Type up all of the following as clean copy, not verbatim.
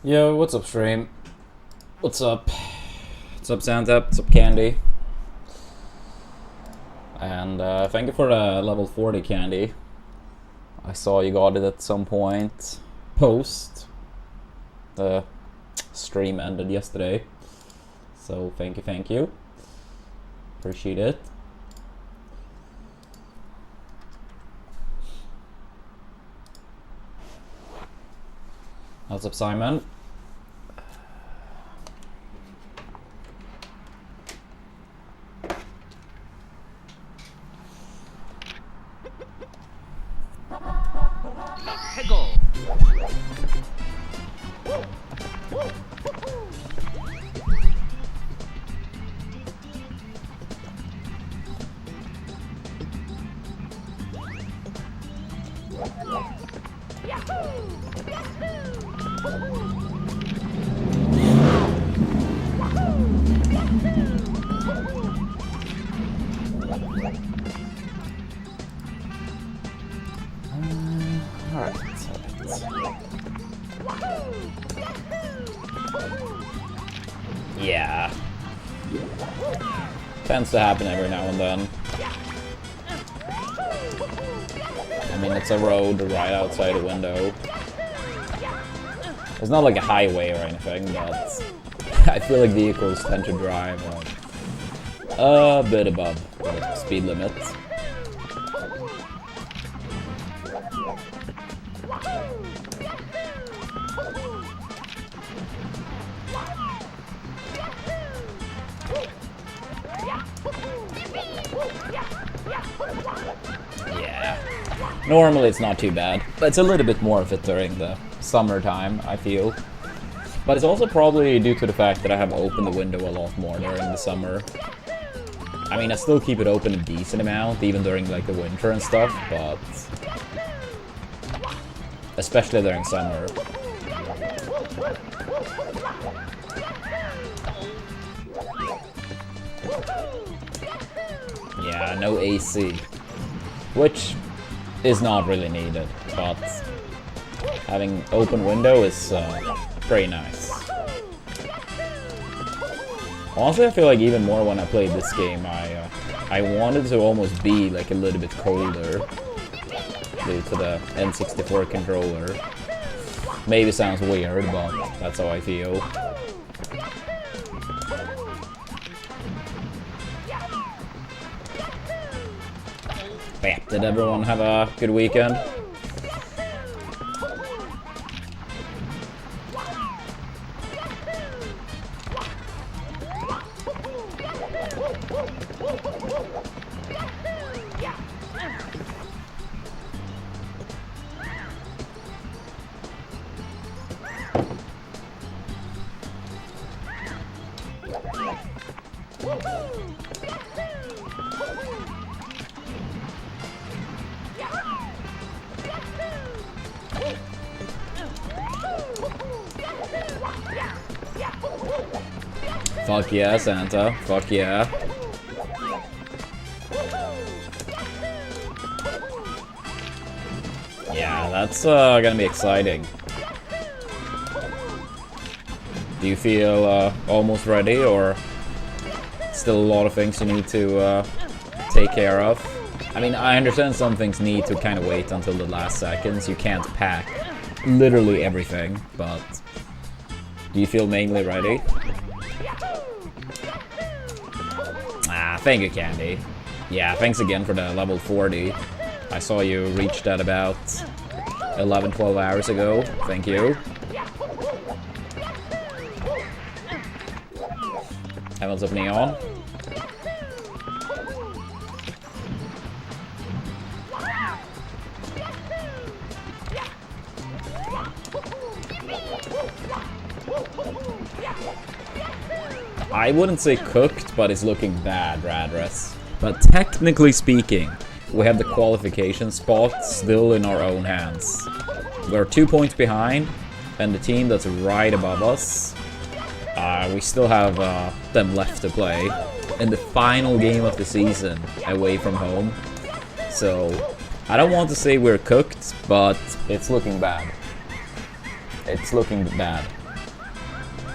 Yo, what's up, stream? What's up? What's up, Santa? What's up, Candy? And thank you for the level 40 candy. I saw you got it at some point post the stream ended yesterday. So thank you. Appreciate it. What's up, Simon? Yeah. Tends to happen every now and then. I mean, it's a road right outside the window. It's not like a highway or anything, but I feel like vehicles tend to drive a bit above the speed limit. Yeah. Normally it's not too bad, but it's a little bit more of it during the summertime, I feel. But it's also probably due to the fact that I have opened the window a lot more during the summer. I mean, I still keep it open a decent amount, even during like the winter and stuff, but especially during summer. Yeah, no AC, which is not really needed, but having open window is pretty nice. Honestly, I feel like even more when I played this game, I wanted to almost be like a little bit colder due to the N64 controller. Maybe sounds weird, but that's how I feel. But yeah, did everyone have a good weekend? Fuck yeah, Santa. Fuck yeah. Yeah, that's gonna be exciting. Do you feel almost ready, or still a lot of things you need to take care of? I mean, I understand some things need to kind of wait until the last seconds. You can't pack literally everything, but do you feel mainly ready? Thank you, Candy. Yeah, thanks again for the level 40. I saw you reach that about 11-12 hours ago. Thank you. Heavens of Neon. I wouldn't say cooked, but it's looking bad, Radress. But technically speaking, we have the qualification spot still in our own hands. We're 2 points behind, and the team that's right above us, we still have them left to play in the final game of the season away from home. So I don't want to say we're cooked, but it's looking bad. It's looking bad.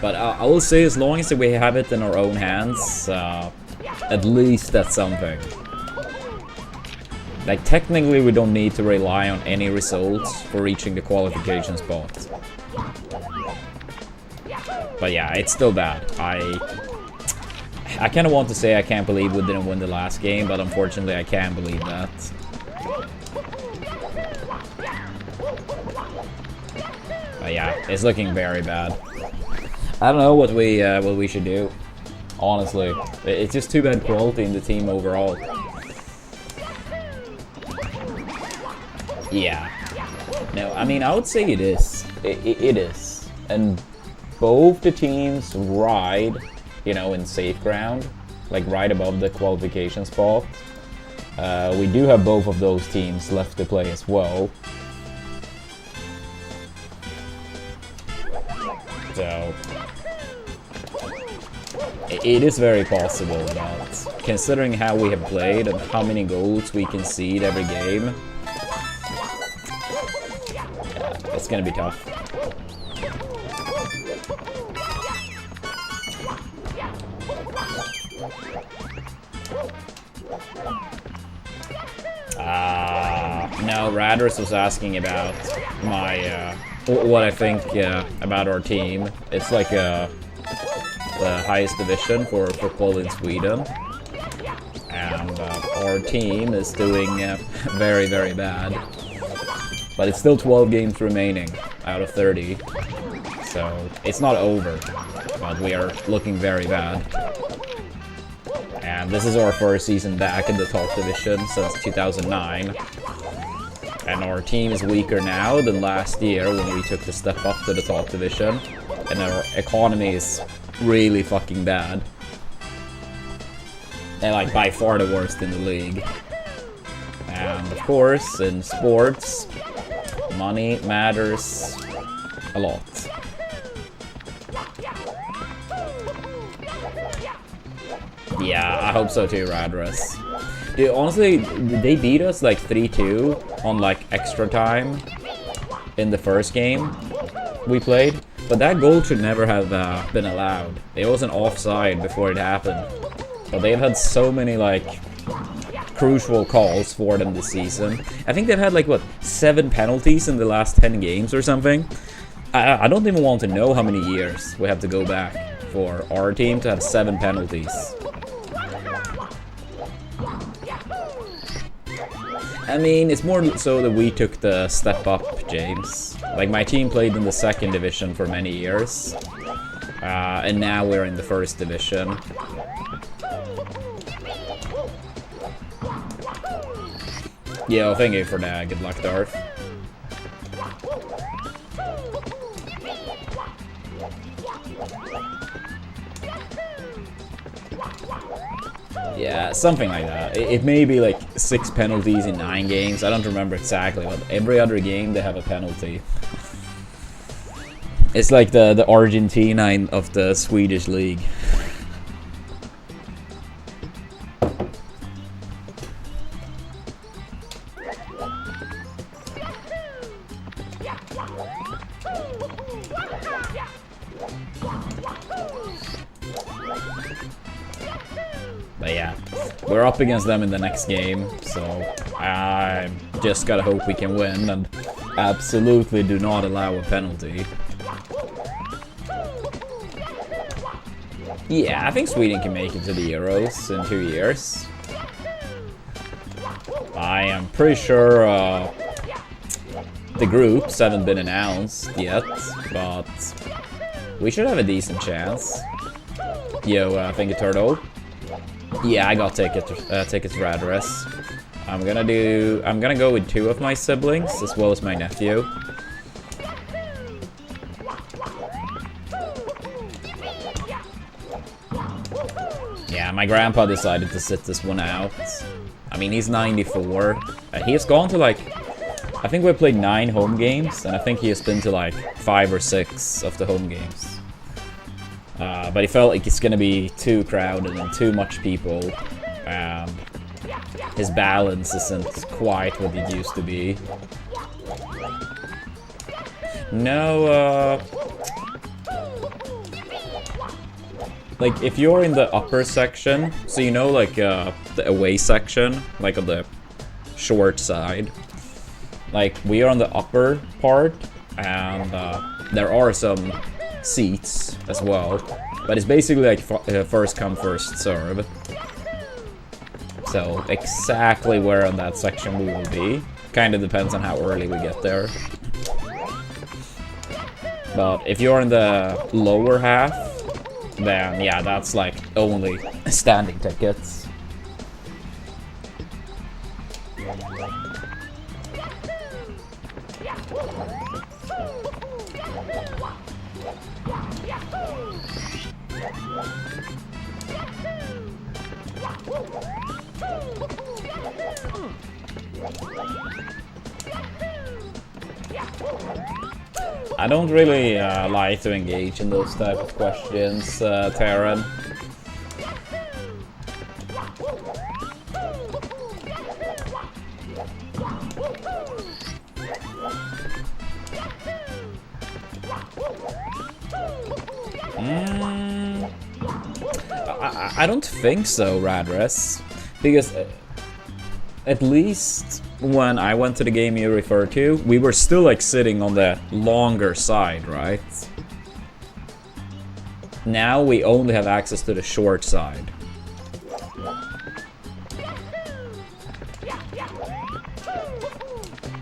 But I will say, as long as we have it in our own hands, at least that's something. Like, technically we don't need to rely on any results for reaching the qualification spot. But yeah, it's still bad. I kind of want to say I can't believe we didn't win the last game, but unfortunately I can't believe that. But yeah, it's looking very bad. I don't know what we should do. Honestly, it's just too bad quality in the team overall. Yeah. No, I mean, I would say it is. It is. And both the teams ride, you know, in safe ground, like right above the qualification spot. We do have both of those teams left to play as well. So it is very possible, but considering how we have played and how many goals we concede every game, yeah, it's gonna be tough. No, Radris was asking about my what I think about our team. It's like the highest division for football in Sweden, and our team is doing very, very bad. But it's still 12 games remaining out of 30, so it's not over, but we are looking very bad. And this is our first season back in the top division since 2009. And our team is weaker now than last year when we took the step up to the top division. And our economy is really fucking bad. And like by far the worst in the league. And of course, in sports, money matters a lot. Yeah, I hope so too, Radris. Dude, honestly, they beat us like 3-2 on like extra time in the first game we played. But that goal should never have been allowed. It was an offside before it happened. But they've had so many like crucial calls for them this season. I think they've had like, what, 7 penalties in the last 10 games or something? I don't even want to know how many years we have to go back for our team to have 7 penalties. I mean, it's more so that we took the step up, James. Like, my team played in the second division for many years. And now we're in the first division. Yeah, well, thank you for that. Good luck, Darth. Yeah, something like that. It may be like 6 penalties in 9 games. I don't remember exactly, but every other game they have a penalty. It's like the Argentina of the Swedish league. But yeah, we're up against them in the next game, so I just gotta hope we can win and absolutely do not allow a penalty. Yeah, I think Sweden can make it to the Euros in 2 years. I am pretty sure the groups haven't been announced yet, but we should have a decent chance. Yo, thank you, Turtle. Yeah, I got tickets for address. I'm gonna go with 2 of my siblings as well as my nephew. Yeah, my grandpa decided to sit this one out. I mean, he's 94. He has gone to like, I think we played 9 home games, and I think he has been to like 5 or 6 of the home games. But he felt like it's gonna be too crowded and too much people. His balance isn't quite what it used to be. No, like, if you're in the upper section, so you know, like, the away section, like on the short side. Like, we are on the upper part, and there are some seats as well. But it's basically like first come, first serve. So, exactly where on that section we will be. Kind of depends on how early we get there. But if you're in the lower half, then yeah, that's like only standing tickets. I don't really like to engage in those type of questions, Taran. I don't think so, Radres, because at least when I went to the game you referred to, we were still like sitting on the longer side, right? Now we only have access to the short side.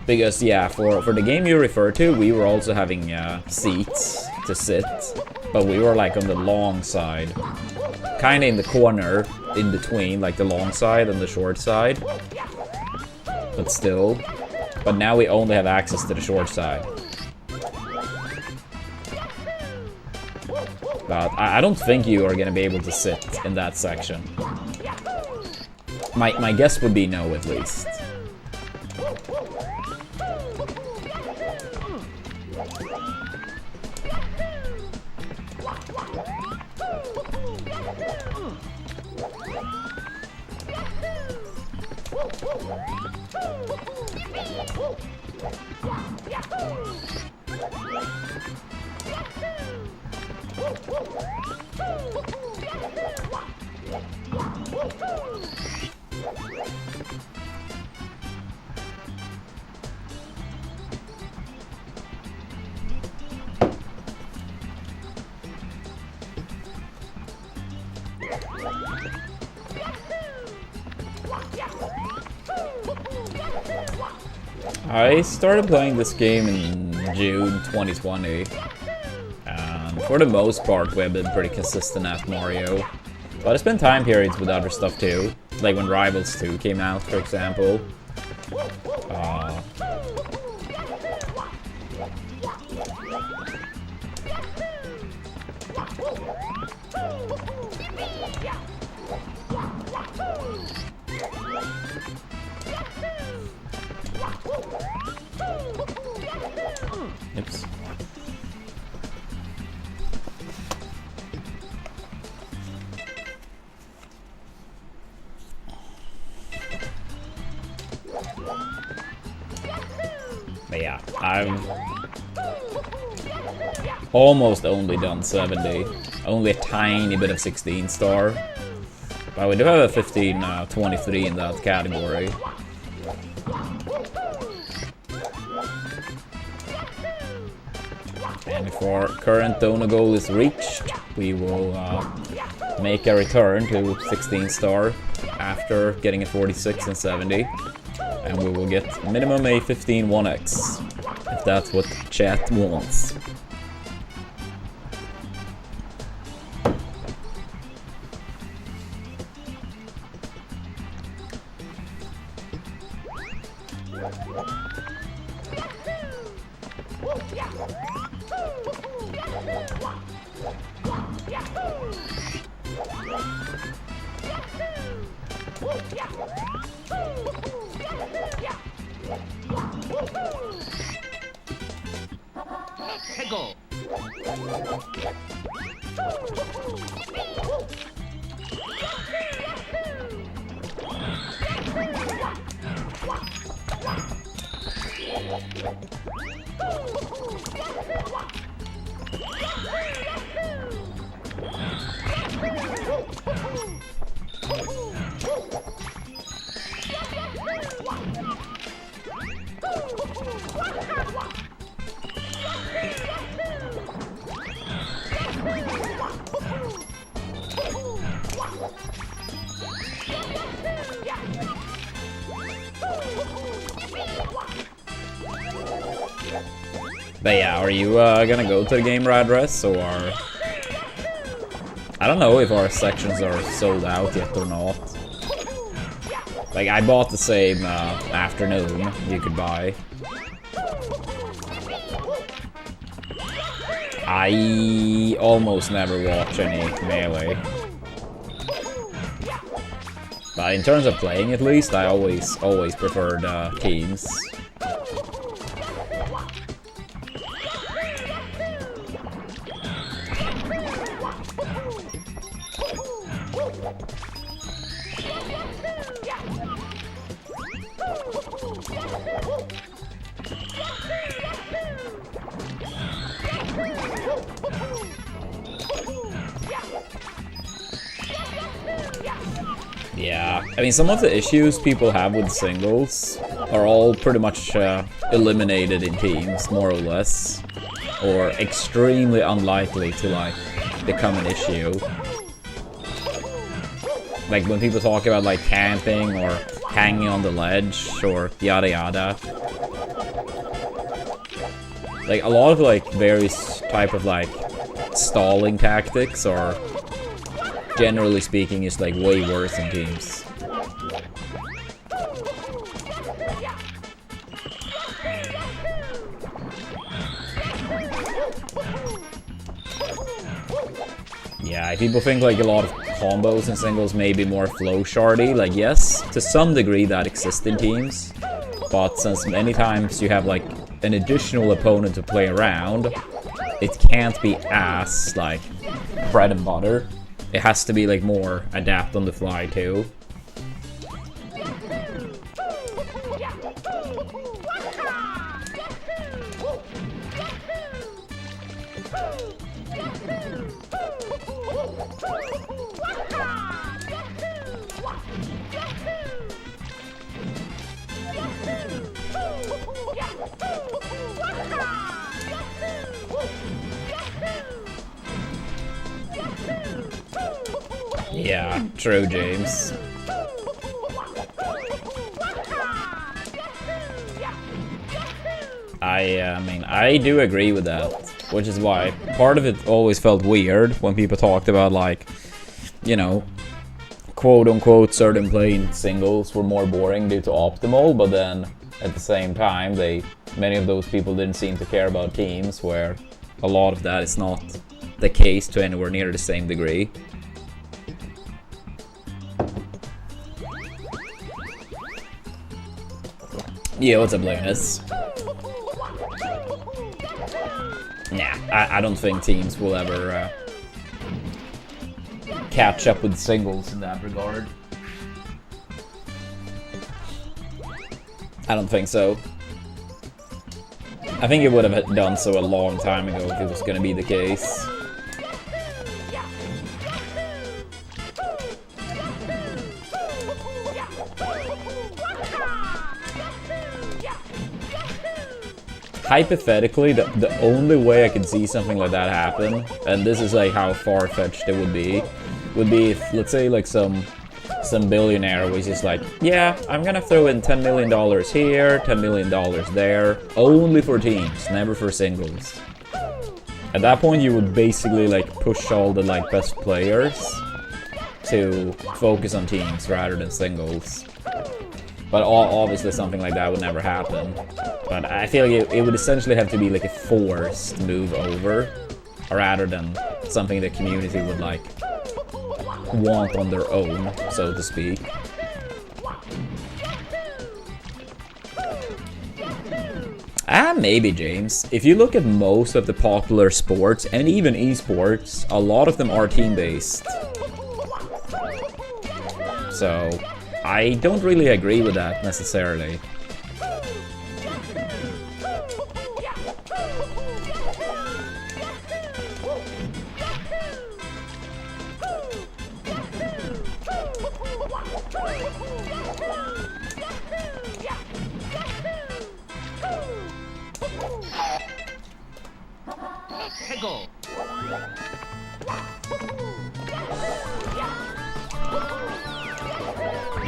Because yeah, for the game you referred to, we were also having seats to sit, but we were like on the long side. Kinda in the corner, in between, like the long side and the short side. But still. But now we only have access to the short side. But I don't think you are gonna be able to sit in that section. My guess would be no, at least. I started playing this game in June 2020, and for the most part we have been pretty consistent at Mario. But there's been time periods with other stuff too, like when Rivals 2 came out, for example. Oops. But yeah, I've almost only done 70. Only a tiny bit of 16 star. But we do have a 1523 in that category. And if our current donor goal is reached, we will make a return to 16 star after getting a 46 and 70. And we will get minimum a 15 1x, if that's what chat wants. But yeah, are you gonna go to the game, Radress, or... I don't know if our sections are sold out yet or not. Like, I bought the same afternoon you could buy. I almost never watch any Melee. But in terms of playing, at least, I always preferred teams. Yeah, I mean, some of the issues people have with singles are all pretty much eliminated in teams, more or less, or extremely unlikely to, like, become an issue. Like, when people talk about, like, camping or hanging on the ledge or yada yada. Like, a lot of, like, various type of, like, stalling tactics are, generally speaking, is like way worse in teams. Yeah, people think like a lot of combos in singles may be more flow shardy. Like, yes, to some degree that exists in teams, but since many times you have like an additional opponent to play around, it can't be as like bread and butter. It has to be like more adapt on the fly too. Yeah, true, James. I mean, I do agree with that, which is why part of it always felt weird when people talked about, like, you know, quote-unquote certain playing singles were more boring due to optimal, but then at the same time, many of those people didn't seem to care about teams, where a lot of that is not the case to anywhere near the same degree. Yeah, what's up, Linus? Nah, I don't think teams will ever catch up with singles in that regard. I don't think so. I think it would have done so a long time ago if it was going to be the case. Hypothetically, the only way I could see something like that happen, and this is like how far-fetched it would be if, let's say, like some billionaire was just like, yeah, I'm gonna throw in $10 million here, $10 million there, only for teams, never for singles. At that point, you would basically like push all the like best players to focus on teams rather than singles. But obviously something like that would never happen. But I feel like it would essentially have to be like a forced move over, rather than something the community would like want on their own, so to speak. Maybe, James. If you look at most of the popular sports, and even esports, a lot of them are team-based. So I don't really agree with that, necessarily.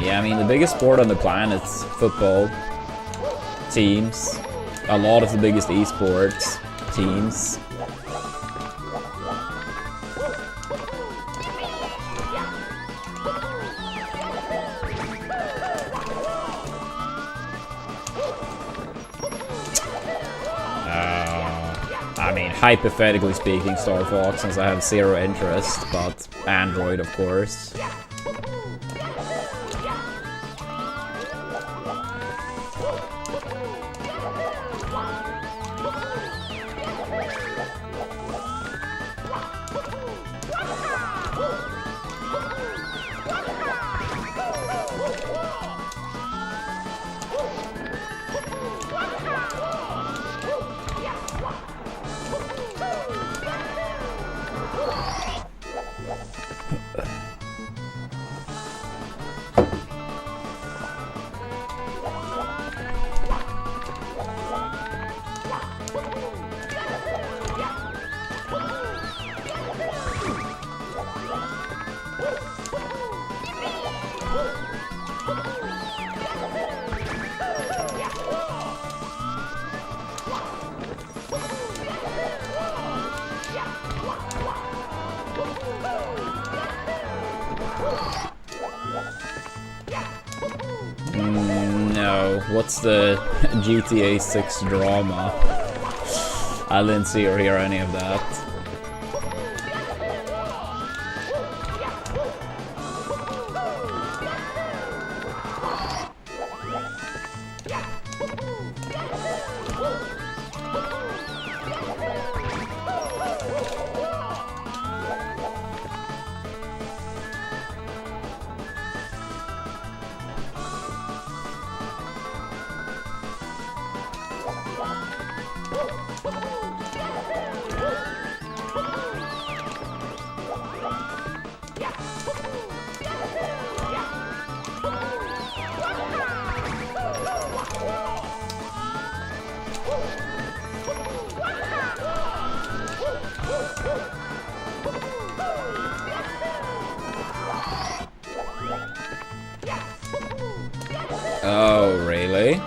Yeah, I mean, the biggest sport on the planet's football. Teams. A lot of the biggest esports teams. I mean, hypothetically speaking, Star Fox, since I have zero interest, but Android, of course. No, what's the GTA 6 drama? I didn't see or hear any of that. Oh, really?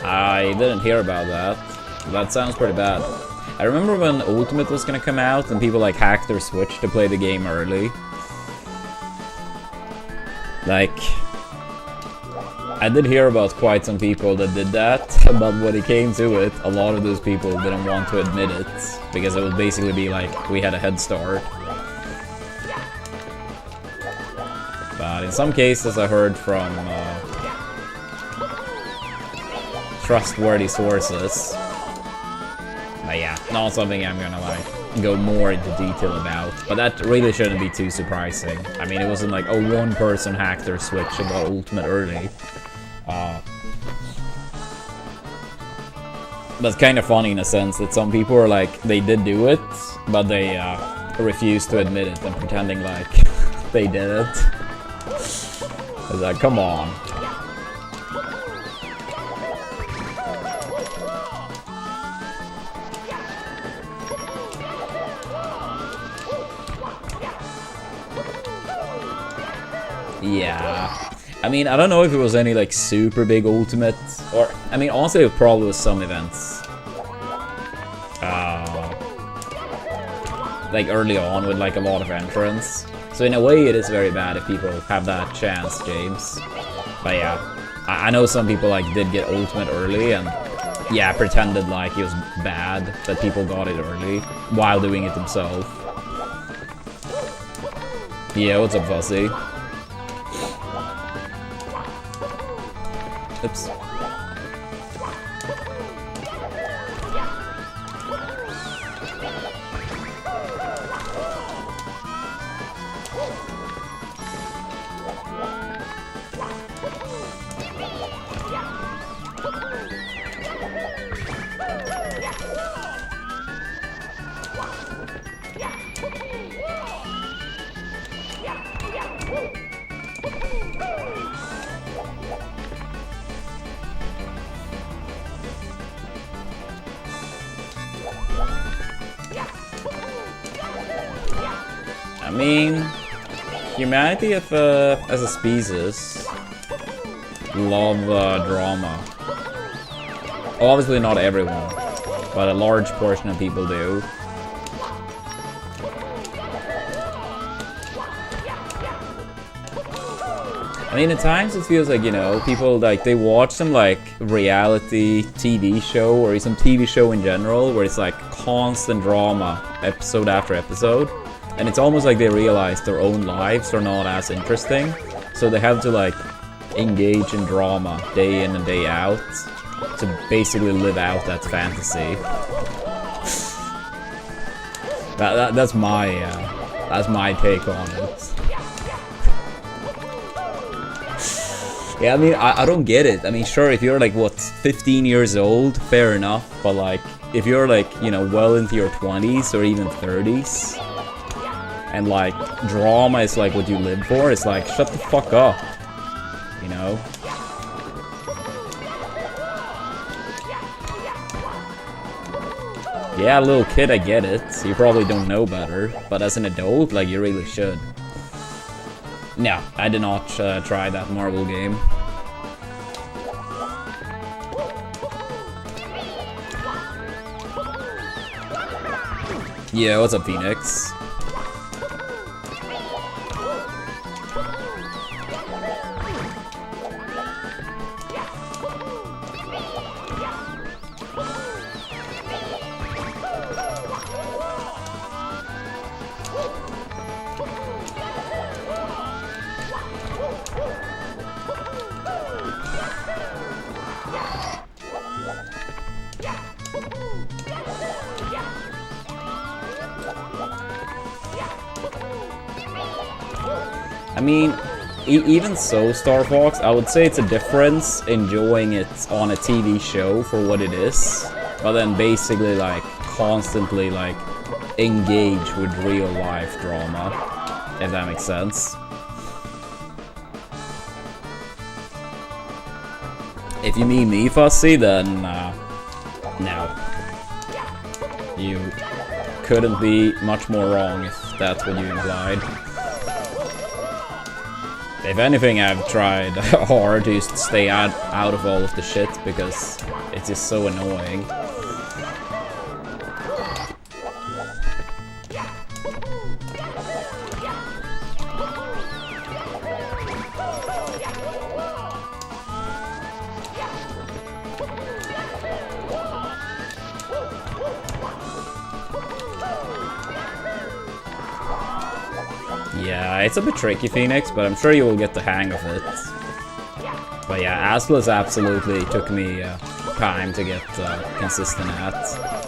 I didn't hear about that. That sounds pretty bad. I remember when Ultimate was gonna come out and people like hacked their Switch to play the game early. Like, I did hear about quite some people that did that, but when it came to it, a lot of those people didn't want to admit it, because it would basically be like, we had a head start. But in some cases I heard from trustworthy sources. But yeah, not something I'm gonna like go more into detail about. But that really shouldn't be too surprising. I mean, it wasn't like, oh, one person hacked their Switch and got Ultimate early. That's kind of funny in a sense that some people are like, they did do it, but they refuse to admit it and pretending like they did it. It's like, come on. Yeah. I mean, I don't know if it was any like super big Ultimate, or I mean, honestly, it probably was some events. Like early on with like a lot of entrants. So in a way, it is very bad if people have that chance, James. But yeah, I know some people like did get Ultimate early and yeah, pretended like it was bad that people got it early while doing it themselves. Yeah, what's up, Fuzzy? Oops. mean, humanity as a species love drama. Obviously not everyone, but a large portion of people do. I mean, at times it feels like, you know, people, like, they watch some, like, reality TV show, or some TV show in general, where it's, like, constant drama, episode after episode, and it's almost like they realize their own lives are not as interesting, so they have to, like, engage in drama day in and day out to basically live out that fantasy. That's my take on it. Yeah, I mean, I don't get it. I mean, sure, if you're like, what, 15 years old, fair enough. But like, if you're like, you know, well into your 20s or even 30s, and like, drama is like what you live for, it's like, shut the fuck up. You know? Yeah, little kid, I get it. You probably don't know better. But as an adult, like, you really should. No, I did not try that Marvel game. Yeah, what's up, Phoenix? I mean, even so, Star Fox, I would say it's a difference enjoying it on a TV show for what it is, but then basically, like, constantly, like, engage with real life drama, if that makes sense. If you mean me, Fussy, then, no. You couldn't be much more wrong if that's what you implied. If anything, I've tried hard to just stay out of all of the shit because it's just so annoying. Yeah, it's a bit tricky, Phoenix, but I'm sure you will get the hang of it. But yeah, Aslas absolutely took me time to get consistent at.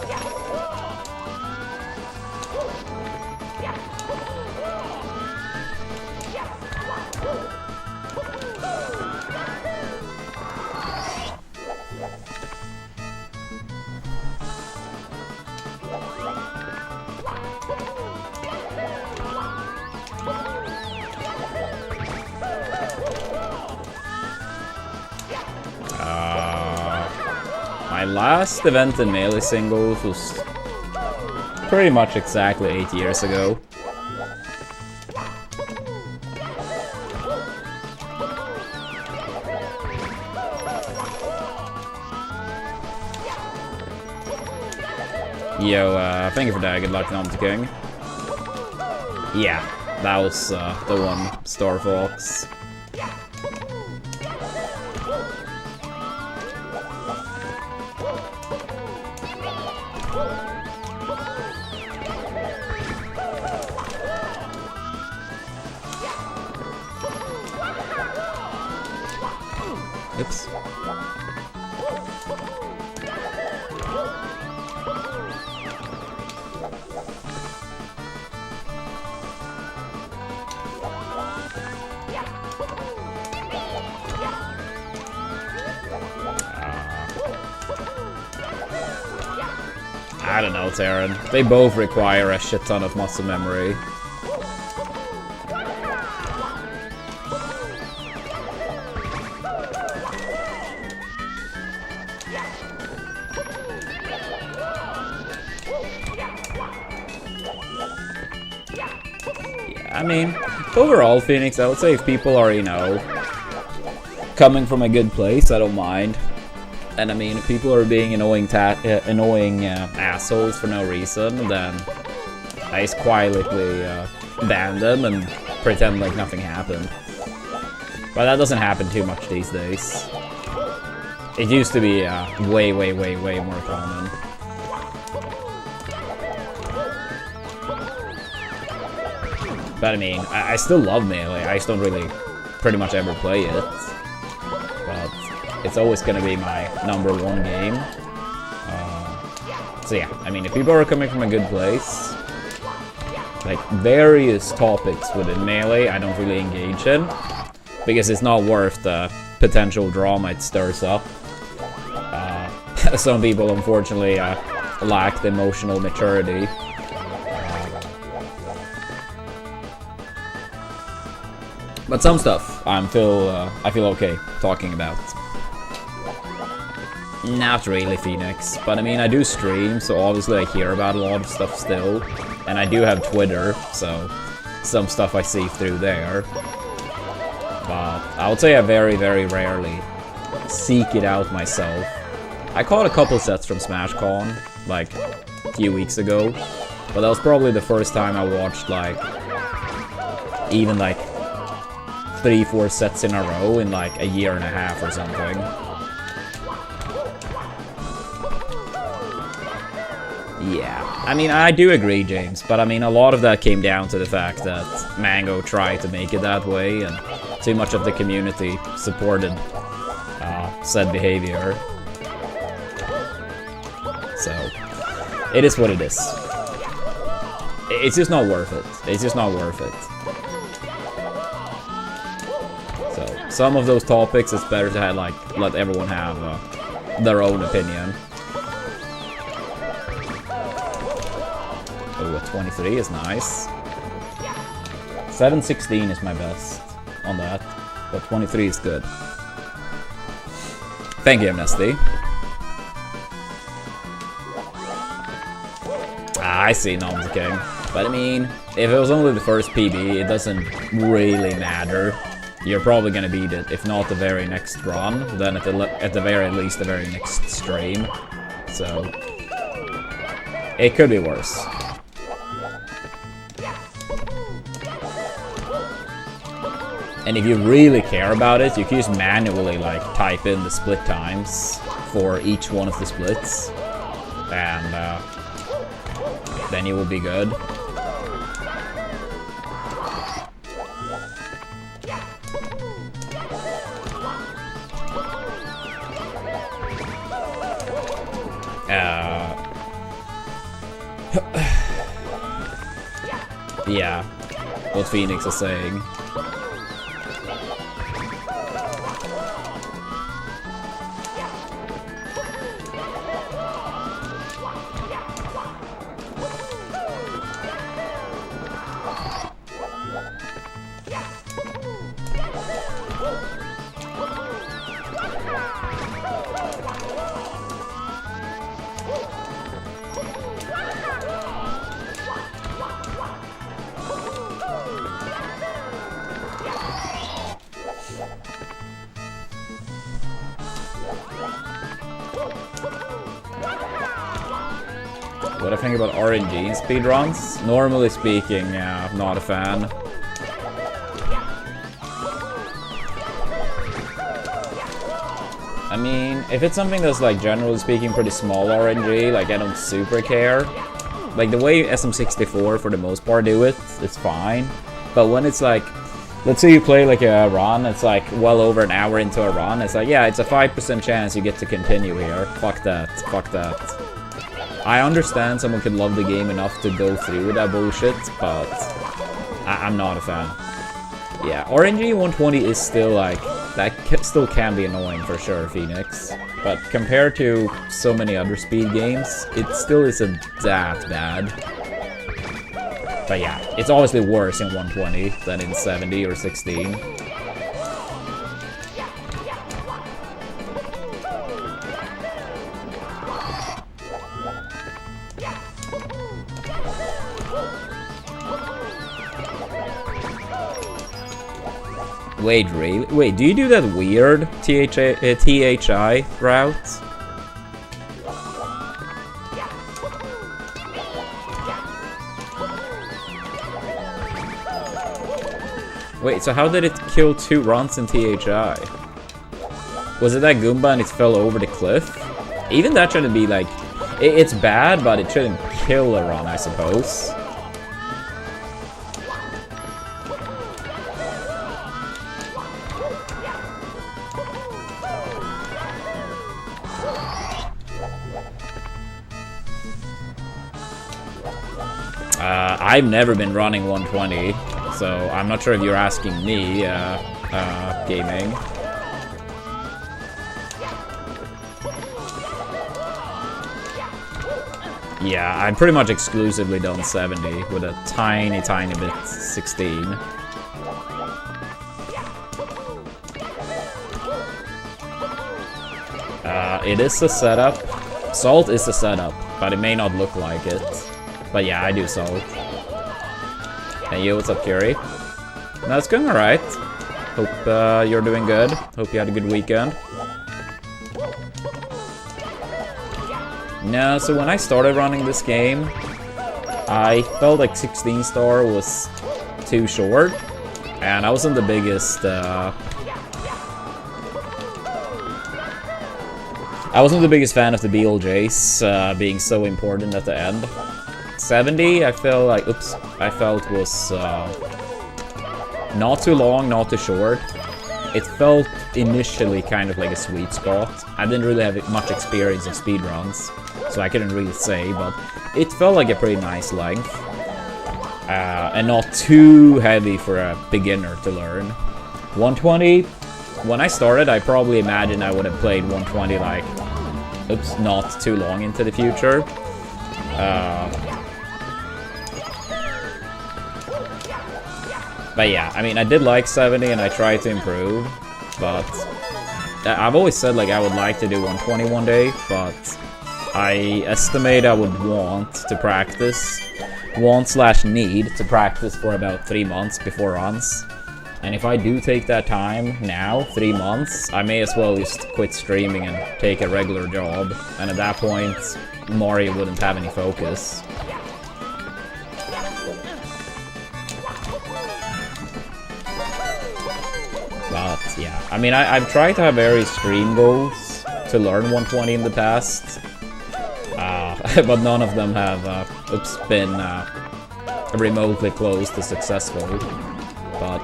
My last event in Melee Singles was pretty much exactly 8 years ago. Yo, thank you for that. Good luck, Nomad King. Yeah, that was the one, Star Fox. Oops. I don't know, Terran. They both require a shit ton of muscle memory. I mean, overall, Phoenix, I would say if people are, you know, coming from a good place, I don't mind. And I mean, if people are being annoying assholes for no reason, then I just quietly ban them and pretend like nothing happened. But that doesn't happen too much these days. It used to be way more common. But I mean, I still love Melee. I just don't really pretty much ever play it. But it's always gonna be my #1 game. So yeah, I mean, if people are coming from a good place, like various topics within Melee, I don't really engage in. Because it's not worth the potential drama it stirs up. Some people, unfortunately, lack the emotional maturity. But some stuff I feel okay talking about. Not really, Phoenix, but I mean, I do stream, so obviously I hear about a lot of stuff still. And I do have Twitter, so some stuff I see through there. But I would say I very rarely seek it out myself. I caught a couple sets from SmashCon, like, a few weeks ago. But that was probably the first time I watched, like, even, like, 3-4 sets in a row in, like, a year and a half or something. Yeah, I mean, I do agree, James, but I mean, a lot of that came down to the fact that Mango tried to make it that way, and too much of the community supported said behavior. So, it is what it is. It's just not worth it. It's just not worth it. So, some of those topics, it's better to have, like, let everyone have their own opinion. Oh, a 23 is nice. 716 is my best on that, but 23 is good. Thank you, Amnesty. I see Nom's King. But I mean, if it was only the first PB, it doesn't really matter. You're probably gonna beat it, if not the very next run, then at the very least the very next stream. So, it could be worse. And if you really care about it, you can just manually, like, type in the split times for each one of the splits. And, then you will be good. Yeah, what Phoenix is saying. What I think about RNG in speedruns? Normally speaking, yeah, I'm not a fan. I mean, if it's something that's, like, generally speaking pretty small RNG, like, I don't super care. Like, the way SM64 for the most part do it, it's fine. But when it's like, let's say you play like a run, it's like well over an hour into a run, it's like, yeah, it's a 5% chance you get to continue here. Fuck that, fuck that. I understand someone could love the game enough to go through with that bullshit, but I'm not a fan. Yeah, RNG 120 is still like, that still can be annoying for sure, Phoenix. But compared to so many other speed games, it still isn't that bad. But yeah, it's obviously worse in 120 than in 70 or 16. Wait, really? Wait, do you do that weird THI route? Wait, so how did it kill 2 runs in THI? Was it that Goomba and it fell over the cliff? Even that shouldn't be like... It's bad, but it shouldn't kill a run, I suppose. I've never been running 120, so I'm not sure if you're asking me, gaming. Yeah, I've pretty much exclusively done 70 with a tiny bit 16. It is a setup. Salt is a setup, but it may not look like it. But yeah, I do salt. Hey you, what's up, Curie? No, it's going alright. Hope you're doing good. Hope you had a good weekend. No, so when I started running this game, I felt like 16 star was too short, and I wasn't the biggest fan of the BLJs being so important at the end. 70, I felt like, I felt was not too long, not too short. It felt initially kind of like a sweet spot. I didn't really have much experience in speedruns, so I couldn't really say, but it felt like a pretty nice length. And not too heavy for a beginner to learn. 120, when I started, I probably imagined I would have played 120 like, not too long into the future. But yeah, I mean, I did like 70 and I tried to improve, but I've always said like I would like to do 120 one day, but I estimate I would want to practice, need to practice for about 3 months before runs. And if I do take that time now, 3 months, I may as well just quit streaming and take a regular job. And at that point, Mario wouldn't have any focus. But yeah, I mean, I've tried to have various stream goals to learn 120 in the past. But none of them have been remotely close to successful. But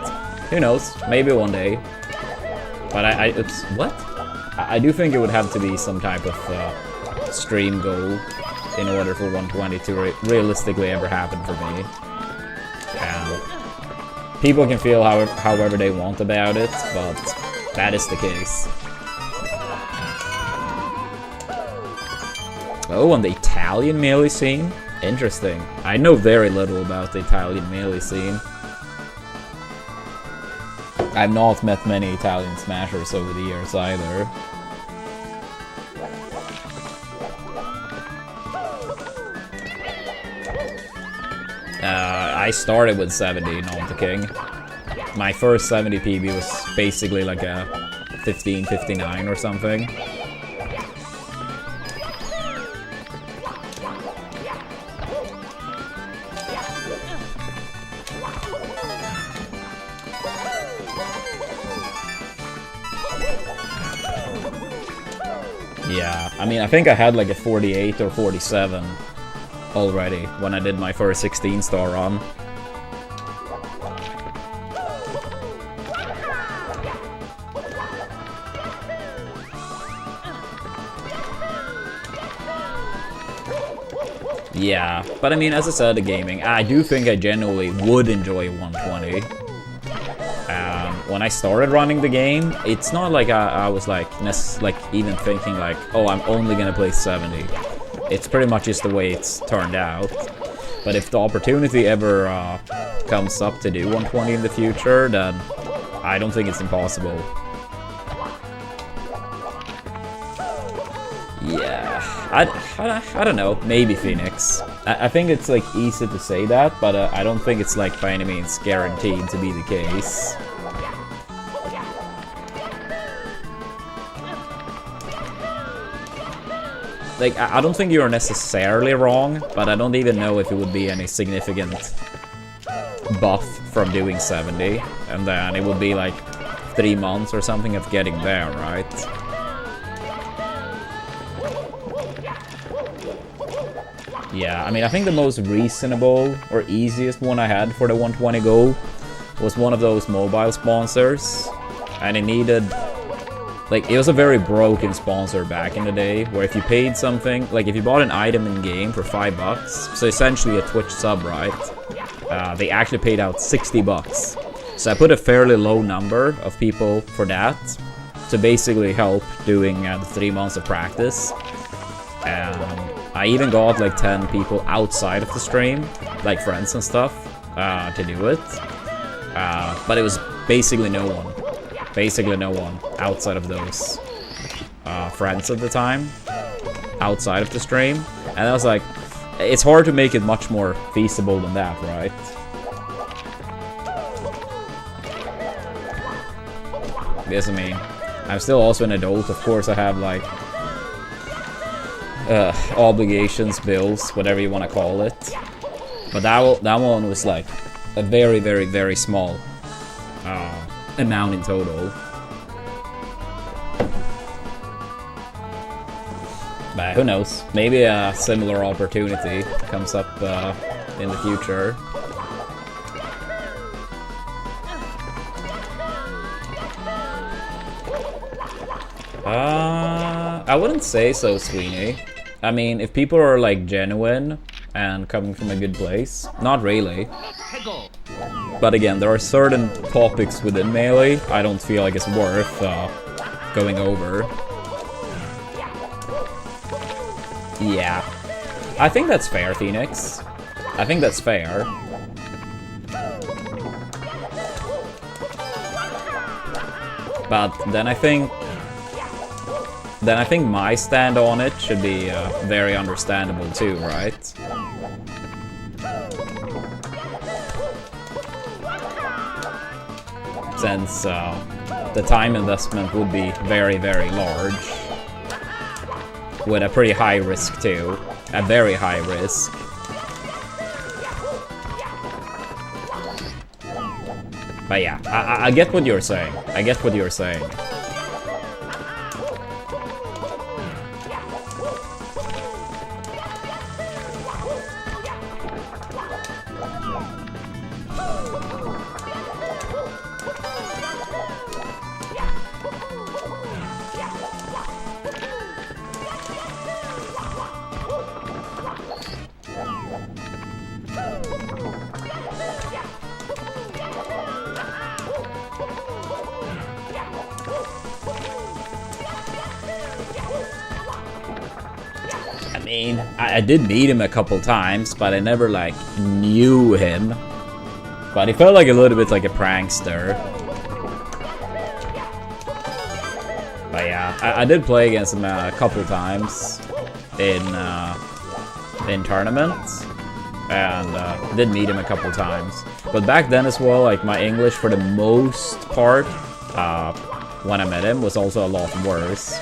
who knows? Maybe one day. But I do think it would have to be some type of stream goal in order for 120 to realistically ever happen for me. And people can feel however they want about it, but that is the case. Oh, on the Italian melee scene? Interesting. I know very little about the Italian melee scene. I've not met many Italian smashers over the years either. I started with 70, not the king. My first 70 PB was basically like a 1559 or something. Yeah, I mean, I think I had like a 48 or 47 already when I did my first 16 star run. Yeah, but I mean, as I said, the gaming, I do think I genuinely would enjoy 120. When I started running the game, it's not like I was like even thinking like, oh, I'm only gonna play 70. It's pretty much just the way it's turned out. But if the opportunity ever comes up to do 120 in the future, then I don't think it's impossible. Yeah, I don't know, maybe Phoenix. I think it's like easy to say that, but I don't think it's like by any means guaranteed to be the case. like, I don't think you're necessarily wrong, but I don't even know if it would be any significant buff from doing 70, and then it would be like 3 months or something of getting there, right? Yeah, I mean, I think the most reasonable or easiest one I had for the 120 goal was one of those mobile sponsors, and it needed, like, it was a very broken sponsor back in the day, where if you paid something, like if you bought an item in game for $5, so essentially a Twitch sub, right? They actually paid out $60. So I put a fairly low number of people for that to basically help doing the 3 months of practice. And I even got like 10 people outside of the stream, like friends and stuff, to do it. But it was basically no one. Basically no one outside of those friends at the time, outside of the stream. And I was like, it's hard to make it much more feasible than that, right? Yes, I mean, I'm still also an adult. Of course, I have like obligations, bills, whatever you want to call it. But that one was like a very, very, very small amount in total. But who knows? Maybe a similar opportunity comes up in the future. I wouldn't say so, Sweeney. I mean, if people are like genuine and coming from a good place, not really. But again, there are certain topics within Melee I don't feel like it's worth going over. Yeah. I think that's fair, Phoenix. I think that's fair. But then I think my stand on it should be very understandable too, right? Since the time investment would be very, very large. With a pretty high risk too. A very high risk. But yeah, I get what you're saying. I get what you're saying. I did meet him a couple times, but I never, like, knew him. But he felt like a little bit like a prankster. But yeah, I did play against him a couple times in tournaments. And did meet him a couple times. But back then as well, like, my English for the most part, when I met him, was also a lot worse.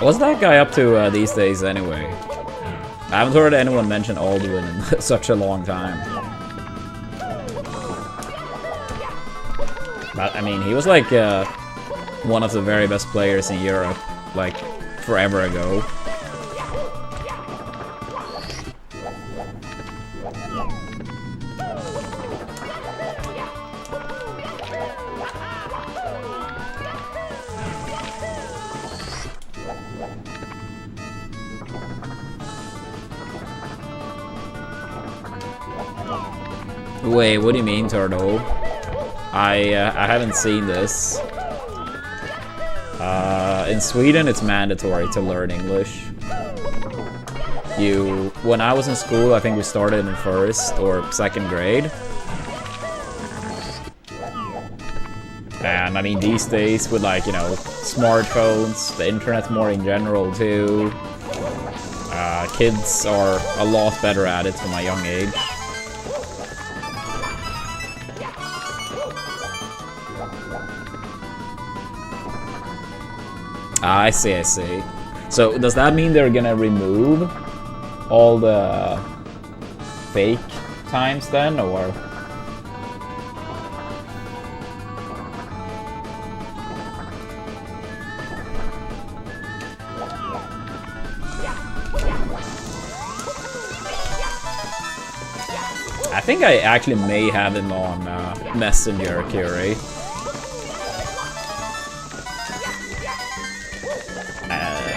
What's that guy up to these days anyway? I haven't heard anyone mention Alduin in such a long time. But I mean, he was like one of the very best players in Europe, like forever ago. Wait, what do you mean, Turtle? I haven't seen this. In Sweden, it's mandatory to learn English. When I was in school, I think we started in 1st or 2nd grade. And I mean, these days with, like, you know, smartphones, the internet more in general too, kids are a lot better at it from a young age. I see, I see. So does that mean they're gonna remove all the fake times then, or? I think I actually may have him on Messenger, Curie.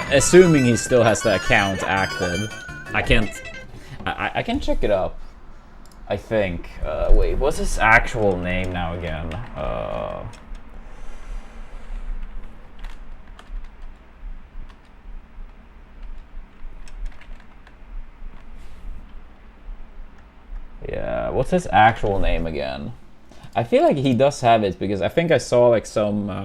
Assuming he still has the account active. I can check it up. I think. Wait, what's his actual name now again? Yeah, what's his actual name again? I feel like he does have it because I think I saw like some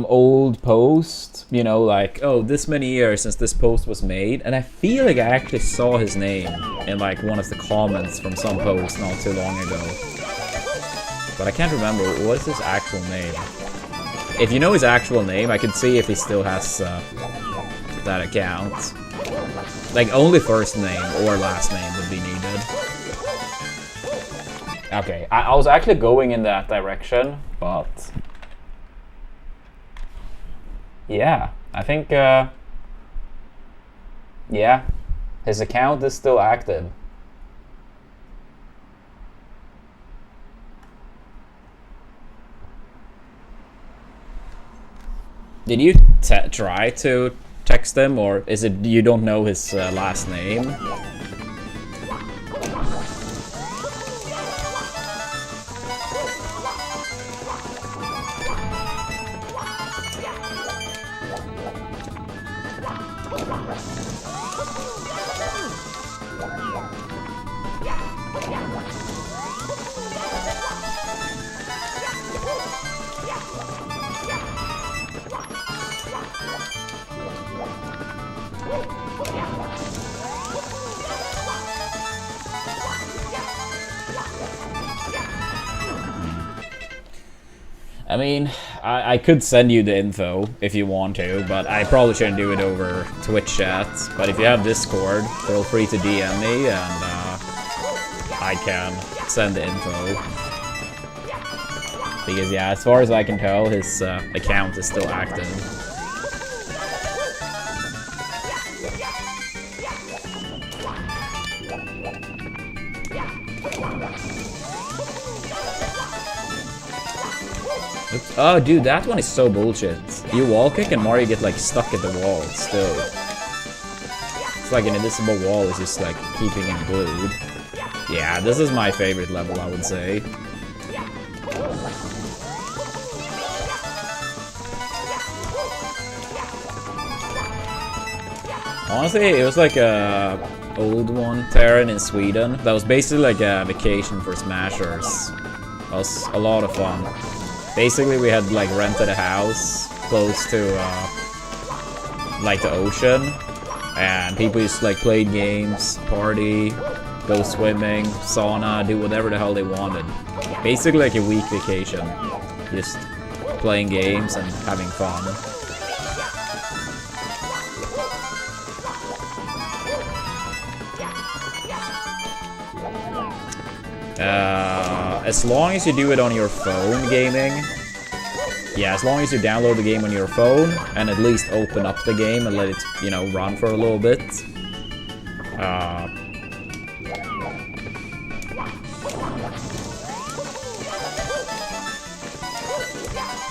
old post, you know, like, oh, this many years since this post was made, and I feel like I actually saw his name in like one of the comments from some post not too long ago. But I can't remember, what is his actual name? If you know his actual name, I can see if he still has that account. Like, only first name or last name would be needed. Okay, I was actually going in that direction, but... yeah, I think, yeah, his account is still active. Did you try to text him, or is it you don't know his last name? I mean, I could send you the info if you want to, but I probably shouldn't do it over Twitch chat. But if you have Discord, feel free to DM me and I can send the info. Because yeah, as far as I can tell, his account is still active. Oh, dude, that one is so bullshit. You wall kick and Mario get like stuck at the wall still. It's like an invisible wall is just like keeping him glued. Yeah, this is my favorite level, I would say. Honestly, it was like a old one, Terran in Sweden. That was basically like a vacation for Smashers. That was a lot of fun. Basically, we had like rented a house close to like the ocean, and people used to like play games, party, go swimming, sauna, do whatever the hell they wanted. Basically like a week vacation, just playing games and having fun. As long as you do it on your phone gaming, yeah, as long as you download the game on your phone and at least open up the game and let it, you know, run for a little bit.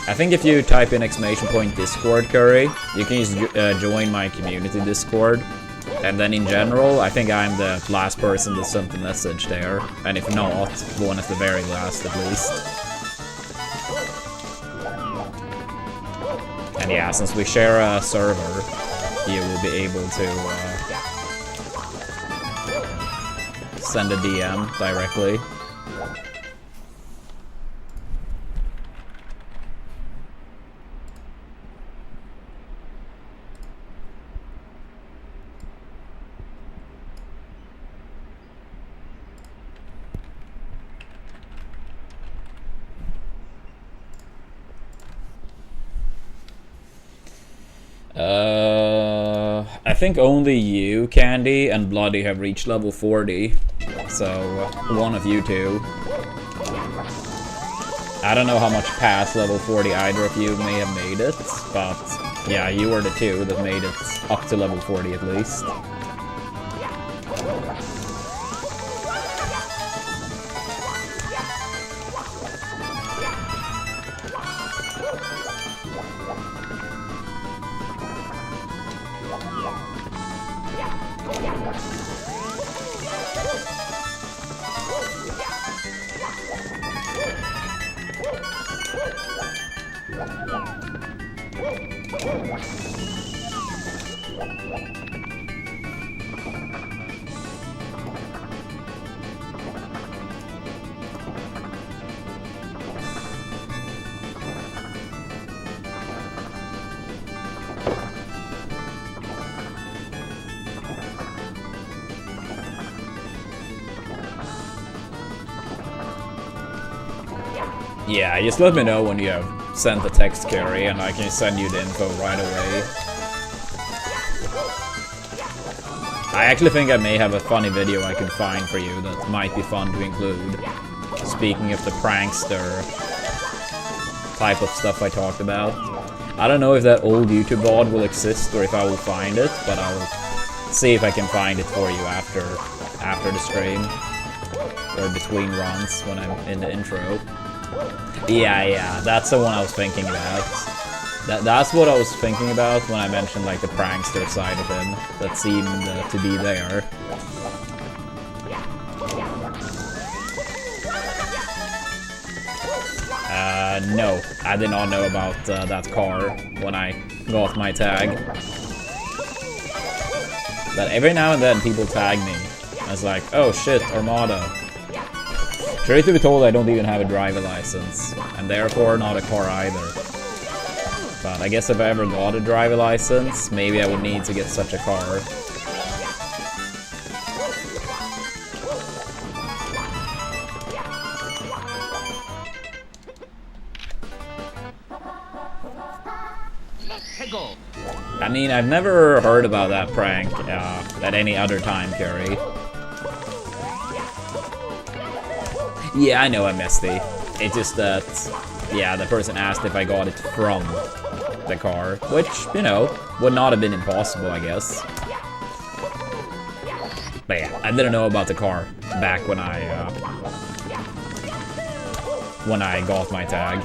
I think if you type in !Discord Curry, you can just join my community Discord. And then in general, I think I'm the last person that sent the message there. And if not, one at the very last at least. And yeah, since we share a server, you will be able to send a DM directly. I think only you, Candy, and Bloody have reached level 40. So, one of you two. I don't know how much past level 40 either of you may have made it, but yeah, you were the two that made it up to level 40 at least. Yeah, just let me know when you have sent the text, Carrie, and I can send you the info right away. I actually think I may have a funny video I can find for you that might be fun to include. Speaking of the prankster type of stuff I talked about. I don't know if that old YouTube VOD will exist or if I will find it, but I'll see if I can find it for you after the stream. Or between runs when I'm in the intro. Yeah, that's the one I was thinking about. That's what I was thinking about when I mentioned like the prankster side of him that seemed to be there. No, I did not know about that car when I got my tag. But every now and then people tag me. I was like, oh shit, Armada. Truth to be told, I don't even have a driver license, and therefore not a car either. But I guess if I ever got a driver license, maybe I would need to get such a car. I mean, I've never heard about that prank at any other time, Carrie. Yeah, I know I missed it. It's just that, yeah, the person asked if I got it from the car, which, you know, would not have been impossible, I guess. But yeah, I didn't know about the car back when I got my tag.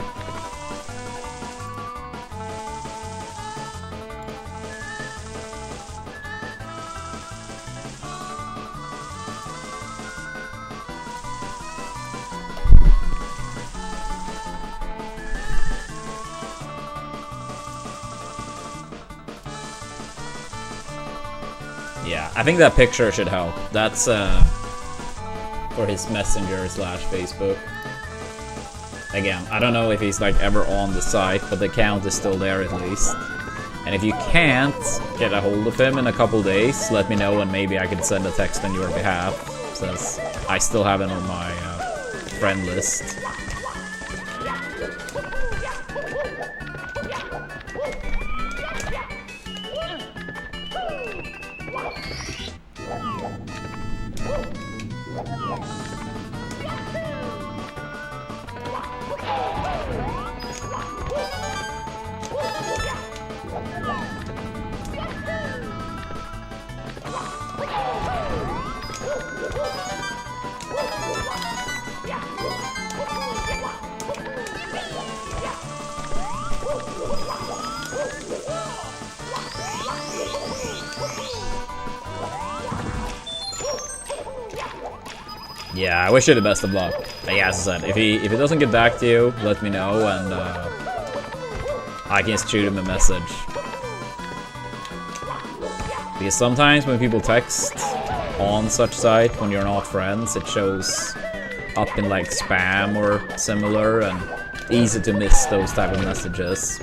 Yeah, I think that picture should help. That's for his Messenger / Facebook. Again, I don't know if he's like ever on the site, but the account is still there at least. And if you can't get a hold of him in a couple days, let me know and maybe I can send a text on your behalf, since I still have him on my friend list. Yeah, I wish you the best of luck. But yeah, as I said, if he doesn't get back to you, let me know and I can just shoot him a message. Because sometimes when people text on such site, when you're not friends, it shows up in like spam or similar, and easy to miss those type of messages.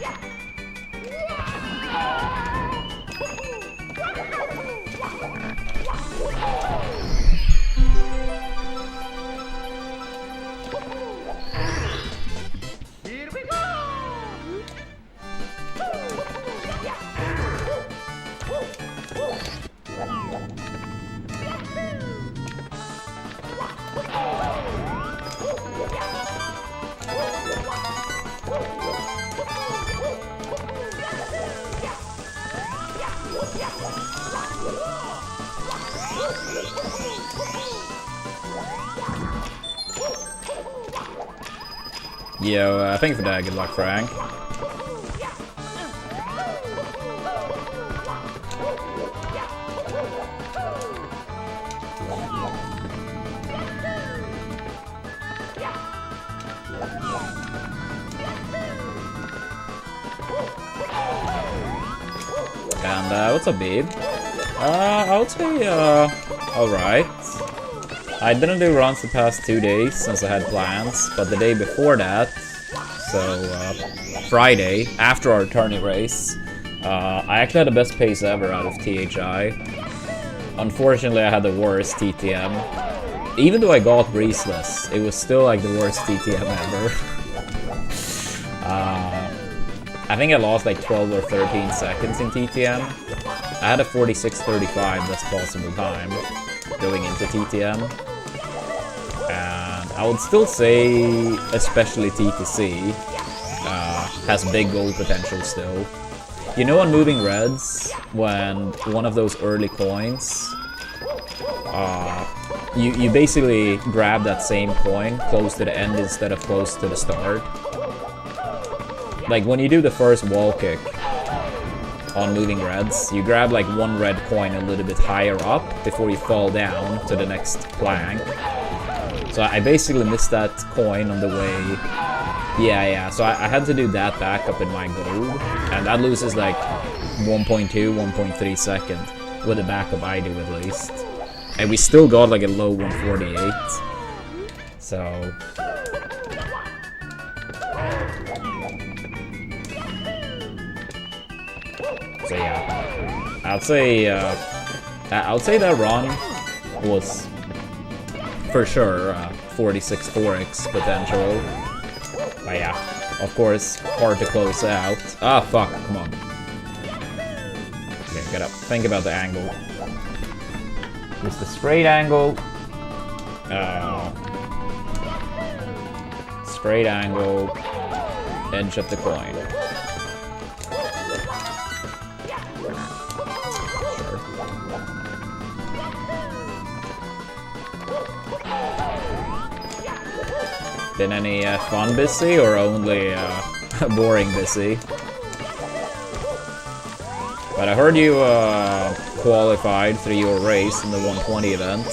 Yo, thank you for that. Good luck, Frank. And what's up, babe? I would say, alright. I didn't do runs the past 2 days since I had plans, but the day before that, so Friday, after our tourney race, I actually had the best pace ever out of THI. Unfortunately, I had the worst TTM. Even though I got breezeless, it was still like the worst TTM ever. I think I lost like 12 or 13 seconds in TTM. I had a 46.35 best possible time going into TTM. And I would still say, especially TTC, has big goal potential still. You know on Moving Reds, when one of those early coins, you basically grab that same coin close to the end instead of close to the start. Like when you do the first wall kick on Moving Reds, you grab like one red coin a little bit higher up before you fall down to the next plank. So I basically missed that coin on the way. Yeah, so I had to do that backup in my gold, and that loses like 1.2, 1.3 second with the backup I do at least. And we still got like a low 148. So yeah, I'd say that run was for sure 46 4x potential. But yeah, of course, hard to close out. Ah, fuck, come on. Okay, get up. Think about the angle. Just the straight angle. Straight angle. Edge of the coin. Been any fun busy or only boring busy? But I heard you qualified through your race in the 120 event.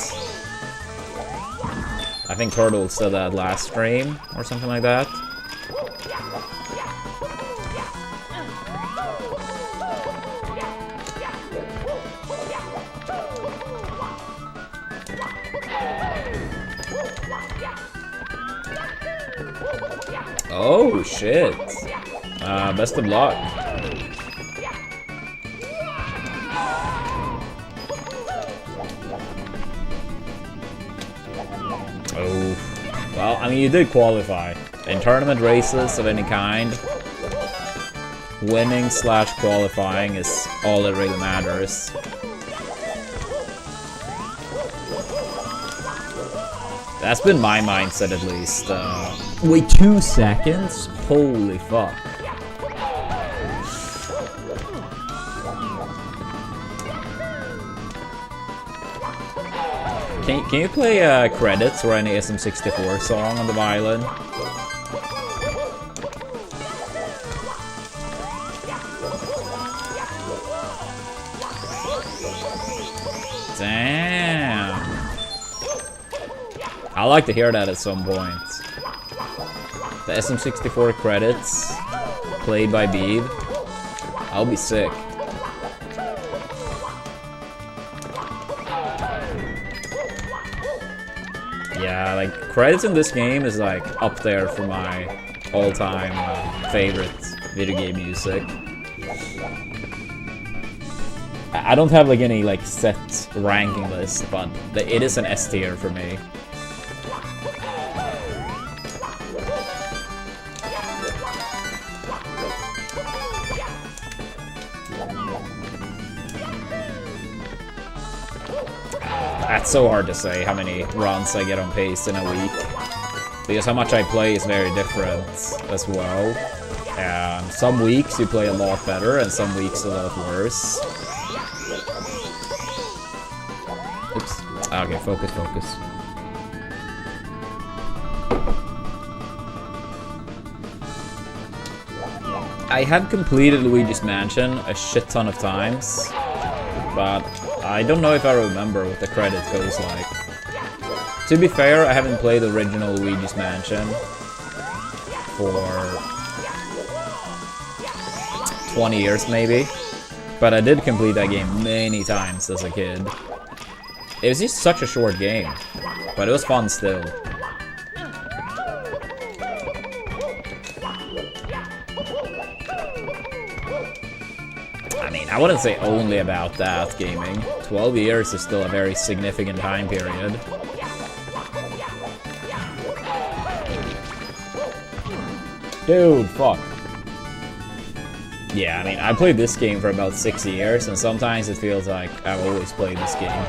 I think Turtle said that last stream or something like that. Oh shit. Best of luck. Oh. Well, I mean, you did qualify. In tournament races of any kind, winning / qualifying is all that really matters. That's been my mindset at least. Wait, 2 seconds? Holy fuck. Can you play credits or any SM64 song on the violin? Damn. I'd like to hear that at some point. The SM64 credits played by Beeb. I'll be sick. Yeah, like credits in this game is like up there for my all-time favorite video game music. I don't have like any like set ranking list, but it is an S tier for me. That's so hard to say how many runs I get on pace in a week, because how much I play is very different as well. And some weeks you play a lot better, and some weeks a lot worse. Oops. Okay, focus. I have completed Luigi's Mansion a shit ton of times, but I don't know if I remember what the credit goes like. To be fair, I haven't played the original Luigi's Mansion for 20 years maybe, but I did complete that game many times as a kid. It was just such a short game, but it was fun still. I mean, I wouldn't say only about that gaming. 12 years is still a very significant time period. Dude, fuck. Yeah, I mean, I played this game for about 6 years, and sometimes it feels like I've always played this game.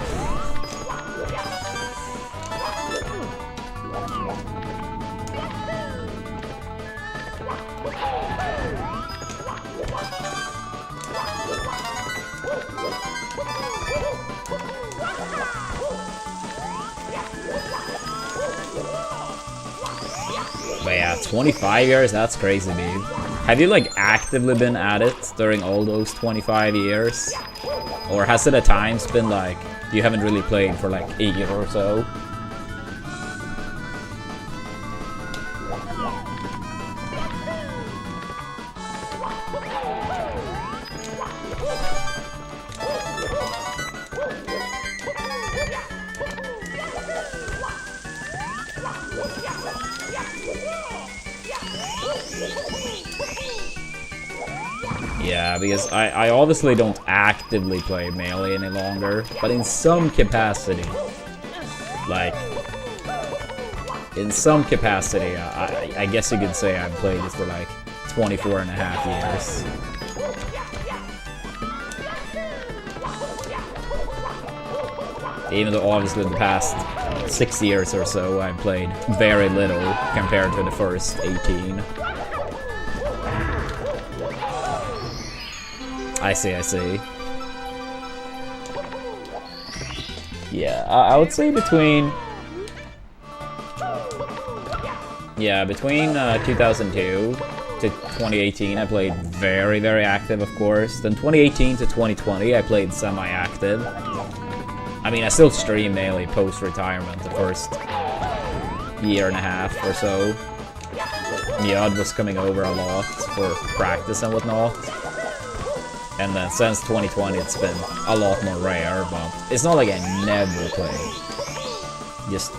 But yeah, 25 years, that's crazy, dude. Have you, like, actively been at it during all those 25 years? Or has it at times been, like, you haven't really played for, like, a year or so? Yeah, because I obviously don't actively play Melee any longer, but in some capacity, like, in some capacity, I guess you could say I've played it for like 24 and a half years. Even though obviously the past 6 years or so I've played very little compared to the first 18. I see. Yeah, I would say between 2002 to 2018 I played very, very active, of course. Then 2018 to 2020 I played semi-active. I mean, I still stream Melee post-retirement the first year and a half or so. Mjod was coming over a lot for practice and whatnot. And then since 2020 it's been a lot more rare, but it's not like I never play. Just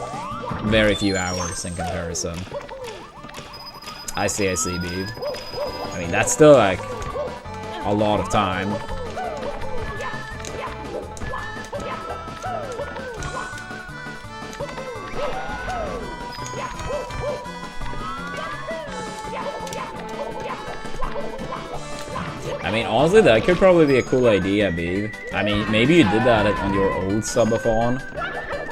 very few hours in comparison. I see, Beeb. I mean, that's still like a lot of time. I mean, honestly, that could probably be a cool idea, Beeb. I mean, maybe you did that on your old subathon.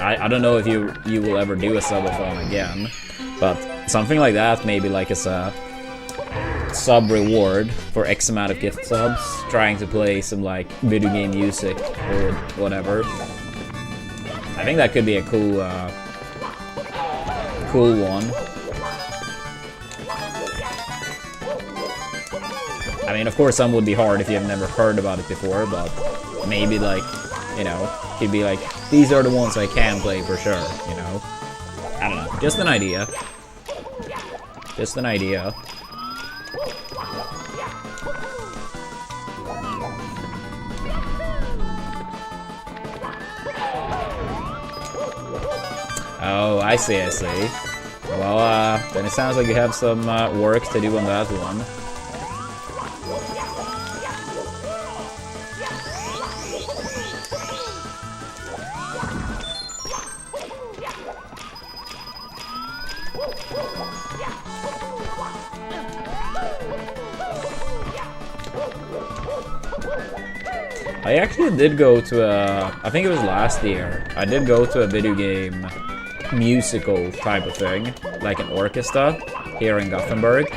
I don't know if you will ever do a subathon again, but something like that, maybe like as a sub reward for X amount of gift subs, trying to play some like video game music or whatever. I think that could be a cool one. I mean, of course, some would be hard if you have never heard about it before, but maybe, like, you know, he'd be like, these are the ones I can play for sure, you know? I don't know. Just an idea. Just an idea. Oh, I see. Well, then it sounds like you have some work to do on that one. I actually did go to I think it was last year, I did go to a video game musical type of thing, like an orchestra here in Gothenburg,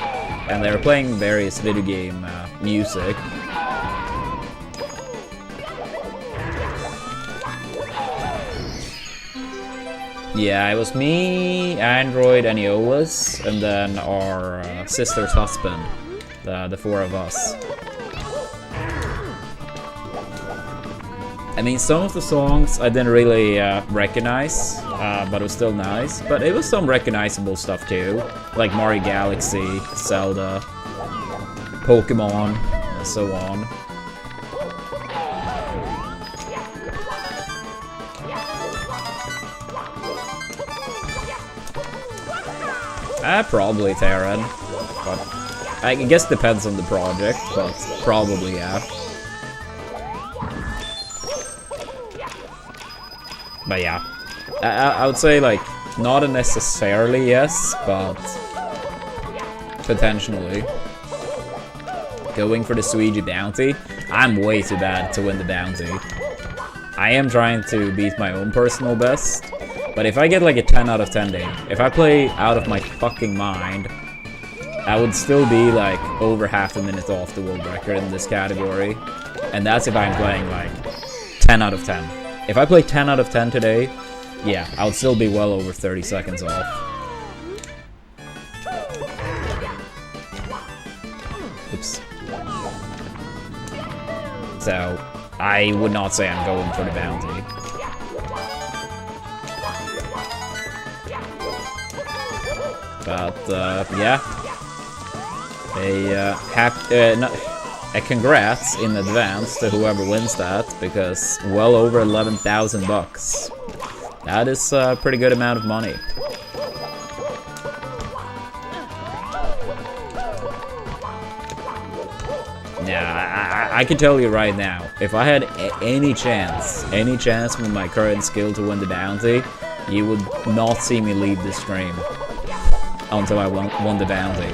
and they were playing various video game music. Yeah, it was me, Android, and Eolus, and then our sister's husband. the four of us. I mean, some of the songs I didn't really recognize, but it was still nice. But it was some recognizable stuff too, like Mario Galaxy, Zelda, Pokemon, and so on. Probably Terran, but I guess it depends on the project, but probably, yeah. But yeah, I would say, like, not necessarily yes, but potentially. Going for the Suigi bounty. I'm way too bad to win the bounty. I am trying to beat my own personal best, but if I get like a 10 out of 10 day, if I play out of my fucking mind, I would still be like over half a minute off the world record in this category. And that's if I'm playing like 10 out of 10. If I play 10 out of 10 today, yeah, I would still be well over 30 seconds off. Oops. So, I would not say I'm going for the bounty. But, yeah. A congrats in advance to whoever wins that, because well over 11,000 bucks. That is a pretty good amount of money. Yeah, I can tell you right now, if I had any chance with my current skill to win the bounty, you would not see me leave the stream until I won the bounty.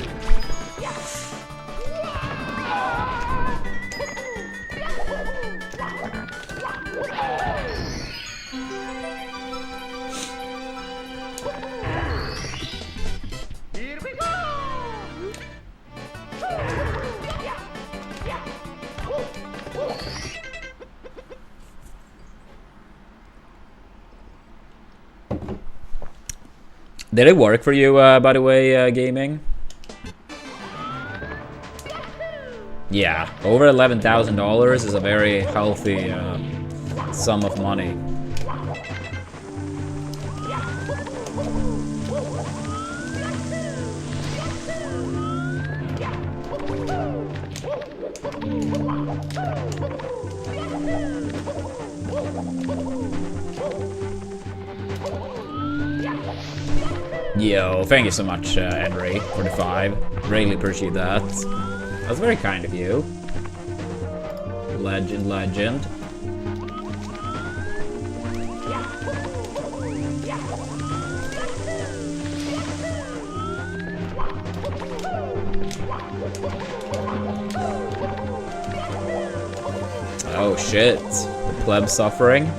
Did it work for you, by the way, gaming? Yeah, over $11,000 is a very healthy sum of money. Yo, thank you so much, Henry, for the 5. Really appreciate that. That's very kind of you. Legend. Oh shit. The pleb suffering.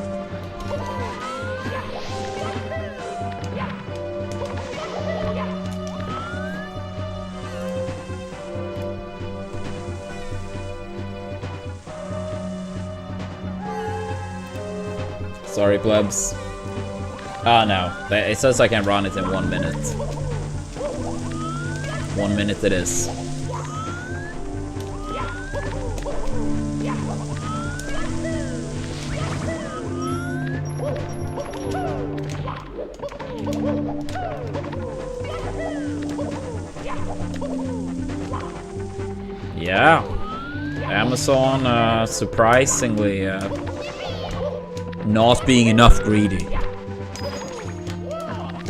Sorry, plebs. Oh no, it says I can run it in 1 minute. 1 minute it is. Yeah, Amazon surprisingly not being enough greedy.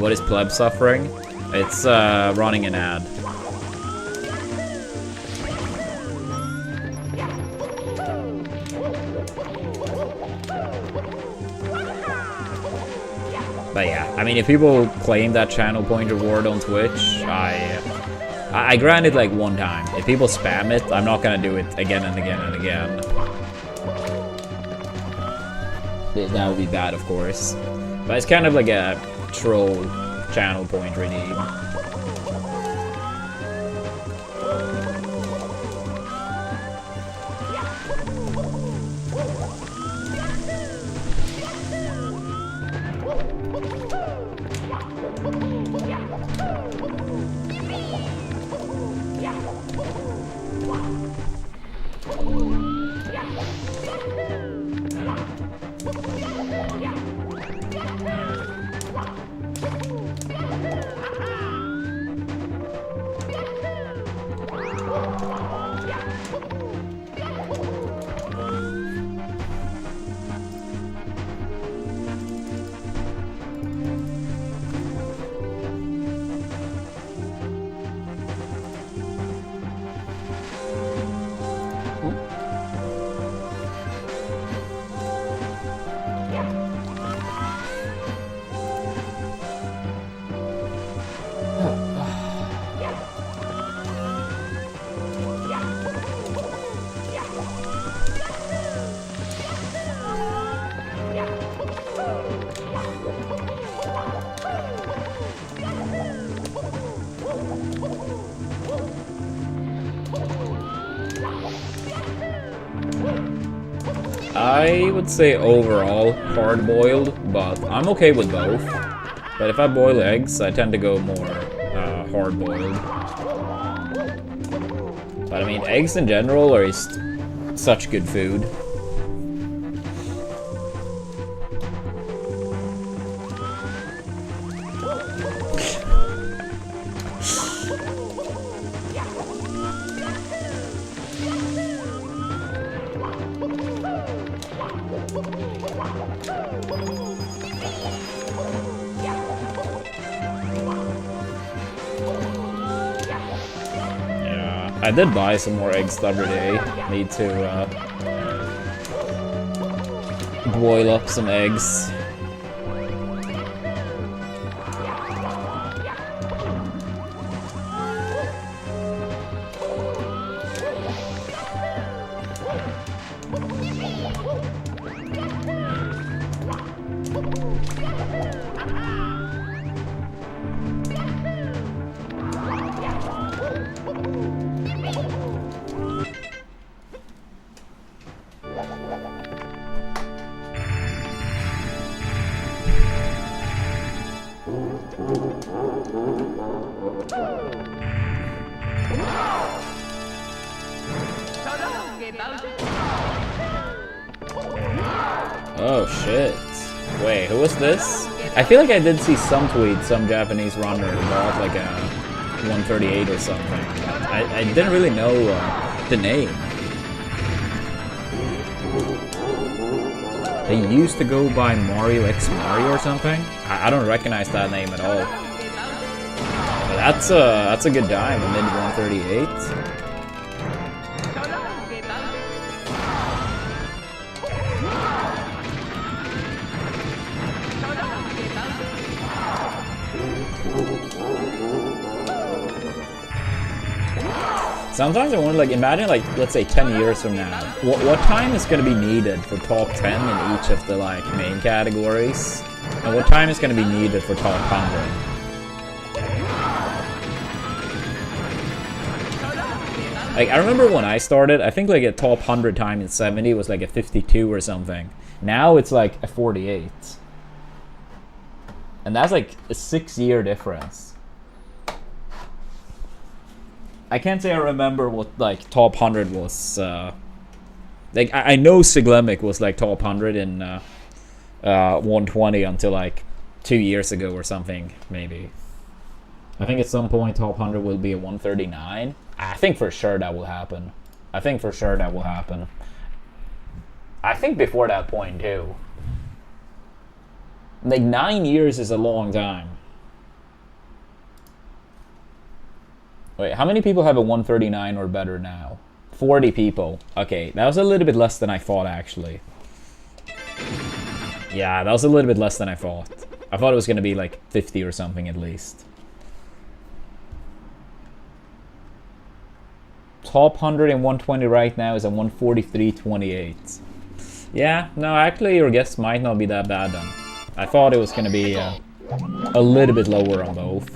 What is pleb suffering? It's running an ad. But yeah, I mean, if people claim that channel point reward on Twitch, I grant it like 1 time. If people spam it, I'm not gonna do it again and again and again. That would be bad, of course. But it's kind of like a troll channel point redeem. I would say overall hard-boiled, but I'm okay with both. But if I boil eggs, I tend to go more hard-boiled. But I mean, eggs in general are just such good food. I did buy some more eggs the other day. Need to boil up some eggs. Oh shit. Wait, who was this? I feel like I did see some tweet, some Japanese runner bought like a 138 or something. I didn't really know the name. They used to go by Mario X Mario or something. I don't recognize that name at all. But that's a good dime, a mid 138. Sometimes I wonder, like, imagine, like, let's say 10 years from now, what time is going to be needed for top 10 in each of the, like, main categories? And what time is going to be needed for top 100? Like, I remember when I started, I think, like, a top 100 time in 70 was, like, a 52 or something. Now it's, like, a 48. And that's, like, a 6-year difference. I can't say I remember what, like, top 100 was, like, I know Siglemic was, like, top 100 in 120 until, like, 2 years ago or something, maybe. I think at some point top 100 will be a 139. I think for sure that will happen. I think before that point, too. Like, 9 years is a long time. Wait, how many people have a 139 or better now? 40 people. Okay, that was a little bit less than I thought, actually. Yeah, that was a little bit less than I thought. I thought it was going to be like 50 or something at least. Top 100 and 120 right now is a 143.28. Yeah, no, actually your guess might not be that bad then. I thought it was going to be a little bit lower on both.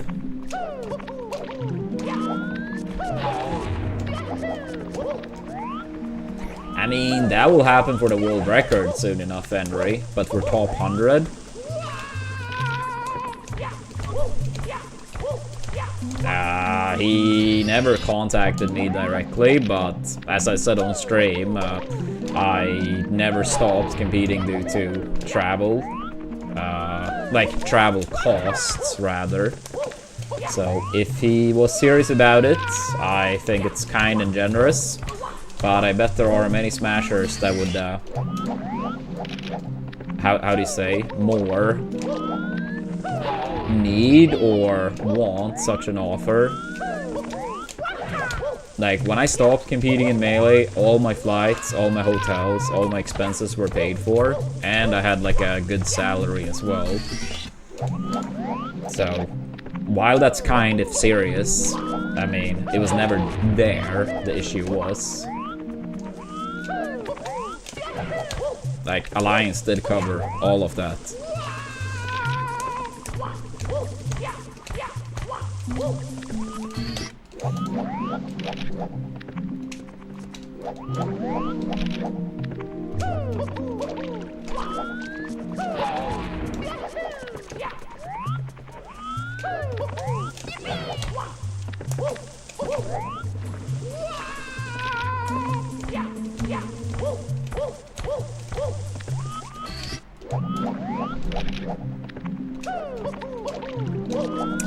I mean, that will happen for the world record soon enough, Henry. But for top 100? He never contacted me directly, but as I said on stream, I never stopped competing due to travel. Like, travel costs, rather. So, if he was serious about it, I think it's kind and generous. But I bet there are many smashers that would, how do you say, more need or want such an offer. Like, when I stopped competing in Melee, all my flights, all my hotels, all my expenses were paid for, and I had like a good salary as well. So, while that's kind of serious, I mean, it was never there, the issue was. Like, Alliance did cover all of that.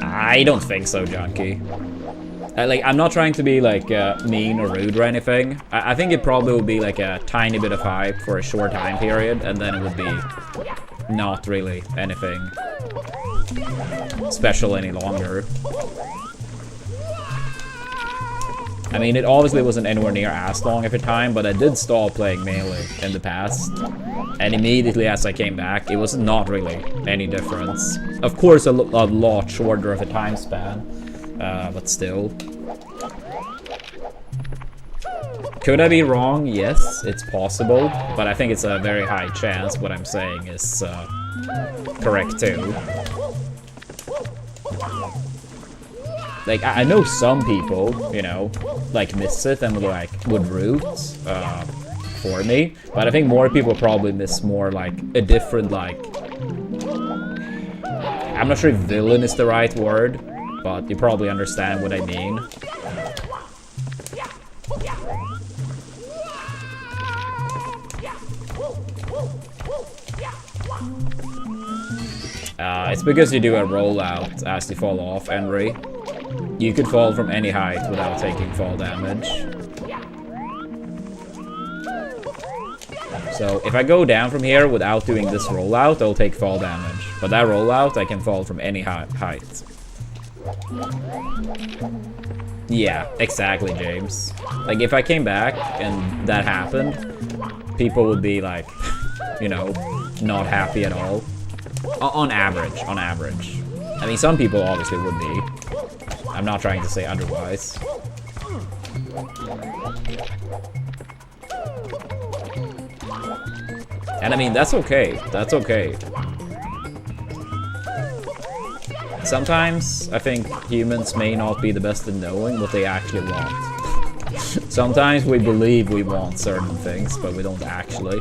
I don't think so, Junkie. Like, I'm not trying to be, like, mean or rude or anything. I think it probably would be, like, a tiny bit of hype for a short time period, and then it would be not really anything special any longer. I mean, it obviously wasn't anywhere near as long of a time, but I did stop playing Melee in the past. And immediately as I came back, it was not really any difference. Of course, a lot shorter of a time span, but still. Could I be wrong? Yes, it's possible, but I think it's a very high chance what I'm saying is correct too. Like, I know some people, you know, like miss it and would root for me, but I think more people probably miss more like a different, like, I'm not sure if villain is the right word, but you probably understand what I mean. It's because you do a rollout as you fall off, Henry. You could fall from any height without taking fall damage. So if I go down from here without doing this rollout, I'll take fall damage. But that rollout, I can fall from any height. Yeah, exactly, James. Like, if I came back and that happened, people would be like, you know, not happy at all. On average. I mean, some people obviously would be. I'm not trying to say otherwise. And I mean, that's okay. That's okay. Sometimes I think humans may not be the best at knowing what they actually want. Sometimes we believe we want certain things, but we don't actually.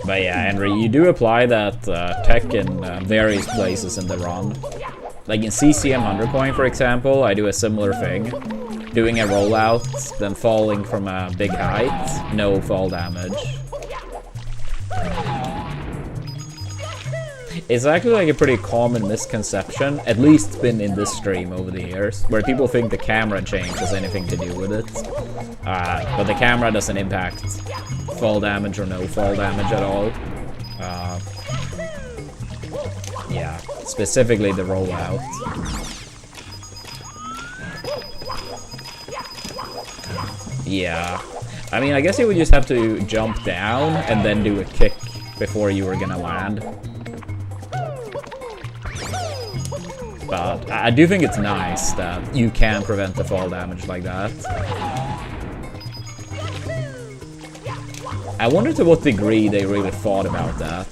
But yeah, Henry, you do apply that tech in various places in the run. Like in CCM 100 coin, for example, I do a similar thing. Doing a rollout, then falling from a big height, no fall damage. It's actually like a pretty common misconception, at least it's been in this stream over the years, where people think the camera change has anything to do with it. But the camera doesn't impact fall damage or no fall damage at all. Yeah, specifically the rollout. Yeah, I mean, I guess you would just have to jump down and then do a kick before you were gonna land. But I do think it's nice that you can prevent the fall damage like that. I wonder to what degree they really thought about that.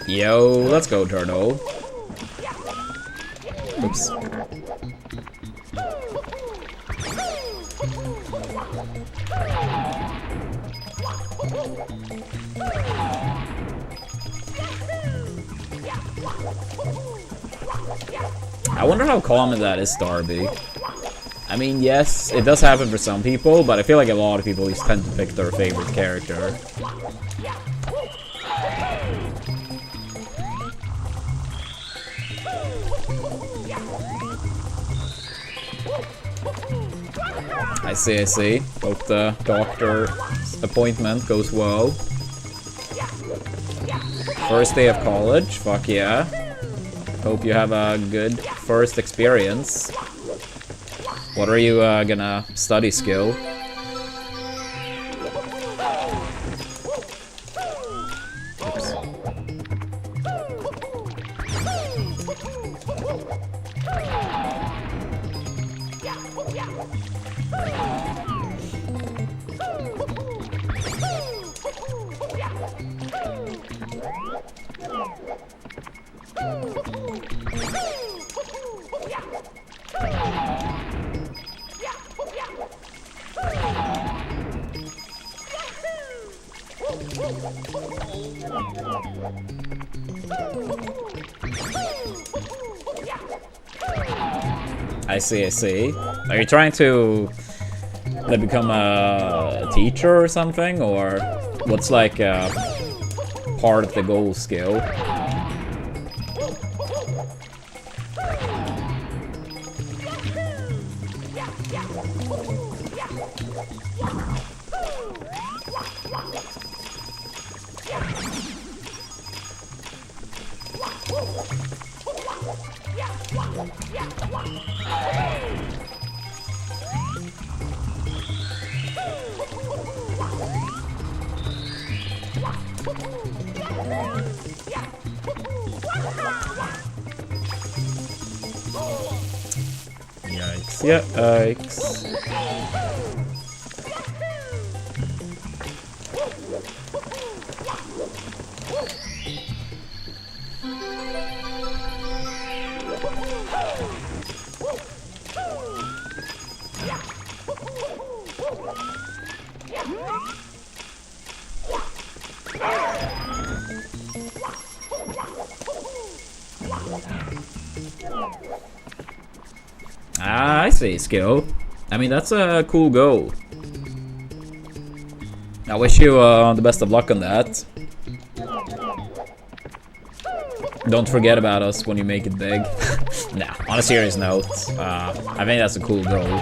Yo, let's go, turtle. Oops. I wonder how common that is, Darby. I mean, yes, it does happen for some people, but I feel like a lot of people just tend to pick their favorite character. I see. Hope the doctor appointment goes well. First day of college, fuck yeah. Hope you have a good first experience. What are you gonna study, skill? Oops. I see. Are you trying to like, become a teacher or something, or what's like part of the goal, skill? Yikes. Ah, I see, skill. I mean, that's a cool goal. I wish you the best of luck on that. Don't forget about us when you make it big. Nah, on a serious note, I think that's a cool goal.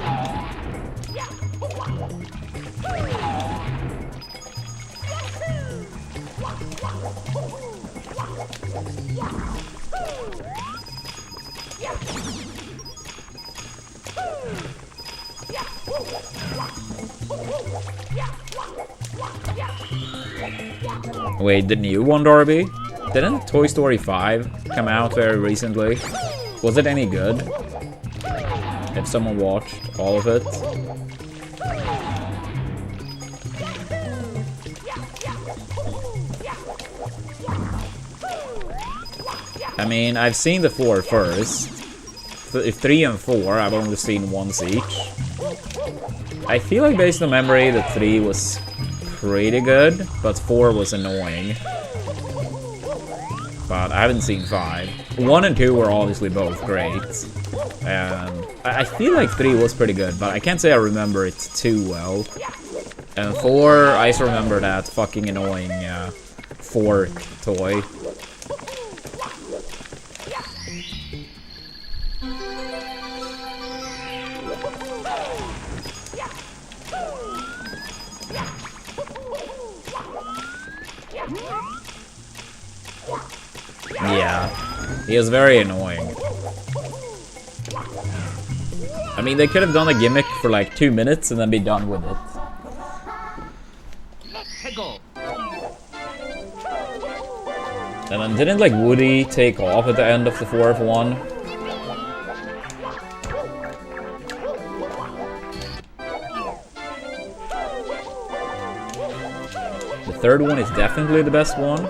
Wait, the new one, Darby? Didn't Toy Story 5 come out very recently? Was it any good? If someone watched all of it? I mean, I've seen the 4 first. 3 and 4, I've only seen once each. I feel like based on memory that 3 was pretty good, but 4 was annoying. But I haven't seen 5. 1 and 2 were obviously both great. And I feel like 3 was pretty good, but I can't say I remember it too well. And 4, I just remember that fucking annoying fork toy. Yeah, he is very annoying. I mean, they could have done a gimmick for like 2 minutes and then be done with it. And then didn't like Woody take off at the end of the fourth one? The third one is definitely the best one.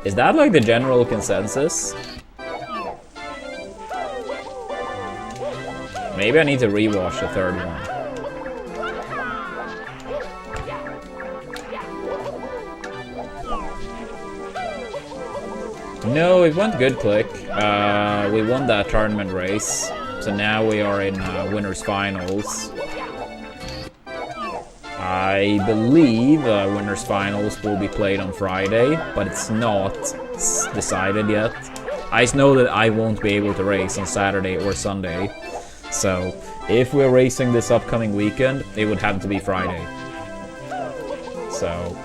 Is that like the general consensus? Maybe I need to rewatch the third one. No, it went good, Click. We won that tournament race, so now we are in winners finals. I believe winners finals will be played on Friday, but it's not decided yet. I just know that I won't be able to race on Saturday or Sunday, so if we're racing this upcoming weekend, it would have to be Friday. So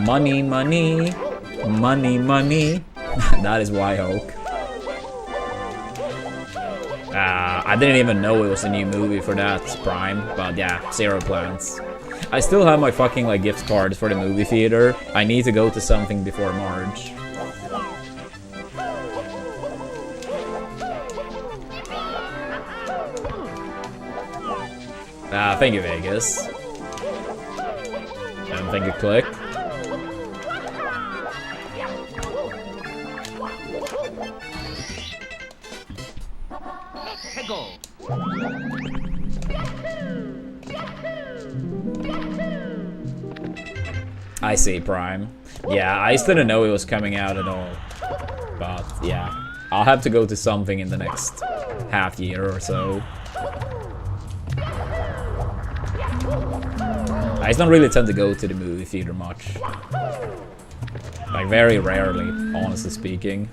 money, money, money, money. That is Wyhoke. I didn't even know it was a new movie for that Prime, but yeah, zero plans. I still have my fucking like gift cards for the movie theater. I need to go to something before March. Thank you, Vegas. And thank you, Click. I see, Prime. Yeah, I still didn't know it was coming out at all. But yeah, I'll have to go to something in the next half year or so. I just don't really tend to go to the movie theater much. Like, very rarely, honestly speaking.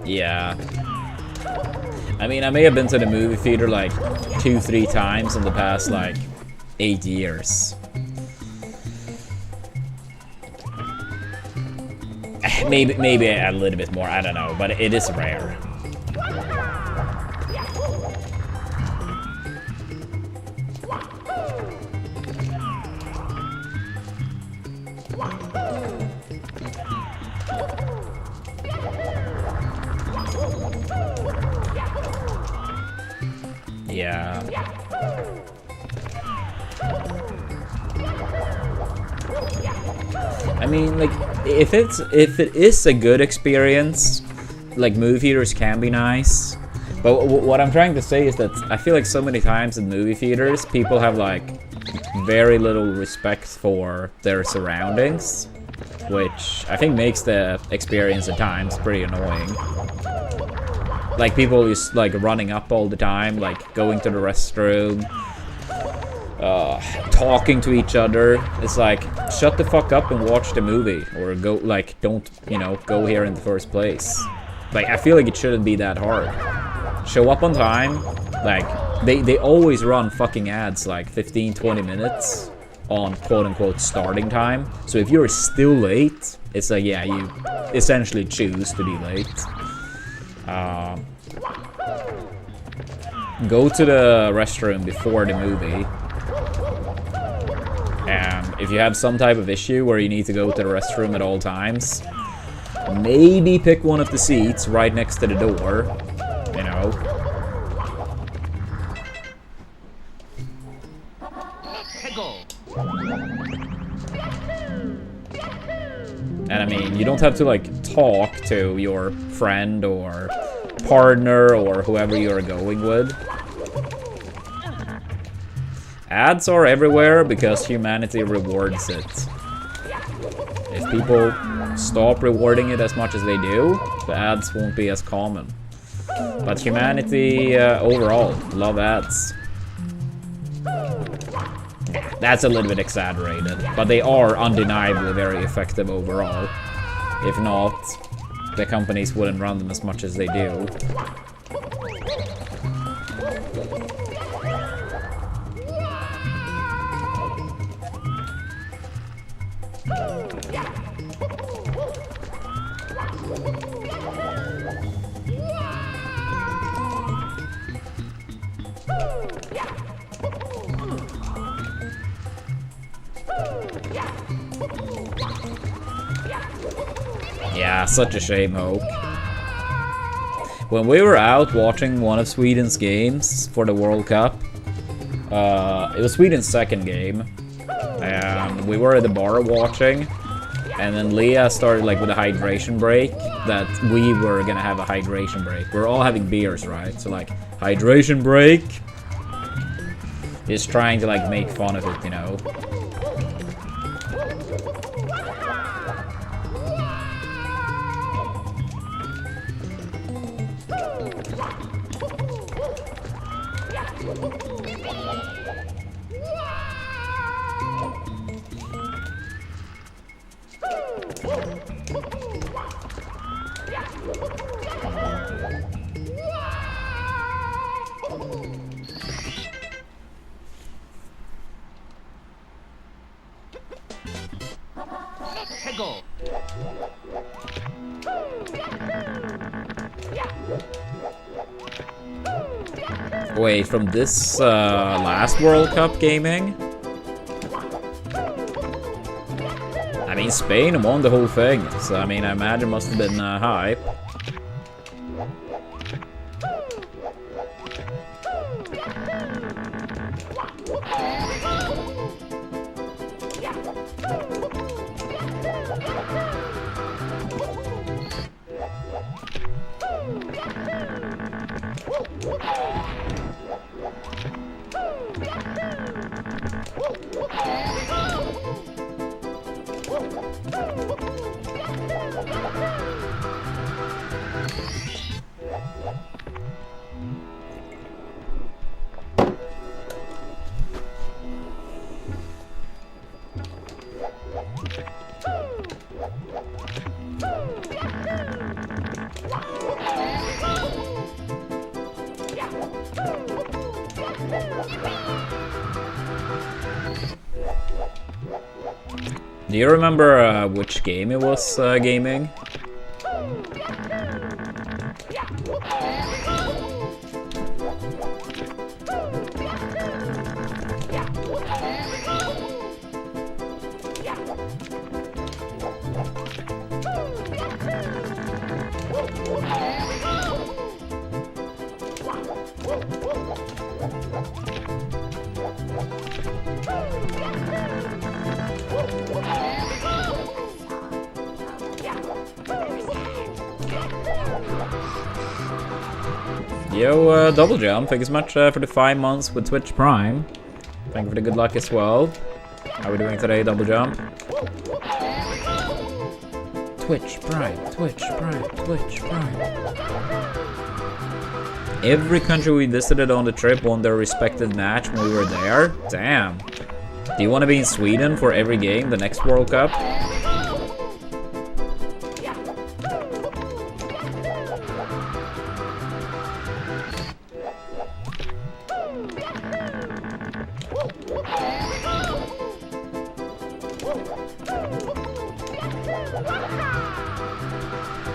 Yeah. I mean, I may have been to the movie theater like 2-3 times in the past like 8 years. Maybe a little bit more, I don't know, but it is rare. Yeah. I mean, like, if it is a good experience, like, movie theaters can be nice. But what I'm trying to say is that I feel like so many times in movie theaters, people have, like, very little respect for their surroundings, which I think makes the experience at times pretty annoying. Like, people just, like, running up all the time, like, going to the restroom, talking to each other. It's like, shut the fuck up and watch the movie, or go, like, don't, you know, go here in the first place. Like, I feel like it shouldn't be that hard. Show up on time. Like, they always run fucking ads, like, 15-20 minutes on quote-unquote starting time. So if you're still late, it's like, yeah, you essentially choose to be late. Go to the restroom before the movie. And if you have some type of issue where you need to go to the restroom at all times, maybe pick one of the seats right next to the door, you know. And I mean, you don't have to like talk to your friend or partner or whoever you're going with. Ads are everywhere because humanity rewards it. If people stop rewarding it as much as they do, the ads won't be as common. But humanity overall love ads. That's a little bit exaggerated, but they are undeniably very effective overall. If not, the companies wouldn't run them as much as they do. Yeah, such a shame, Hope. When we were out watching one of Sweden's games for the World Cup, it was Sweden's second game, and we were at the bar watching, and then Leah started like with a hydration break, that we were gonna have a hydration break. We're all having beers, right? So like, hydration break. Just trying to like make fun of it, you know? Wait, from this last World Cup gaming? I mean, Spain won the whole thing, so I mean, I imagine it must have been hype. Do you remember which game it was gaming? Yo, Double Jump, thank you so much for the 5 months with Twitch Prime. Thank you for the good luck as well. How are we doing today, Double Jump? Twitch Prime, Twitch Prime, Twitch Prime. Every country we visited on the trip won their respected match when we were there. Damn. Do you want to be in Sweden for every game the next World Cup?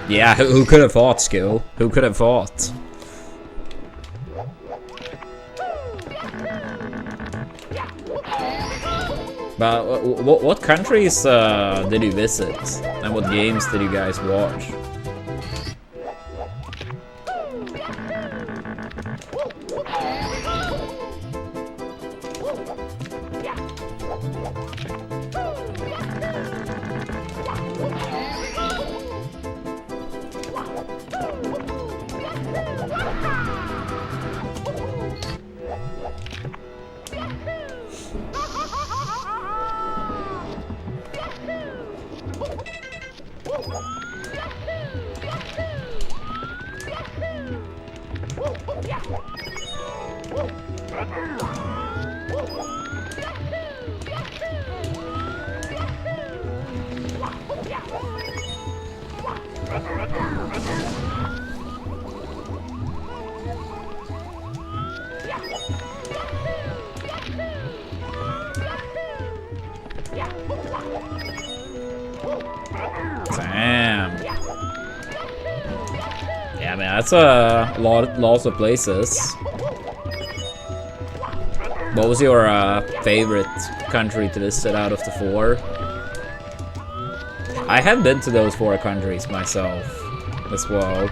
Yeah, who could have thought, Skill? Who could have thought? But what countries did you visit? And what games did you guys watch? Damn. Yeah, man, that's a lots of places. What was your favorite country to visit out of the 4? I have been to those 4 countries myself as well.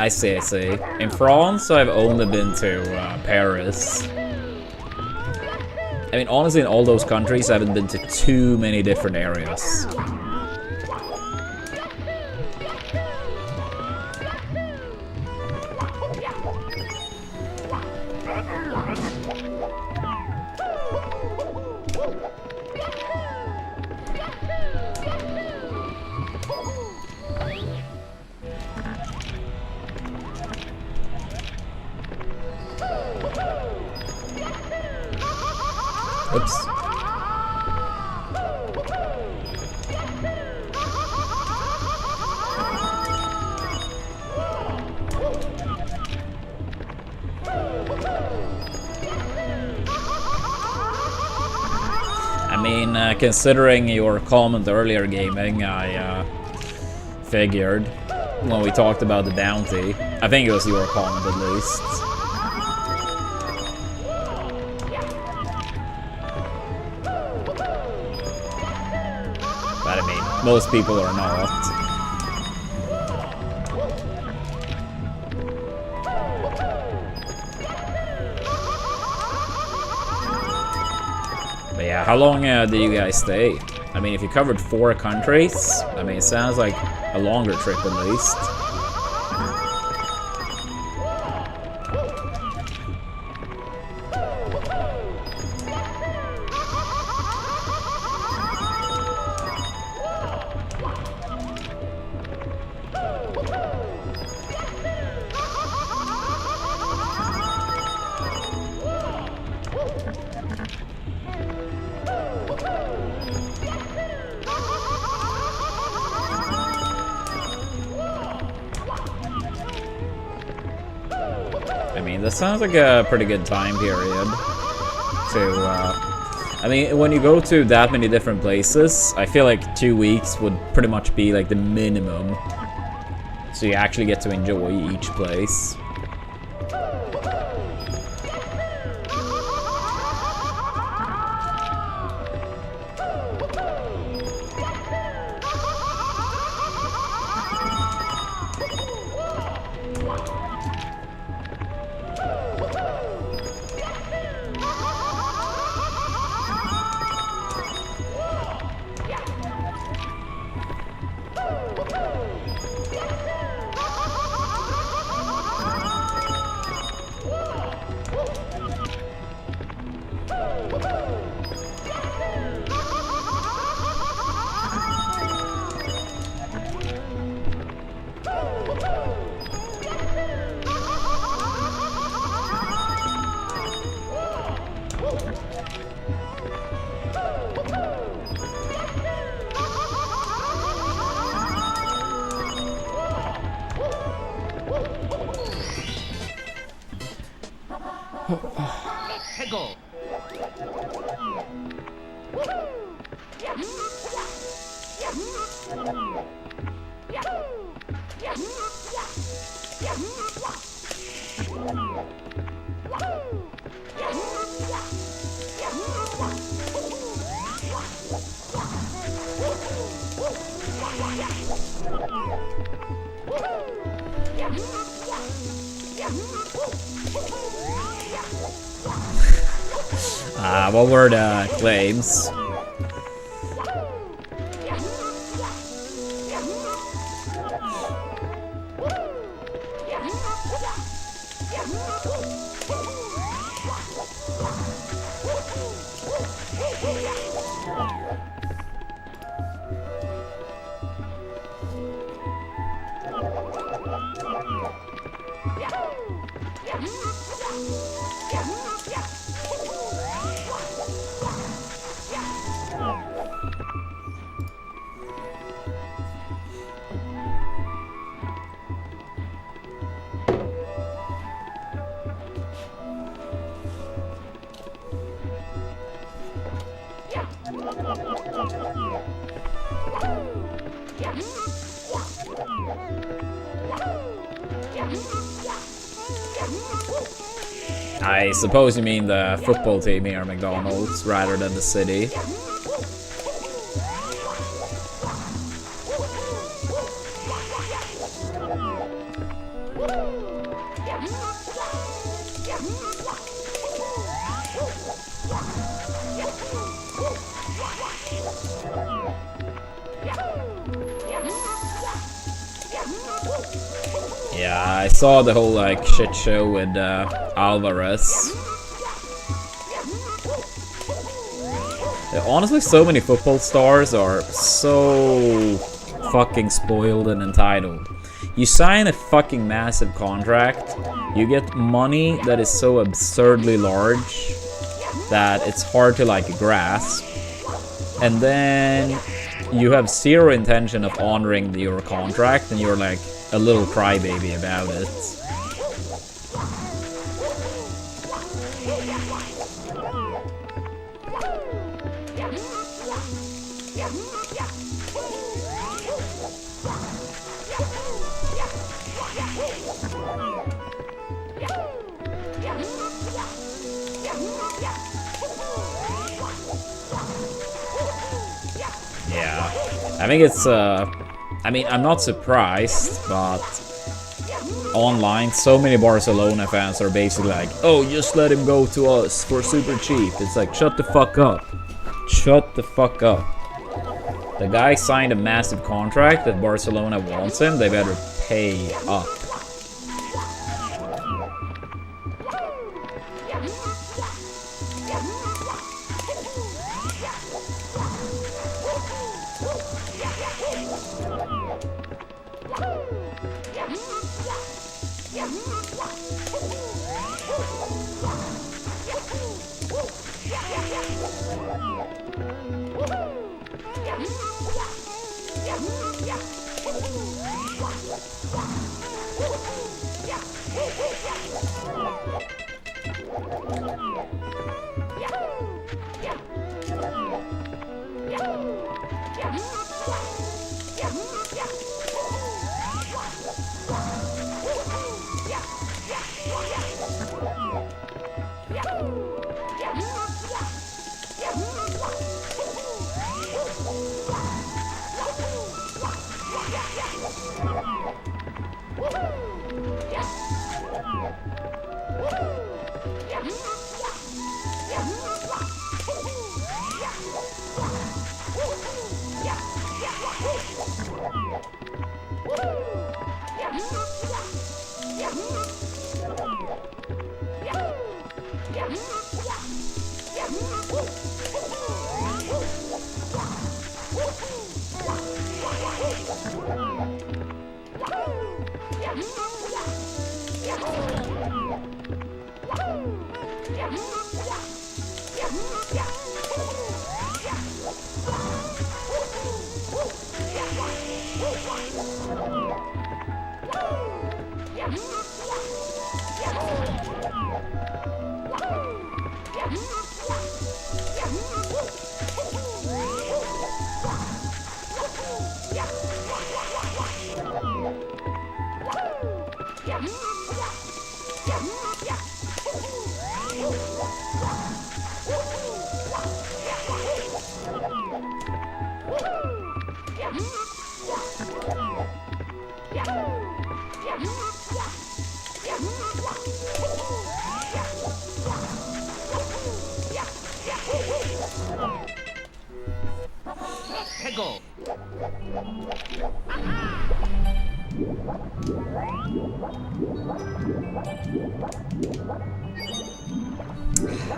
I see, I see. In France, I've only been to Paris. I mean, honestly, in all those countries, I haven't been to too many different areas. Oops. I mean, considering your comment earlier, gaming, I figured when we talked about the bounty. I think it was your comment at least. But I mean, most people are not. But yeah, how long do you guys stay? I mean, if you covered 4 countries, I mean, it sounds like a longer trip at least. I mean, this sounds like a pretty good time period to, I mean, when you go to that many different places, I feel like 2 weeks would pretty much be like the minimum. So you actually get to enjoy each place. What were the claims? I suppose you mean the football team here, McDonald's, rather than the city. Yeah, I saw the whole like shit show with Alvarez. Honestly, so many football stars are so fucking spoiled and entitled. You sign a fucking massive contract, you get money that is so absurdly large that it's hard to like grasp, and then you have zero intention of honoring your contract, and you're like a little crybaby about it. Yeah, I think it's I mean, I'm not surprised, but online, so many Barcelona fans are basically like, oh, just let him go to us for super cheap. It's like, shut the fuck up. Shut the fuck up. The guy signed a massive contract that Barcelona wants him, they better pay up.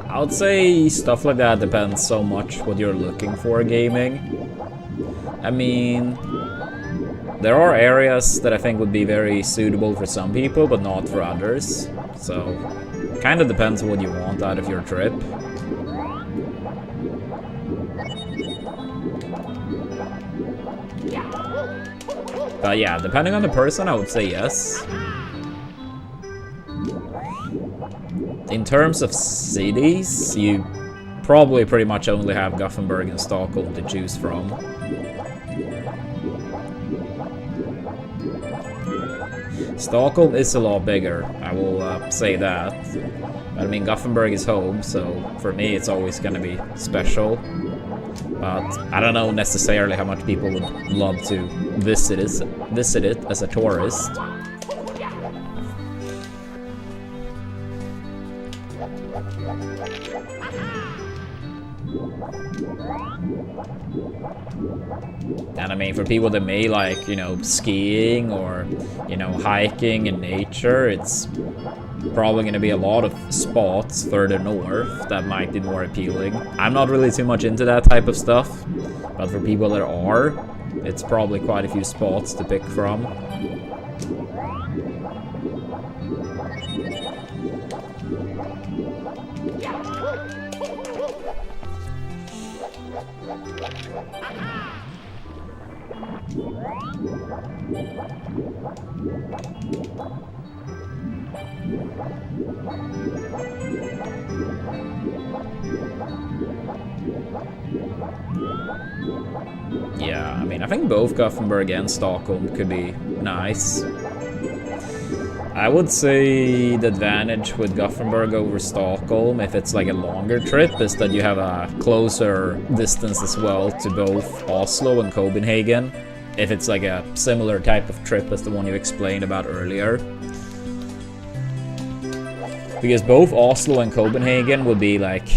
I would say stuff like that depends so much what you're looking for gaming. I mean, There are areas that I think would be very suitable for some people, but not for others. So, kind of depends what you want out of your trip. But yeah, depending on the person, I would say yes. In terms of cities, you probably pretty much only have Gothenburg and Stockholm to choose from. Stockholm is a lot bigger, I will say that. But I mean, Gothenburg is home, so for me it's always gonna be special. But I don't know necessarily how much people would love to visit it as a tourist. And I mean, for people that may like, you know, skiing or, you know, hiking in nature, it's probably going to be a lot of spots further north that might be more appealing. I'm not really too much into that type of stuff, but for people that are, it's probably quite a few spots to pick from. Yeah, I mean, I think both Gothenburg and Stockholm could be nice. I would say the advantage with Gothenburg over Stockholm, if it's like a longer trip, is that you have a closer distance as well to both Oslo and Copenhagen. If it's like a similar type of trip as the one you explained about earlier. Because both Oslo and Copenhagen would be like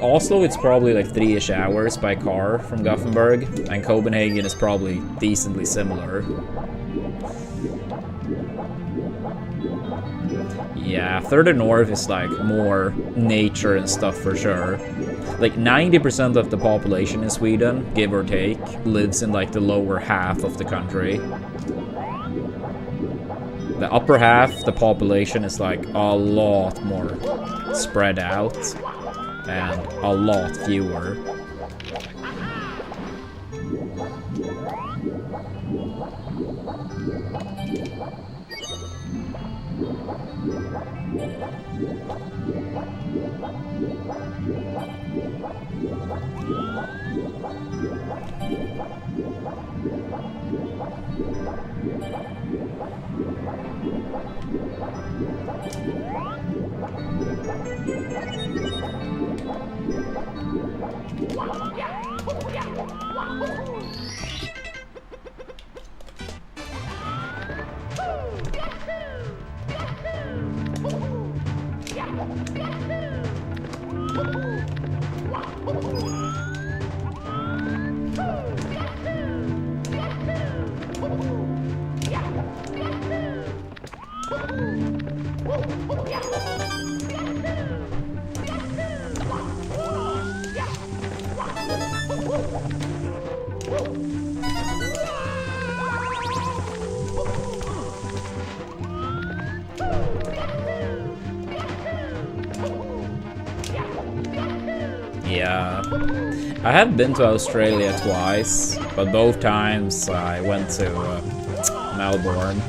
Oslo, it's probably like 3-ish hours by car from Gothenburg, and Copenhagen is probably decently similar. Yeah, further north is like more nature and stuff for sure. Like 90% of the population in Sweden, give or take, lives in like the lower half of the country. The upper half, the population is like a lot more spread out and a lot fewer. Yeah, I have been to Australia twice, but both times I went to Melbourne.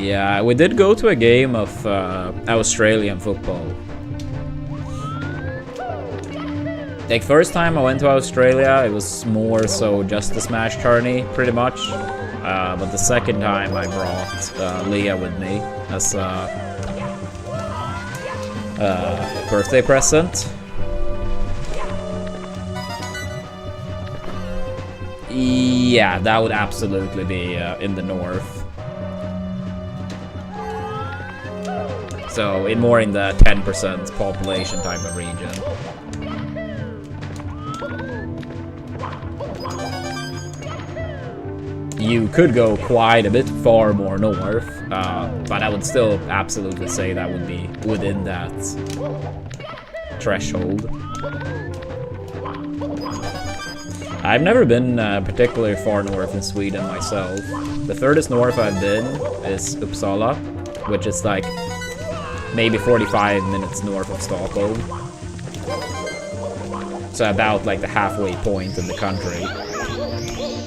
Yeah, we did go to a game of Australian football. Like, first time I went to Australia, it was more so just a Smash tourney, pretty much. But the second time I brought Leah with me as a birthday present. Yeah, that would absolutely be in the north. So, more in the 10% population type of region. You could go quite a bit far more north, but I would still absolutely say that would be within that threshold. I've never been particularly far north in Sweden myself. The furthest north I've been is Uppsala, which is like maybe 45 minutes north of Stockholm. So about like the halfway point in the country,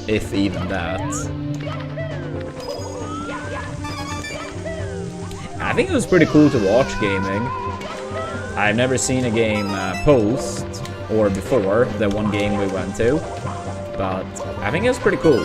if even that. I think it was pretty cool to watch gaming. I've never seen a game post or before the one game we went to, but I think it was pretty cool.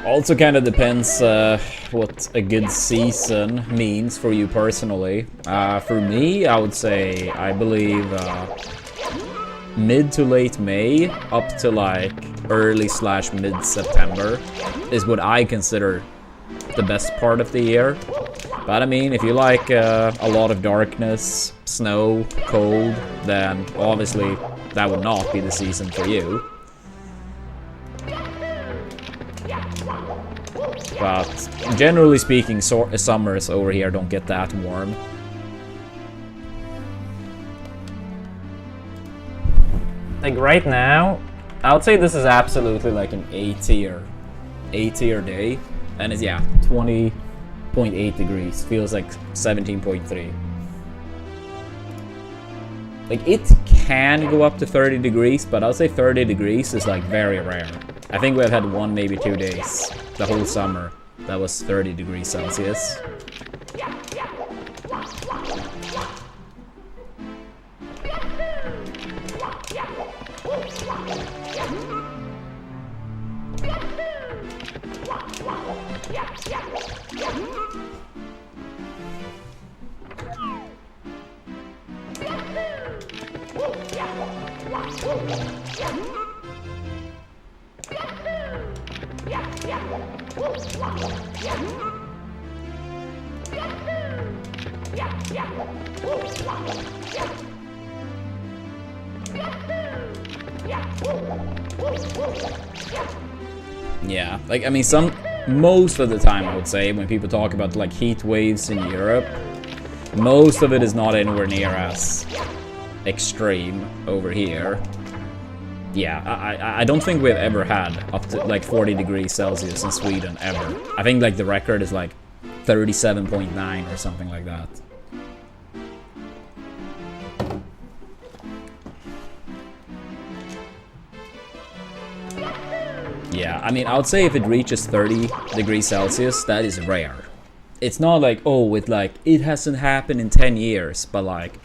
Also kind of depends what a good season means for you personally. For me, I would say, I believe mid to late May up to like early/mid September is what I consider the best part of the year. But I mean, if you like a lot of darkness, snow, cold, then obviously that would not be the season for you. But generally speaking, summers over here don't get that warm. Like right now, I would say this is absolutely like an A tier day, and it's 20.8 degrees. Feels like 17.3. Like it can go up to 30 degrees, but I'll say 30 degrees is like very rare. I think we've had 1, maybe 2 days the whole summer that was 30 degrees Celsius. Yeah, like I mean, most of the time I would say when people talk about like heat waves in Europe, most of it is not anywhere near as extreme over here. Yeah, I don't think we've ever had up to like 40 degrees Celsius in Sweden ever. I think like the record is like 37.9 or something like that. Yeah, I mean, I would say if it reaches 30 degrees Celsius, that is rare. It's not like, oh, it hasn't happened in 10 years, but like,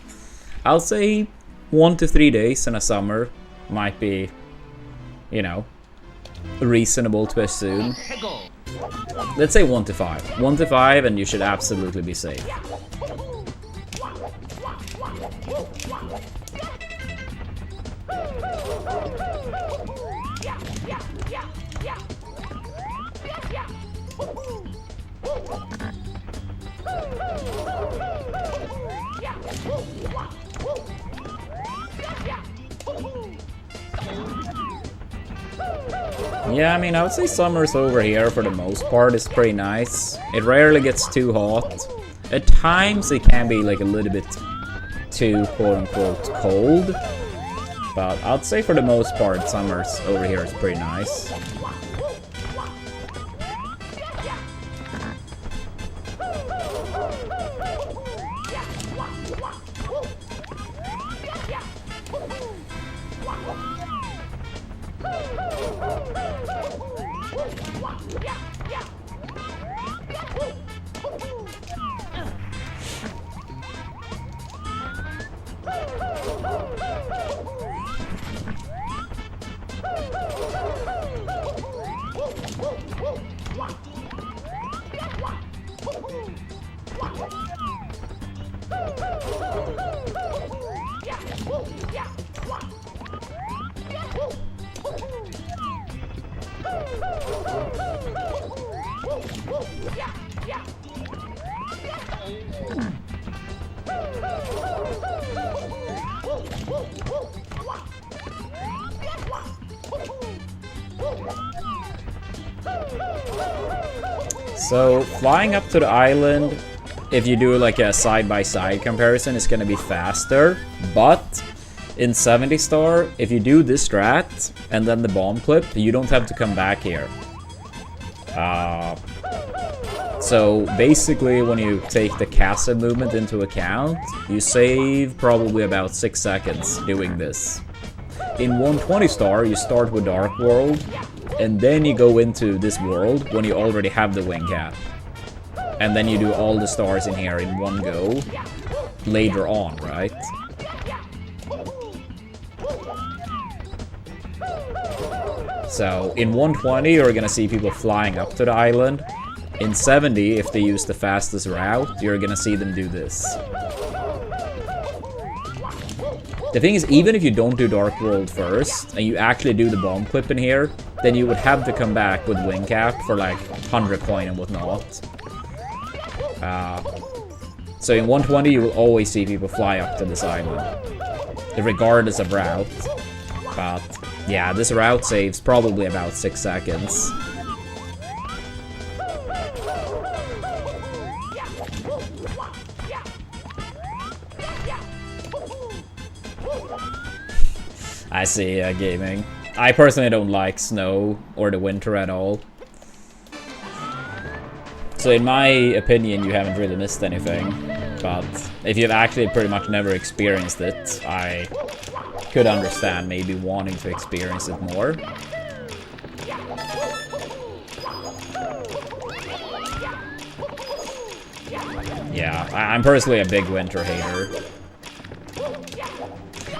I'll say 1 to 3 days in a summer might be, you know, reasonable to assume. Let's say 1 to 5. 1 to 5 and you should absolutely be safe. Yeah, I mean, I would say summer's over here for the most part. It's pretty nice. It rarely gets too hot. At times it can be like a little bit too quote-unquote cold. But I'd say for the most part, summer's over here is pretty nice. So, flying up to the island, if you do like a side-by-side comparison, is gonna be faster, but in 70 star, if you do this strat and then the bomb clip, you don't have to come back here. So basically, when you take the casa movement into account, you save probably about 6 seconds doing this. In 120 star, you start with Dark World, and then you go into this world when you already have the wing cap. And then you do all the stars in here in one go later on, right? So in 120, you're gonna see people flying up to the island. In 70, if they use the fastest route, you're gonna see them do this. The thing is, even if you don't do Dark World first, and you actually do the bomb clip in here, then you would have to come back with wing cap for like 100 coin and whatnot. So in 120, you will always see people fly up to this island, regardless of route. But yeah, this route saves probably about 6 seconds. I see, gaming. I personally don't like snow or the winter at all. So in my opinion, you haven't really missed anything. But if you've actually pretty much never experienced it, I could understand maybe wanting to experience it more. Yeah, I'm personally a big winter hater.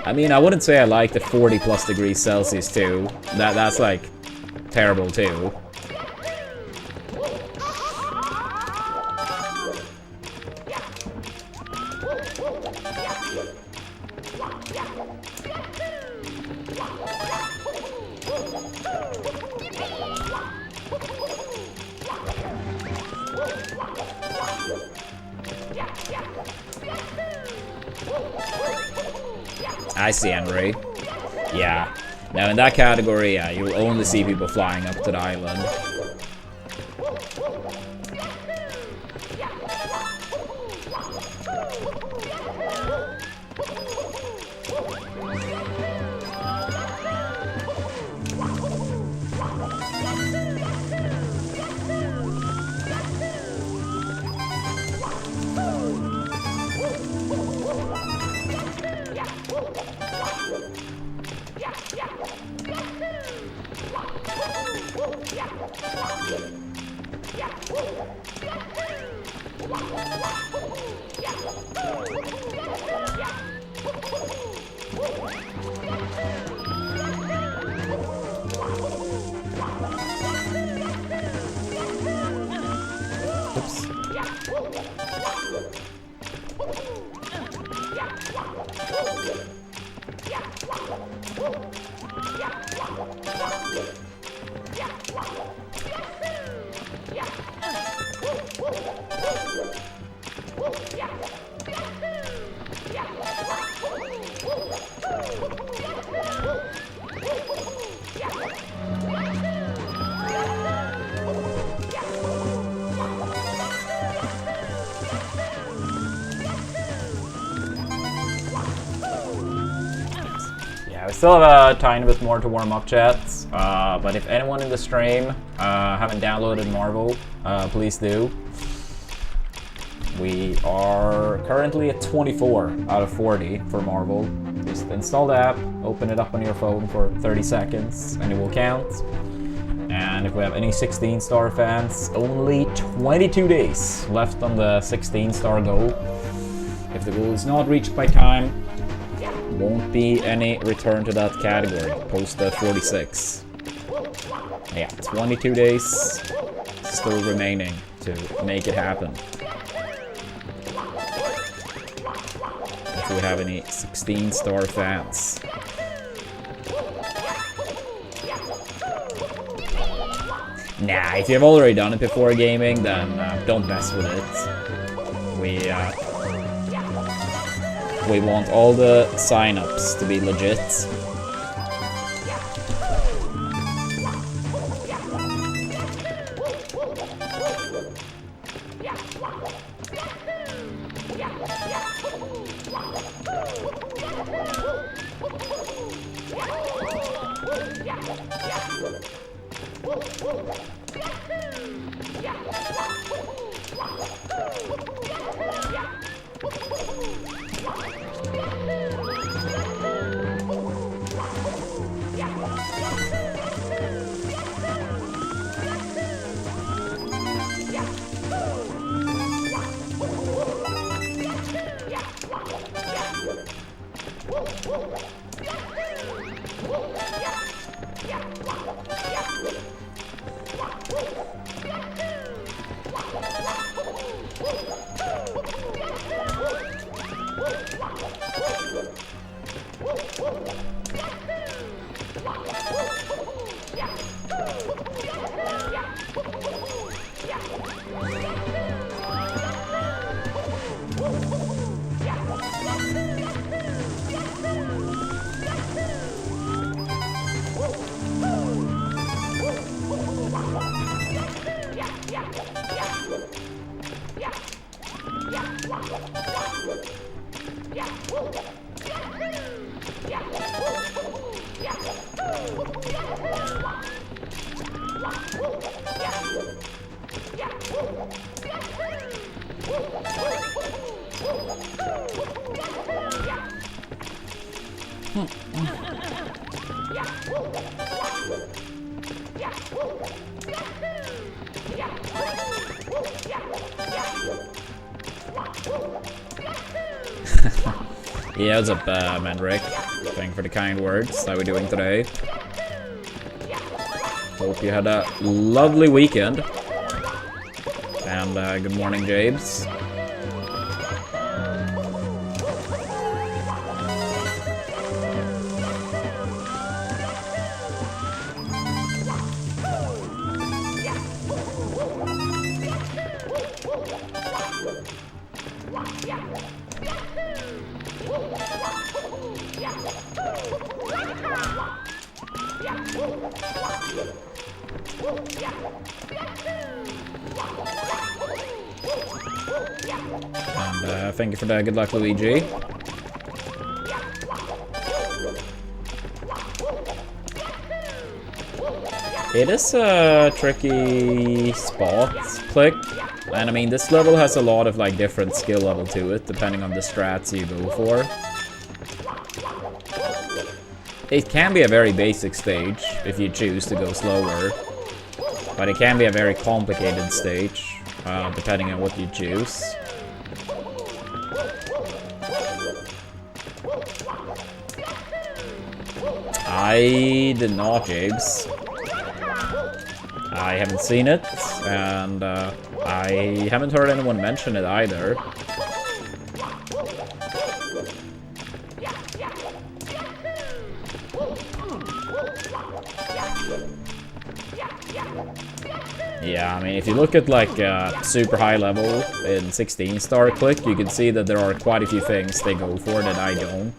I mean, I wouldn't say I like the 40 plus degrees Celsius too. That's like terrible too. I see, Henry. Yeah. Now in that category, yeah, you'll only see people flying up to the island. Oops. We still have a tiny bit more to warm up, chats, but if anyone in the stream haven't downloaded Marvel, please do. We are currently at 24 out of 40 for Marvel. Just install the app, open it up on your phone for 30 seconds, and it will count. And if we have any 16-star fans, only 22 days left on the 16-star goal. If the goal is not reached by time, won't be any return to that category, post the 46. Yeah, 22 days still remaining to make it happen. If we have any 16-star fans. Nah, if you've already done it before gaming, then don't mess with it. We want all the signups to be legit. Yeah, what's up, Manrick? Thank you for the kind words. How are we doing today? Hope you had a lovely weekend. And good morning, James. And thank you for that. Good luck, Luigi. It is a tricky spot click, and I mean this level has a lot of like different skill level to it depending on the strats you go for. It can be a very basic stage if you choose to go slower, But it can be a very complicated stage, depending on what you choose. I did not, James. I haven't seen it, and I haven't heard anyone mention it either. Yeah, I mean, if you look at like super high level in 16-star click, you can see that there are quite a few things they go for that I don't.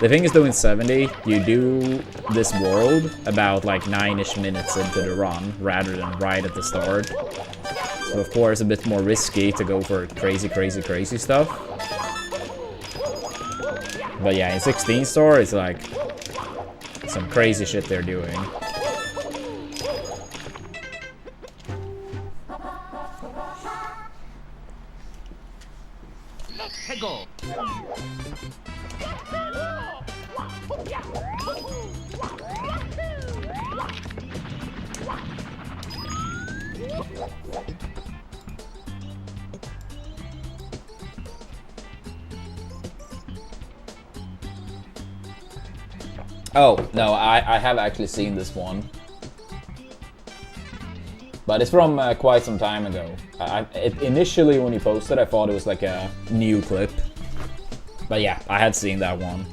The thing is, though, in 70, you do this world about like 9-ish minutes into the run, rather than right at the start. So of course, a bit more risky to go for crazy, crazy, crazy stuff. But yeah, in 16-star, it's like some crazy shit they're doing. Oh, no, I have actually seen this one. But it's from quite some time ago. Initially, when you posted, I thought it was like a new clip. But yeah, I had seen that one.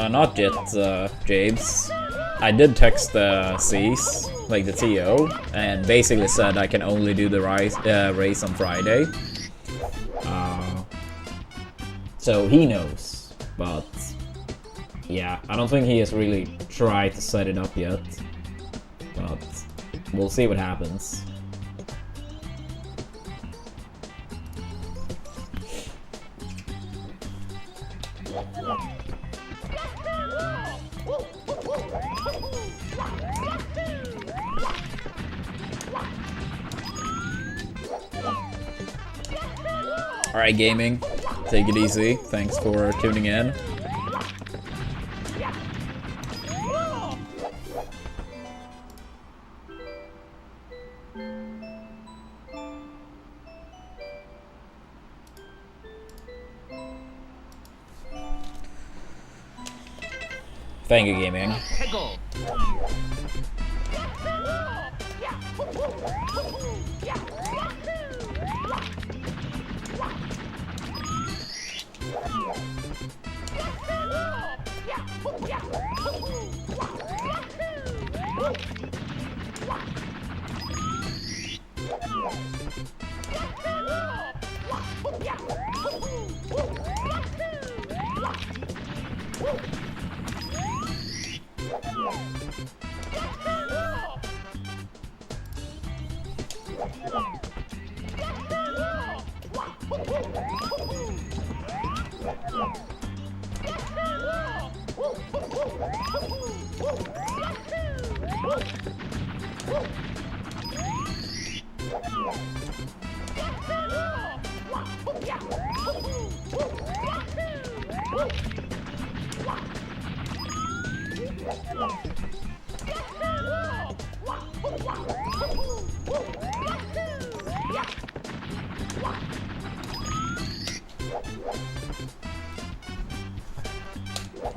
Not yet, James. I did text C's, like the TO, and basically said I can only do the race on Friday. So he knows, but yeah, I don't think he has really tried to set it up yet. But we'll see what happens. Alright, gaming, take it easy. Thanks for tuning in. Thank you, gaming.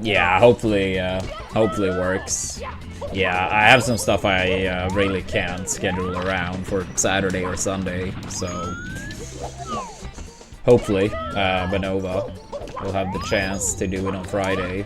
Yeah, hopefully it works. Yeah, I have some stuff I really can't schedule around for Saturday or Sunday, so hopefully Benova will have the chance to do it on Friday.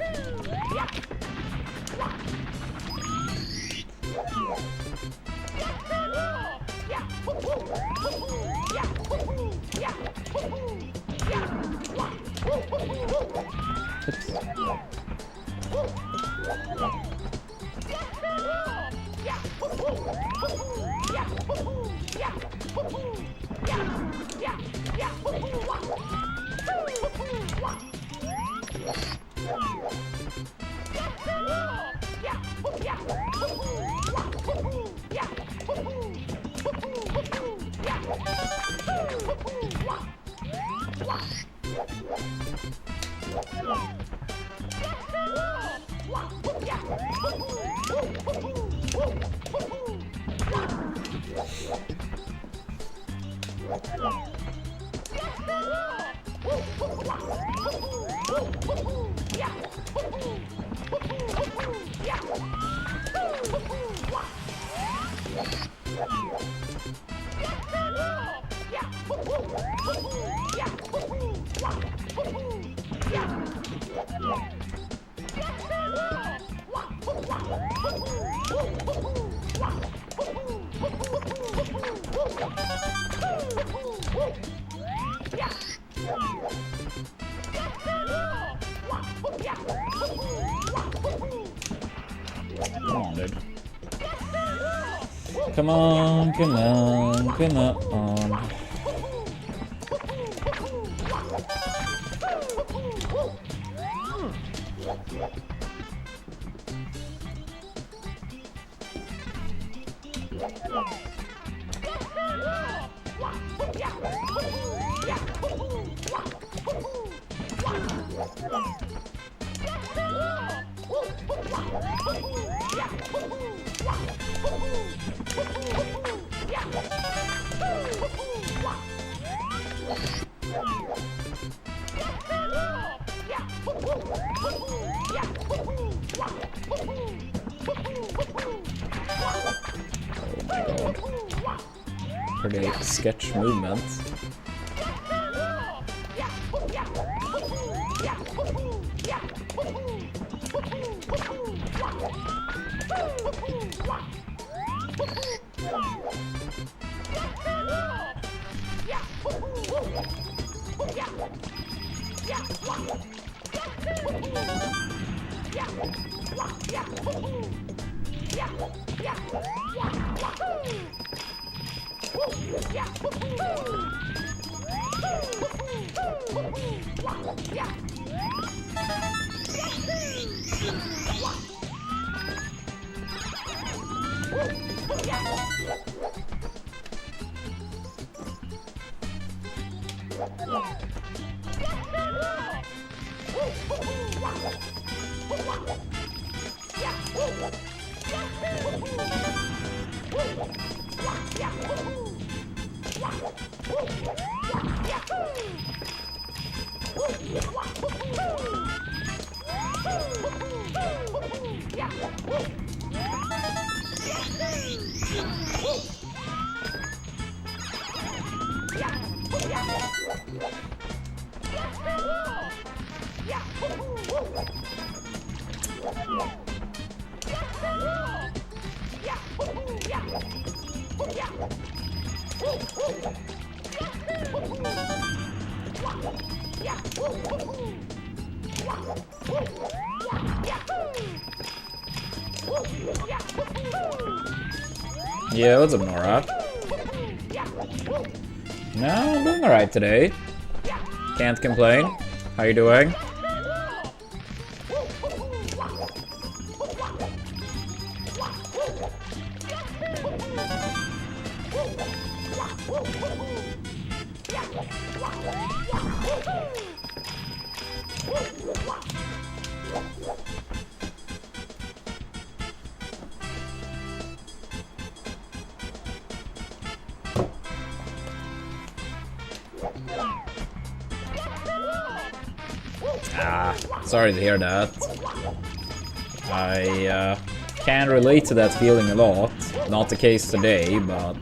Come on, dude. Come on, come on, come on. Pretty sketch movement. Yeah, what's up, Nora? No, I'm doing alright today. Can't complain. How you doing? Sorry to hear that. I can relate to that feeling a lot. Not the case today, but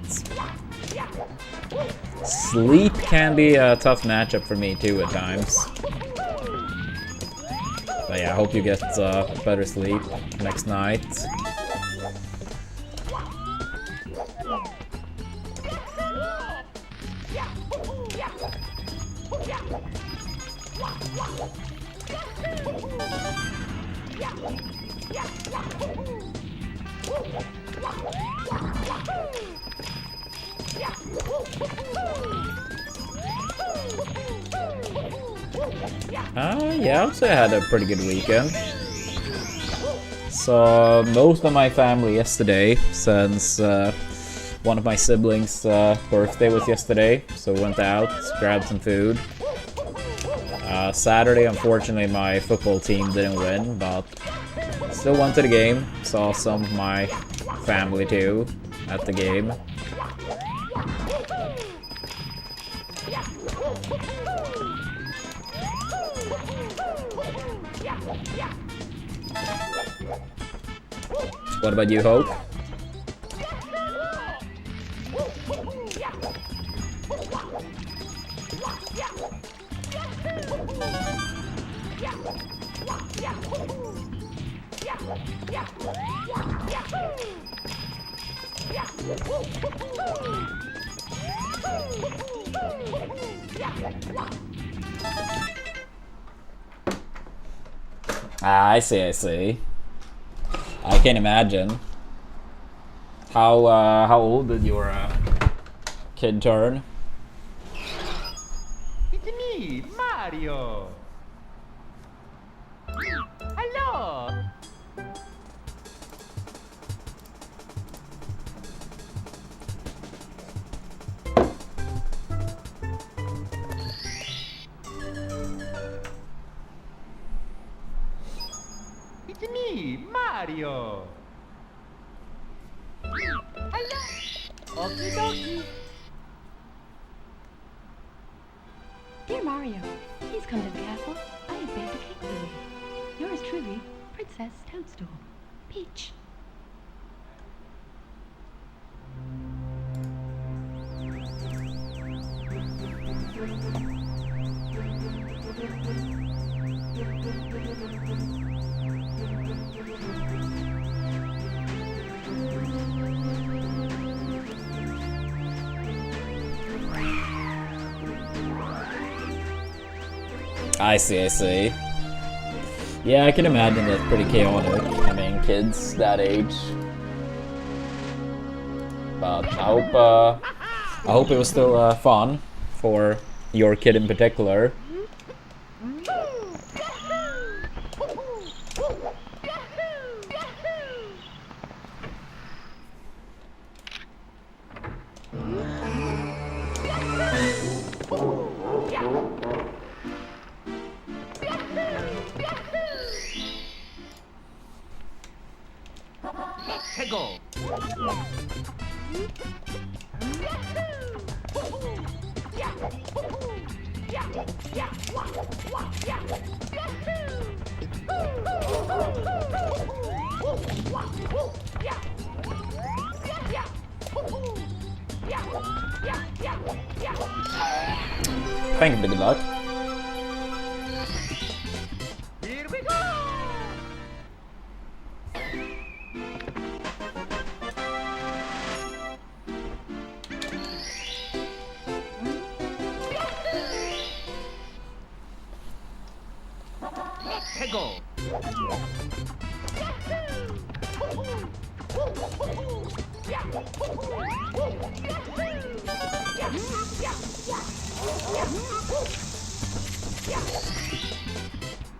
sleep can be a tough matchup for me too at times. But yeah, I hope you get better sleep next night. Yeah, I would say I had a pretty good weekend. Saw most of my family yesterday, since one of my siblings' birthday was yesterday, so went out, grabbed some food. Saturday, unfortunately, my football team didn't win, but still went to the game. Saw some of my family too at the game. What about you, Hope? Ah, I see, I see. I can imagine. How old did your kid turn? It's me, Mario. Hello. It's me, Mario. Hello. Okie dokie. Dear Mario, please come to the castle. I have baked a cake for you. Yours truly, Princess Toadstool. Peach. I see, I see. Yeah, I can imagine that's pretty chaotic. I mean, kids that age. But I hope it was still fun for your kid in particular. Go. Thank you, good luck. Here we go. Go.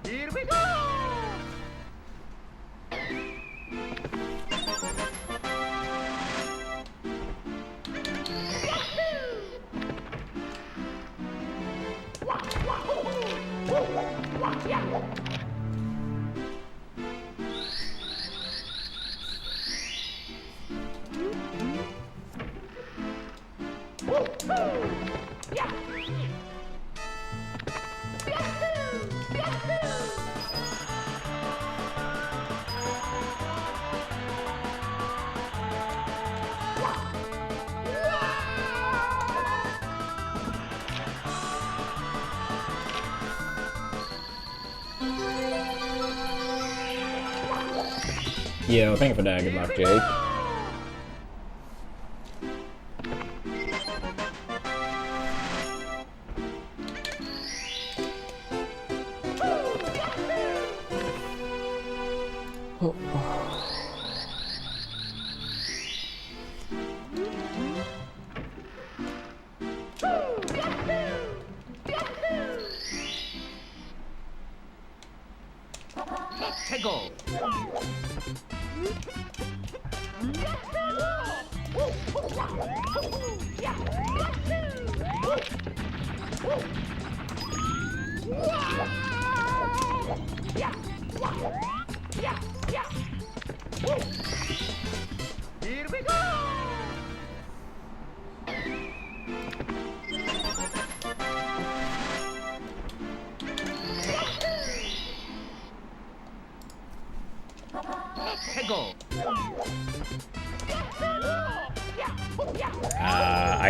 Here we go. Yo, thank you for that. Good luck, Jake. Go. Here we go.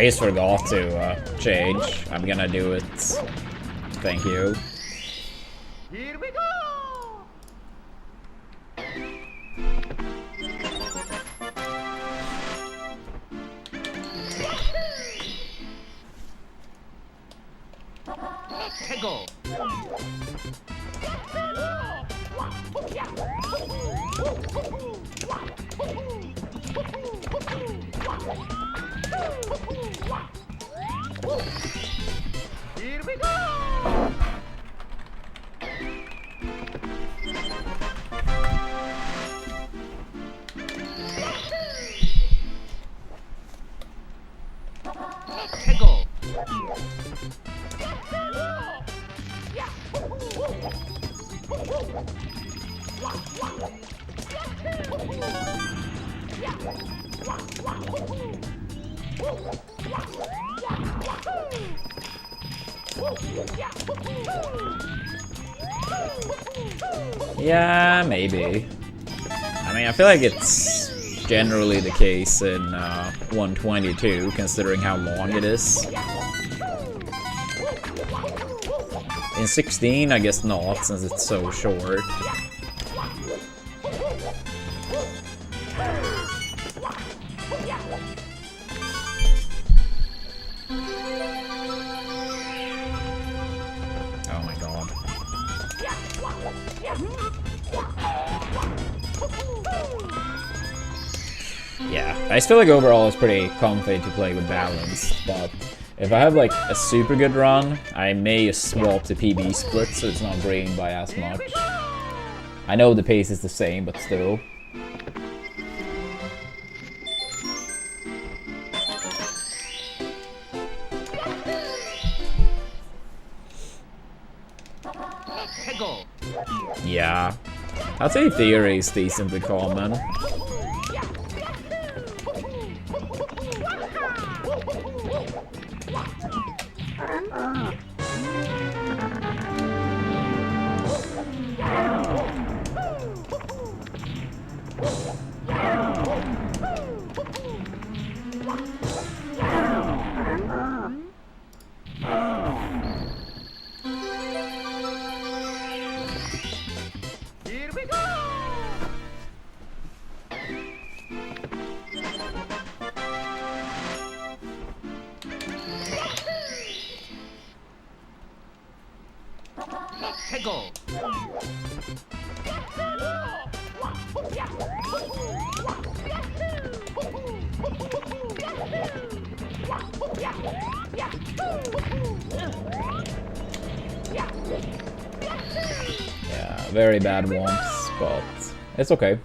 I just forgot to change. I'm gonna do it. Thank you. Here we go. Tego. Here we go. Tego. Yeah, maybe. I mean, I feel like it's generally the case in 122, considering how long it is. In 16, I guess not, since it's so short. Oh my god. Yeah, I just feel like overall it's pretty comfy to play with balance, but if I have like a super good run, I may just swap to PB split so it's not graying by as much. I know the pace is the same, but still. Tego. Yeah, I'd say theory is decently common. Here we go. Tego. Yeah, very bad womps, but it's okay.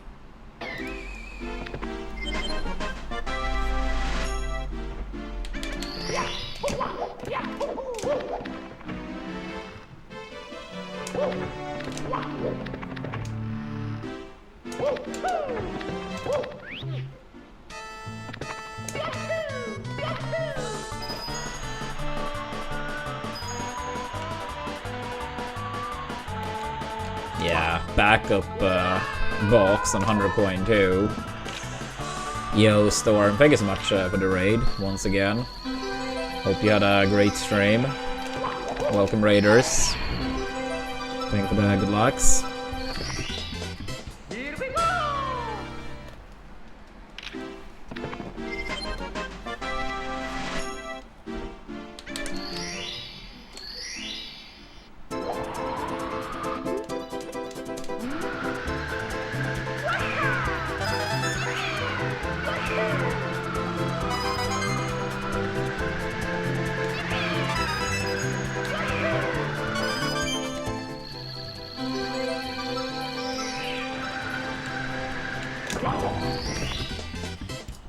Yeah, backup box on 100 coin too. Yo, Storm, thank you so much for the raid once again. Hope you had a great stream. Welcome, Raiders. Thank you for the good lucks. Here we go.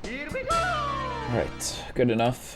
Here we go. Alright, good enough.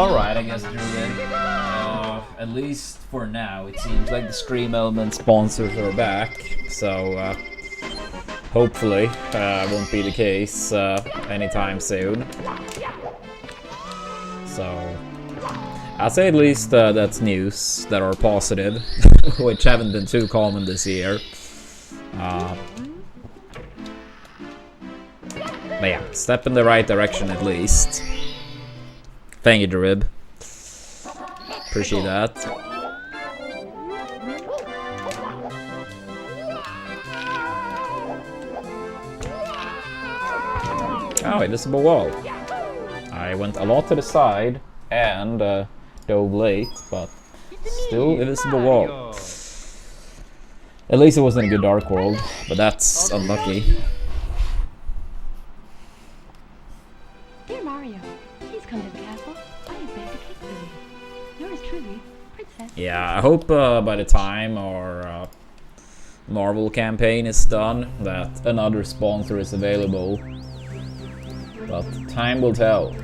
Alright, I guess Druid. At least for now, it seems like the Scream Element sponsors are back. So, hopefully, won't be the case anytime soon. So, I'd say at least that's news that are positive, which haven't been too common this year. But yeah, step in the right direction at least. Thank you, Drib. Appreciate that. Oh, invisible wall. I went a lot to the side and dove late, but still invisible wall. At least it wasn't a good Dark World, but that's unlucky. Dear Mario, please come to the castle. I have baked a cake for you. Yours truly, Princess. Yeah, I hope by the time our Marvel campaign is done that another sponsor is available. But time will tell.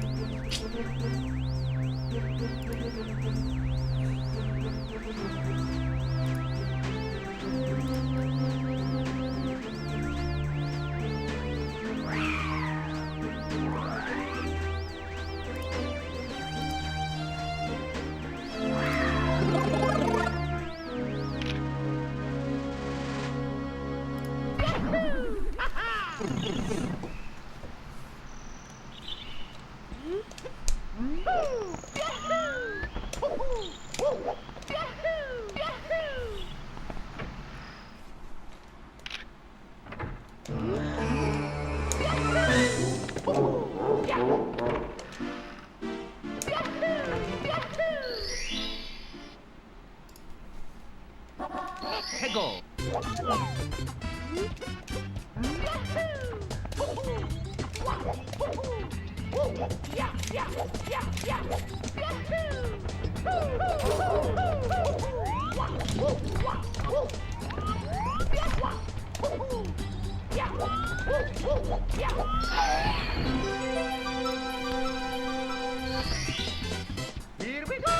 해고. Here we go.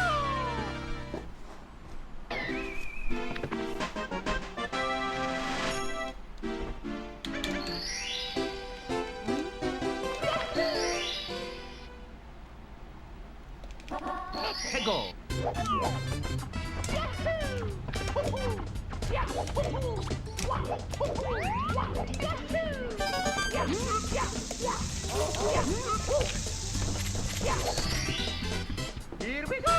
해고. Here we go. Here we go.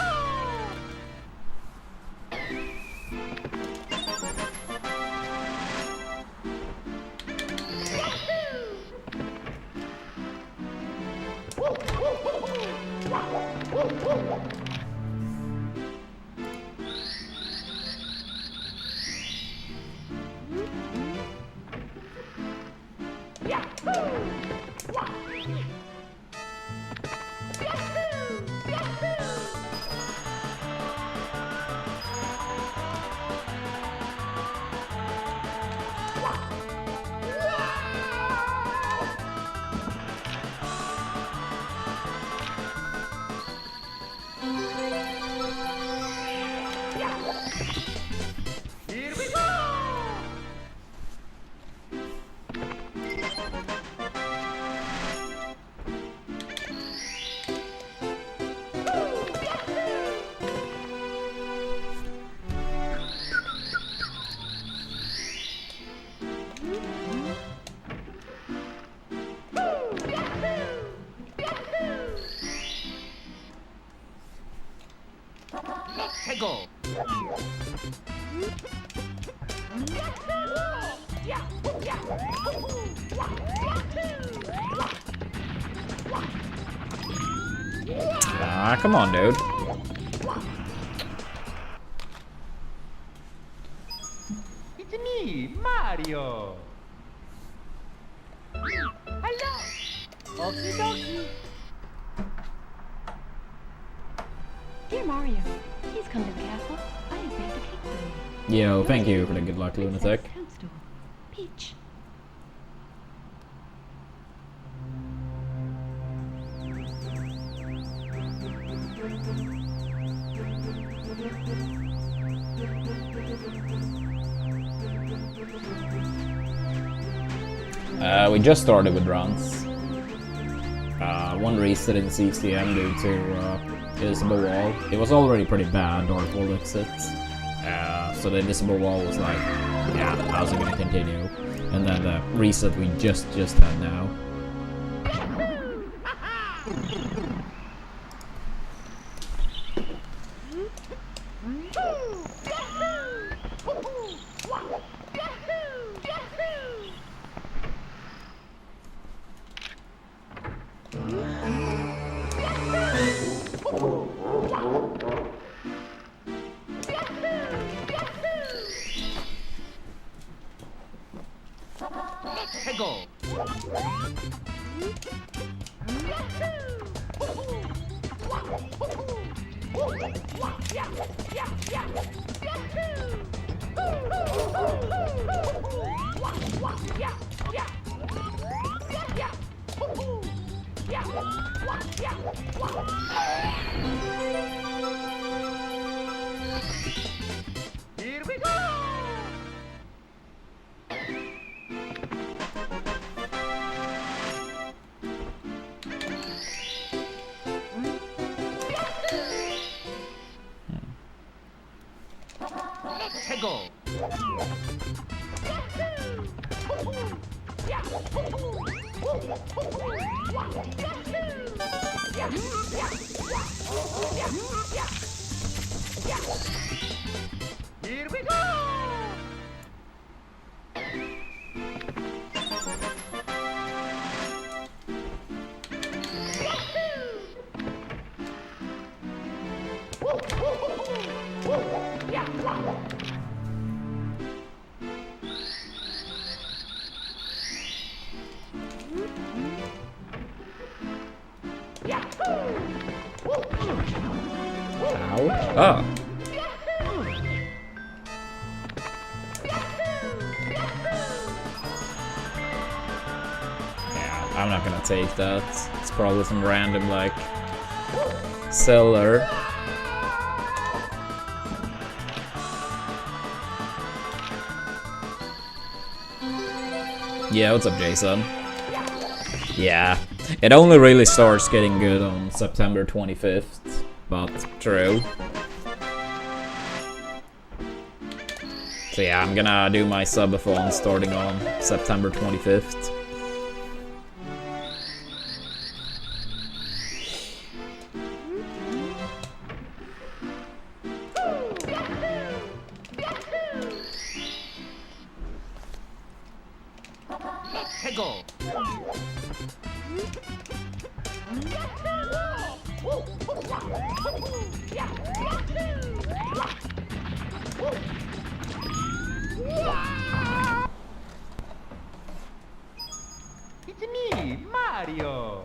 해고. Ah, come on, dude. It's me, Mario. Hello. Okie dokie. Dear Mario, please come to the castle. I have baked a cake for you. Yo, thank you for the good luck, Lunatic. Princess Toadstool. Peach. We just started with runs. One reset in CCM due to Invisible Wall. It was already pretty bad, Dark Wall exit. So the Invisible Wall was like, yeah, how's it gonna continue? And then the reset we just had now. Here we go! Let's go! Here we go! Ow. Oh. Yeah, I'm not gonna take that. It's probably some random, like, seller. Yeah, what's up, Jason? Yeah, it only really starts getting good on September 25th, but true. So yeah, I'm gonna do my subathon starting on September 25th. Let's go! It's me, Mario!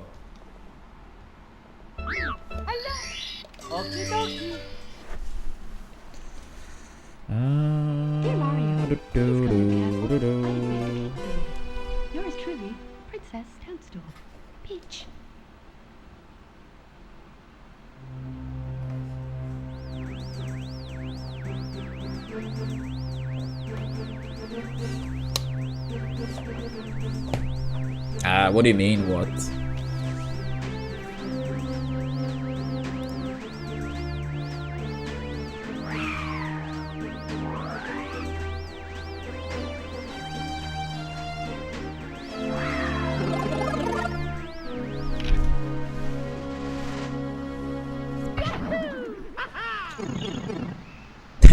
Hello! Okie dokie! Dear Mario, who's coming to Castle? Yours truly, Princess Toadstool. Peach. What do you mean, what?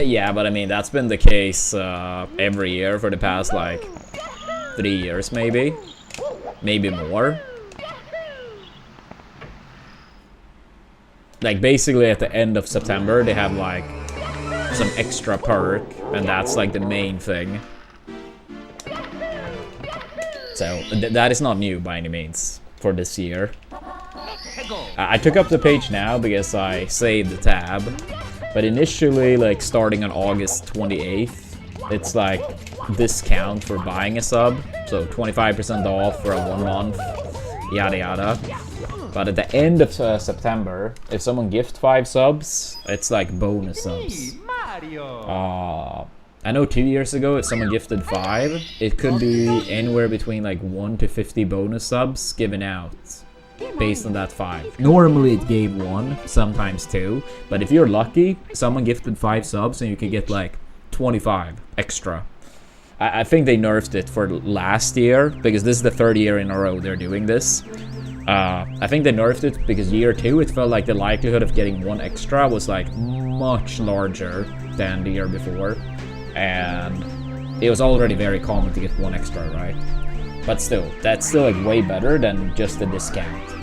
Yeah, but I mean, that's been the case every year for the past, like, 3 years, maybe? Maybe more? Like, basically at the end of September, they have, like, some extra perk, and that's, like, the main thing. So, that is not new by any means for this year. I took up the page now because I saved the tab. But initially, like, starting on August 28th, it's like discount for buying a sub. So 25% off for a 1 month, yada yada. But at the end of September, if someone gifts 5 subs, it's like bonus subs. Mario! I know 2 years ago, if someone gifted 5, it could be anywhere between like 1 to 50 bonus subs given out based on that 5. Normally it gave 1, sometimes 2, but if you're lucky, someone gifted 5 subs and you could get like 25 extra. I think they nerfed it for last year, because this is the 3rd year in a row they're doing this. I think they nerfed it because year 2, it felt like the likelihood of getting 1 extra was like much larger than the year before. And it was already very common to get 1 extra, right? But still, that's still like way better than just a discount.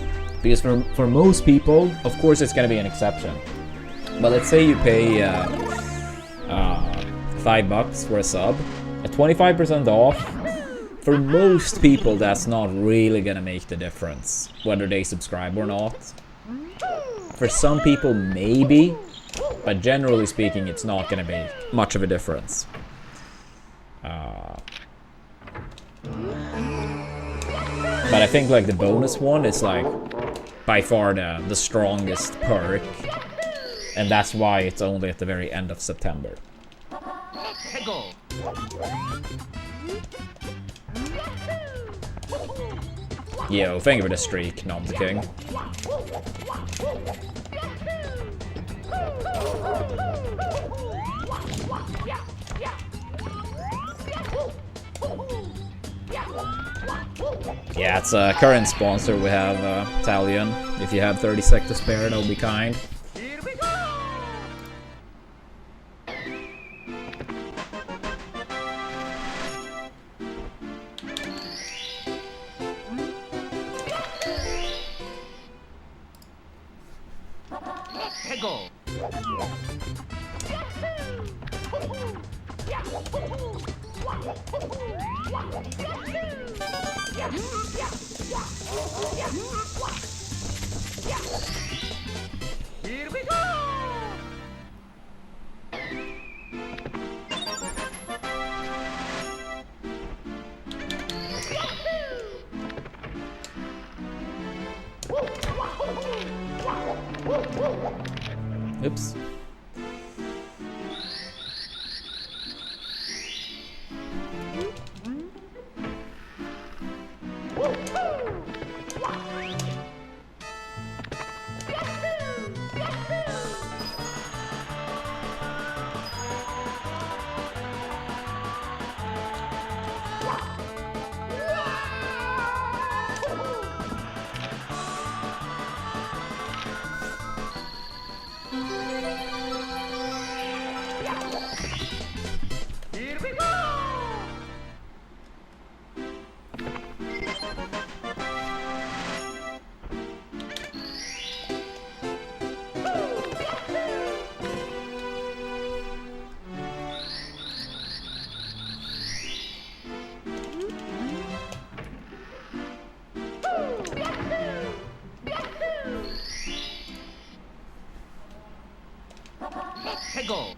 Because for most people, of course it's gonna be an exception. But let's say you pay $5 for a sub, at 25% off, for most people that's not really gonna make the difference, whether they subscribe or not. For some people maybe, but generally speaking it's not gonna be much of a difference. But I think like the bonus one is like by far the strongest perk, and that's why it's only at the very end of September. Yo, thank you for the streak, Nom the King. Yeah, it's a current sponsor. We have Italian. If you have 30 sec to spare, that'll be kind. Here we go! Let's go! Here we go! Oops. Here we go! Let's go!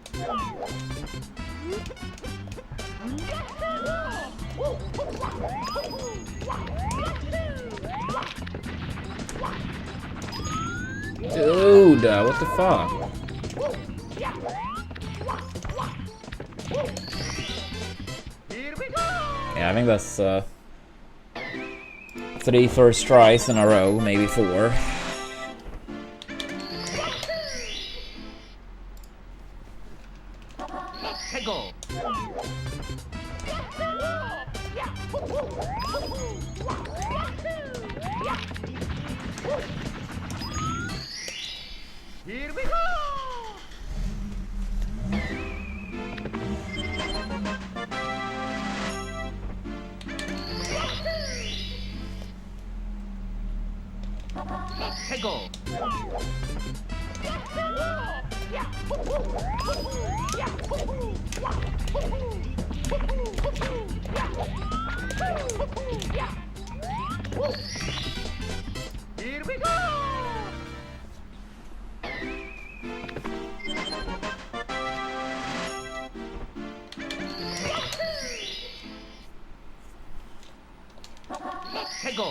Dude, what the fuck? Here we go! Yeah, I think that's 3 first tries in a row, maybe 4. Let's go! Here we go! Let's go! Here we go! Let's go!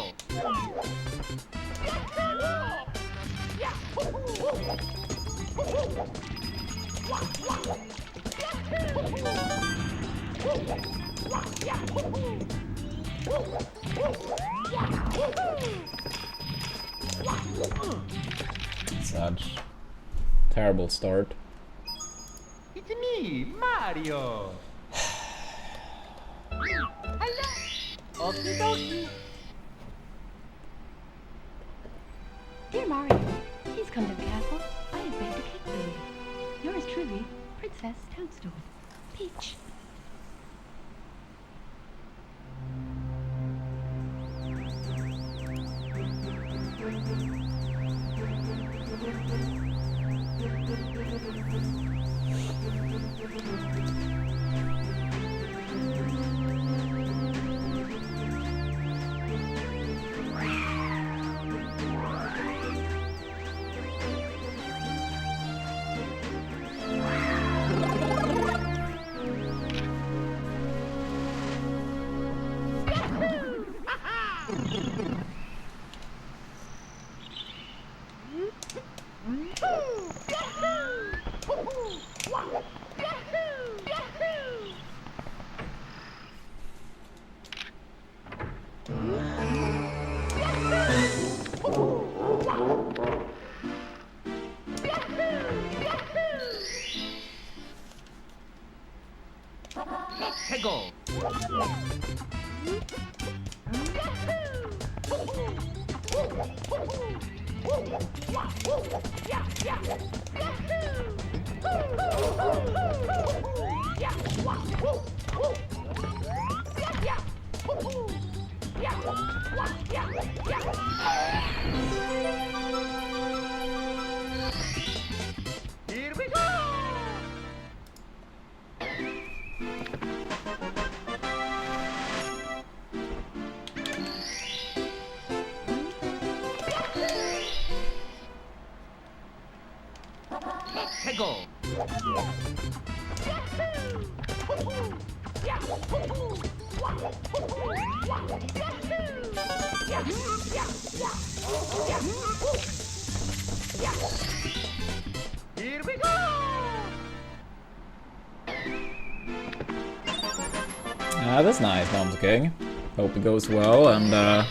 Such terrible start. It's me, Mario. Hello. Okie dokie. Dear Mario, please come to the castle. I have baked a cake for you. Yours truly, Princess Toadstool. Peach. Let's go. Here we go. Let's go. Here we go. That's nice, Mom's King. Hope it goes well, and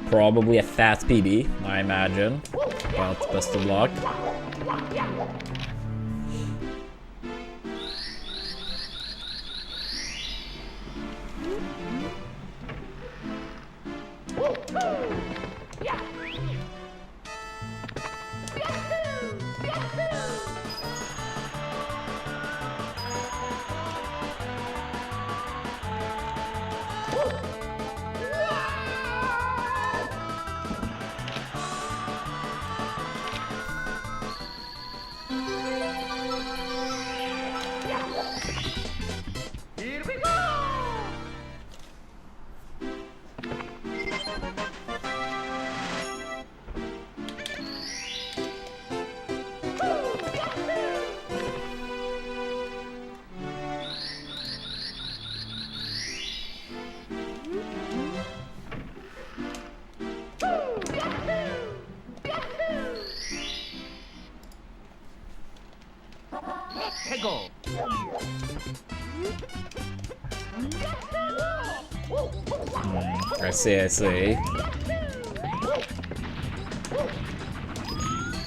probably a fat PB, I imagine. But best of luck. Here we go. Let's go. I see.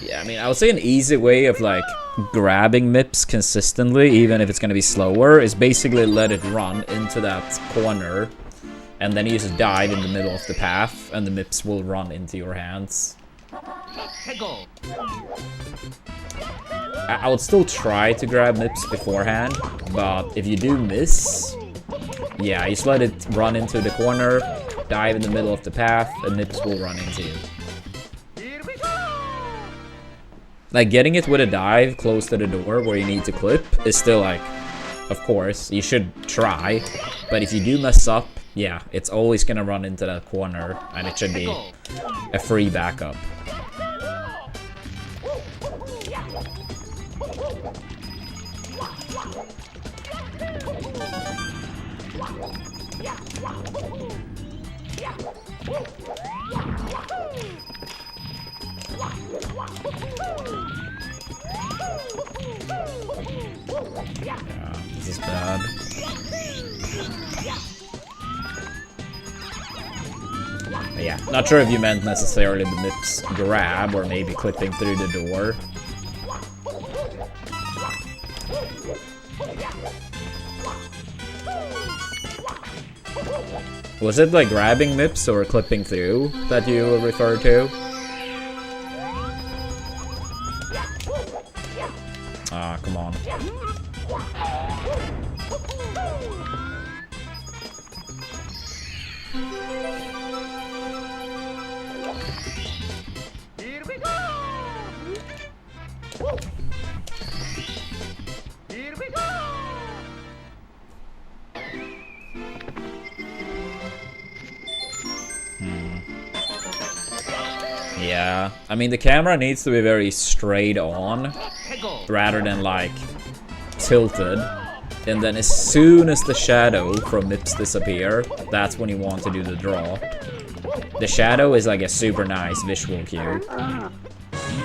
Yeah, I mean, I would say an easy way of, like, grabbing MIPS consistently, even if it's gonna be slower, is basically let it run into that corner, and then you just dive in the middle of the path, and the MIPS will run into your hands. Let's go. I would still try to grab MIPS beforehand, but if you do miss, yeah, just let it run into the corner, dive in the middle of the path, and MIPS will run into you. Here we go. Like, getting it with a dive close to the door where you need to clip is still, like, of course, you should try, but if you do mess up, yeah, it's always gonna run into that corner, and it should be a free backup. Yeah, this is bad. But yeah, not sure if you meant necessarily the Mips grab or maybe clipping through the door. Was it like grabbing Mips or clipping through that you referred to? Ah, come on. Here we go! Here we go! Yeah, I mean the camera needs to be very straight on Go! rather than like tilted. And then as soon as the shadow from Mips disappear, that's when you want to do the draw. The shadow is like a super nice visual cue.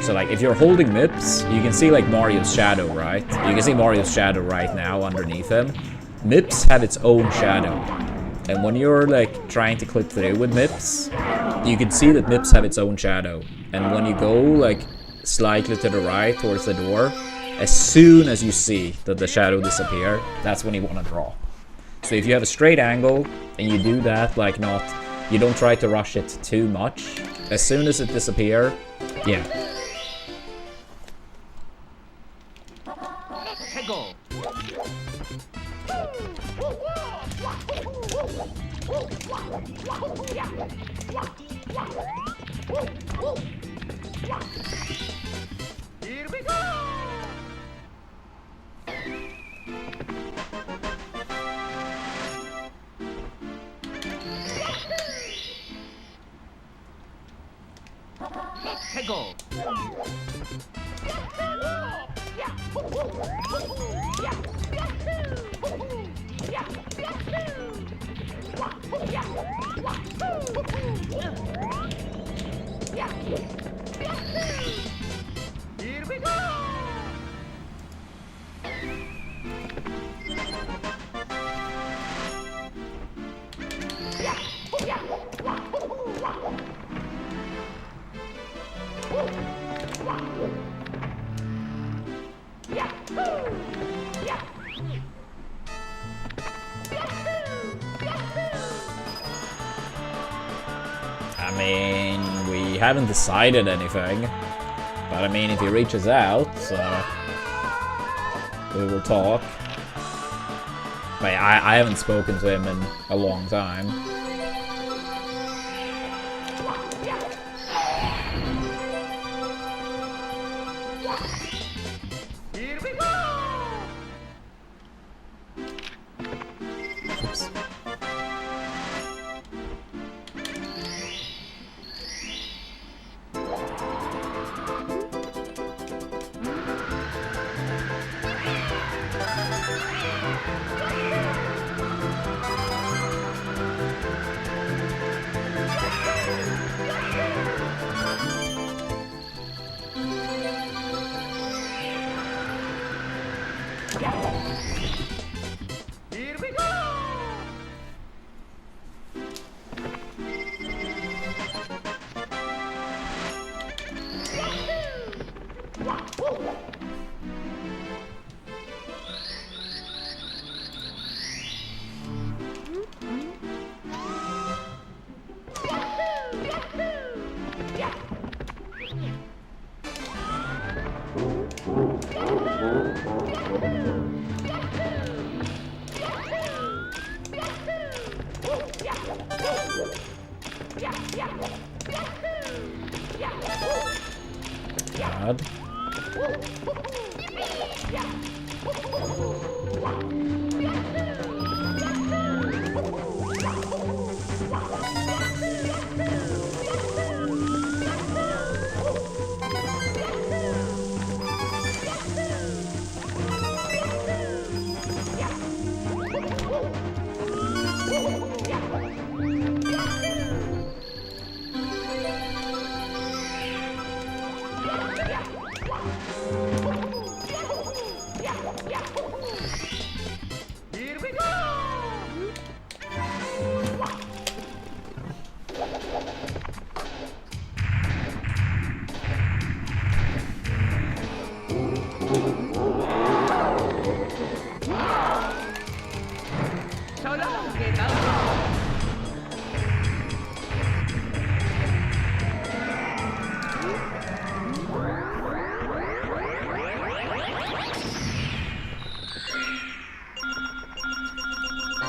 So like if you're holding Mips, you can see like Mario's shadow, right? You can see Mario's shadow right now underneath him. Mips have its own shadow. And when you're like trying to clip through with Mips, you can see that Mips have its own shadow. And when you go like slightly to the right towards the door, as soon as you see that the shadow disappear, that's when you want to draw. So if you have a straight angle and you do that, like you don't try to rush it too much. As soon as it disappear, yeah. Go! Here we go! Go! Here we go! I mean, we haven't decided anything. But I mean, if he reaches out, we will talk. But I haven't spoken to him in a long time. Here we go! Oops. Here we go! God.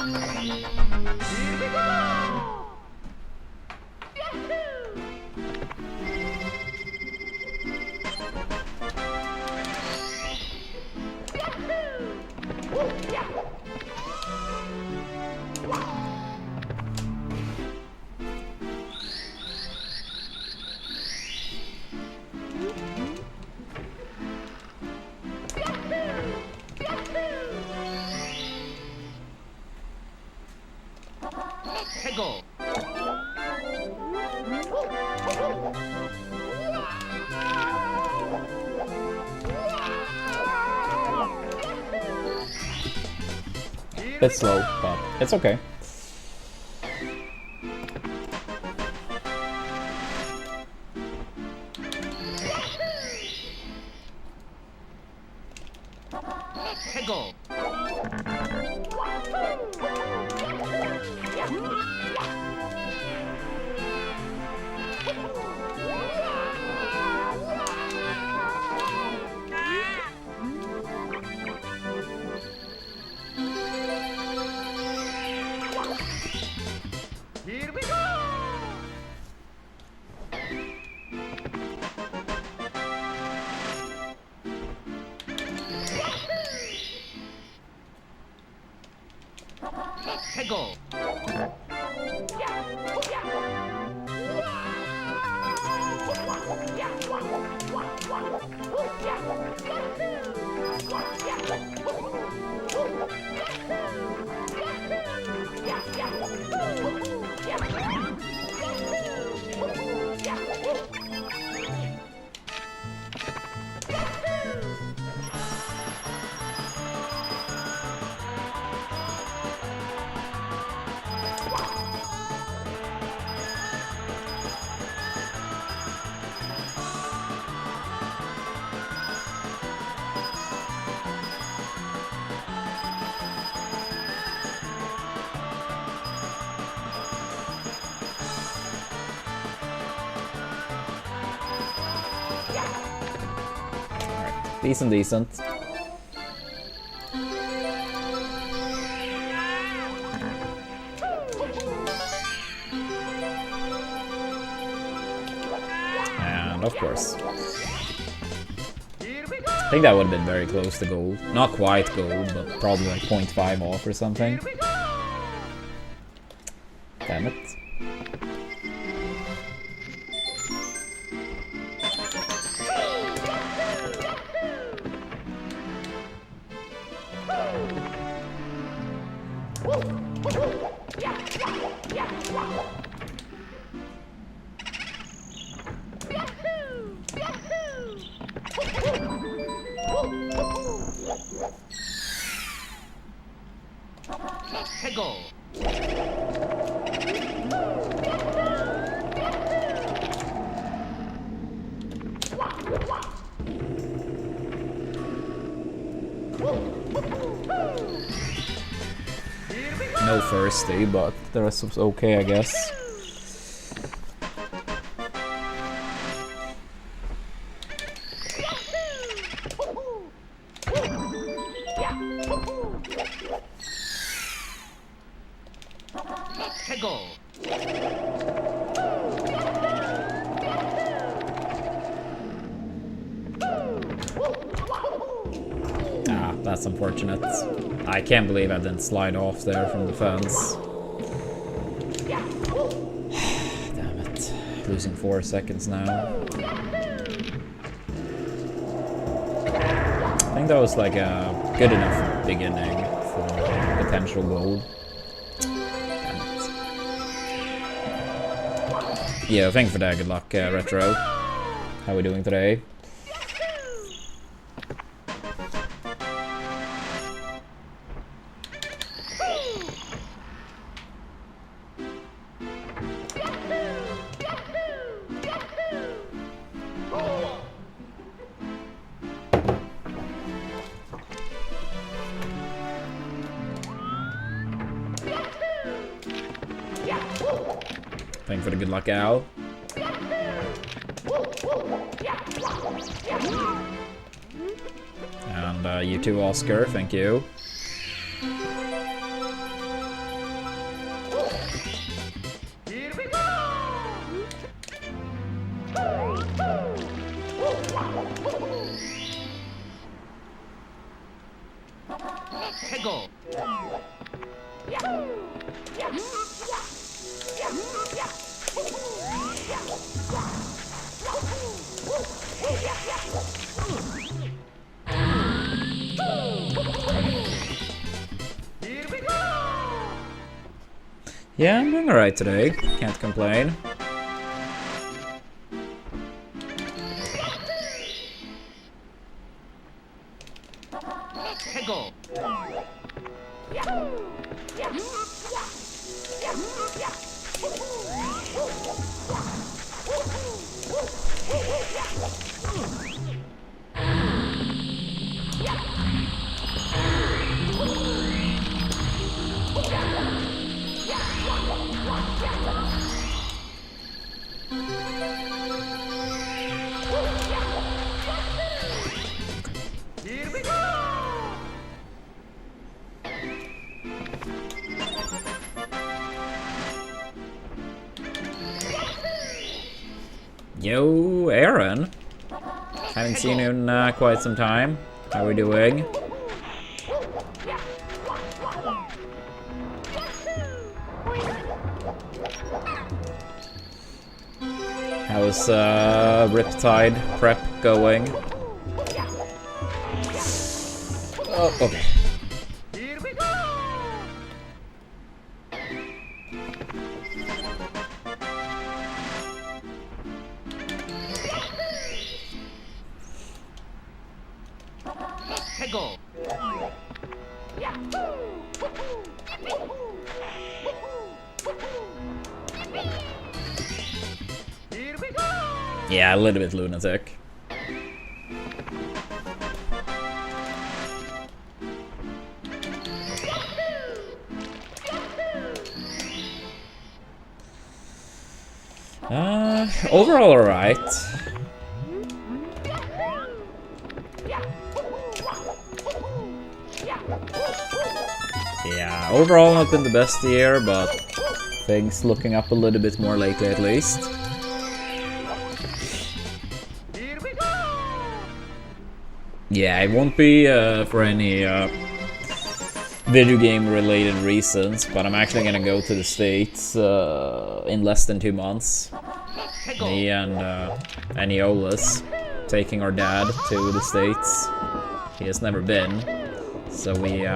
Here we go! Yahoo! Go. Bit slow, but it's okay. Go. Here we go! Go. Decent, decent. And of course. I think that would have been very close to gold. Not quite gold, but probably like 0.5 off or something. Damn it. Go. No thirsty, but the rest was okay, I guess. Go. Ah, that's unfortunate. I can't believe I didn't slide off there from the fence. Damn it. Losing 4 seconds now. I think that was like a good enough beginning for potential gold. Damn it. Yeah, thanks for that. Good luck, Retro. How are we doing today? Thanks for the good luck, Al. And you too, Oscar. Thank you. Yeah, I'm doing alright today. Can't complain. 해고. Here we go. Yo, Aaron. Haven't seen you in quite some time. How are we doing? How's Riptide prep going? Oh, okay. Here we go. 해고. Here we go. Yeah, a little bit lunatic. Overall alright. Yeah, overall not been the best year, but things looking up a little bit more lately at least. Here we go. Yeah, it won't be for any video game related reasons, but I'm actually gonna go to the States in less than 2 months. Me and Eolus taking our dad to the States. He has never been, so we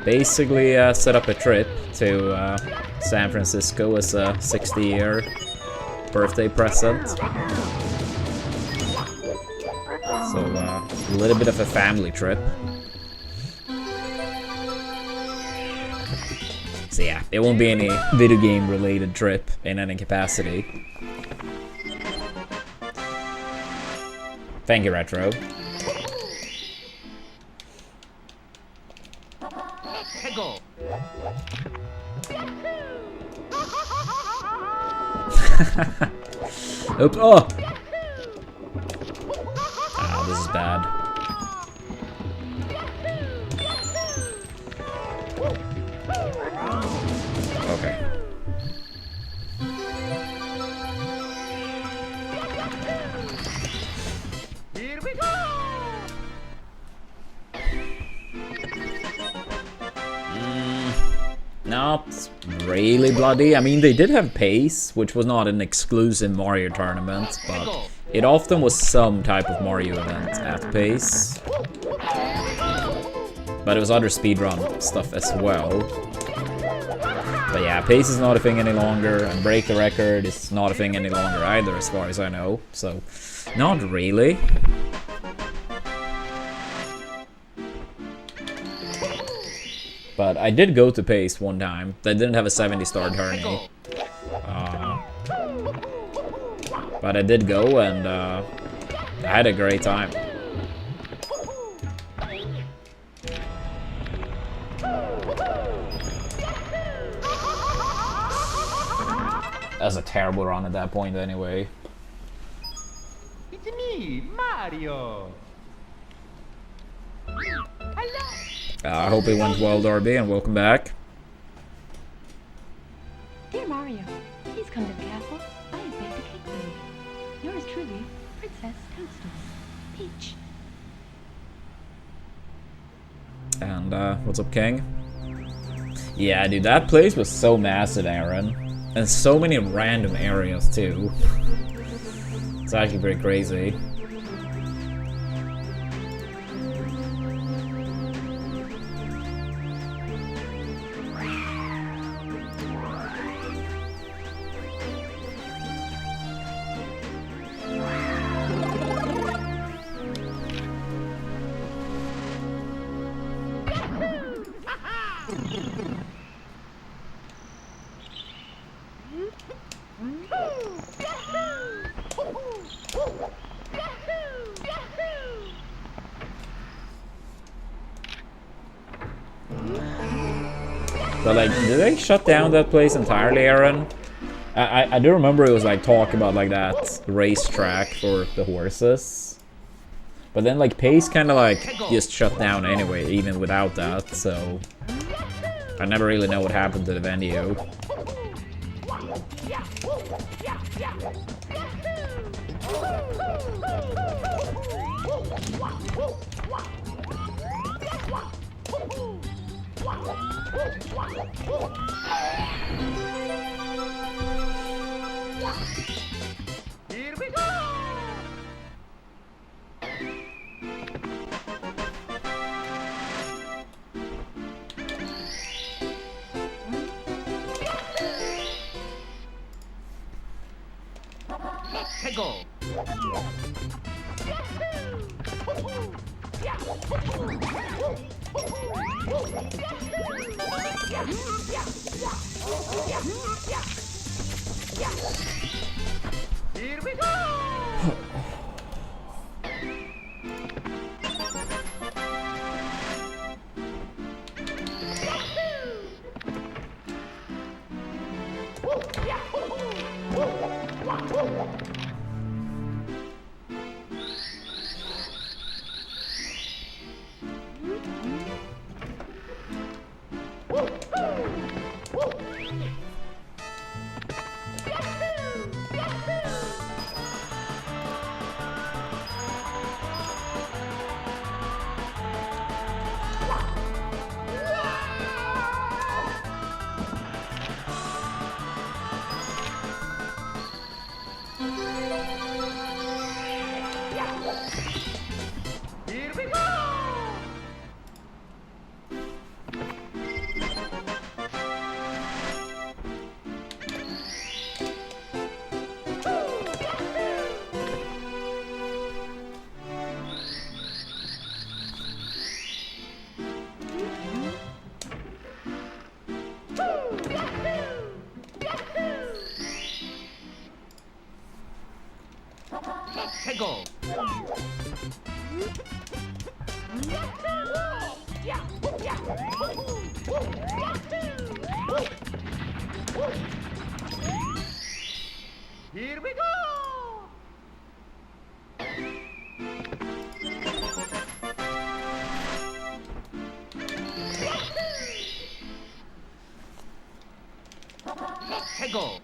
basically set up a trip to San Francisco as a 60-year birthday present. So a little bit of a family trip. So yeah, it won't be any video game related trip in any capacity. Thank you, Retro. 해고. Oops, oh! Ah, this is bad. Okay. Here we go. Not really bloody. I mean, they did have pace, which was not an exclusive Mario tournament, but it often was some type of Mario event at pace. But it was other speedrun stuff as well. But yeah, pace is not a thing any longer, and break the record is not a thing any longer either, as far as I know. So, not really. But I did go to pace one time. They didn't have a 70-star tourney. But I did go, and I had a great time. That was a terrible run at that point anyway. It's me, Mario. Hello. I hope it went well, Darby, and welcome back. Dear Mario, please come to the castle. I have baked a cake for you. Yours truly, Princess Toadstool. Peach. And what's up, King? Yeah, dude, that place was so massive, Aaron. And so many random areas, too. It's actually pretty crazy. But like, did they shut down that place entirely, Aaron? I do remember it was like talk about like that racetrack for the horses. But then like Pace kind of like just shut down anyway, even without that, so I never really know what happened to the venue. Here we go! Let's go! Here we go! Here we go! Let's go! Here we go! Let's go!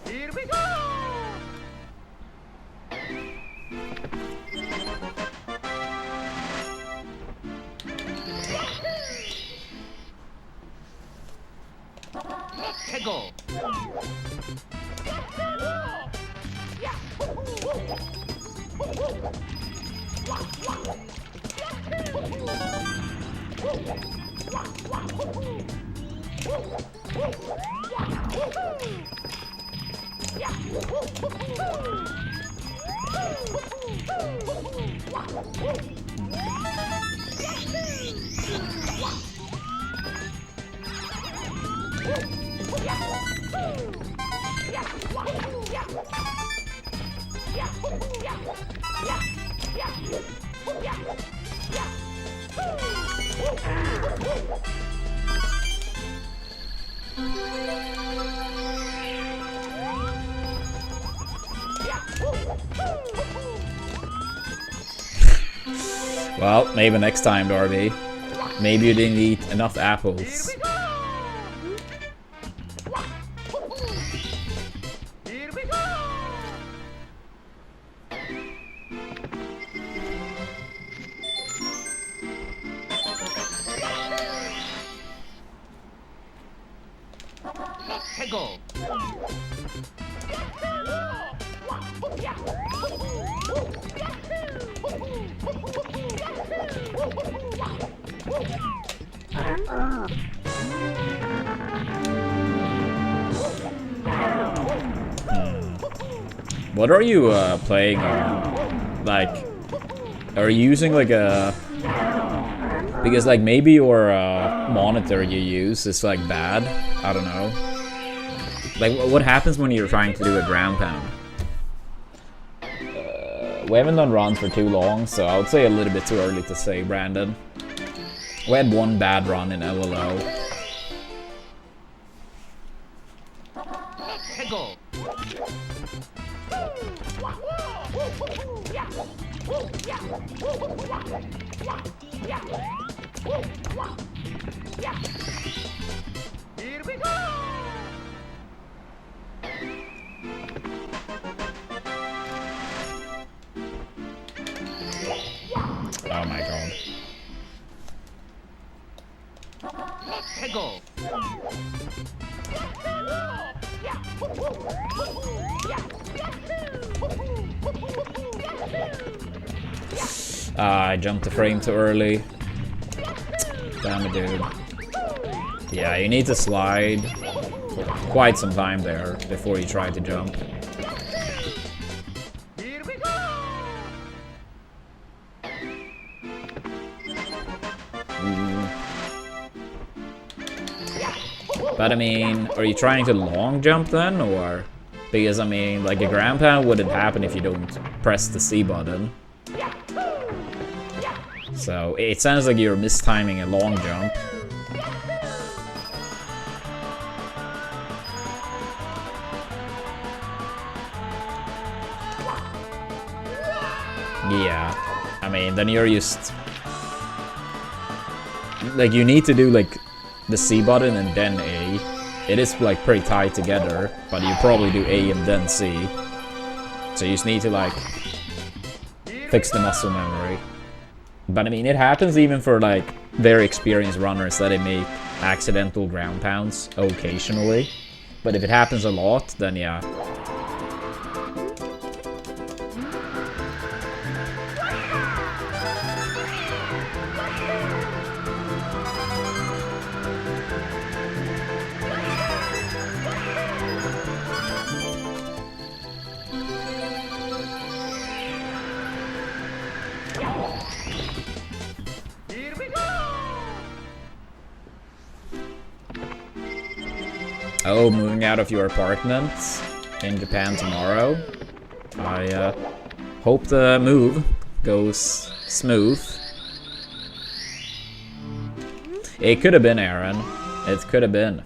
Here we go! Let's go! Well, maybe next time, Darby. Maybe you didn't eat enough apples. Here we go! 해고. What are you playing on? Like, are you using like a... Because like maybe your monitor you use is like bad. I don't know. Like what happens when you're trying to do a ground pound? We haven't done runs for too long, so I would say a little bit too early to say, Brandon. We had one bad run in LLO. 해고. Here we go. Oh my god. 해고. I jumped the frame too early. Damn it, dude. Yeah, you need to slide for quite some time there before you try to jump. Here we go. But I mean, are you trying to long jump then, or? Because I mean, like a ground pound wouldn't happen if you don't press the C button. So it sounds like you're mistiming a long jump. Yeah, I mean, then you're just... Like, you need to do, like, the C button and then A. It is, like, pretty tied together, but you probably do A and then C. So you just need to, like, fix the muscle memory. But, I mean, it happens even for, like, very experienced runners that they make accidental ground pounds occasionally. But if it happens a lot, then yeah. Here we go. Oh, moving out of your apartment in Japan tomorrow. I hope the move goes smooth. It could have been, Aaron. It could have been.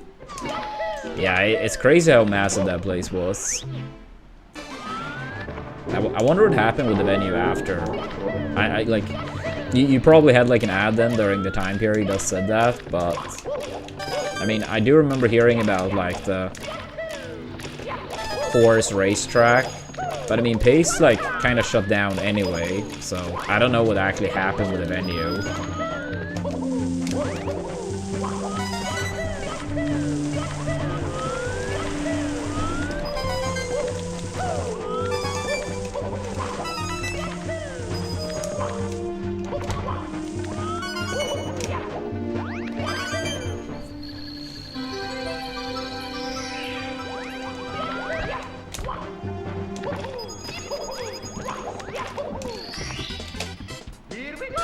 Yeah, it's crazy how massive that place was. I wonder what happened with the venue after. I like, you probably had like an ad then during the time period that said that, but I mean, I do remember hearing about like the horse racetrack, but I mean, Pace like kind of shut down anyway, so I don't know what actually happened with the venue. Here we go.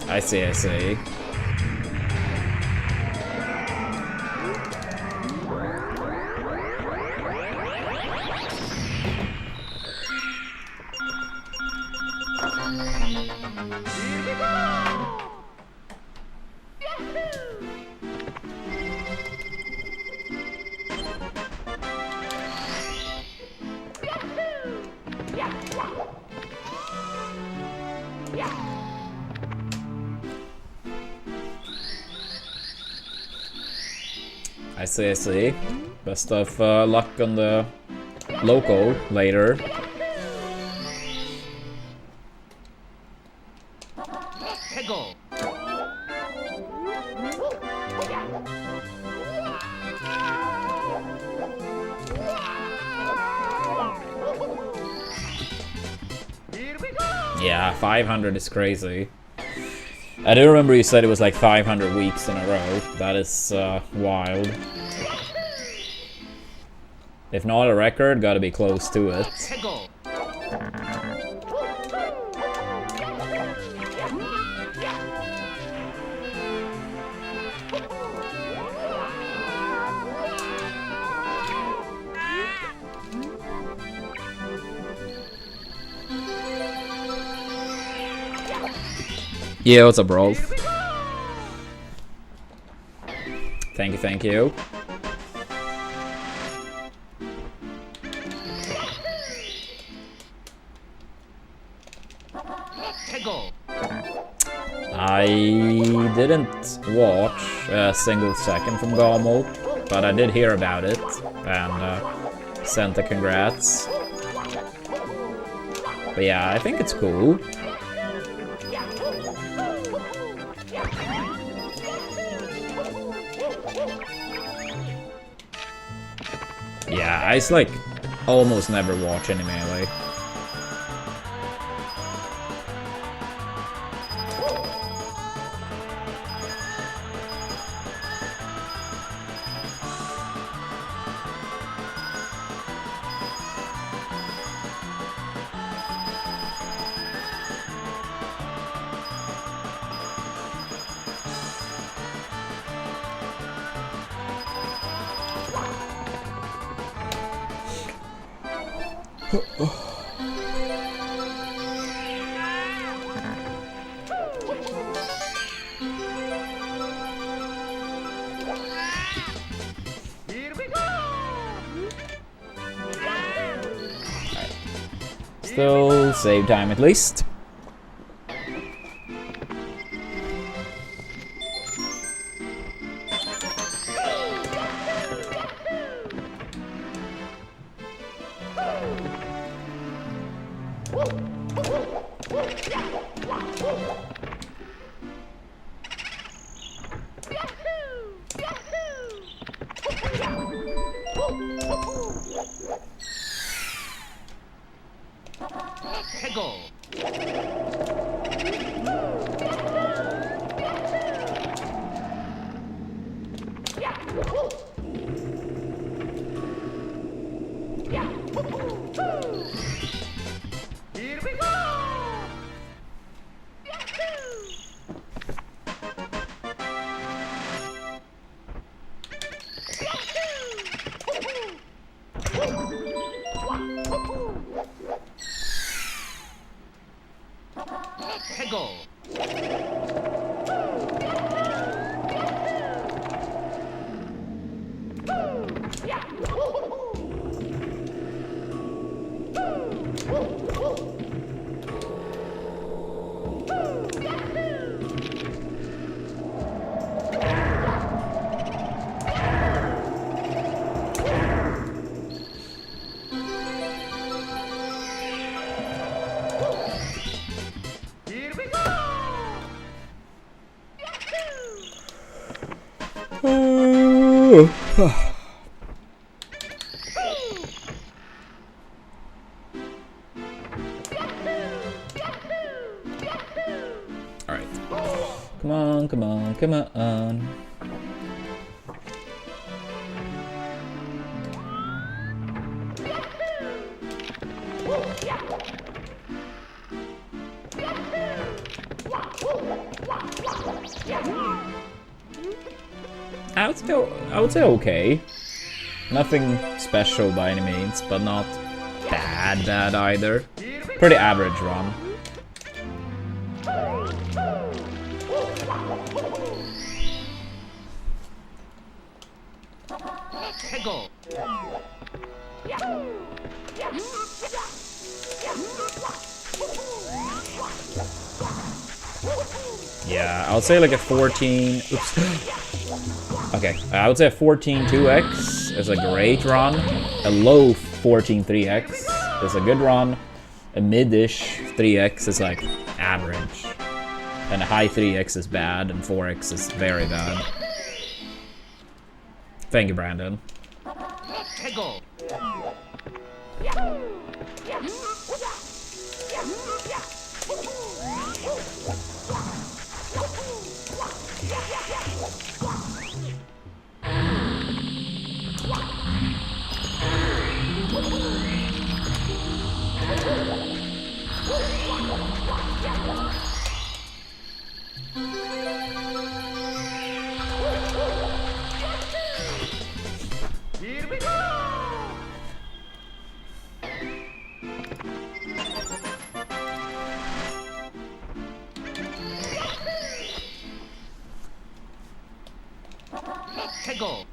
I see, I see. Here we go. I see, I see. Best of luck on the local later. 해고. Here we go. Yeah, 500 is crazy. I do remember you said it was like 500 weeks in a row. That is wild. If not a record, gotta be close to it. 해고. Yeah, what's up, bro? Thank you, thank you. 해고. I didn't watch a single second from Gamo, but I did hear about it and sent the congrats. But yeah, I think it's cool. Yeah, I like almost never watch any Melee. Here we go. Still save time at least. 해고. Here we go. 해고. Here we go. Alright. Come on, come on, come on. I would say okay. Nothing special by any means, but not bad either. Pretty average run. 해고. Yeah, I would say like a 14. Oops. Okay, I would say a 14.2x is a great run. A low 14.3x is a good run. A mid-ish 3x is like average. And a high 3x is bad, and 4x is very bad. Thank you, Brandon. 해고. Here we go. 해고.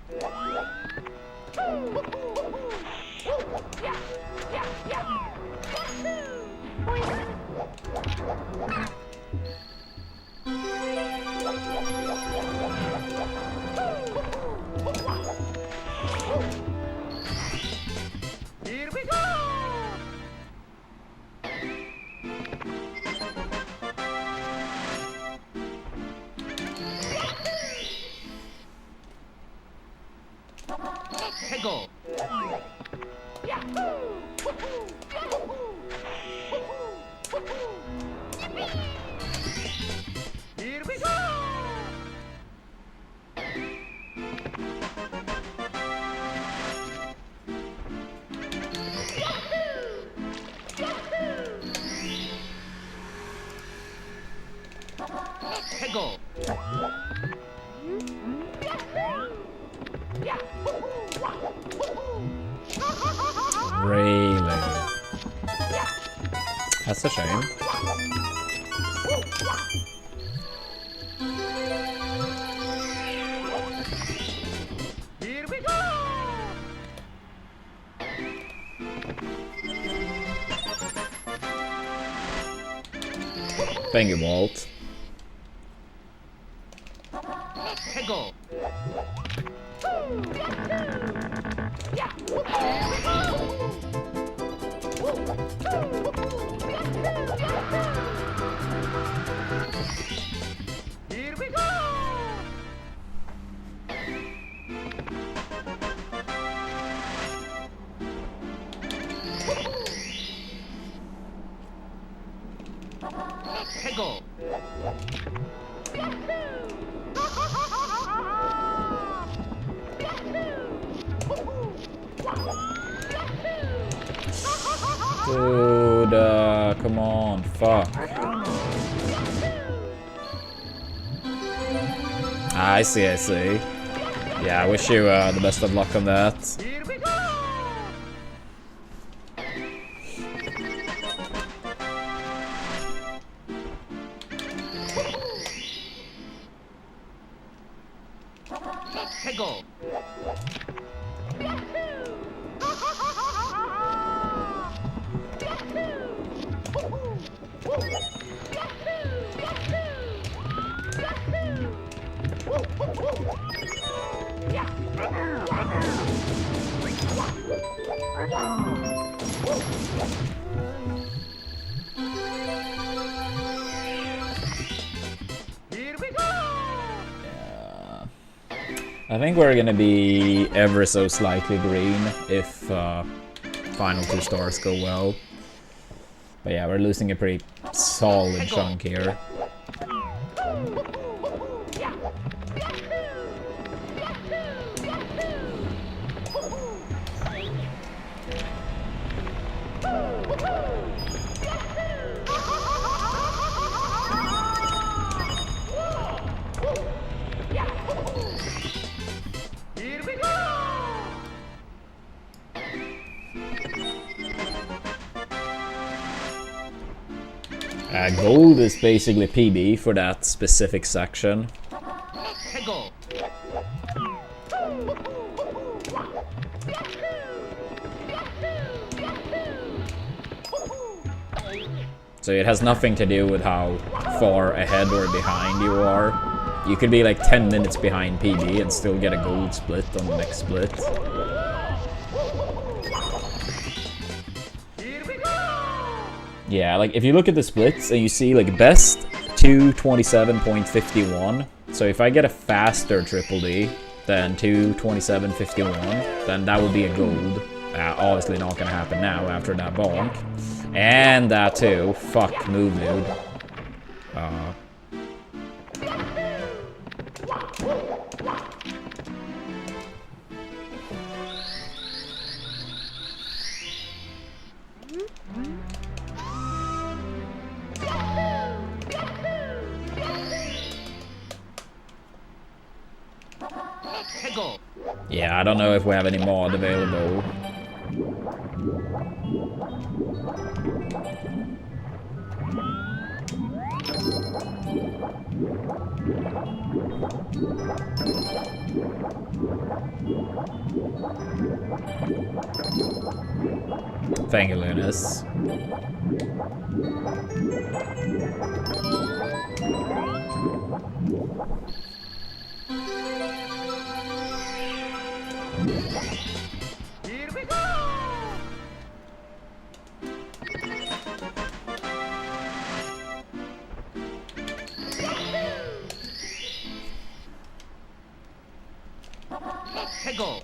Here we go. 해고. Here we go. 해고. Really? That's a shame. Here we go. Thank you, Walt. 해고. Here we go. 해고. Dude, come on, fuck. I see, I see. Yeah, I wish you the best of luck on that. Here we go. 해고. Here we go. I think we're gonna be ever so slightly green if final 2 stars go well. But yeah, we're losing a pretty solid chunk here. Here we go. Gold is basically PB for that specific section. 해고. So it has nothing to do with how far ahead or behind you are. you could be like 10 minutes behind PB and still get a gold split on the next split. Yeah, like if you look at the splits and you see like best 227.51. So if I get a faster triple D than 227.51, then that would be a gold. Obviously not gonna happen now after that bonk. And that too. Fuck, move, dude. Yeah, I don't know if we have any mod available. Thank you, Linus. Here we go! Hey, go!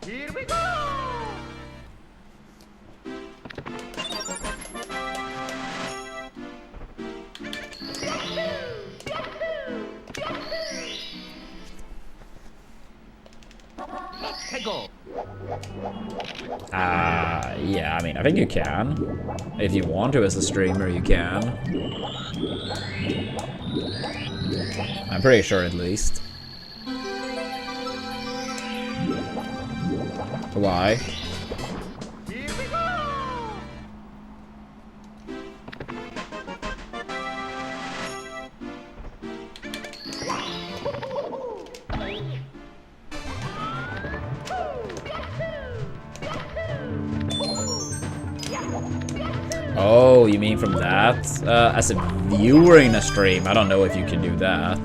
Here we go! Hey, go! Yeah, I mean, I think you can. If you want to as a streamer, you can. I'm pretty sure at least. Why? Here we go! Oh, you mean from that? As a viewer in a stream, I don't know if you can do that.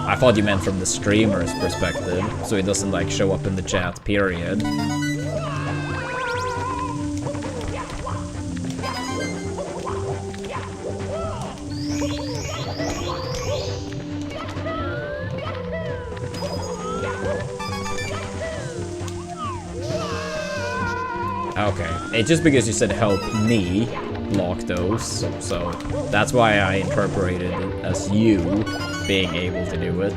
I thought you meant from the streamer's perspective, so it doesn't like show up in the chat, period. Okay, it's just because you said help me block those, so that's why I interpreted it as you being able to do it.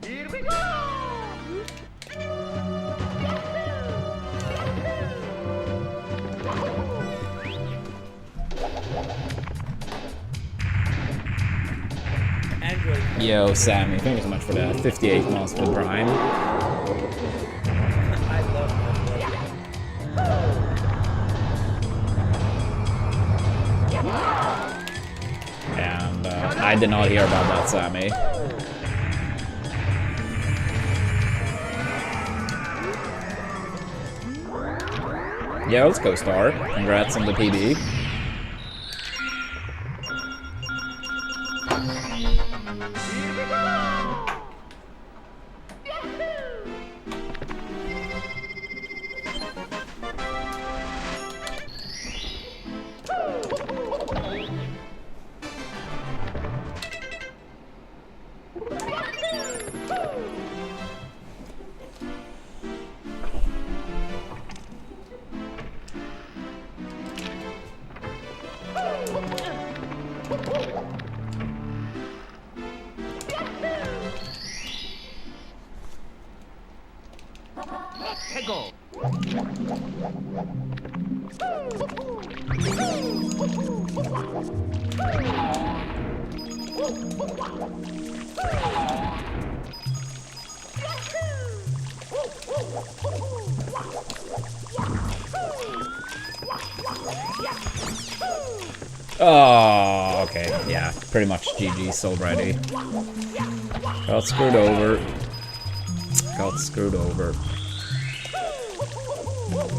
Here we go! Yo, Sammy, thank you so much for that. 58 months for Prime. And I did not hear about that, Sammy. Yeah, let's go, Star. Congrats on the PB. go. Oh, okay, yeah, pretty much GG's already. Got screwed over. Got screwed over.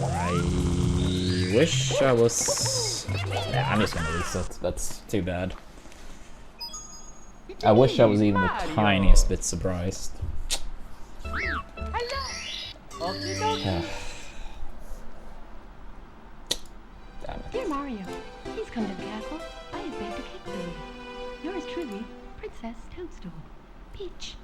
I wish I was... Yeah, I'm just gonna reset. That's too bad. I wish I was even the tiniest bit surprised. Dear Mario, please come to the castle. I have baked a cake for you. Yours truly, Princess Toadstool. Peach.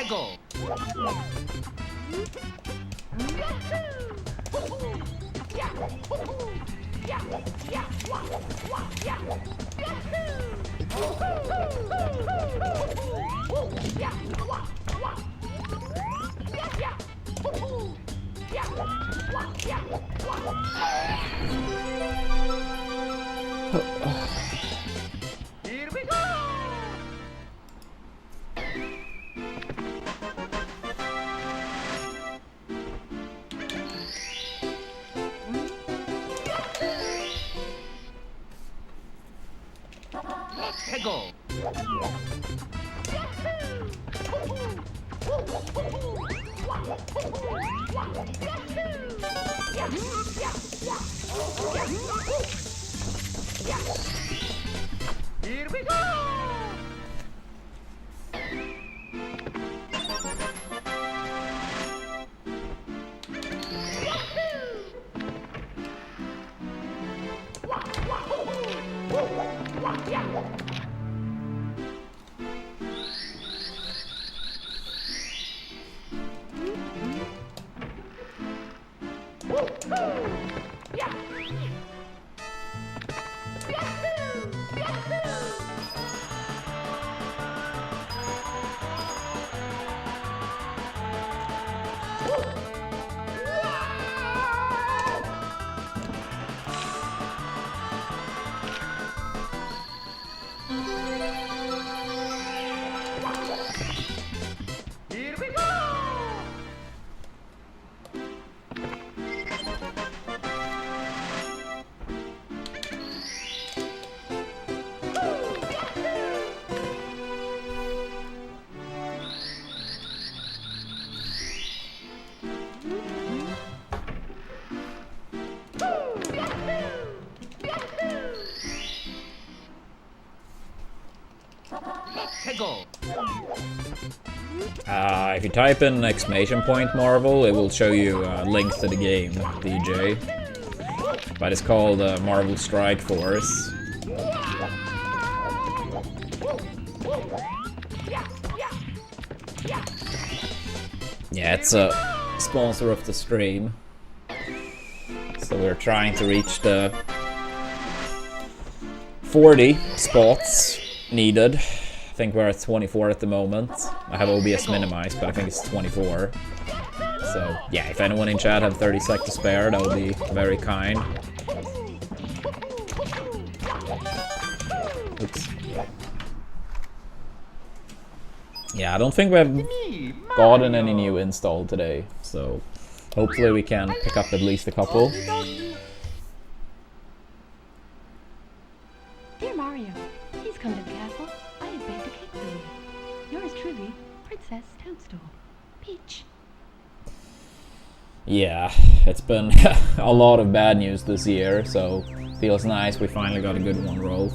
go. Here we go. Let's go. Here we go. Here we go. Let's go. If you type in exclamation point Marvel, it will show you a link to the game, DJ. But it's called Marvel Strike Force. Yeah, it's a sponsor of the stream. So we're trying to reach the 40 spots needed. I think we're at 24 at the moment. I have OBS minimized, but I think it's 24. So yeah, if anyone in chat have 30 seconds to spare, that would be very kind. Oops. Yeah, I don't think we have gotten any new install today, so Hopefully we can pick up at least a couple. Dear Mario, please come to the castle. I have baked a cake for you. Yours truly, Princess Toadstool. Peach. Yeah, it's been a lot of bad news this year, so feels nice we finally got a good one roll.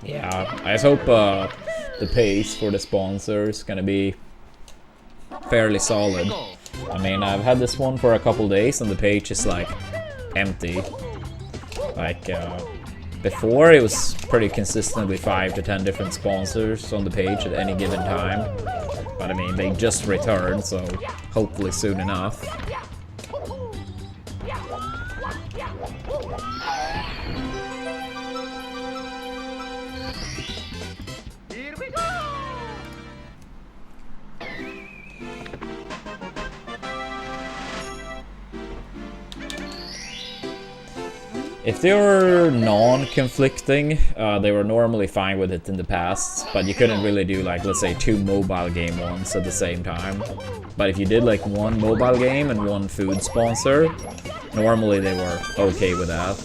Yeah, I just hope the pace for the sponsor is gonna be fairly solid. I mean, I've had this one for a couple days and the page is like empty. Like before it was pretty consistently 5 to 10 different sponsors on the page at any given time. But I mean, they just returned, so hopefully soon enough. Here we go! If they were non-conflicting, they were normally fine with it in the past, but you couldn't really do like, let's say, 2 mobile game ones at the same time. But if you did like 1 mobile game and 1 food sponsor, normally they were okay with that.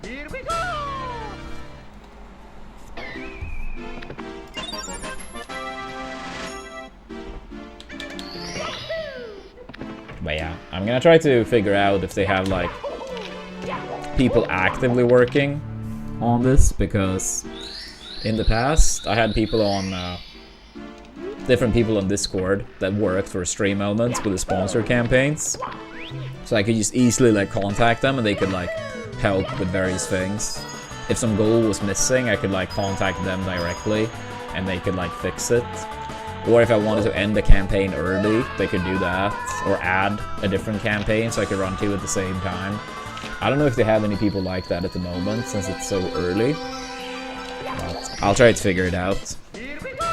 Here we go! But yeah, I'm gonna try to figure out if they have like people actively working on this, because in the past I had people on different people on Discord that worked for Stream Elements with the sponsor campaigns, so I could just easily like contact them and they could like help with various things. If some goal was missing, I could like contact them directly and they could like fix it. Or if I wanted to end the campaign early, they could do that. Or add a different campaign so I could run 2 at the same time. I don't know if they have any people like that at the moment since it's so early. But I'll try to figure it out. Here we go!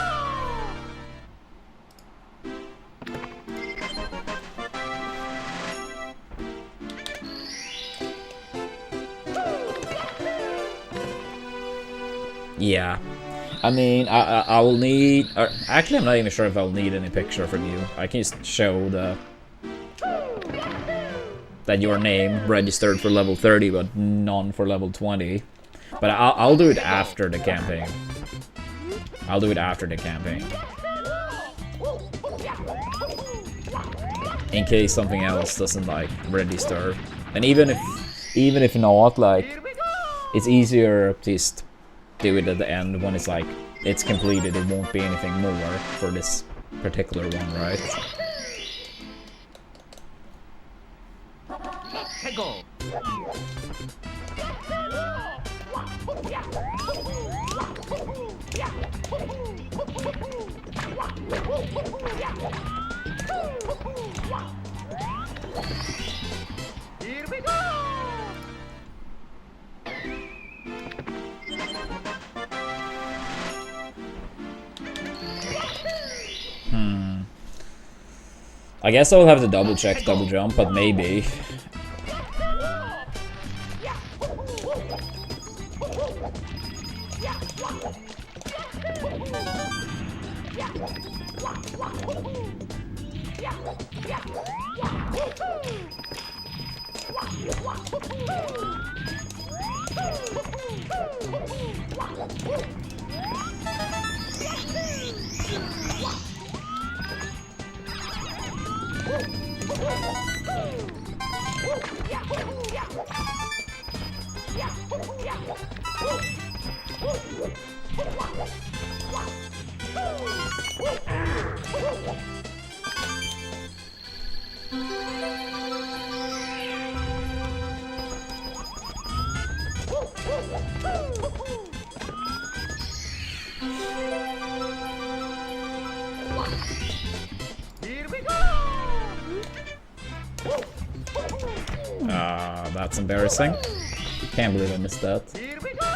Yeah. I mean, I will need... Or actually, I'm not even sure if I'll need any picture from you. I can just show that your name registered for level 30, but none for level 20. But I'll do it after the campaign. I'll do it after the campaign. In case something else doesn't, like, register. And even if not, like, it's easier to just do it at the end when it's like it's completed. It won't be anything more for this particular one, right? Let's go! Here we go! I guess I'll have to double check double jump, but maybe. That's embarrassing. Can't believe I missed that. Here we go!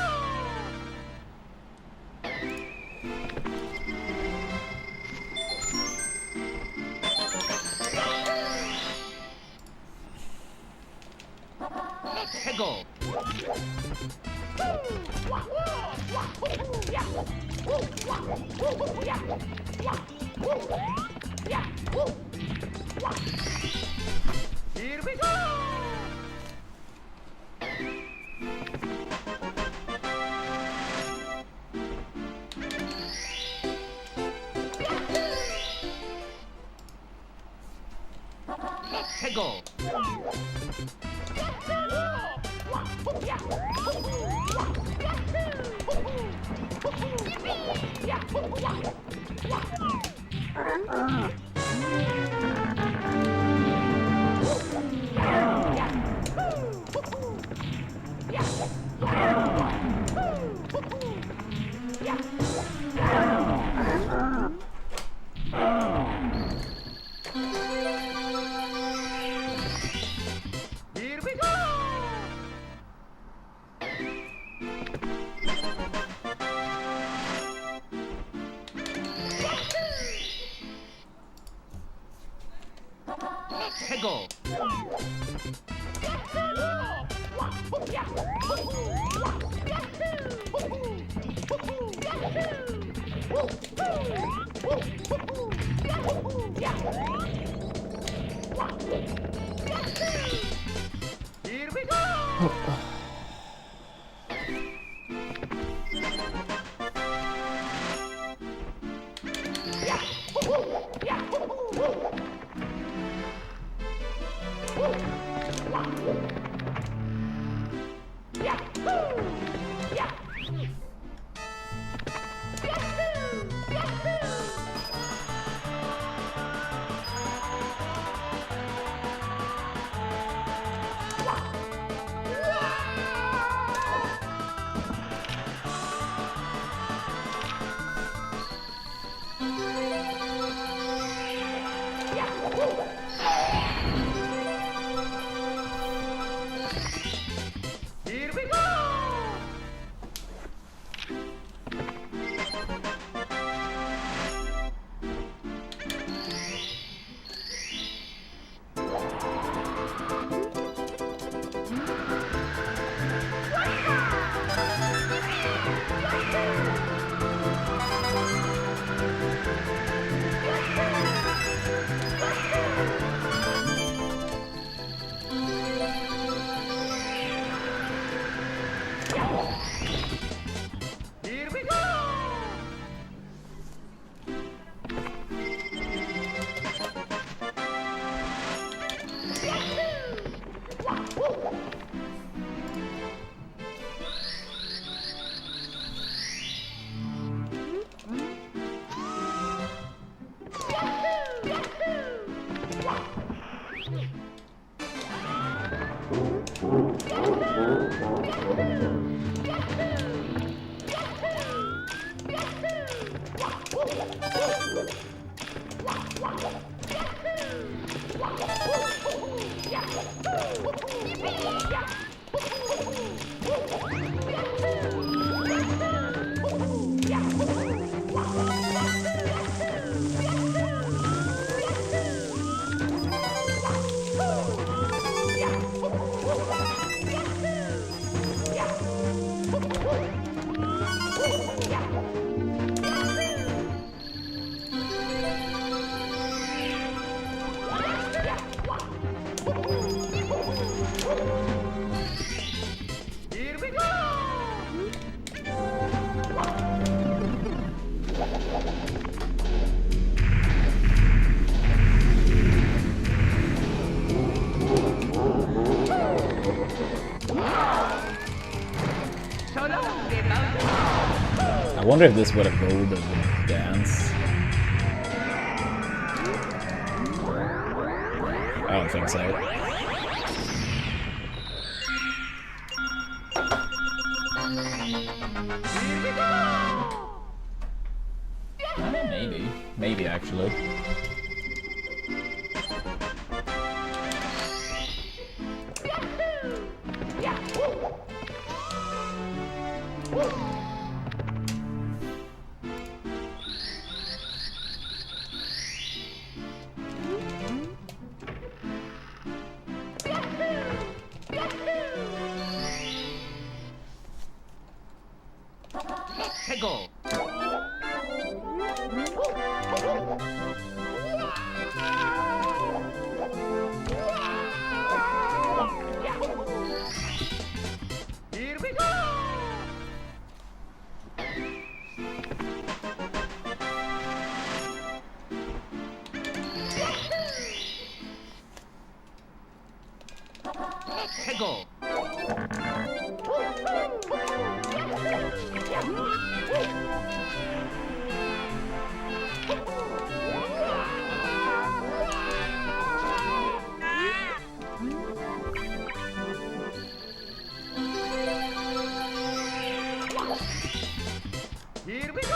Let's go! Here we go! Let's go! Here we go! Let's go! Here we go! Here we go! Here we go! Here we go! I wonder if this would have rolled the dance. I don't think so. Maybe. Maybe, actually. Here we go!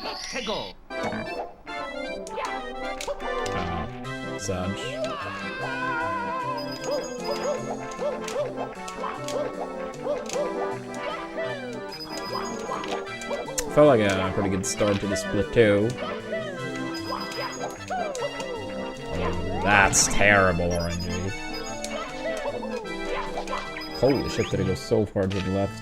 Let's go! Surge. Felt like a pretty good start to this plateau. Oh, that's terrible, RNG. Holy shit, did it go so far to the left?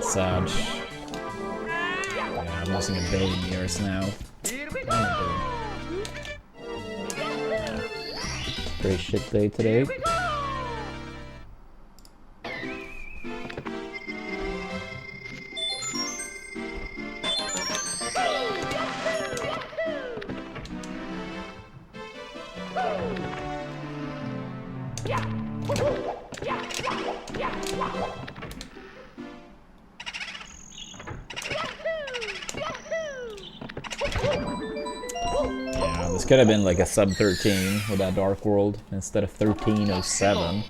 Sad. Yeah, I'm losing a billion years now. Pretty shit day today. Yeah, this could have been like a sub 13 with that Dark World instead of 1307.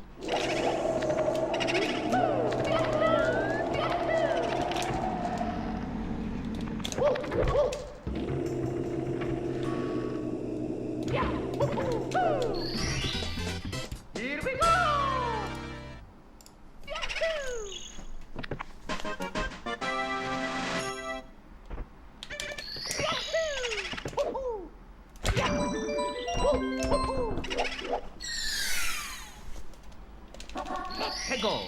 Here we go! Let's go!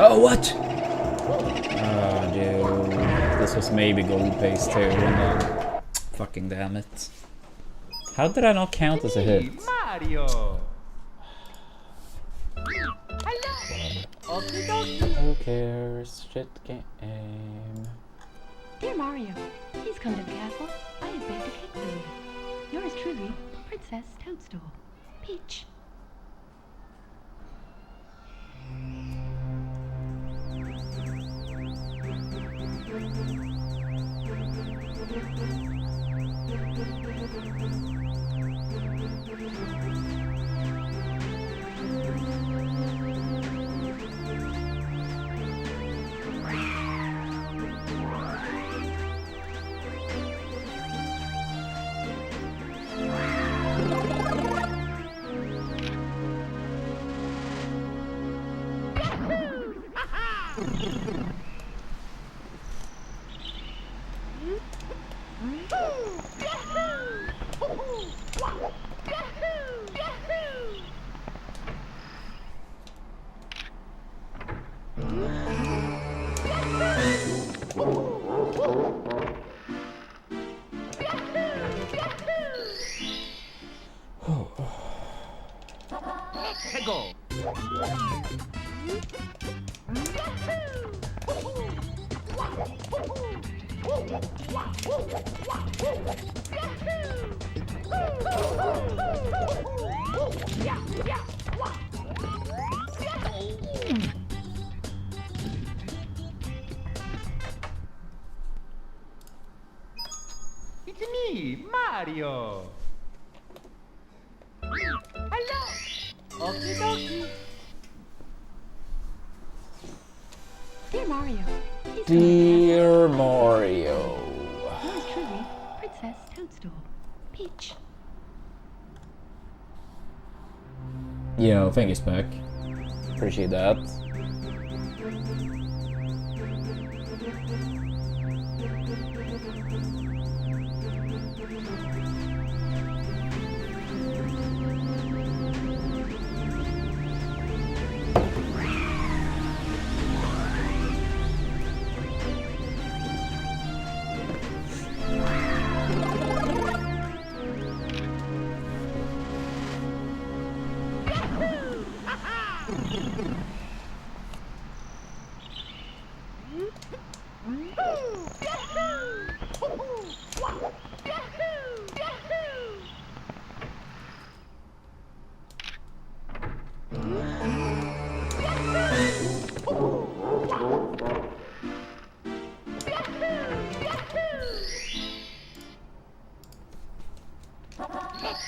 Oh, what? Oh, dude. This was maybe gold paste too, and then... Fucking damn it. How did I not count as a hit? Mario! Who cares? Shit game. Dear Mario, please come to the castle. I have baked a cake for you. Yours truly, Princess Toadstool. Peach. Let's go! It's me, Mario! Hello! Okie dokie! Dear Mario, please Dear Mario. Yours truly, Princess Toadstool. Peach. Yo, thank you, Spec. Appreciate that.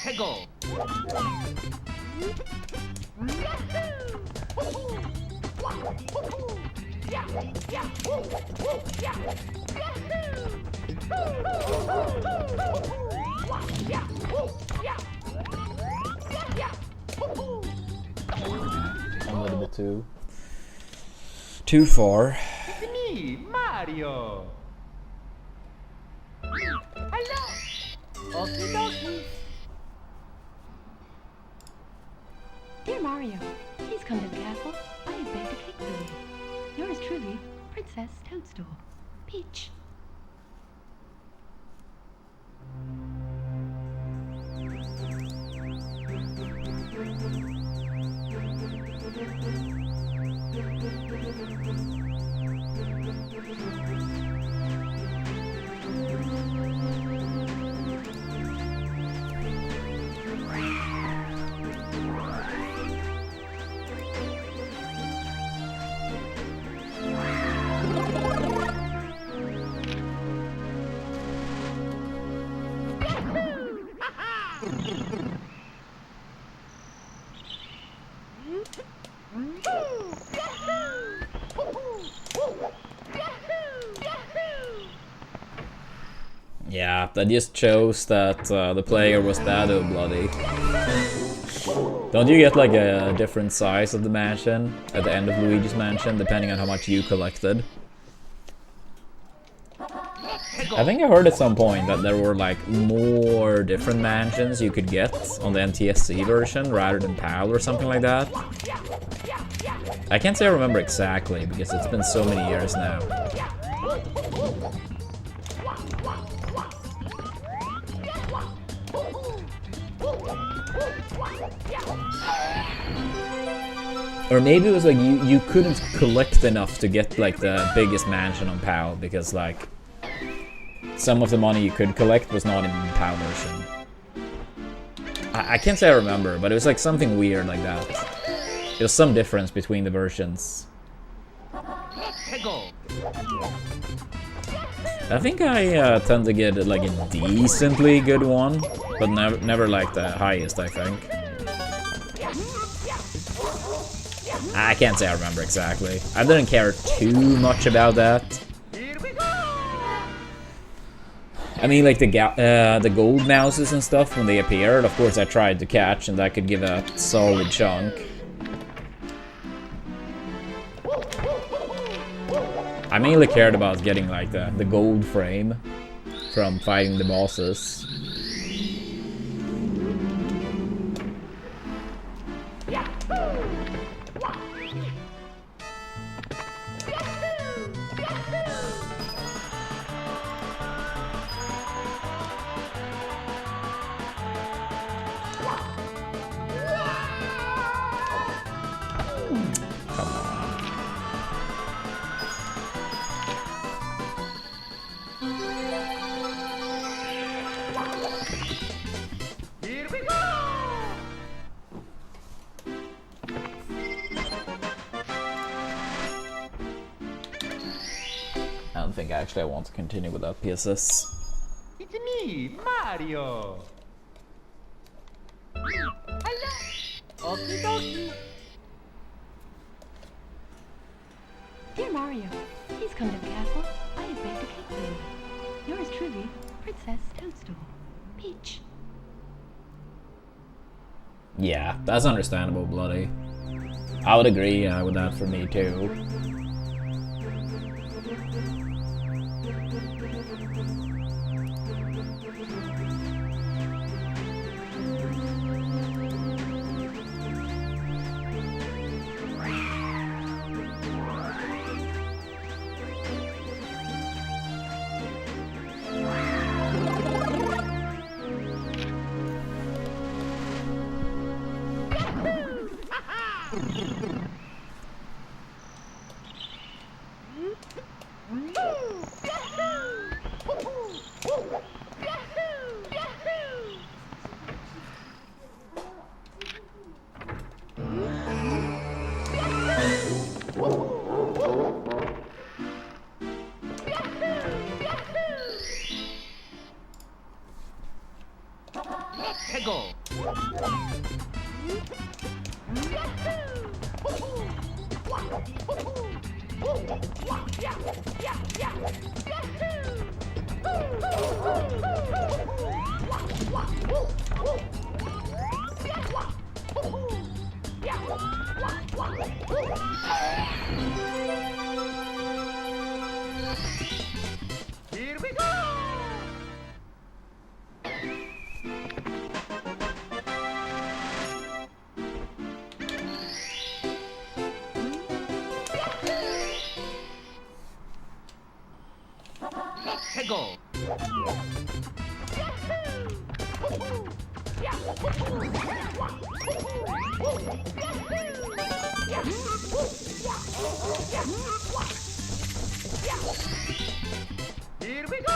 Let's go. A little bit too far. It's me, Mario. Hello. Okie dokie. Dear Mario, please come to the castle. I have baked a cake for you. Yours truly, Princess Toadstool. Peach. Yeah, that just shows that the player was that bloody. Don't you get like a different size of the mansion at the end of Luigi's Mansion, depending on how much you collected? I think I heard at some point that there were like more different mansions you could get on the NTSC version rather than PAL or something like that. I can't say I remember exactly because it's been so many years now. Or maybe it was like you couldn't collect enough to get like the biggest mansion on PAL because like some of the money you could collect was not in the PAL version. I can't say I remember, but it was like something weird like that. There was some difference between the versions. I think I tend to get like a decently good one, but never like the highest, I think. I can't say I remember exactly. I didn't care too much about that. I mean, like the gold mouses and stuff when they appeared, of course I tried to catch, and that could give a solid chunk. I mainly cared about getting like the gold frame from fighting the bosses. I don't think actually I want to continue without PSS. It's me, Mario. Hello. Okie dokie. Dear Mario, please Please come to the castle. I have baked a cake for you. Yours truly, Princess Toadstool. Peach. Yeah, that's understandable, Bloody. I would agree with that for me too. Here we go! Let's go! Here we go!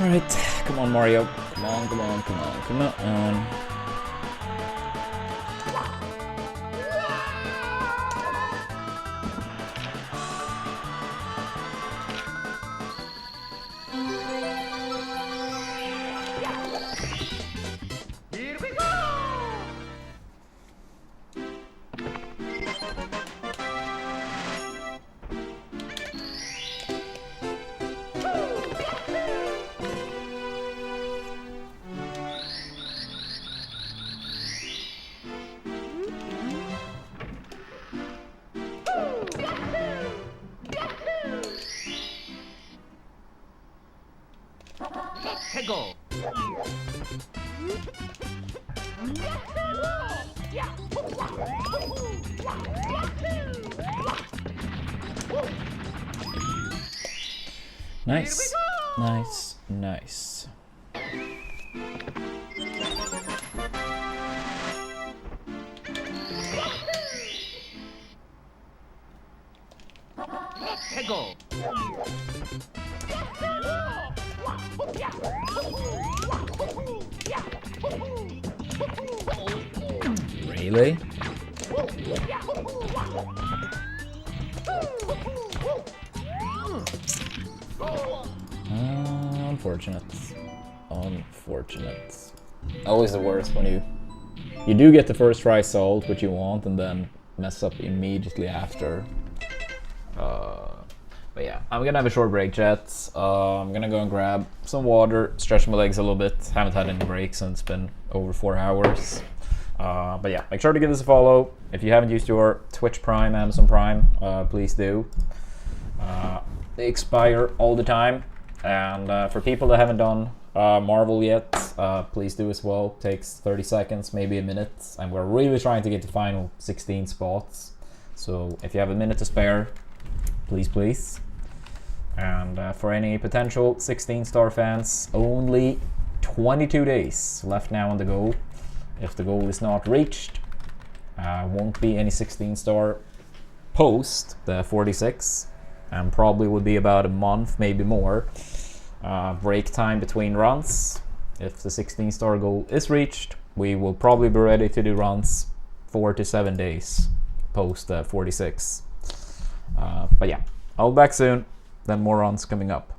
Alright, come on Mario. Come on, come on, come on, come on. Here we go! Let's go! Nice, nice, nice. Let's go! Really? Unfortunate. Unfortunate. Always the worst when you do get the first try solved, what you want, and then mess up immediately after. But yeah, I'm gonna have a short break, chat. I'm gonna go and grab some water, stretch my legs a little bit. Haven't had any breaks since it's been over 4 hours. But yeah, make sure to give us a follow. If you haven't used your Twitch Prime, Amazon Prime, please do. They expire all the time. And for people that haven't done Marvel yet, please do as well. Takes 30 seconds, maybe a minute. And we're really trying to get the final 16 spots. So if you have a minute to spare, please, please. And for any potential 16-star fans, only 22 days left now on the goal. If the goal is not reached, won't be any 16-star post the 46. and probably would be about a month, maybe more, break time between runs. If the 16-star goal is reached, we will probably be ready to do runs 4 to 7 days post 46. But yeah, I'll be back soon, then more runs coming up.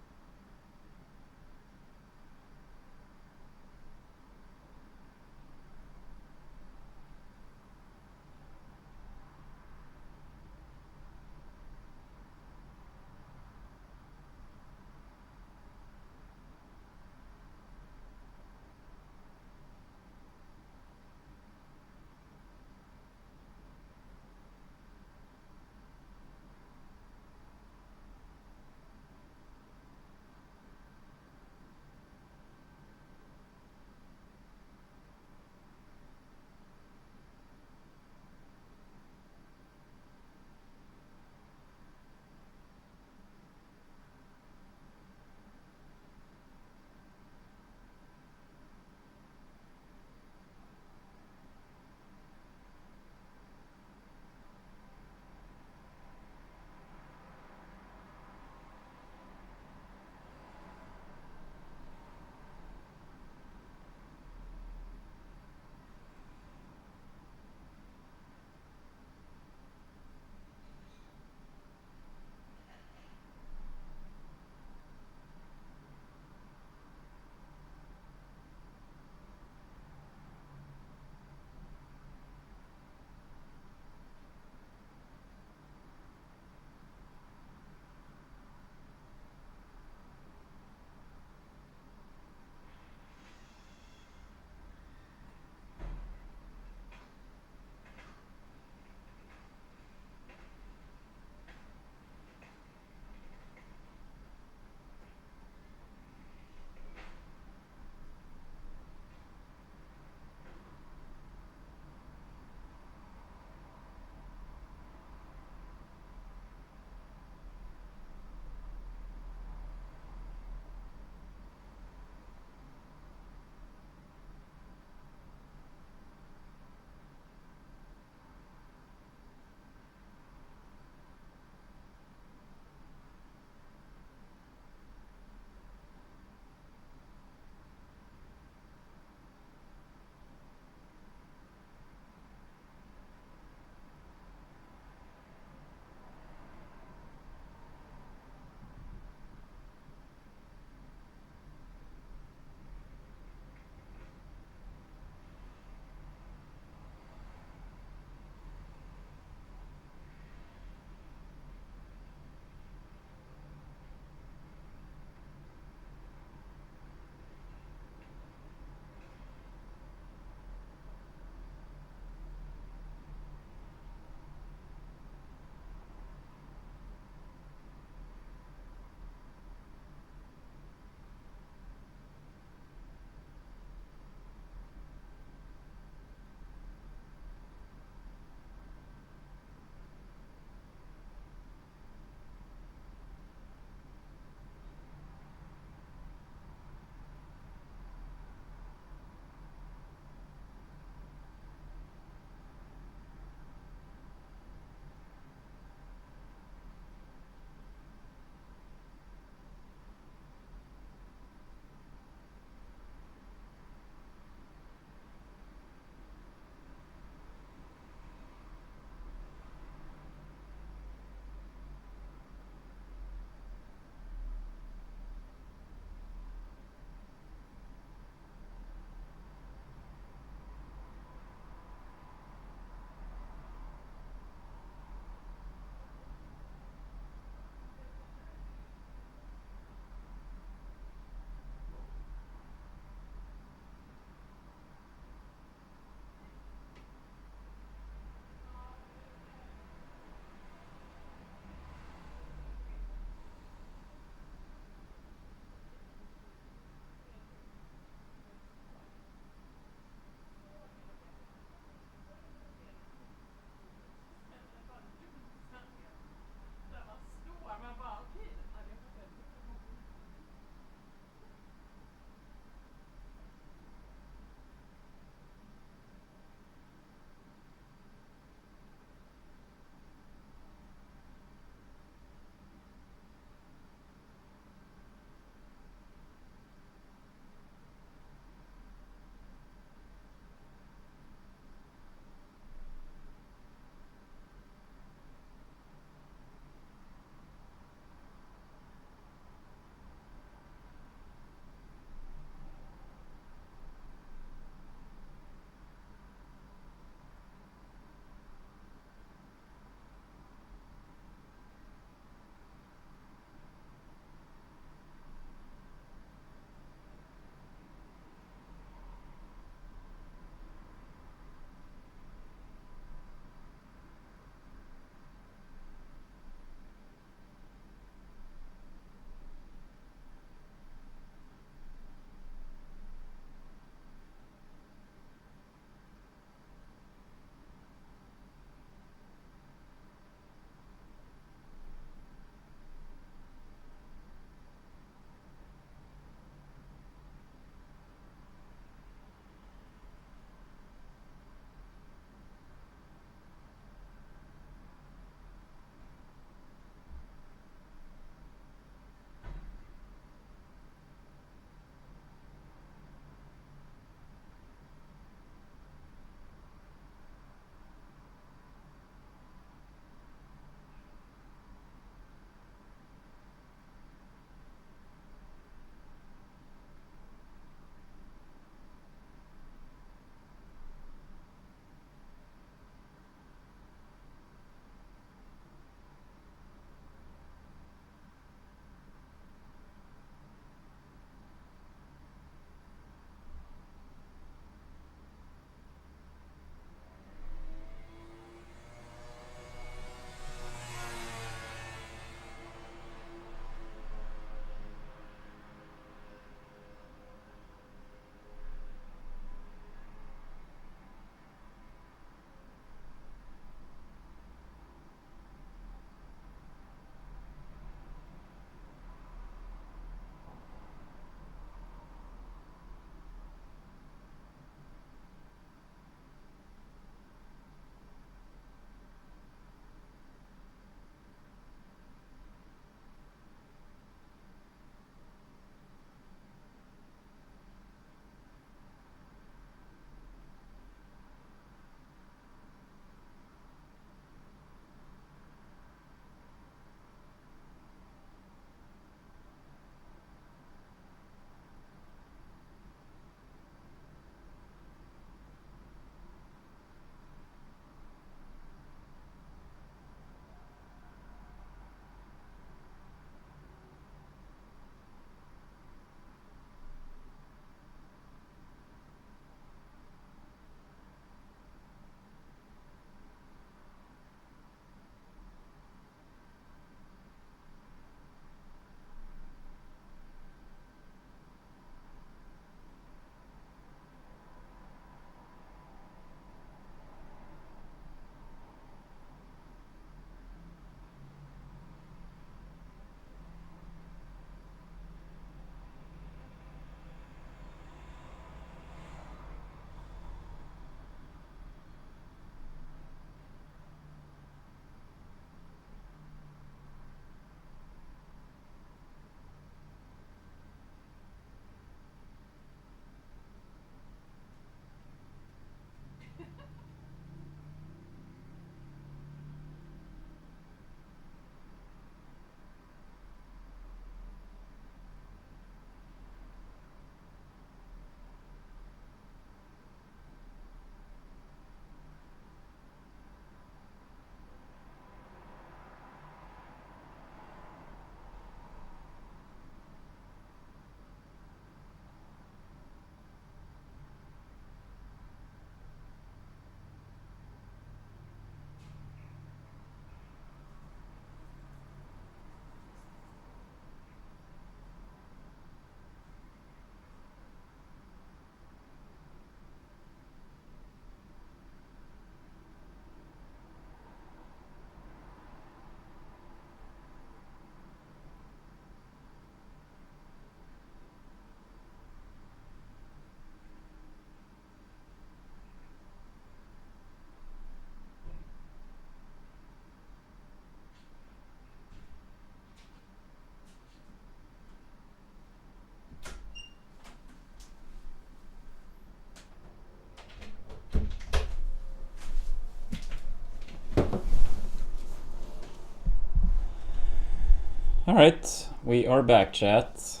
Alright, we are back, chat.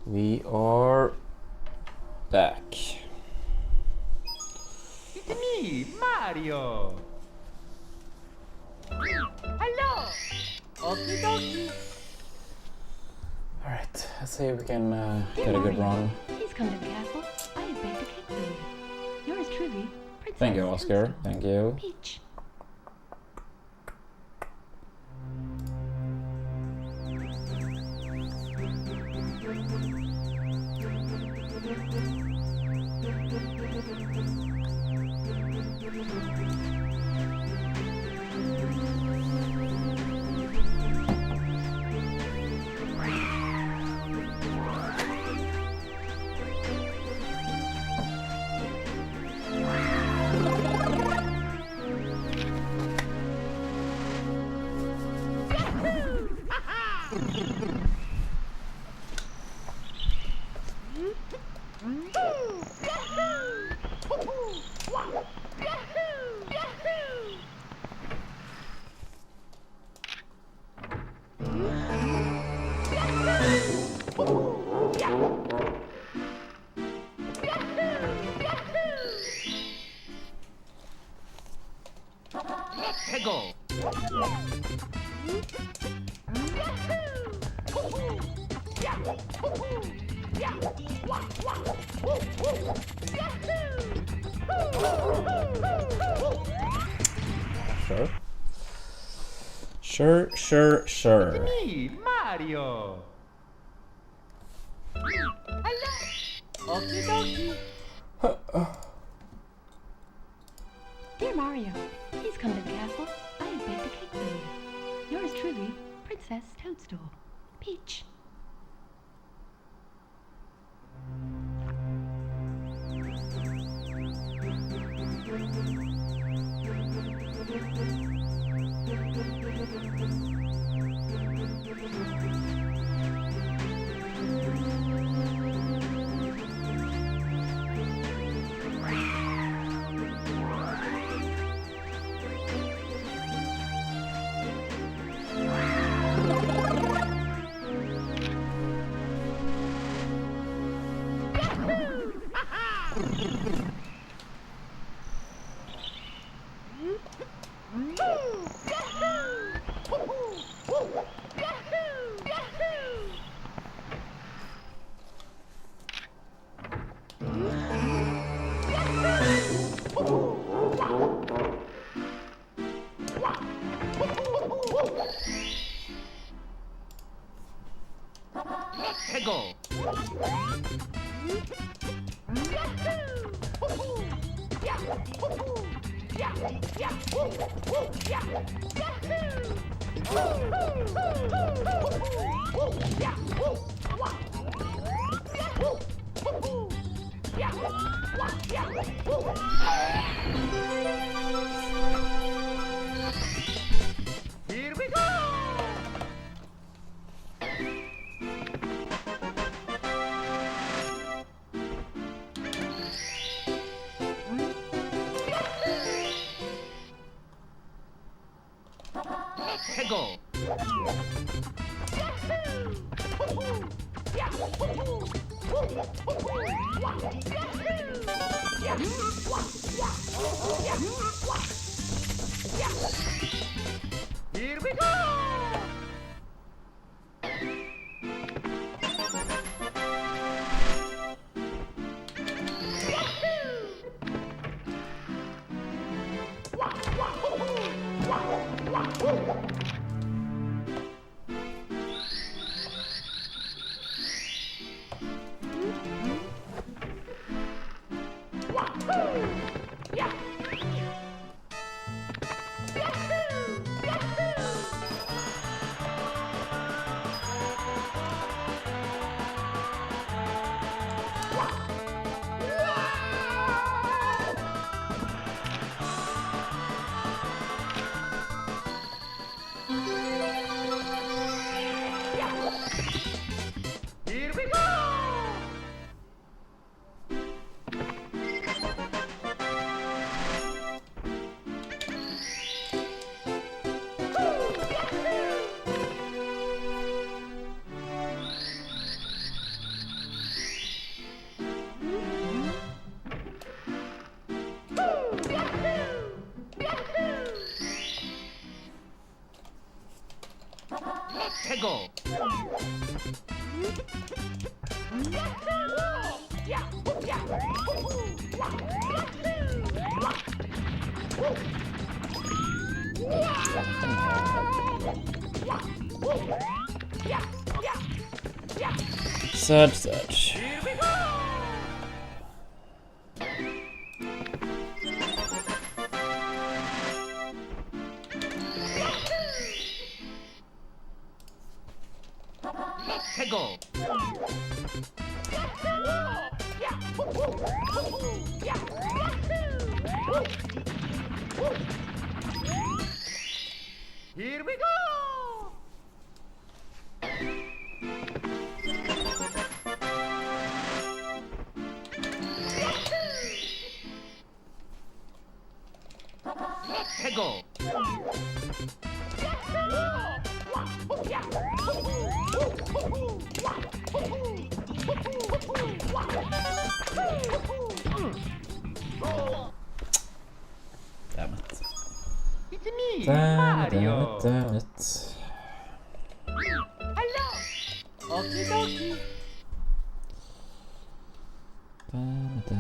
We are back. It's me, Mario. Hello. Okie dokie. Alright, let's see if we can Dear get a good Mario, run. Please come to the castle. I have baked a cake for you. Yours truly, Princess Thank you, Oscar. Toadstool. Thank you. Peach. Let's go. Sure. Me, Mario. Hello. Okie dokie. Dear Mario, please come to the castle. I have baked a cake for you. Yours truly, Princess Toadstool. Peach. Let's go. Here we go. Let's go. Here we go. Here we go. 해고. Search. 해고. Here we go. 해고. Damn it. It's me, Damn it, Mario. damn it. Hello. Okie dokie.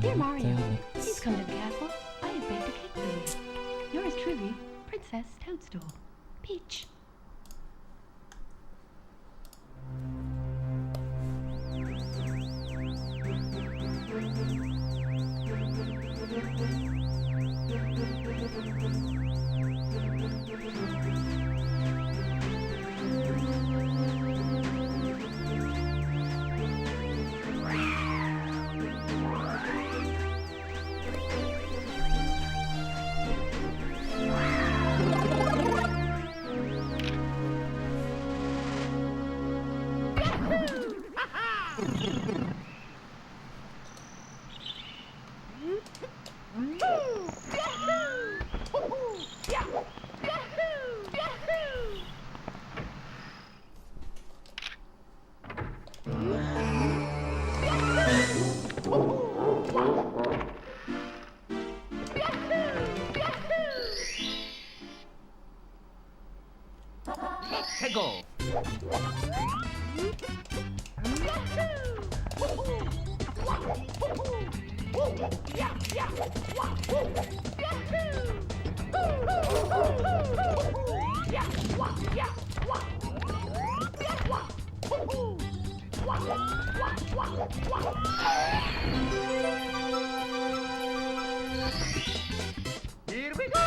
Dear Mario, please come to the castle. I have baked a cake for you. Yours truly, Princess Toadstool. Peach. 해고. Here we go.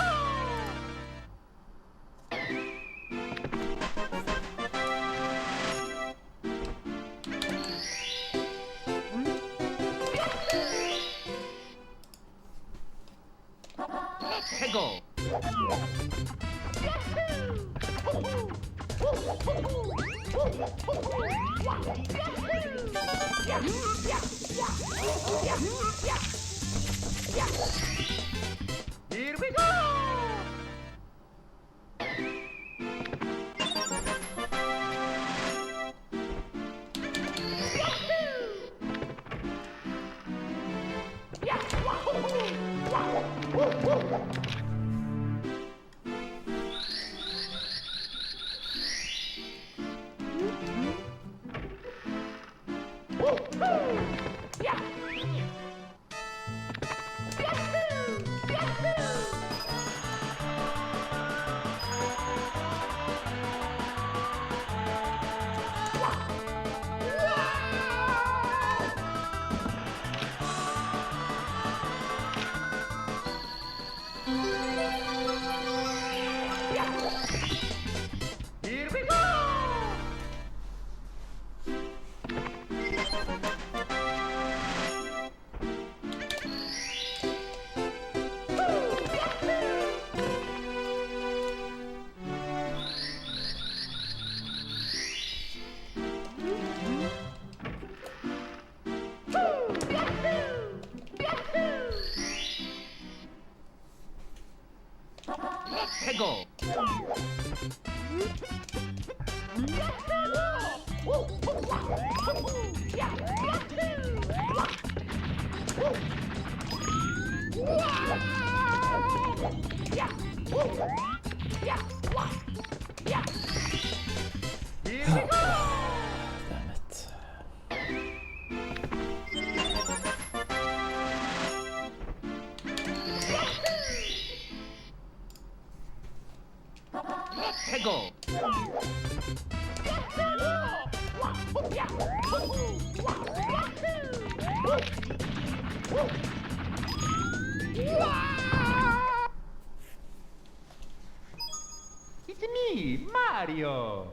해고. Here we go. 해고. It's me, Mario.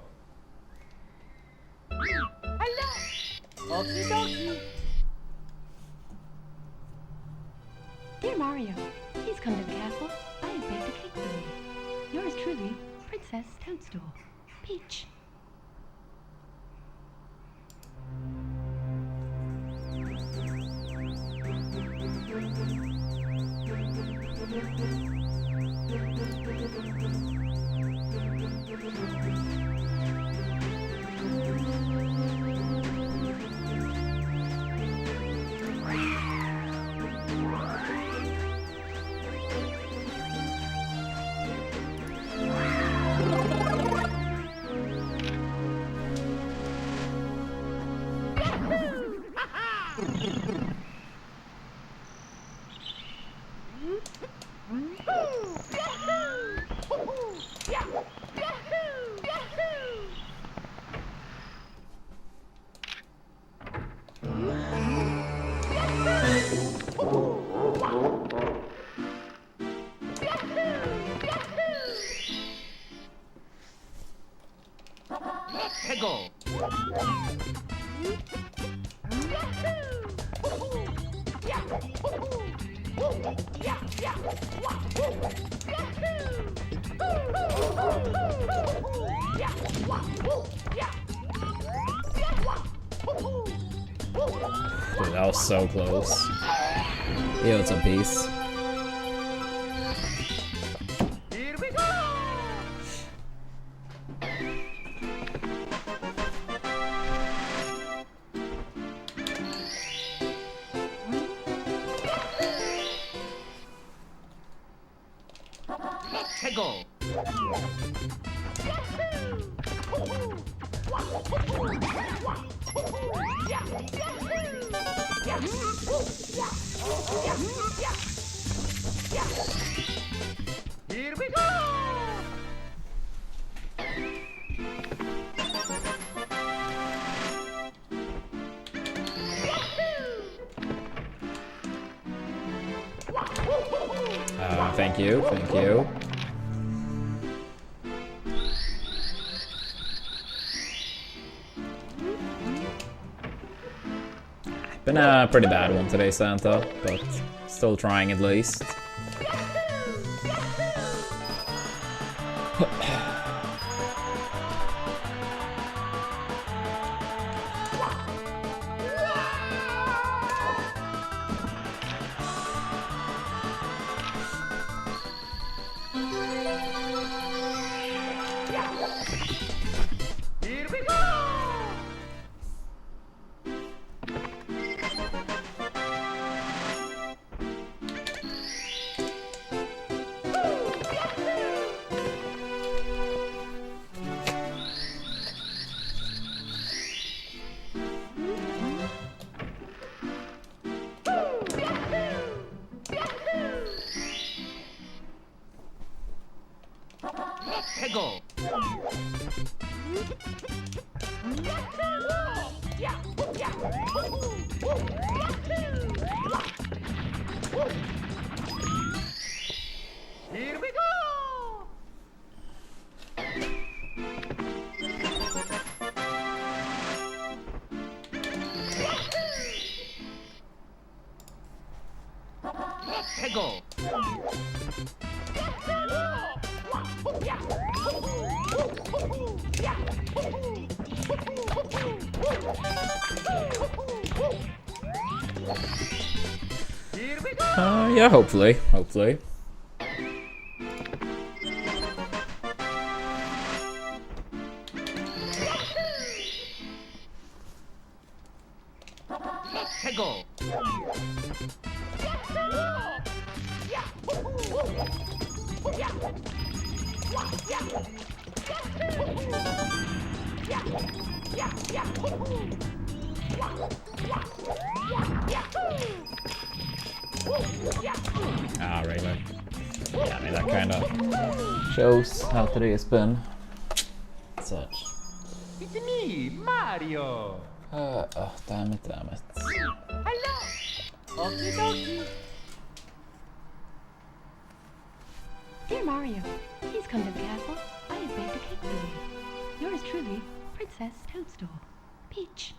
Hello. Okie dokie. Dear Mario, please come to the castle. I have baked a cake for you. Yours truly, Princess Toadstool. Peach. 해고. Dude, that was so close. Yo, it's a piece. Here we go. 해고. Here we go. Thank you, thank you. Been a pretty bad one today, Santa, but still trying at least. Here we go. 해고. Here we go. 해고. Here we go. Yeah, hopefully, hopefully. 해고. Ah, really? Yeah, I mean, that kind of shows how today has been. such. It's me, Mario. Oh, damn it. Hello. Okie dokie. Dear Mario, please come to the castle. I have baked a cake for you. Yours truly, Princess Toadstool. Peach.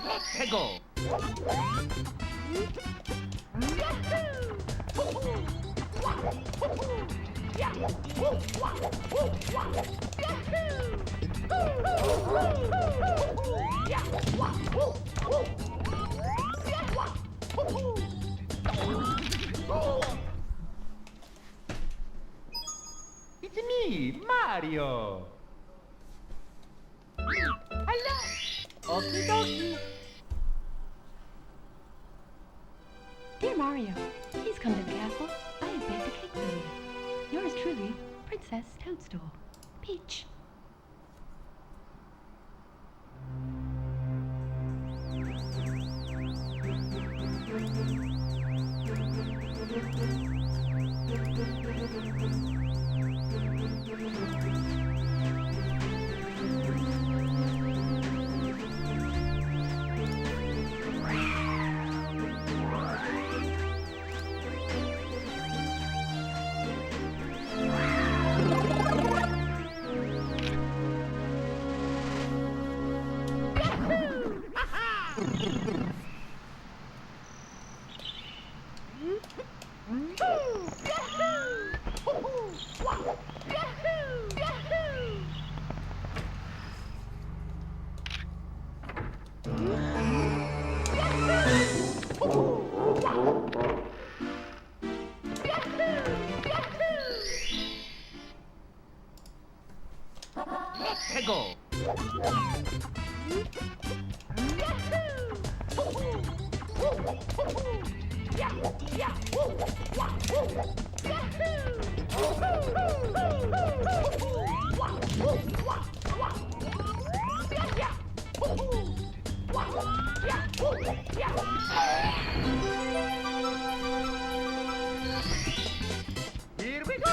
Let's go. It's me, Mario. Hello. Okie dokie. Dear Mario, please come to the castle. I have baked a cake for you. Yours truly, Princess Toadstool. Peach. Let's go. Here we go.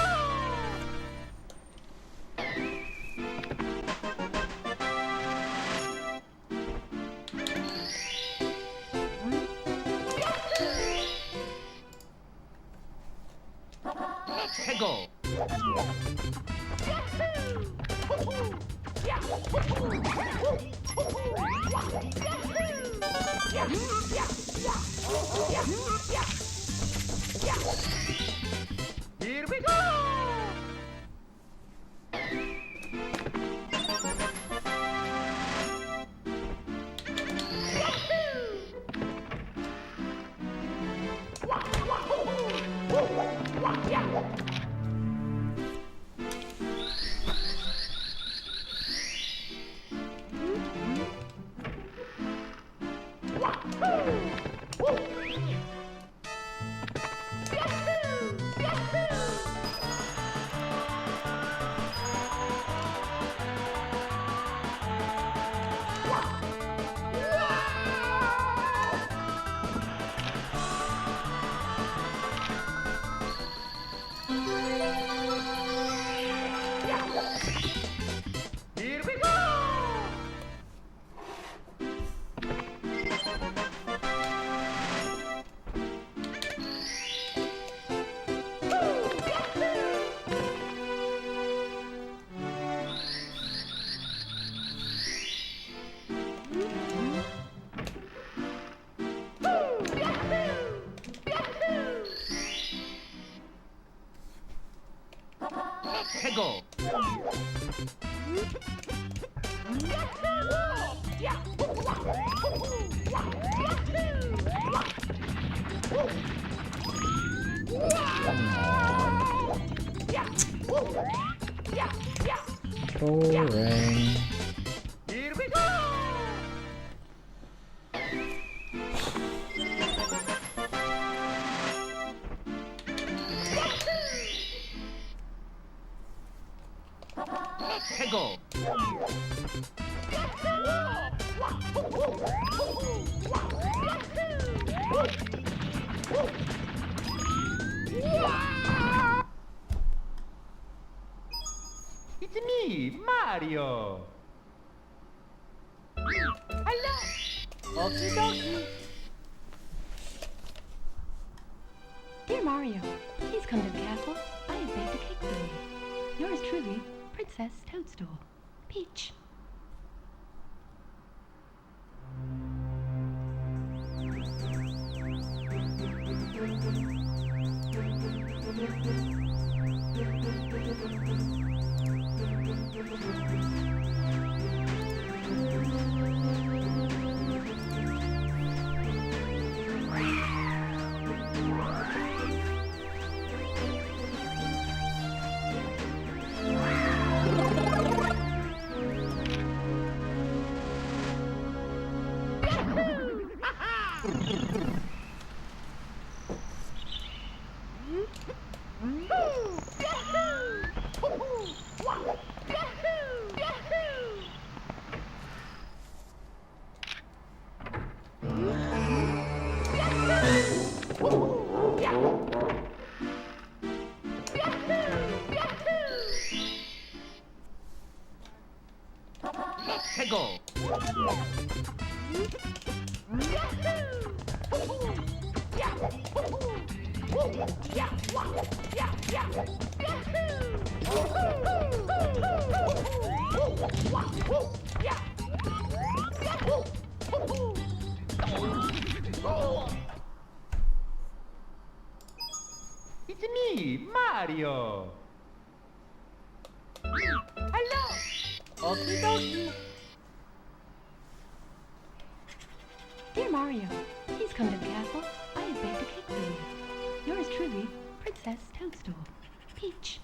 Let's go. Here we go. 해고. Boring. Here we go. 해고. It's me, Mario. Hello. Okie dokie. Dear Mario, please come to the castle. I have baked a cake for you. Yours truly, Princess Toadstool. Peach. 해고. It's me, Mario. Hello. Okie dokie. Dear Mario, please come to the castle. I have baked a cake for you. Yours truly, Princess Toadstool. Peach.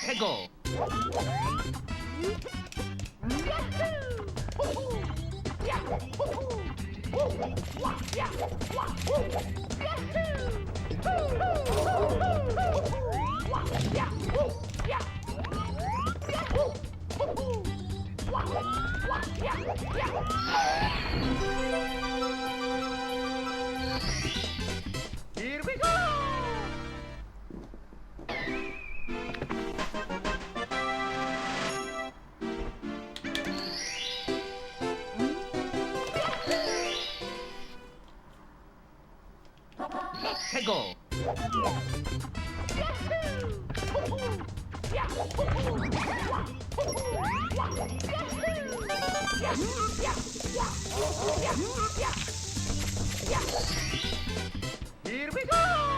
해고. Here we go. 해고. Here we go.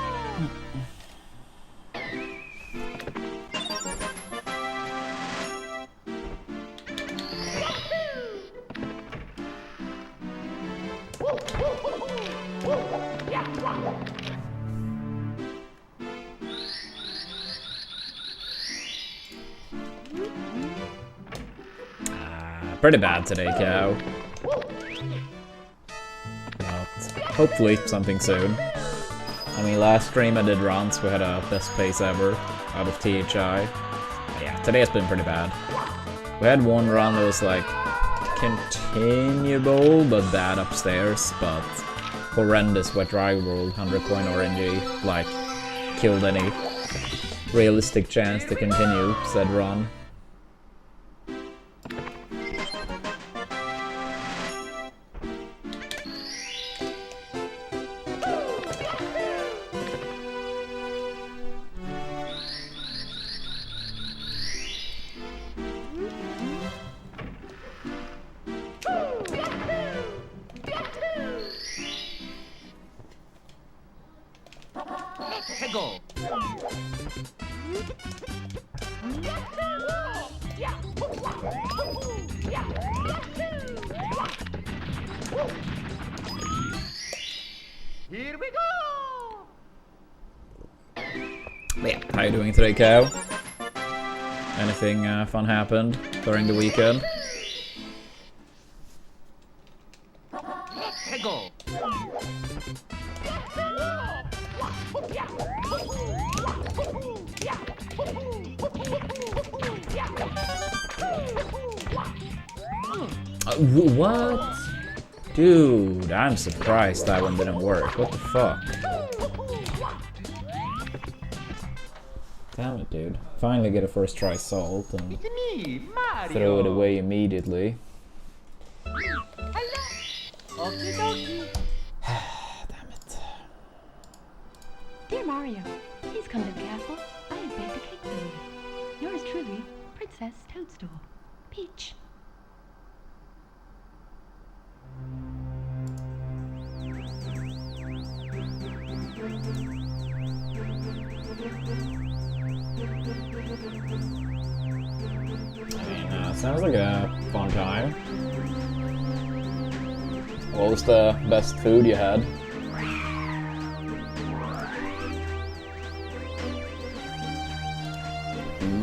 Pretty bad today, Cow. But hopefully something soon. I mean, last stream I did runs, we had a best pace ever out of THI. But yeah, today has been pretty bad. We had one run that was like continuable but bad upstairs, but horrendous wet dry world 100 coin RNG like killed any realistic chance to continue said run. Go. Here we go. Yeah, how you doing today, Cow? Anything fun happened during the weekend? Go. What? Dude, I'm surprised that one didn't work. What the fuck? Damn it, dude. Finally get a first try salt and It's me, Mario. throw it away immediately. Okie dokie. Damn it. Dear Mario, please come to the castle. I have baked a cake for you. Yours truly, Princess Toadstool. Peach. I mean, sounds like a fun time. What was the best food you had?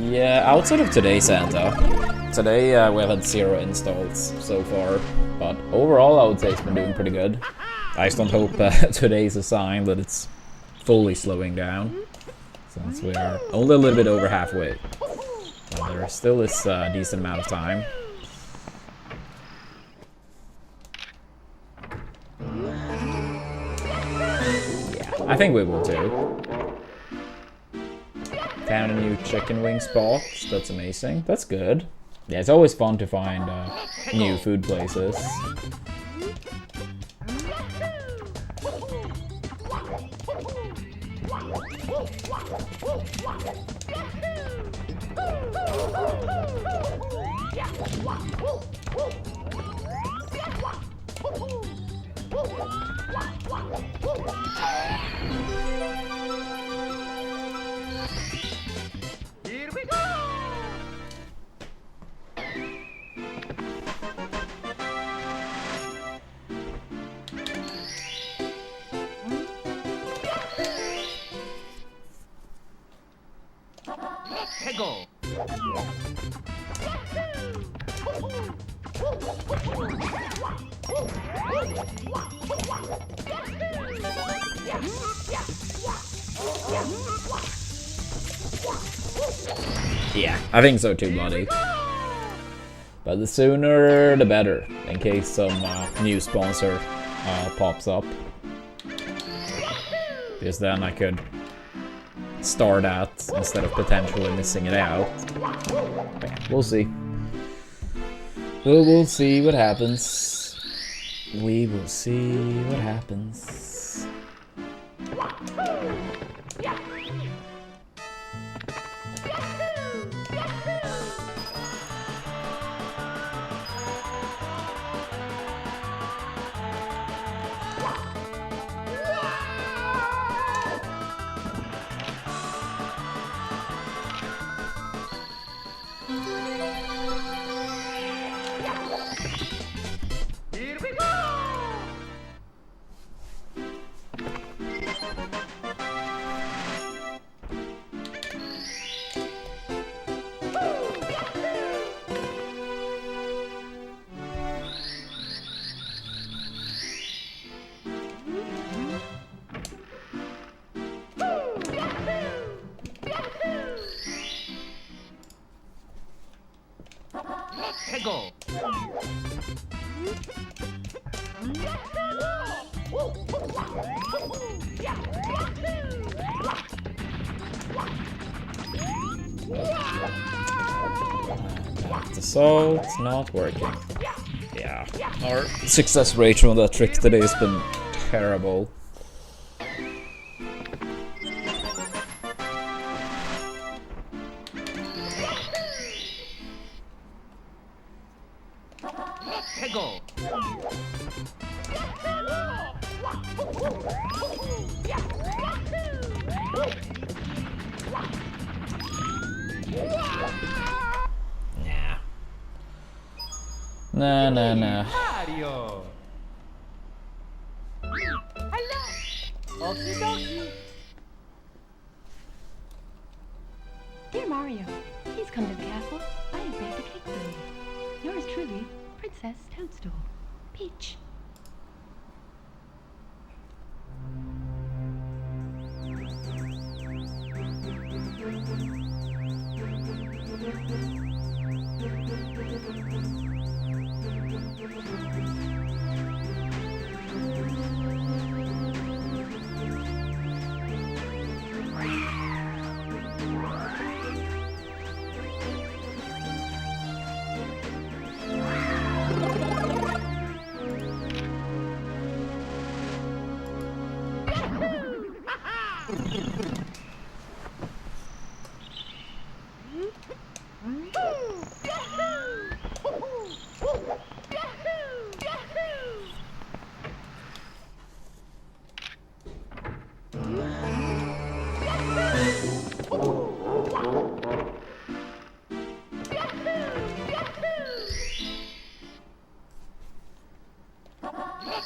Yeah, outside of today, Santa. Today we have had 0 installs so far, but overall I would say it's been doing pretty good. I just don't hope today's a sign that it's fully slowing down, since we are only a little bit over halfway. But there still is a decent amount of time. Yeah, I think we will too. Found a new chicken wing spot. That's amazing. That's good. Yeah, it's always fun to find new food places. Here we go. Go. Yeah, I think so too, buddy. But the sooner the better, in case some new sponsor pops up. Because then I could start at instead of potentially missing it out. But yeah, we'll see. We'll see what happens. We will see what happens. Here we go. Salt, not working. Yeah, our success ratio on that trick today has been terrible. Hegel. Nah. Nah. Mario. Hello. Okie dokie. Dear Mario, please come to the castle. I have baked a cake for you. Yours truly, Princess Toadstool. Peach.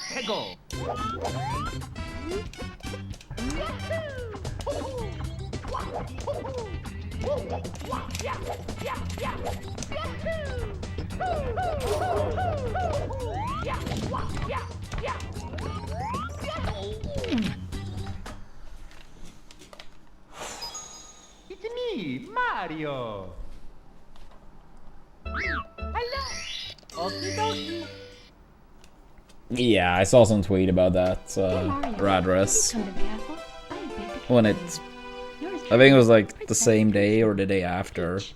Hegel. It's me, Mario. Hello. Okie dokie. Yeah, I saw some tweet about that, Dear Mario, please Radress. come to the castle. I have baked a cake When for it, you. Yours I truly, think it was like the Princess same day Toadstool. or the day after. Peach.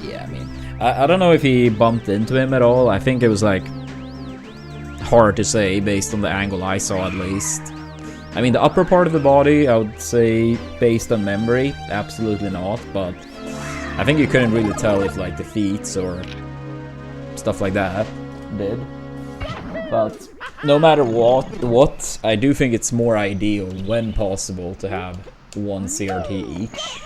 Yeah, I mean, I don't know if he bumped into him at all. I think it was like hard to say based on the angle I saw at least. I mean, the upper part of the body, I would say based on memory, absolutely not, but I think you couldn't really tell if like the feet or stuff like that did. But no matter what, I do think it's more ideal when possible to have one CRT each.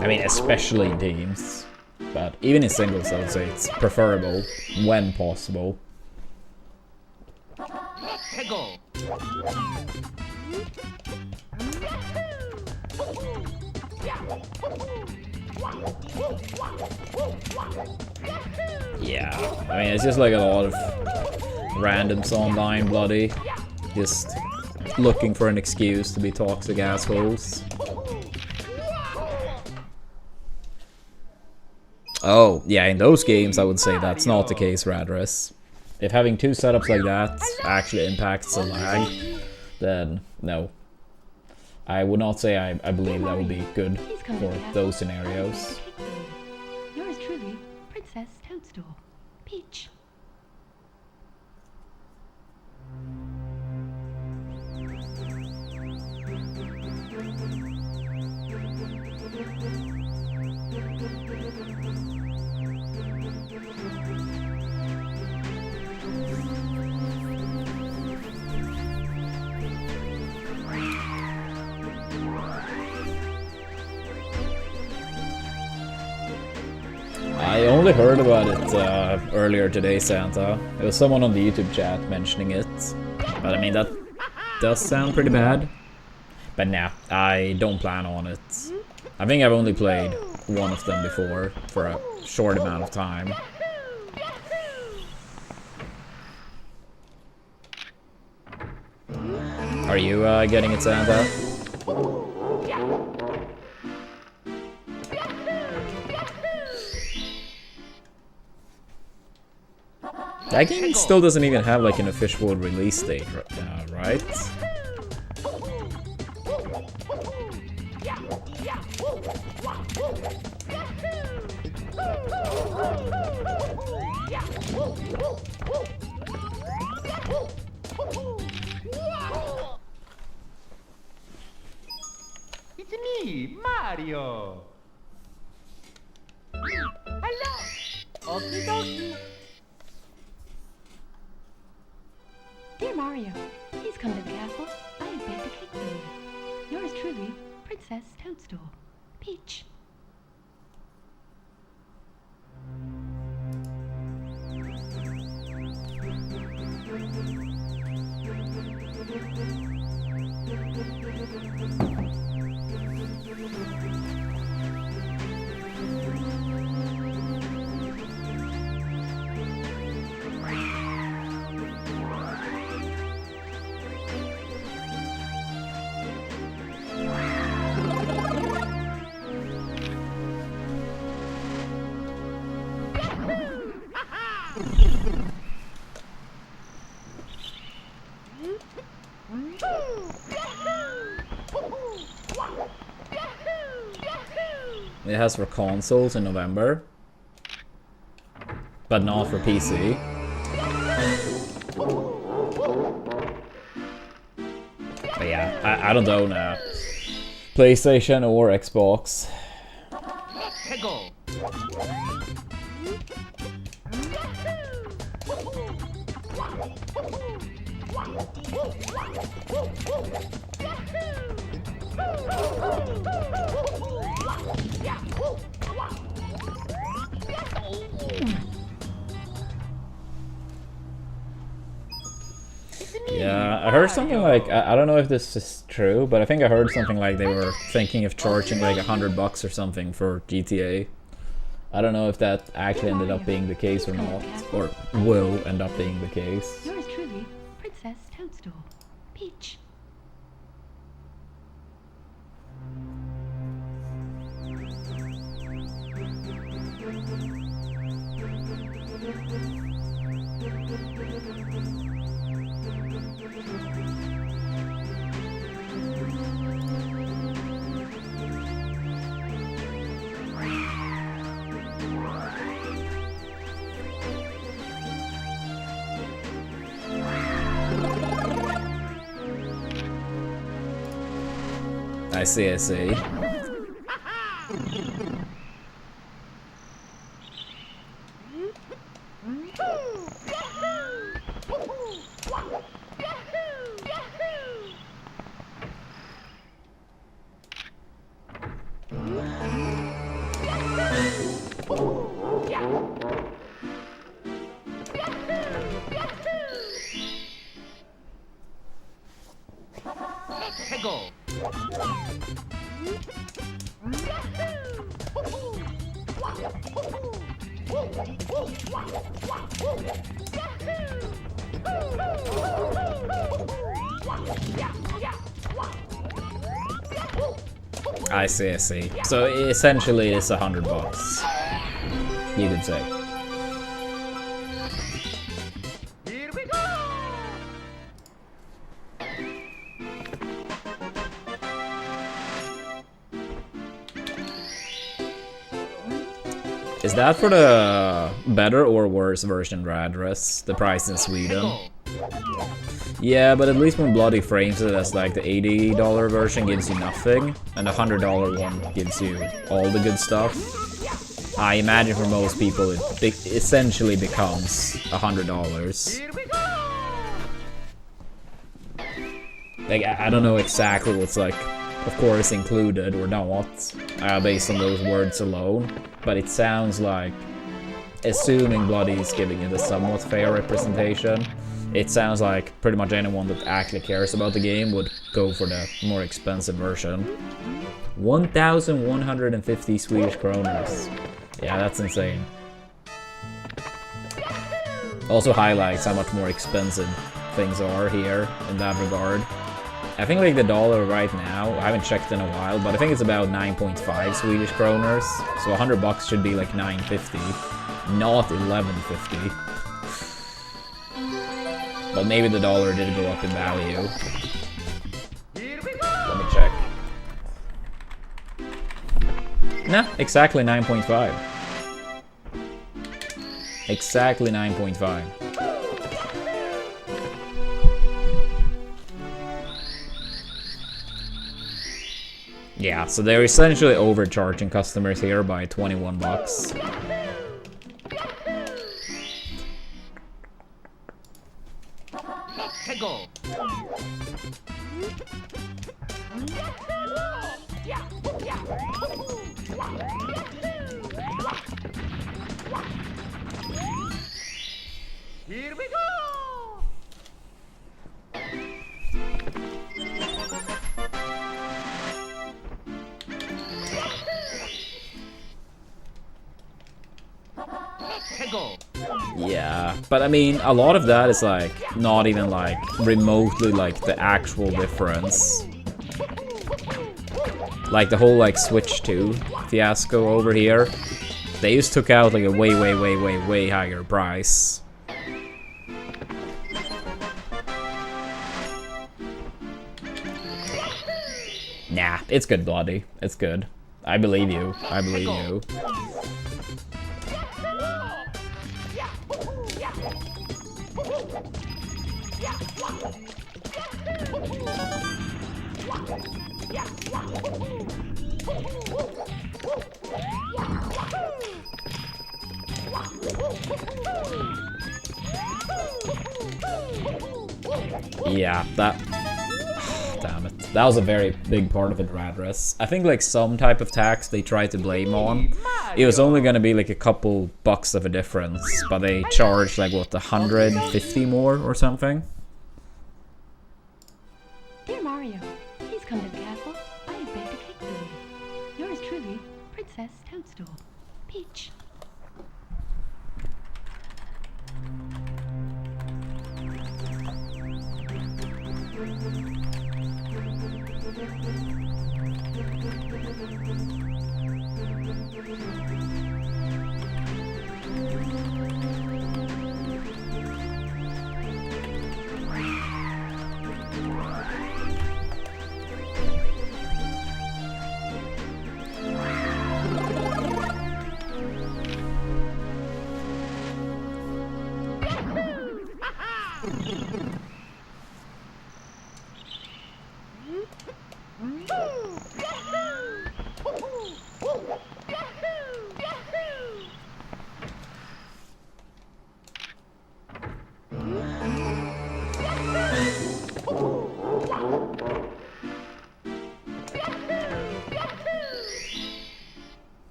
I mean, especially in teams, but even in singles, I would say it's preferable when possible. Hegel. Yeah, I mean, it's just like a lot of randoms online, bloody, just looking for an excuse to be toxic assholes. Oh, yeah, in those games, I would say that's not the case, Radress. If having two setups like that actually impacts the lag, then no. I would not say I believe that would be good for those scenarios. Yours truly, Princess Toadstool. Peach. I only heard about it earlier today, Santa. It was someone on the YouTube chat mentioning it. But I mean, that does sound pretty bad. But nah, I don't plan on it. I think I've only played one of them before, for a short amount of time. Are you getting it, Santa? That game still doesn't even have like an official release date right? It's me, Mario. Hello. Okie dokie. Dear Mario, please come to the castle. I have baked a cake for you. Yours truly, Princess Toadstool. Peach. It has for consoles in November, but not for PC. But yeah, I don't know now. PlayStation or Xbox. Let's go. Yeah, I heard something like, I don't know if this is true, but I think I heard something like they were thinking of charging like $100 or something for GTA. I don't know if that actually ended up being the case or not, or will end up being the case. Yours truly, Princess Toadstool. Peach. I see, I see. Let's go. I see, I see. So essentially it's $100, you could say. Here we go. Is that for the better or worse version of address? The price in Sweden? Yeah, but at least when Bloody frames it as like the $80 version gives you nothing, and the $100 one gives you all the good stuff. I imagine for most people it essentially becomes $100. Here we go. Like, I don't know exactly what's like, of course, included or not, based on those words alone, but it sounds like, assuming Bloody is giving it a somewhat fair representation, it sounds like pretty much anyone that actually cares about the game would go for the more expensive version. 1,150 Swedish kroners. Yeah, that's insane. Also highlights how much more expensive things are here in that regard. I think like the dollar right now, I haven't checked in a while, but I think it's about 9.5 Swedish kroners. So 100 bucks should be like 9.50, not 11.50. But maybe the dollar did go up in value. Let me check. Nah, exactly 9.5. Exactly 9.5. Yeah, so they're essentially overcharging customers here by 21 bucks. Here we go! Yeah, but I mean, a lot of that is like not even like remotely like the actual difference. Like the whole like Switch 2 fiasco over here. They just took out like a way higher price. Nah, it's good, Bloody. It's good. I believe you. I believe you. Yeah, that... Damn it. That was a very big part of it, Radress. I think like some type of tax they tried to blame on. It was only gonna be like a couple bucks of a difference, but they charged like what, 150 more or something? Dear Mario, please come to the castle. I have baked a cake for you. Yours truly, Princess Toadstool. Peach.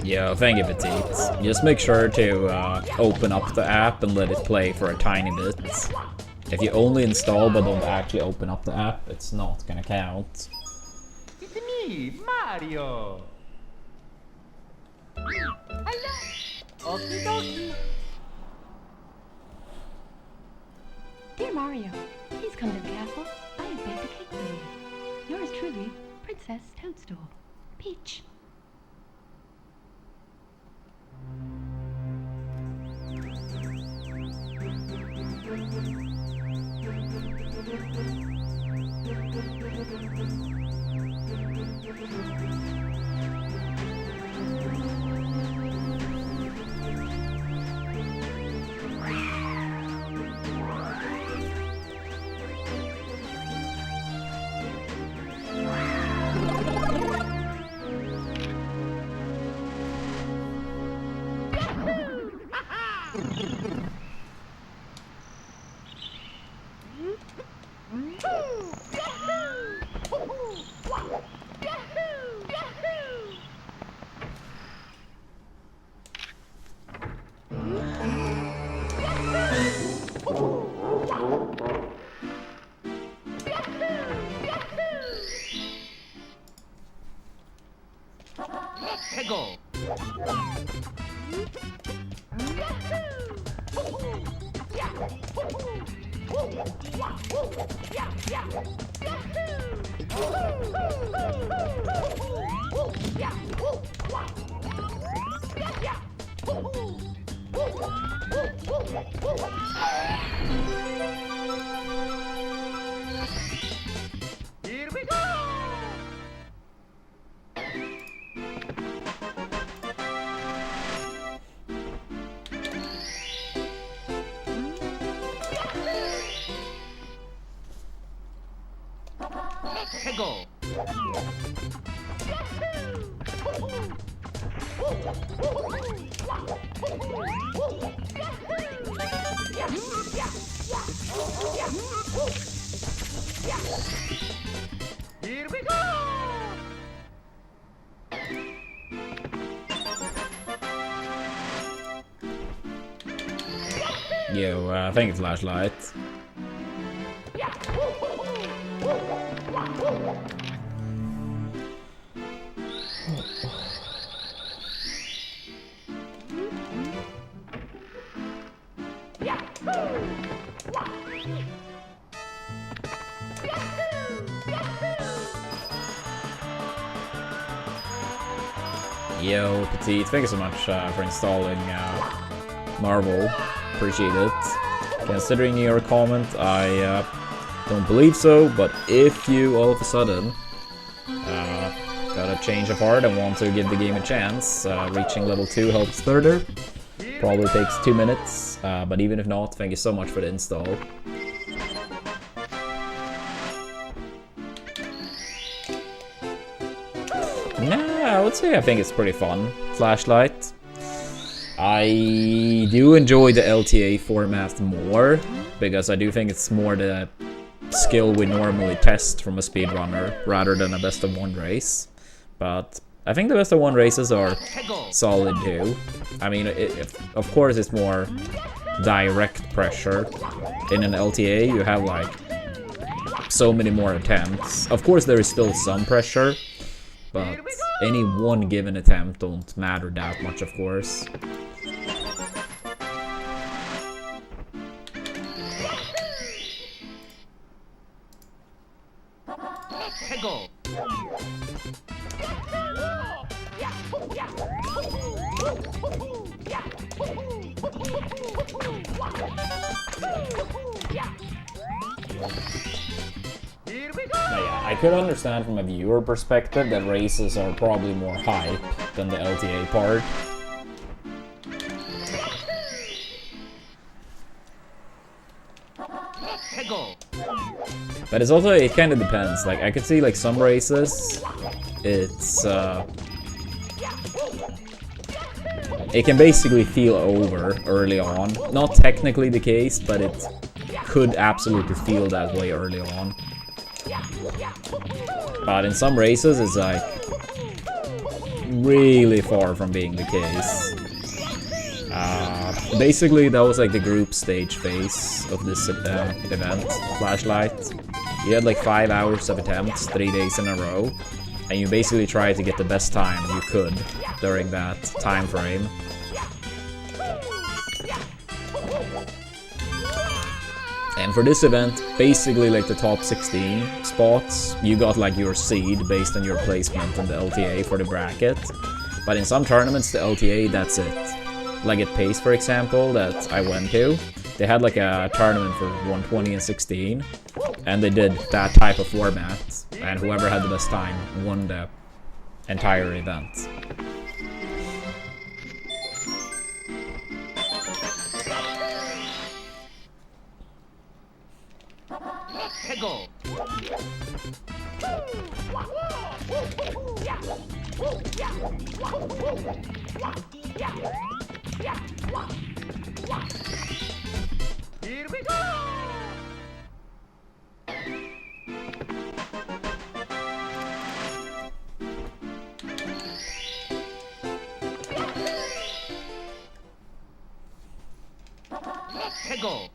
Yo, thank you, Petite. Just make sure to open up the app and let it play for a tiny bit. If you only install but don't actually open up the app, it's not gonna count. It's me, Mario! Hello! Okie dokie! Dear Mario, please come to the castle. I have baked a cake for you. Yours truly, Princess Toadstool. Peach. Here we go! Let's go! Here we go! Yo, I think it's flashlight. Yo, Petite, thank you so much for installing Marvel. Appreciate it. Considering your comment, I don't believe so, but if you all of a sudden got a change of heart and want to give the game a chance, reaching level 2 helps further. Probably takes 2 minutes, but even if not, thank you so much for the install. Nah, I would say I think it's pretty fun. Flashlight. I do enjoy the LTA format more, because I do think it's more the skill we normally test from a speedrunner, rather than a best of one race. But I think the best of one races are solid too. I mean, of course it's more direct pressure. In an LTA you have like so many more attempts. Of course there is still some pressure, but any one given attempt don't matter that much, of course. Go! Here we go! Now, yeah, I could understand from a viewer perspective that races are probably more hype than the LTA part. Go! But it's also, it kind of depends. Like, I could see like some races, it's it can basically feel over early on. Not technically the case, but it could absolutely feel that way early on. But in some races, it's like really far from being the case. Basically, that was like the group stage phase of this event, Flashlight. You had like 5 hours of attempts, 3 days in a row, and you basically tried to get the best time you could during that time frame. And for this event, basically like the top 16 spots, you got like your seed based on your placement in the LTA for the bracket. But in some tournaments, the LTA, that's it. Like at Pace, for example, that I went to, they had like a tournament for 120 and 16, and they did that type of format, and whoever had the best time won the entire event. Go! Here we go! Go!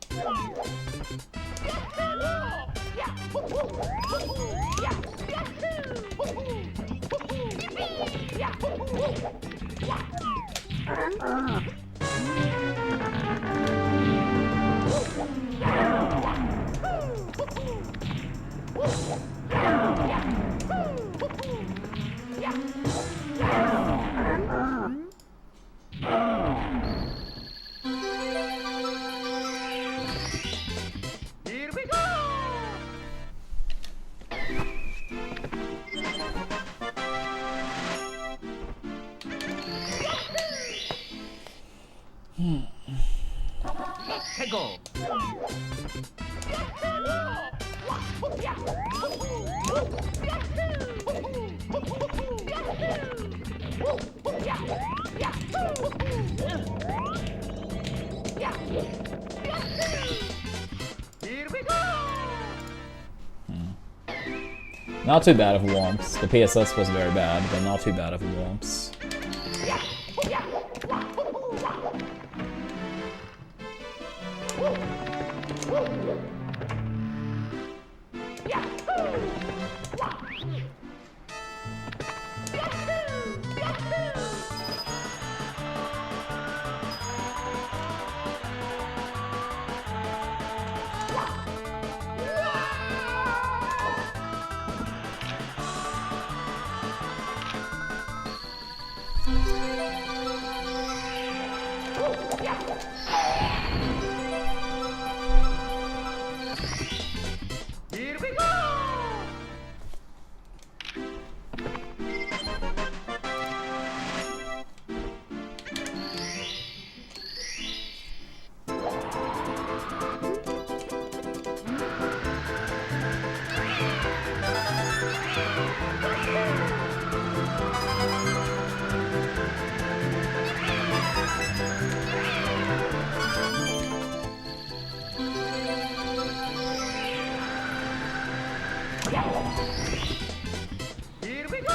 해고. Here we go. Not too bad of Womps. The PSS was very bad, but not too bad of Womps. Here we go. Here we go.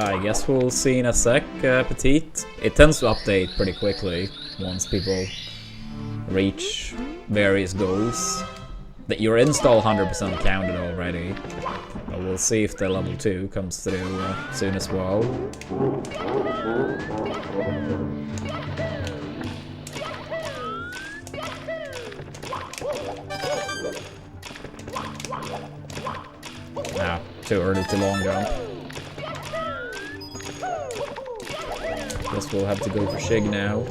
I guess we'll see in a sec, Petite. It tends to update pretty quickly once people reach various goals. That your install 100% counted already. But we'll see if the level 2 comes through soon as well. Nah, too early to long jump. Guess we'll have to go for Shig now.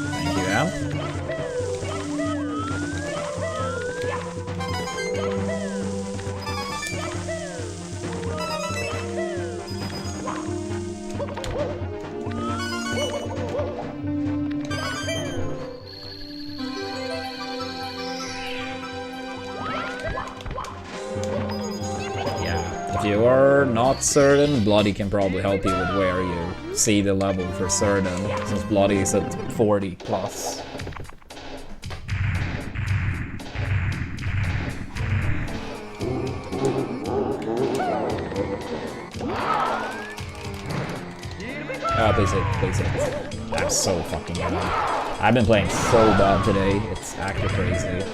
Thank you, Amp. If you are not certain, Bloody can probably help you with where you see the level for certain, since Bloody is at 40 plus. Oh, please hit, please hit. I'm so fucking bad. I've been playing so bad today, it's actually crazy.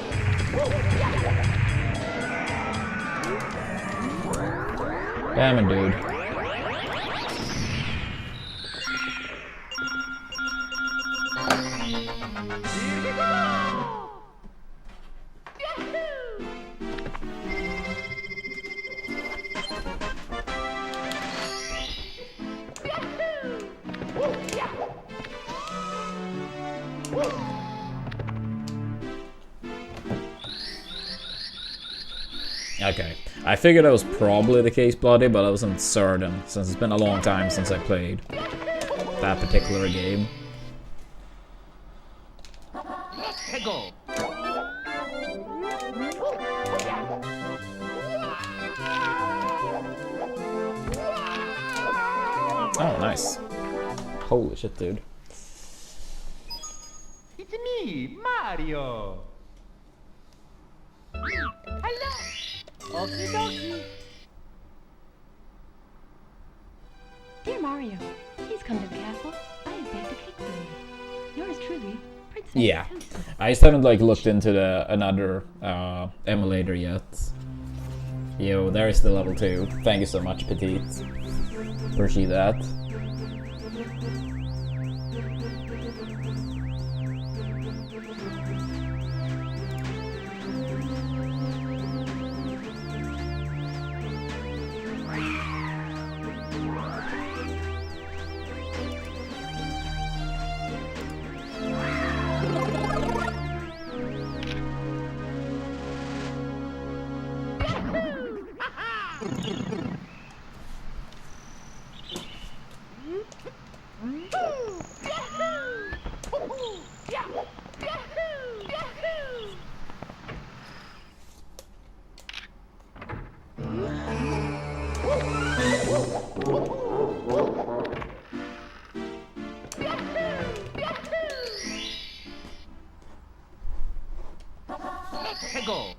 Damn it, dude. Okay, I figured that was probably the case, Bloody, but I wasn't certain, since it's been a long time since I played that particular game. 해고. Oh, nice. Holy shit, dude. It's me, Mario. Hello. Okie dokie. Dear Mario, please come to the castle. I have baked a cake for you. Yours truly, Princess Yeah, Toadstool. I just haven't like looked into another emulator yet. Yo, there is the level 2. Thank you so much, Petite. Appreciate that. Let's go.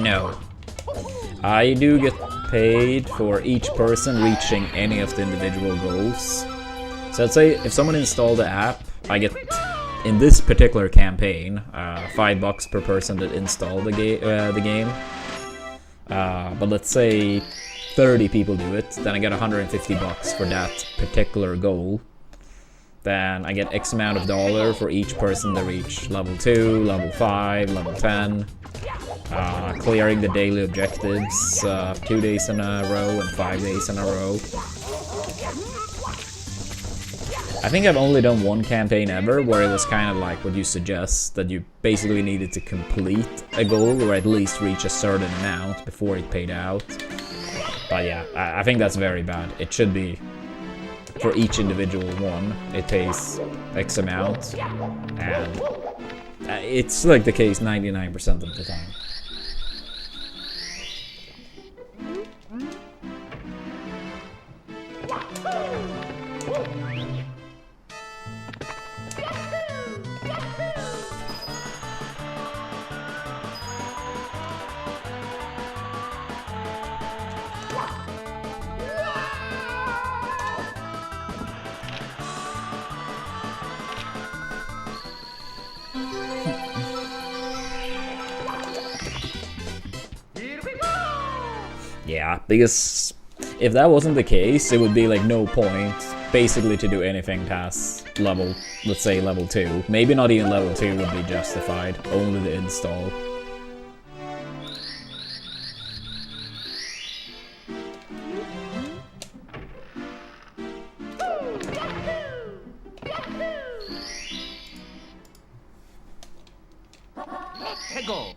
No. I do get paid for each person reaching any of the individual goals. So let's say if someone installed the app, I get, in this particular campaign, $5 per person that installed the game. But let's say 30 people do it, then I get $150 for that particular goal. Then I get X amount of dollar for each person that reach level 2, level 5, level 10. Clearing the daily objectives 2 days in a row and 5 days in a row. I think I've only done one campaign ever where it was kind of like what you suggest, that you basically needed to complete a goal or at least reach a certain amount before it paid out. But yeah, I think that's very bad. It should be for each individual one, it pays X amount, and it's like the case 99% of the time. Yeah, because if that wasn't the case, it would be like no point basically to do anything past level, let's say level 2. Maybe not even level 2 would be justified, only the install. Let's go.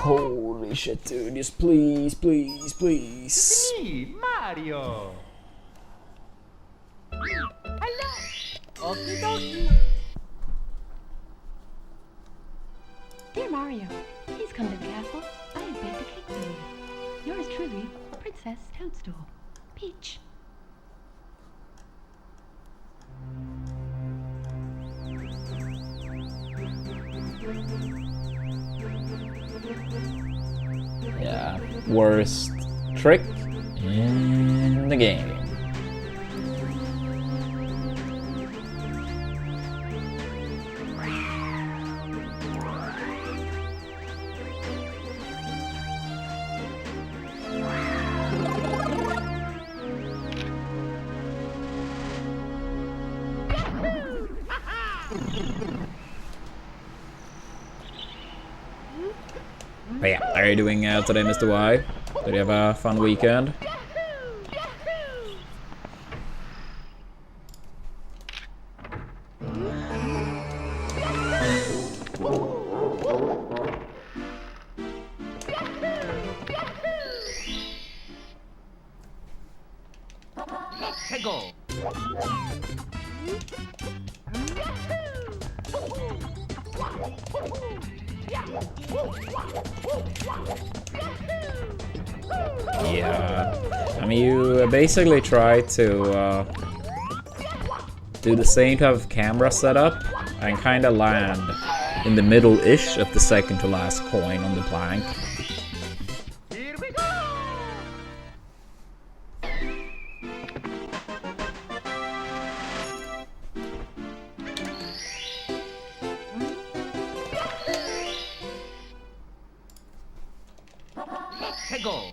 Holy shit, dude, just please, please, please. Me, Mario. Hello. Okie dokie. Dear Mario, please come to the castle. I have baked a cake for you. Yours truly, Princess Toadstool. Peach. Yeah, worst trick in the game. But yeah, how are you doing today, Mr. Y? Did you have a fun weekend? Let's go. Yeah, I mean, you basically try to do the same type of camera setup and kind of land in the middle-ish of the second to last coin on the plank. Here we go. Let's go.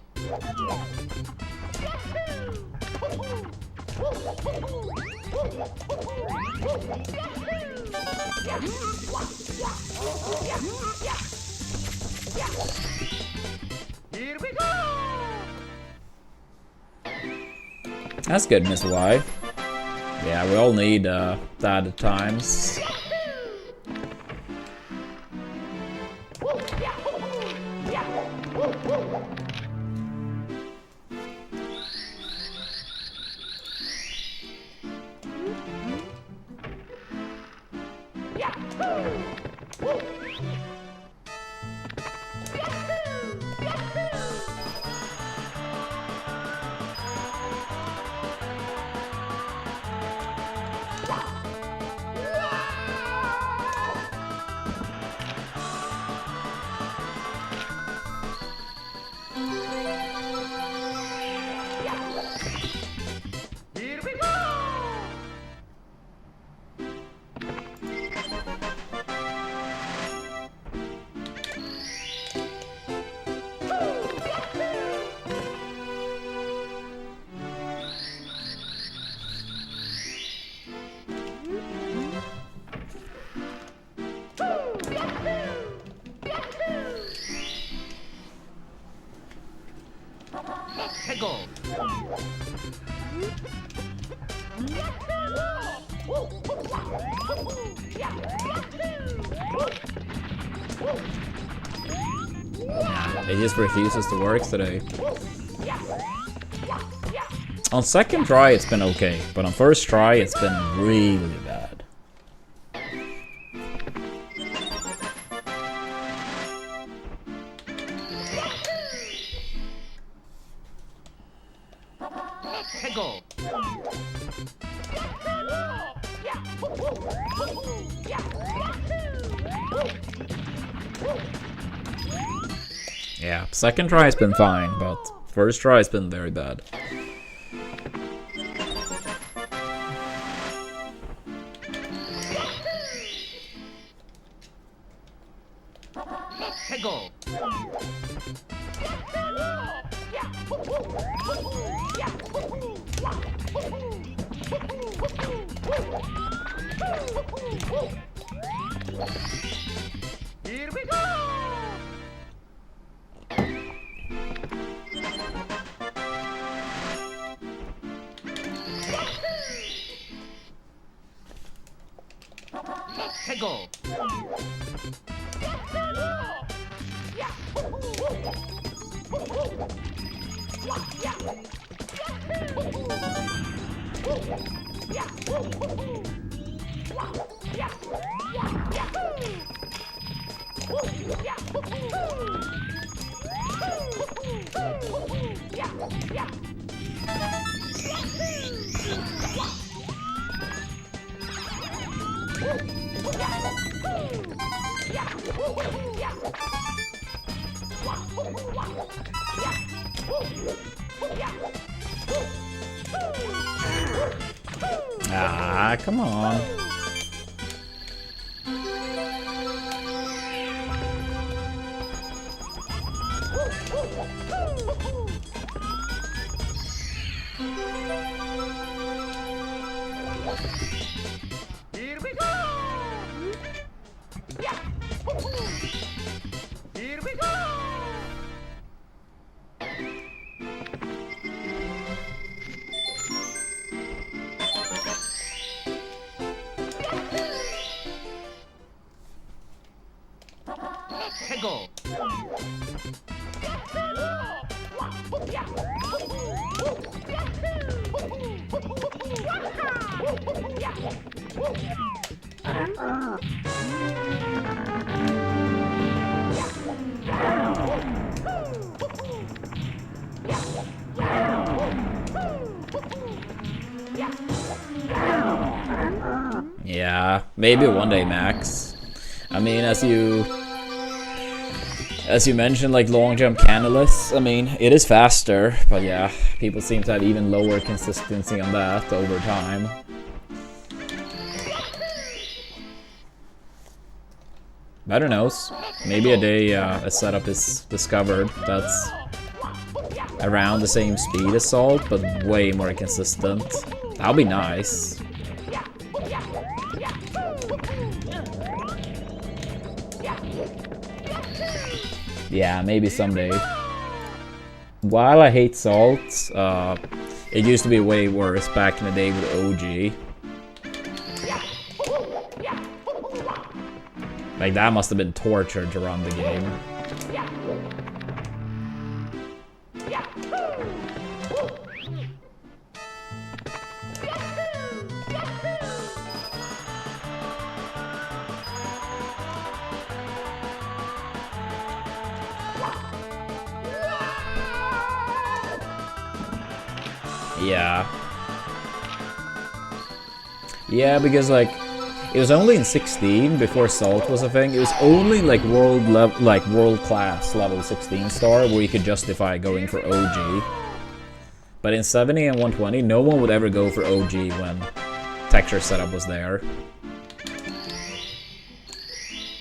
Here we go! That's good, Miss Y. Yeah, we all need that at times. Here we go! Let's go! It just refuses to work today. On second try it's been okay, but on first try it's been really bad. Let's go! Yeah, second try has been fine, but first try has been very bad. Let's go! Here we go! Let's go! Ah, come on. Here we go! Here we go! Let's go! Yeah, maybe one day max. I mean, as you mentioned, like long jump canalus, I mean, it is faster, but yeah, people seem to have even lower consistency on that over time. Better knows. Maybe a day a setup is discovered that's around the same speed as Salt, but way more consistent. That'll be nice. Yeah, maybe someday. While I hate salt, it used to be way worse back in the day with OG. Like, that must have been torture to run the game. Yeah. Yeah, because like it was only in 16 before Salt was a thing. It was only like world class level 16 star where you could justify going for OG. But in 70 and 120, no one would ever go for OG when texture setup was there.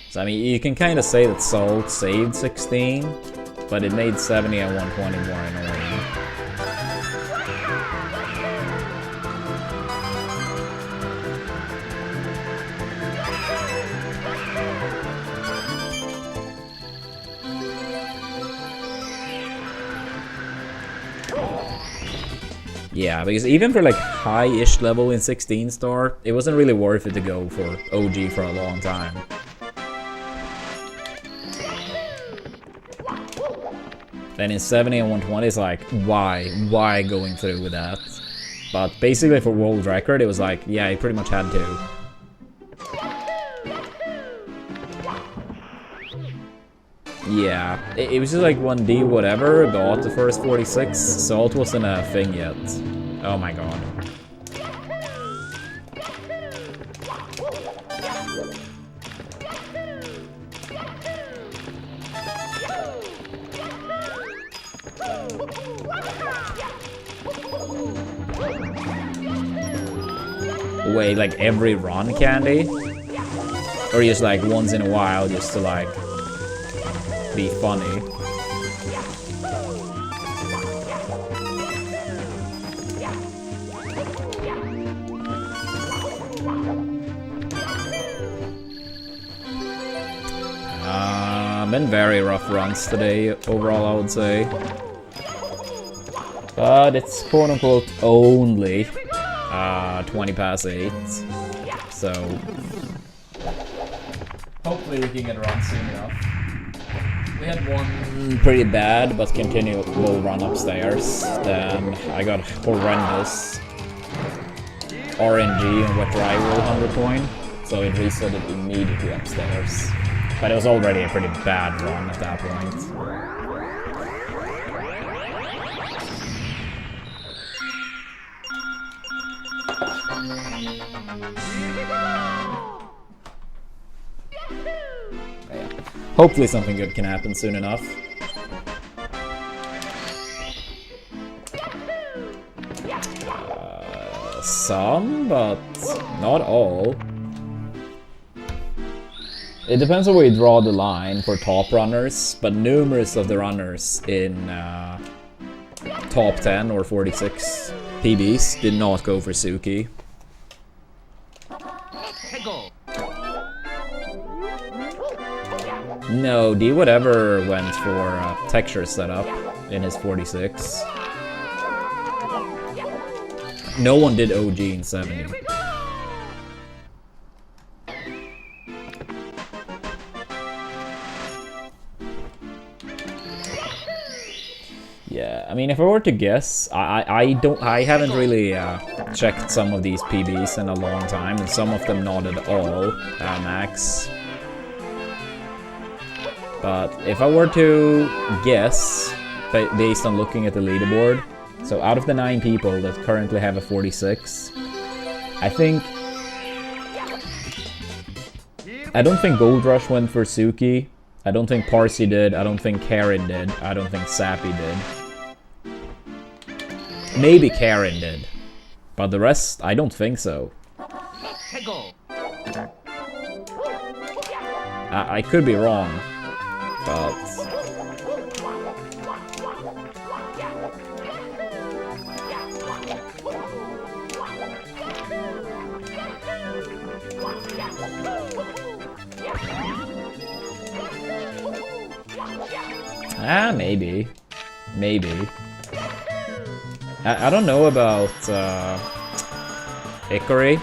So I mean, you can kind of say that Salt saved 16, but it made 70 and 120 more annoying. Yeah, because even for like high-ish level in 16 star, it wasn't really worth it to go for OG for a long time. Then in 70 and 120, it's like, why going through with that? But basically for world record, it was like, yeah, you pretty much had to. Yeah, it was just like 1D whatever, got the first 46, Salt wasn't a thing yet. Oh my god. Wait, like every run candy? Or just like once in a while just to like be funny? Been very rough runs today overall, I would say. But it's quote unquote only 20 past 8. So hopefully we can get a run soon enough. We had one pretty bad but continual run upstairs. Then I got horrendous RNG and wet dry roll 100 coin, so it reset it immediately upstairs. But it was already a pretty bad run at that point. Yeah. Hopefully something good can happen soon enough. Some, but not all. It depends on where you draw the line for top runners, but numerous of the runners in top 10 or 46 PBs did not go for Suki. No, D whatever went for texture setup in his 46. No one did OG in 70. Yeah, I mean, if I were to guess, I haven't really checked some of these PBs in a long time, and some of them not at all, max. But if I were to guess, based on looking at the leaderboard, so out of the 9 people that currently have a 46, I don't think Gold Rush went for Suki. I don't think Parsi did. I don't think Karen did. I don't think Sappy did. Maybe Karen did. But the rest, I don't think so. I could be wrong. But Ah, maybe. Maybe. I don't know about Hickory.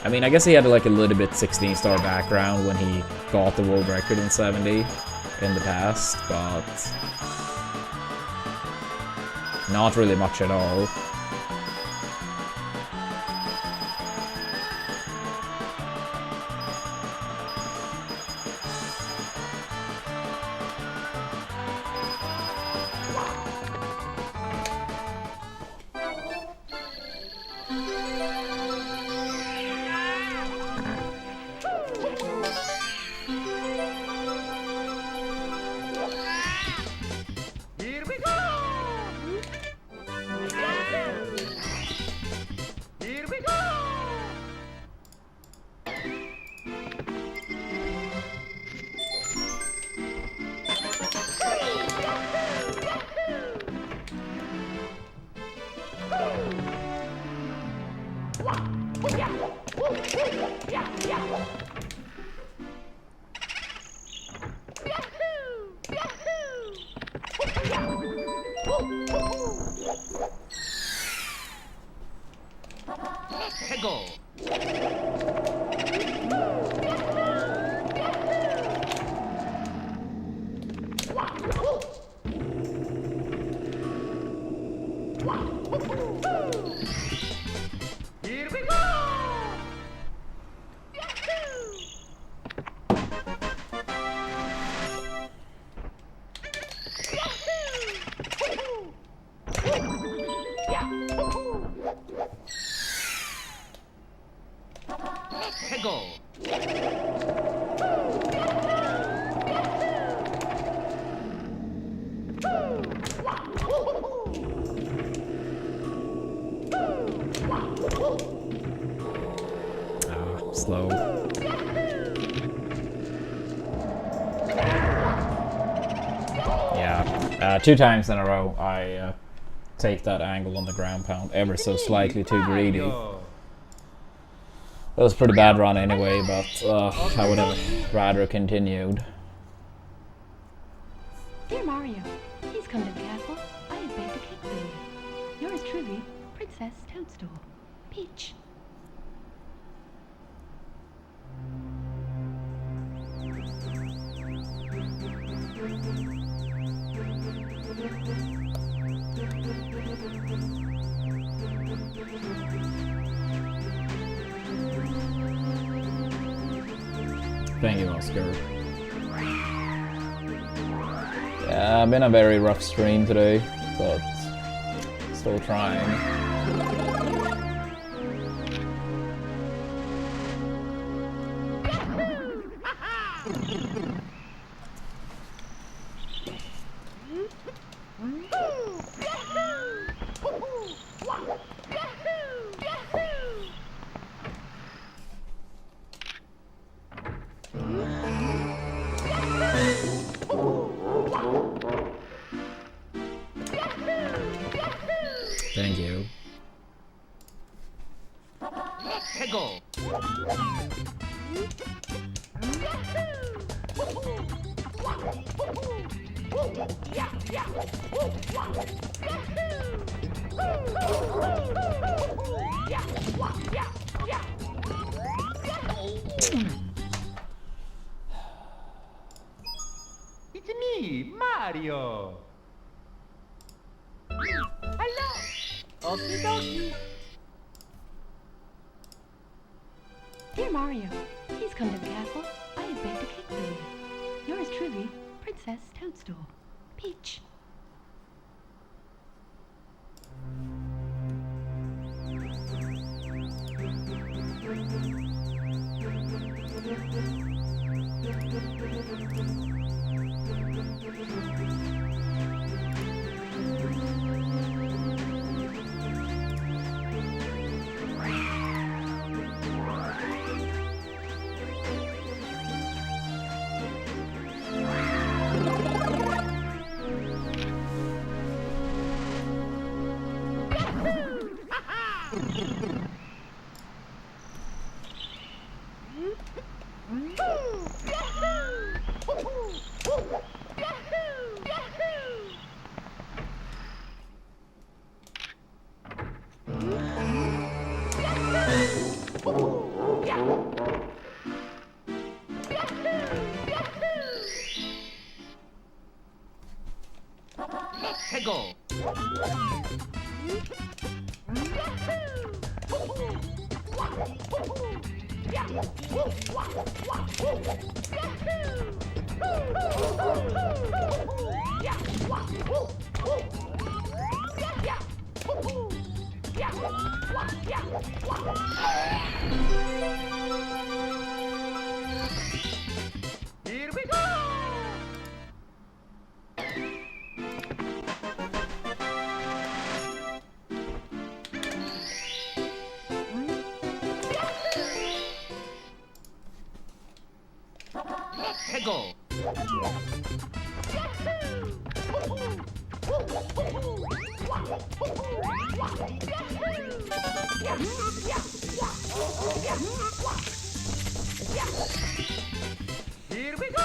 I mean, I guess he had like a little bit 16-star background when he got the world record in 70 in the past, but not really much at all. Here we go! Here we go! Go! Here we go! Go! Slow. Yeah, 2 times in a row I take that angle on the ground pound ever so slightly too greedy. That was a pretty bad run anyway, but I would have rather continued. Dear Mario, please come to the castle. I have baked a cake for you. Yours truly, Princess Toadstool. Peach. Thank you, Oscar. Yeah, been a very rough stream today, but still trying. Thank you. Go! It's me, Mario. Hello. Okie dokie. Dear Mario, please come to the castle. I have baked a cake for you. Yours truly, Princess Toadstool. Peach. Here we go! Let's go! Here we go!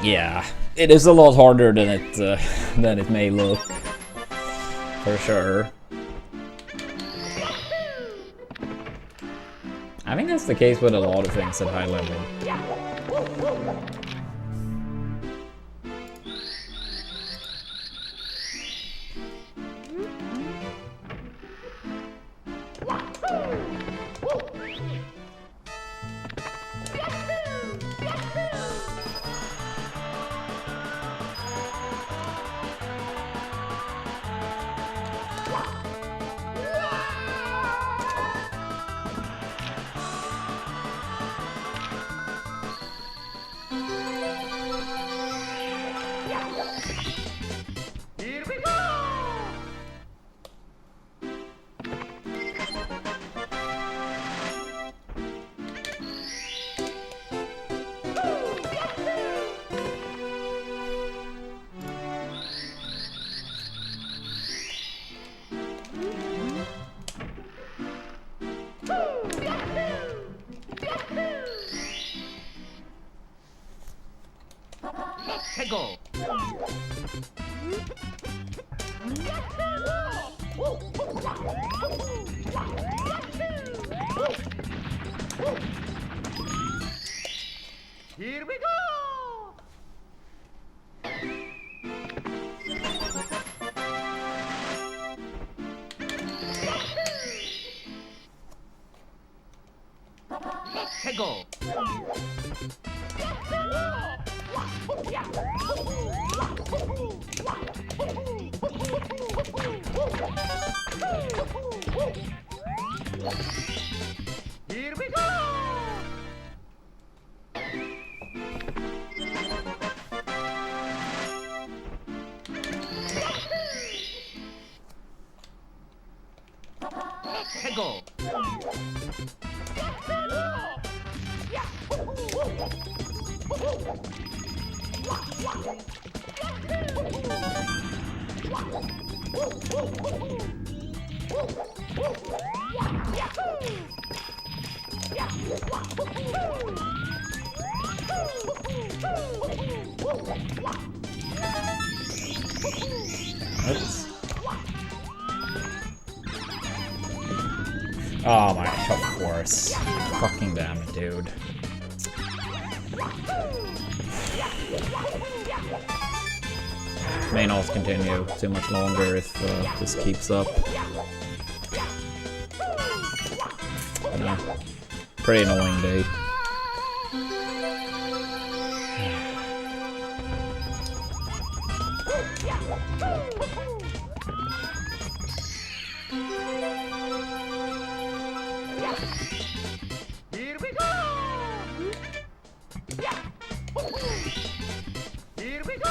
Yeah, it is a lot harder than it may look, for sure. I think that's the case with a lot of things at high level. Here we go! Let's go! Here we go! Let's go! Here we go! Let's go! Oops. Oh my, of course. Fucking damn it, dude. May not continue too much longer if this keeps up. No. Pretty annoying, dude. Here we go! Here we go!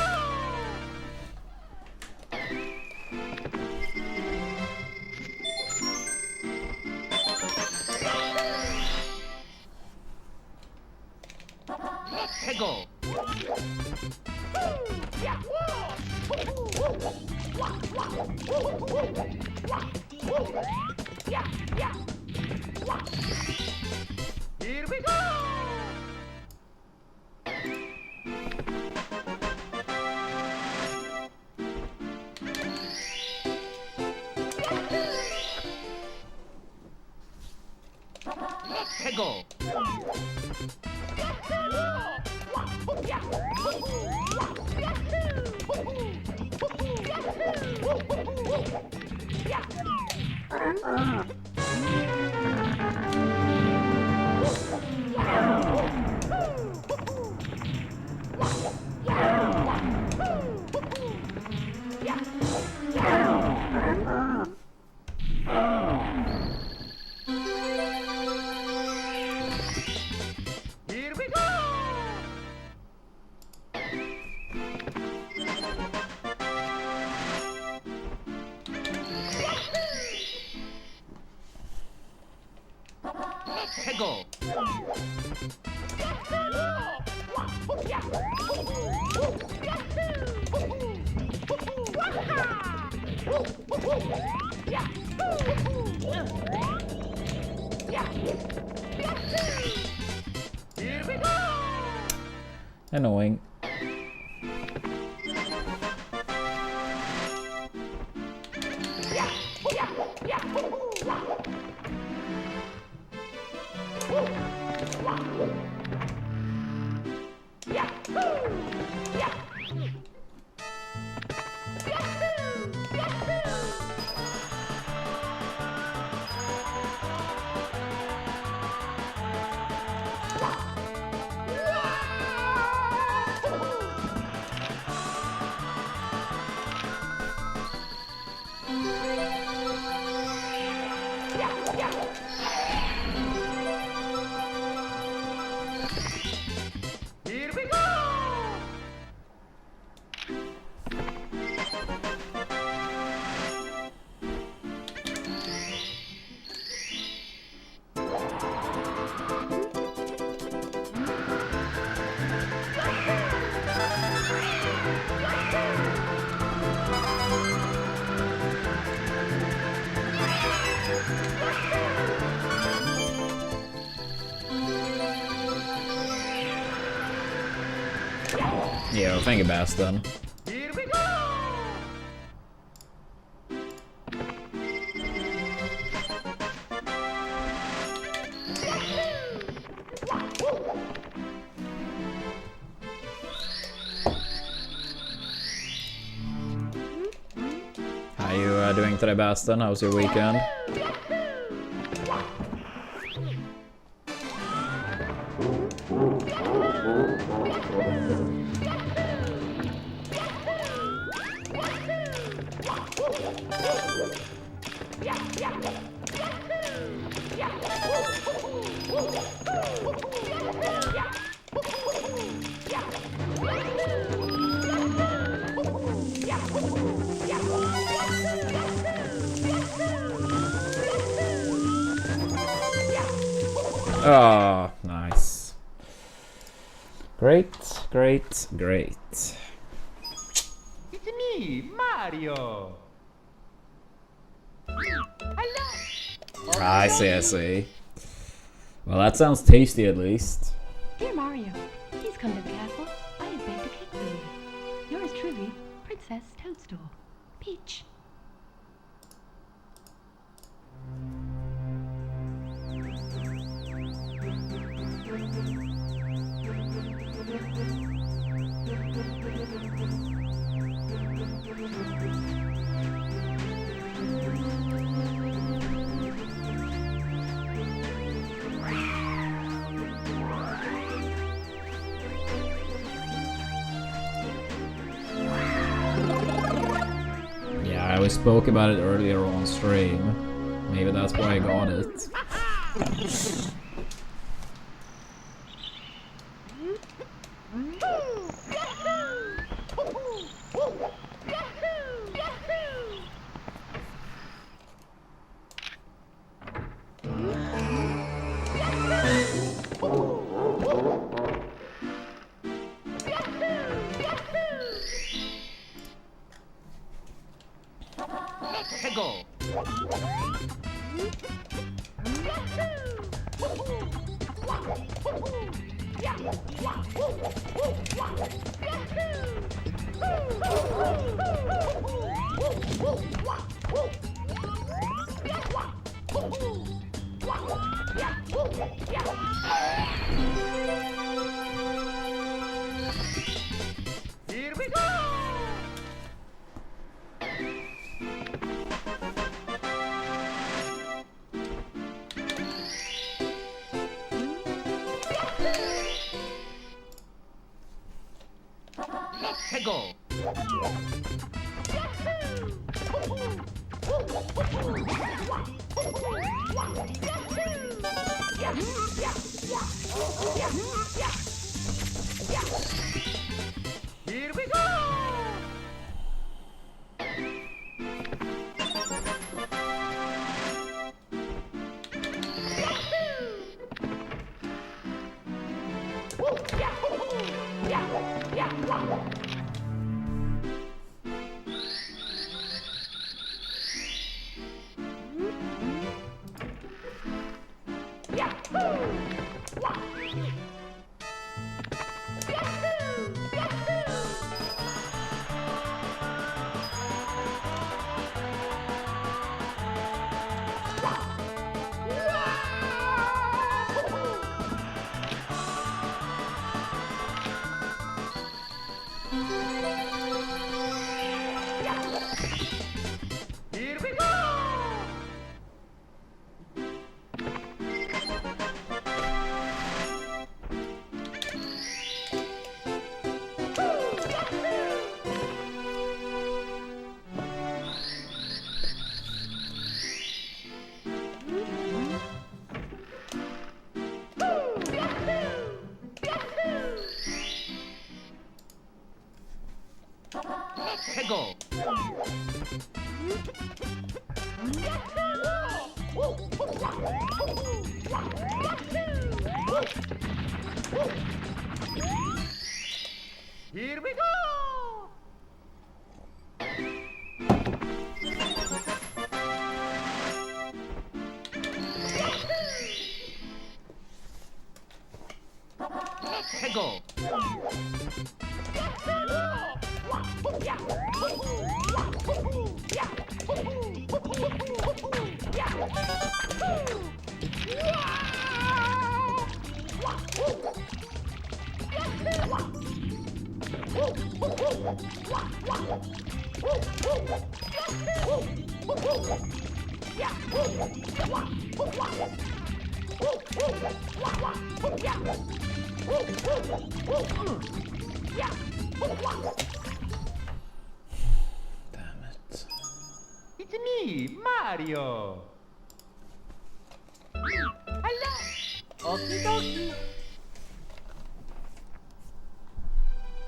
Let's go! Here we go! Let's go! Here we go! Peggle! Here we go! Annoying. Here we go! Yeah, thank you, Baston. Here we go! How you doing today, Baston? How's your weekend? Oh, nice. Great, great, great. It's me, Mario! Hello! I see, I see. Well, that sounds tasty at least. Dear Mario, please come to the castle. I have baked a cake for you. Yours truly, Princess Toadstool. Peach. Yeah, we spoke about it earlier on stream. Maybe that's why I got it. Peggle! Here we go! Here we go! Here we go! 해고! Here we go! 해고! Damn it. It's me, Mario! Hello! Okie dokie!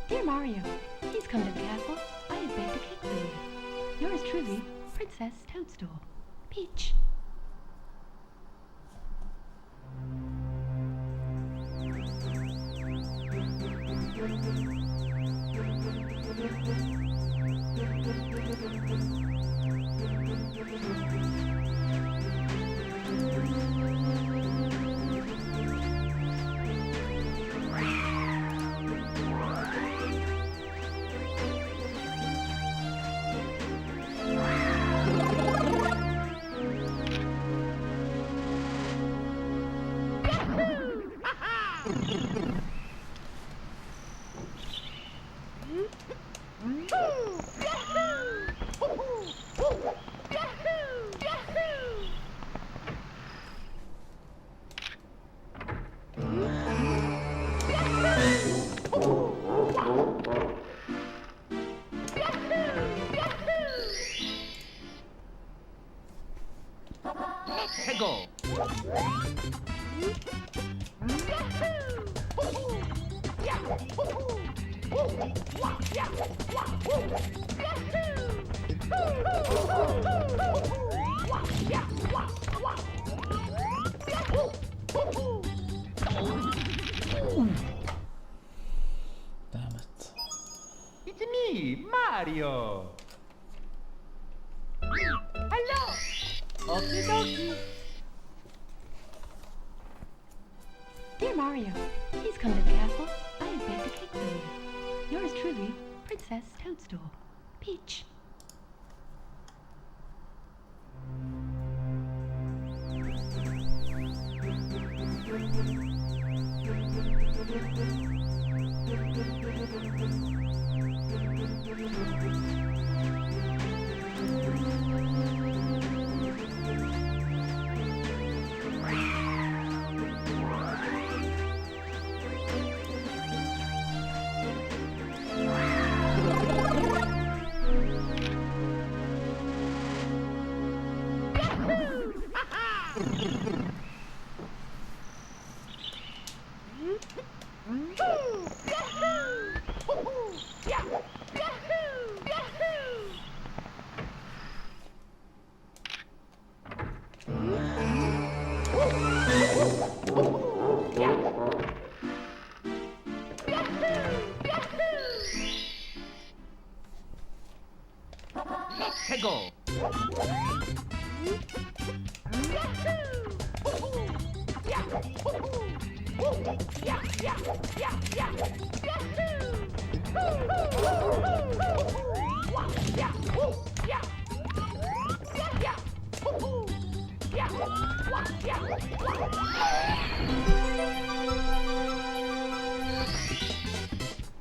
Dear Mario, please come to the castle. I have baked a cake for you. Yours truly, Princess Toadstool. Peach. 해고! Damn it. It's me, Mario! Hello! Okie dokie! Dear Mario, please come to the castle. I have baked a cake for you. Yours truly, Princess Toadstool. Peach.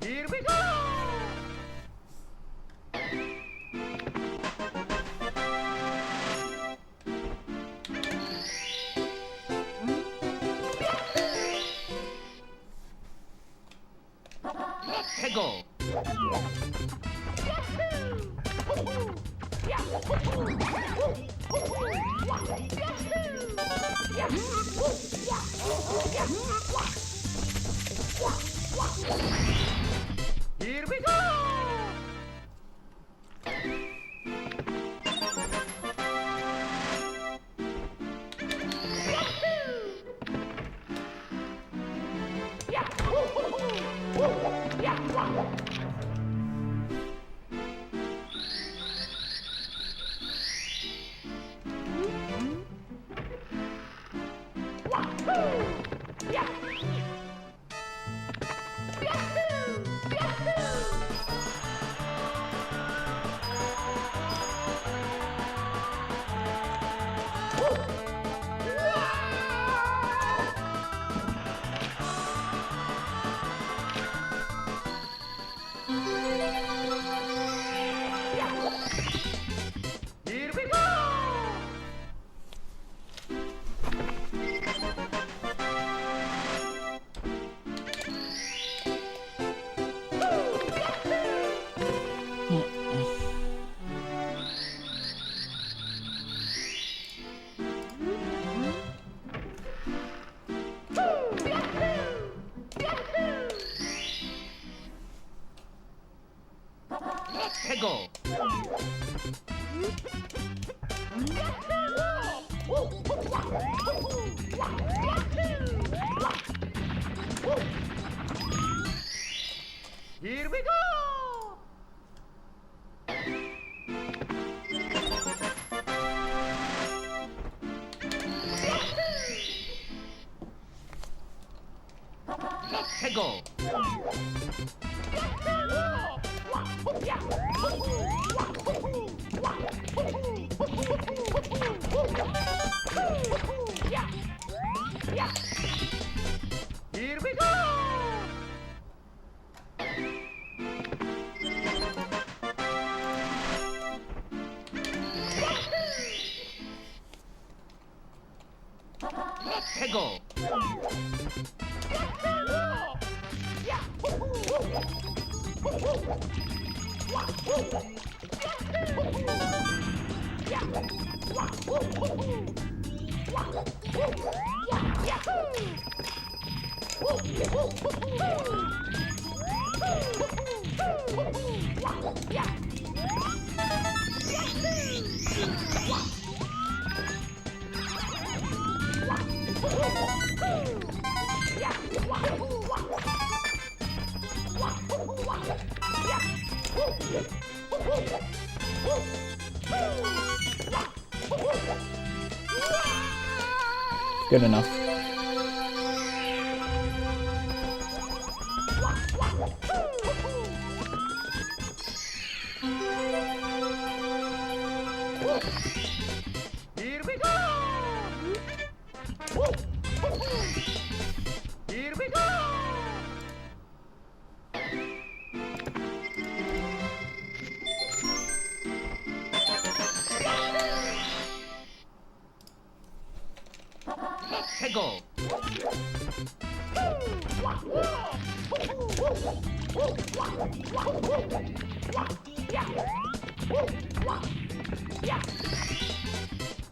Here we go! Let's go! Here we go! Here we go! Let's go! Here we go! Let's go! Here we go! Let's go! Good enough. Here we go! Here we go! Let's go!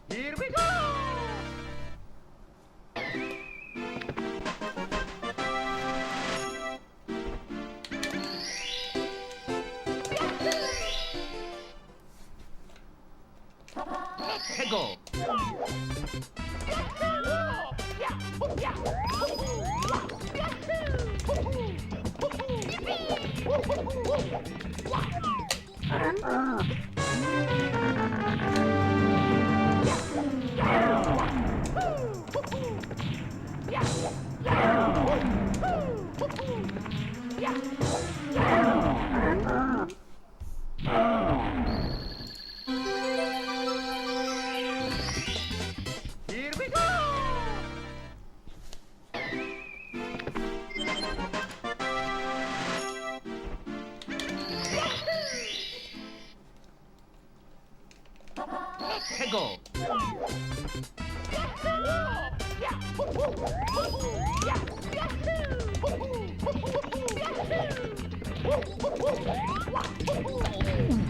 Here we go! Let's go!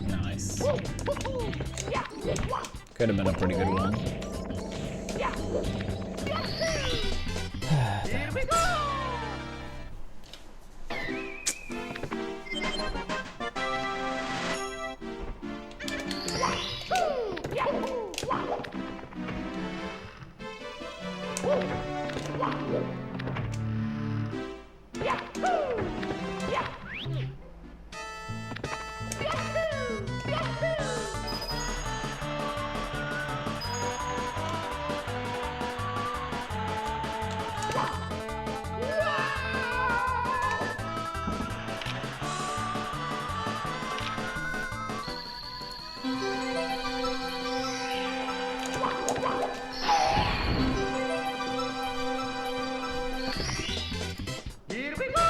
Nice. Could have been a pretty good one. Damn it. Here we go! Here we go!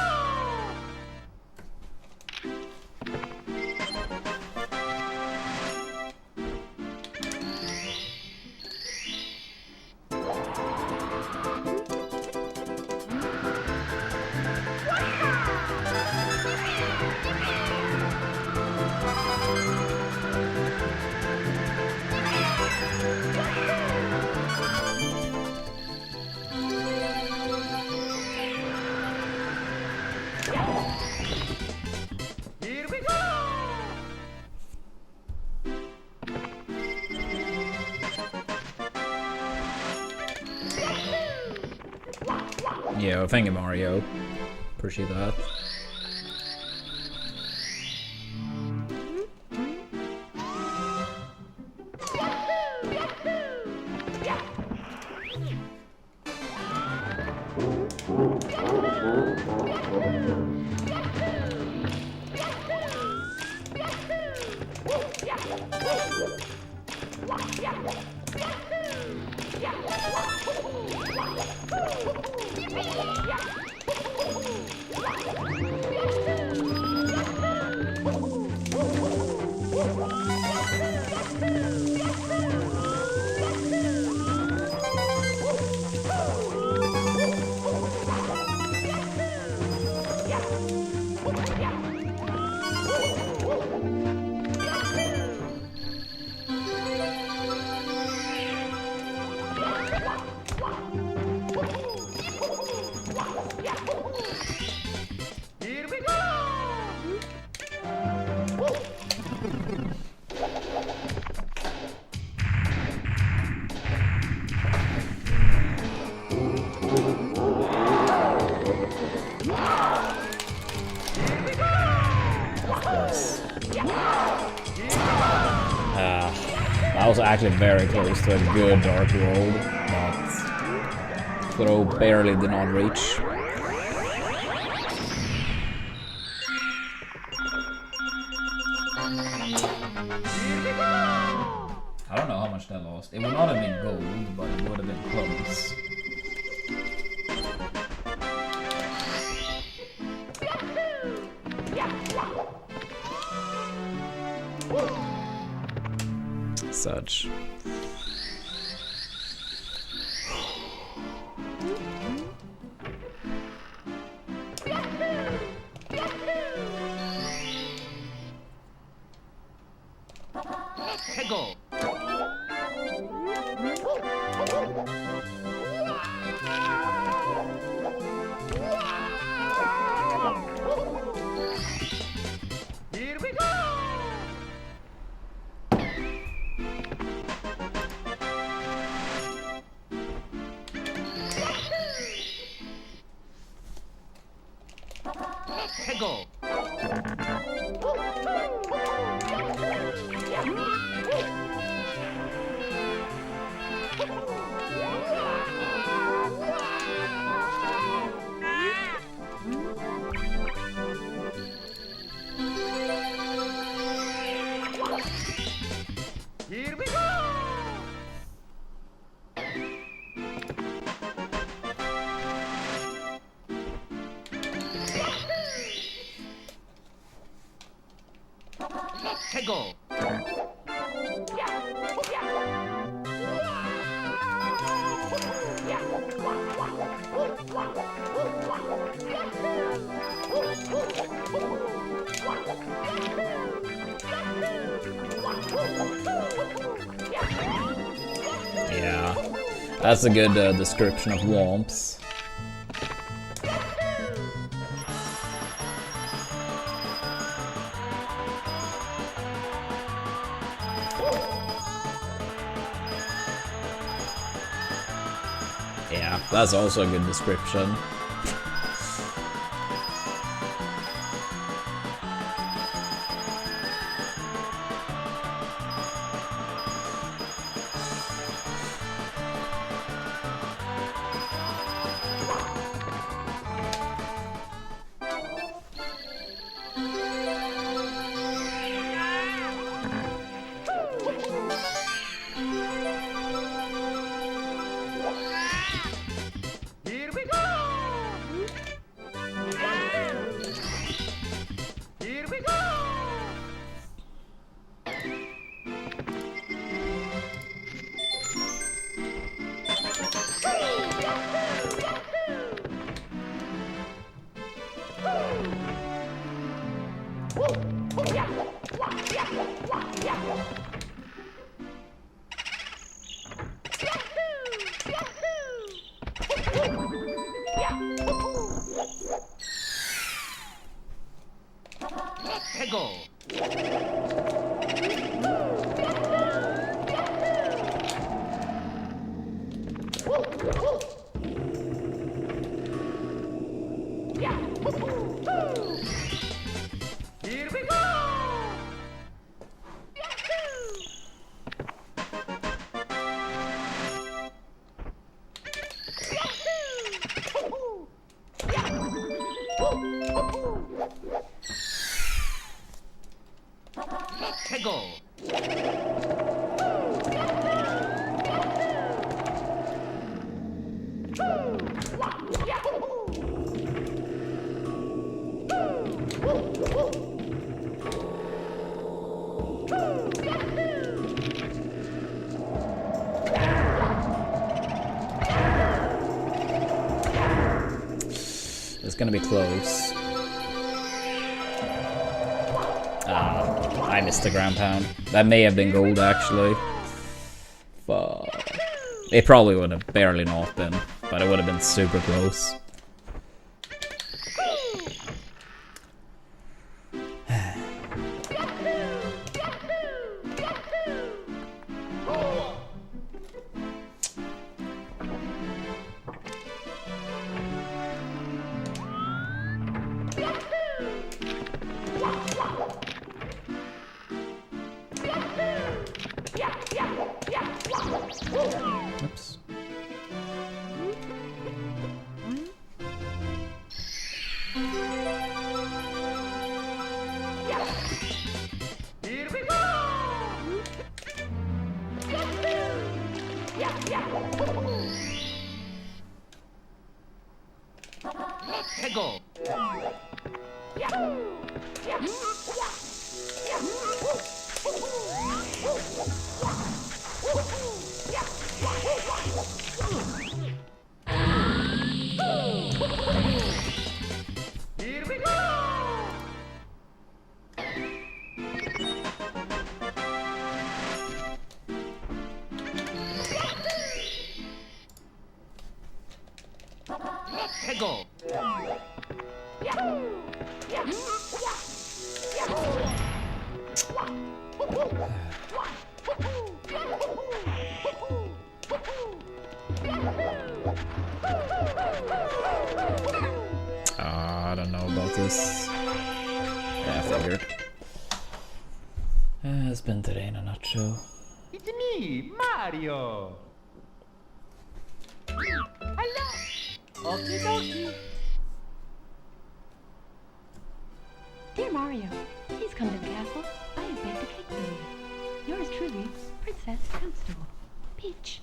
Yeah, thank you, Mario. Appreciate that. Here we go! That was actually very close to a good Dark World, but throw barely did not reach. I don't know how much that lost. It would not have been gold, but it would have been close. Such. Go! Here we go! Go! Here we go! Go! That's a good description of Womps. Yeah, that's also a good description. Here we go! Here we go! Go! Here we go! Go! It's gonna be close. I missed the ground pound. That may have been gold, actually. Fuck. It probably would have barely not been, but it would have been super close. Oops. Here we go! Go! Here we go! Go! I don't know about this. Yeah, I figured. It's been today in a nutshell. It's me, Mario! Hello! Okie dokie! Dear Mario, please come to the castle. I have baked a cake for you. Yours truly, Princess Toadstool. Peach.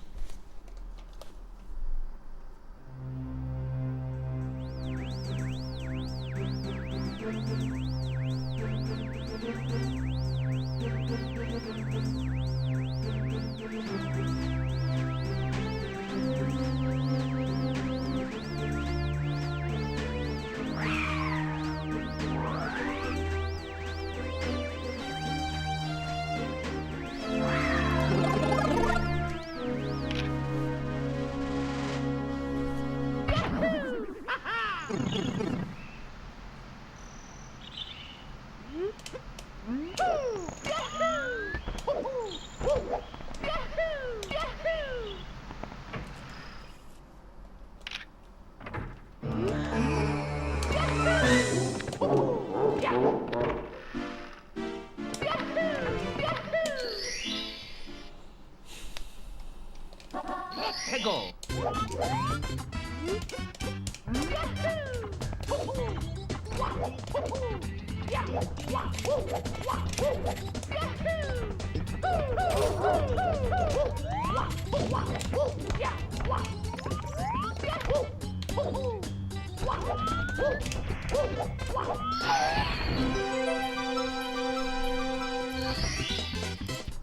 Let's go.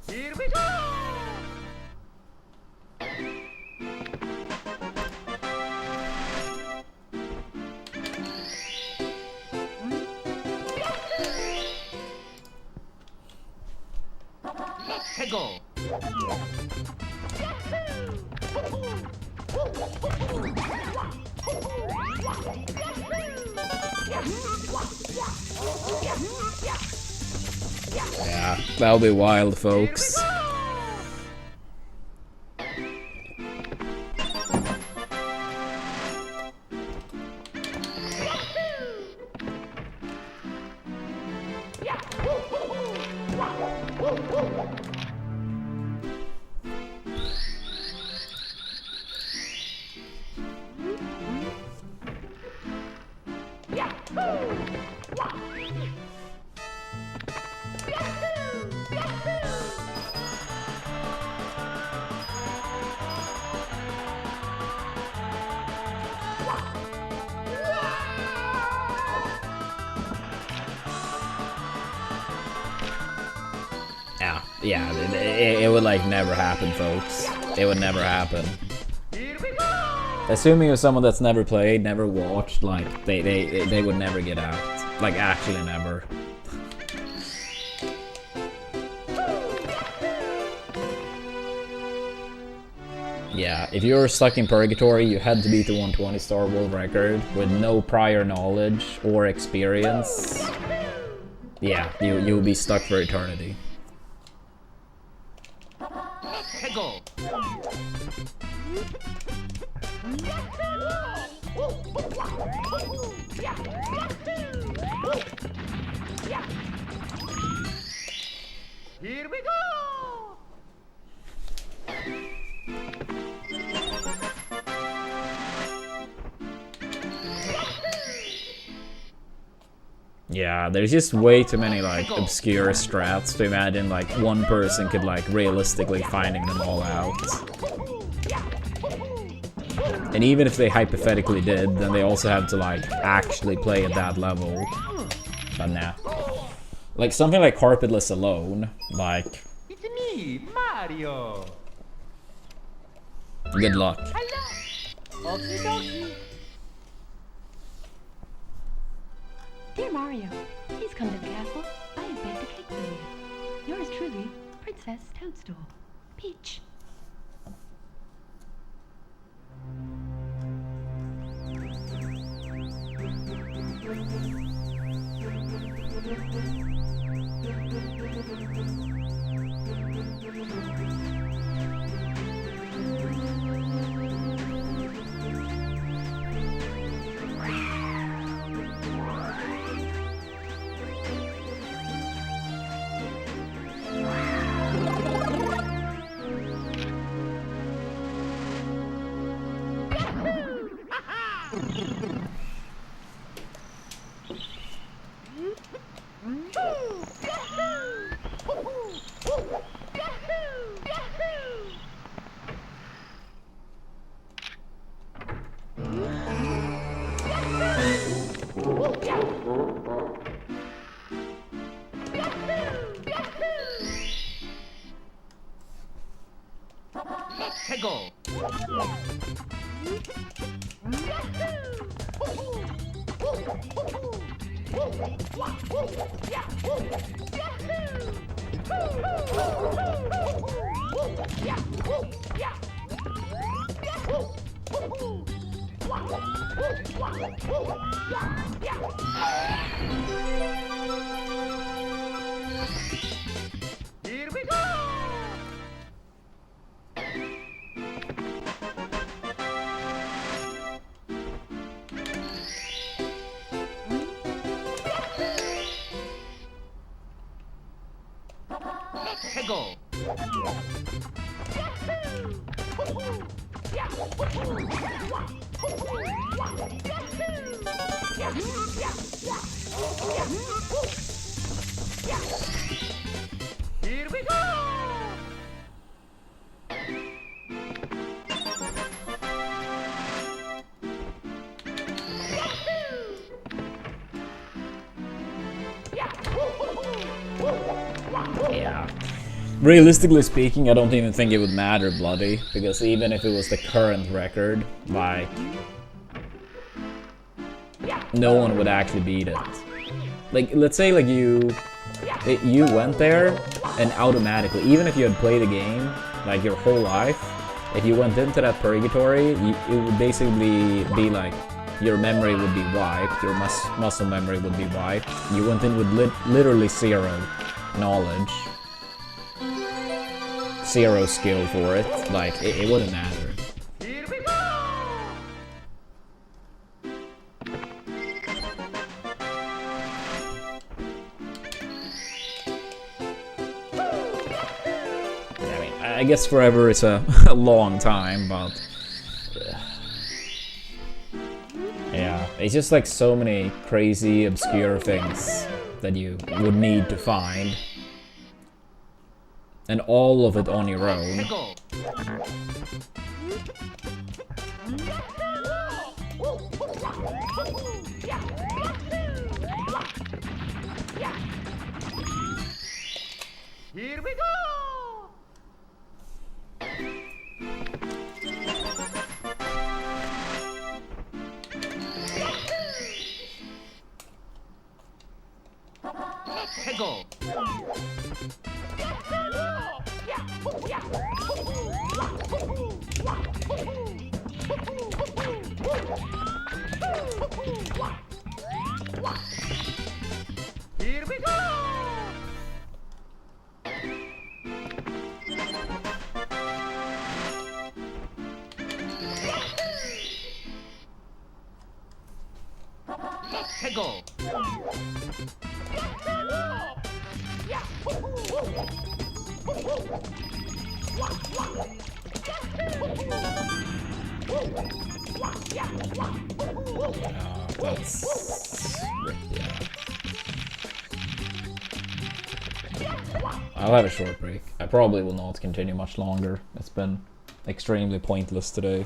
Here we go. Let's go. Yeah, that'll be wild, folks. Yeah, it would like never happen, folks. It would never happen. Here we go. Assuming you're someone that's never played, never watched, like they would never get out. Like actually never. Yeah, if you're stuck in purgatory, you had to beat the 120-star world record with no prior knowledge or experience. Yeah, you'll be stuck for eternity. Let's go. Here we go. Yeah, there's just way too many like obscure strats to imagine like one person could like realistically finding them all out. And even if they hypothetically did, then they also have to like actually play at that level. But nah. Like something like Carpetless alone, like It's me, Mario. good luck. Hello. Okie dokie. Dear Mario, please come to the castle. I have baked a cake for you. Yours truly, Princess Toadstool. Peach. Let's go. Here we go. Let's go. Here we go! Yeah. Realistically speaking, I don't even think it would matter, Bloody, because even if it was the current record, like, no one would actually beat it. Like, let's say, like, you went there, and automatically, even if you had played the game, like, your whole life, if you went into that purgatory, it would basically be like, your memory would be wiped, your muscle memory would be wiped. You went in with literally zero knowledge. Zero skill for it, like, it wouldn't matter. Here we go! I mean, I guess forever is a, a long time, but... yeah, it's just like so many crazy, obscure things that you would need to find. And all of it on your own. Go! Here we go! Go! Here we go! Go! That's... yeah. I'll have a short break. I probably will not continue much longer. It's been extremely pointless today.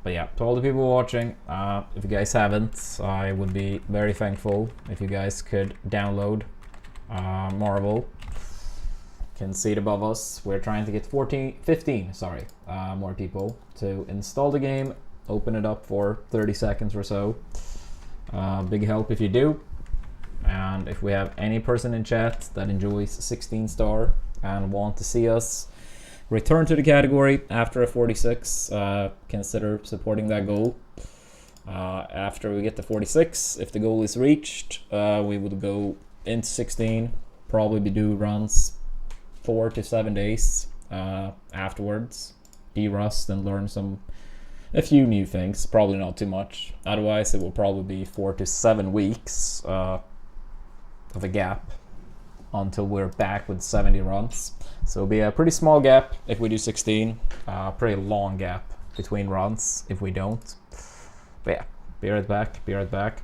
But yeah, to all the people watching, if you guys haven't, I would be very thankful if you guys could download Marvel. You can see it above us. We're trying to get 15 more people to install the game, open it up for 30 seconds or so. Big help if you do. And if we have any person in chat that enjoys 16 star and want to see us return to the category after a 46, consider supporting that goal. After we get to 46, if the goal is reached, we would go into 16, probably do runs 4 to 7 days afterwards, de-rust and learn a few new things, probably not too much. Otherwise it will probably be 4 to 7 weeks of a gap until we're back with 70 runs. So it'll be a pretty small gap if we do 16, pretty long gap between runs if we don't. But yeah, be right back.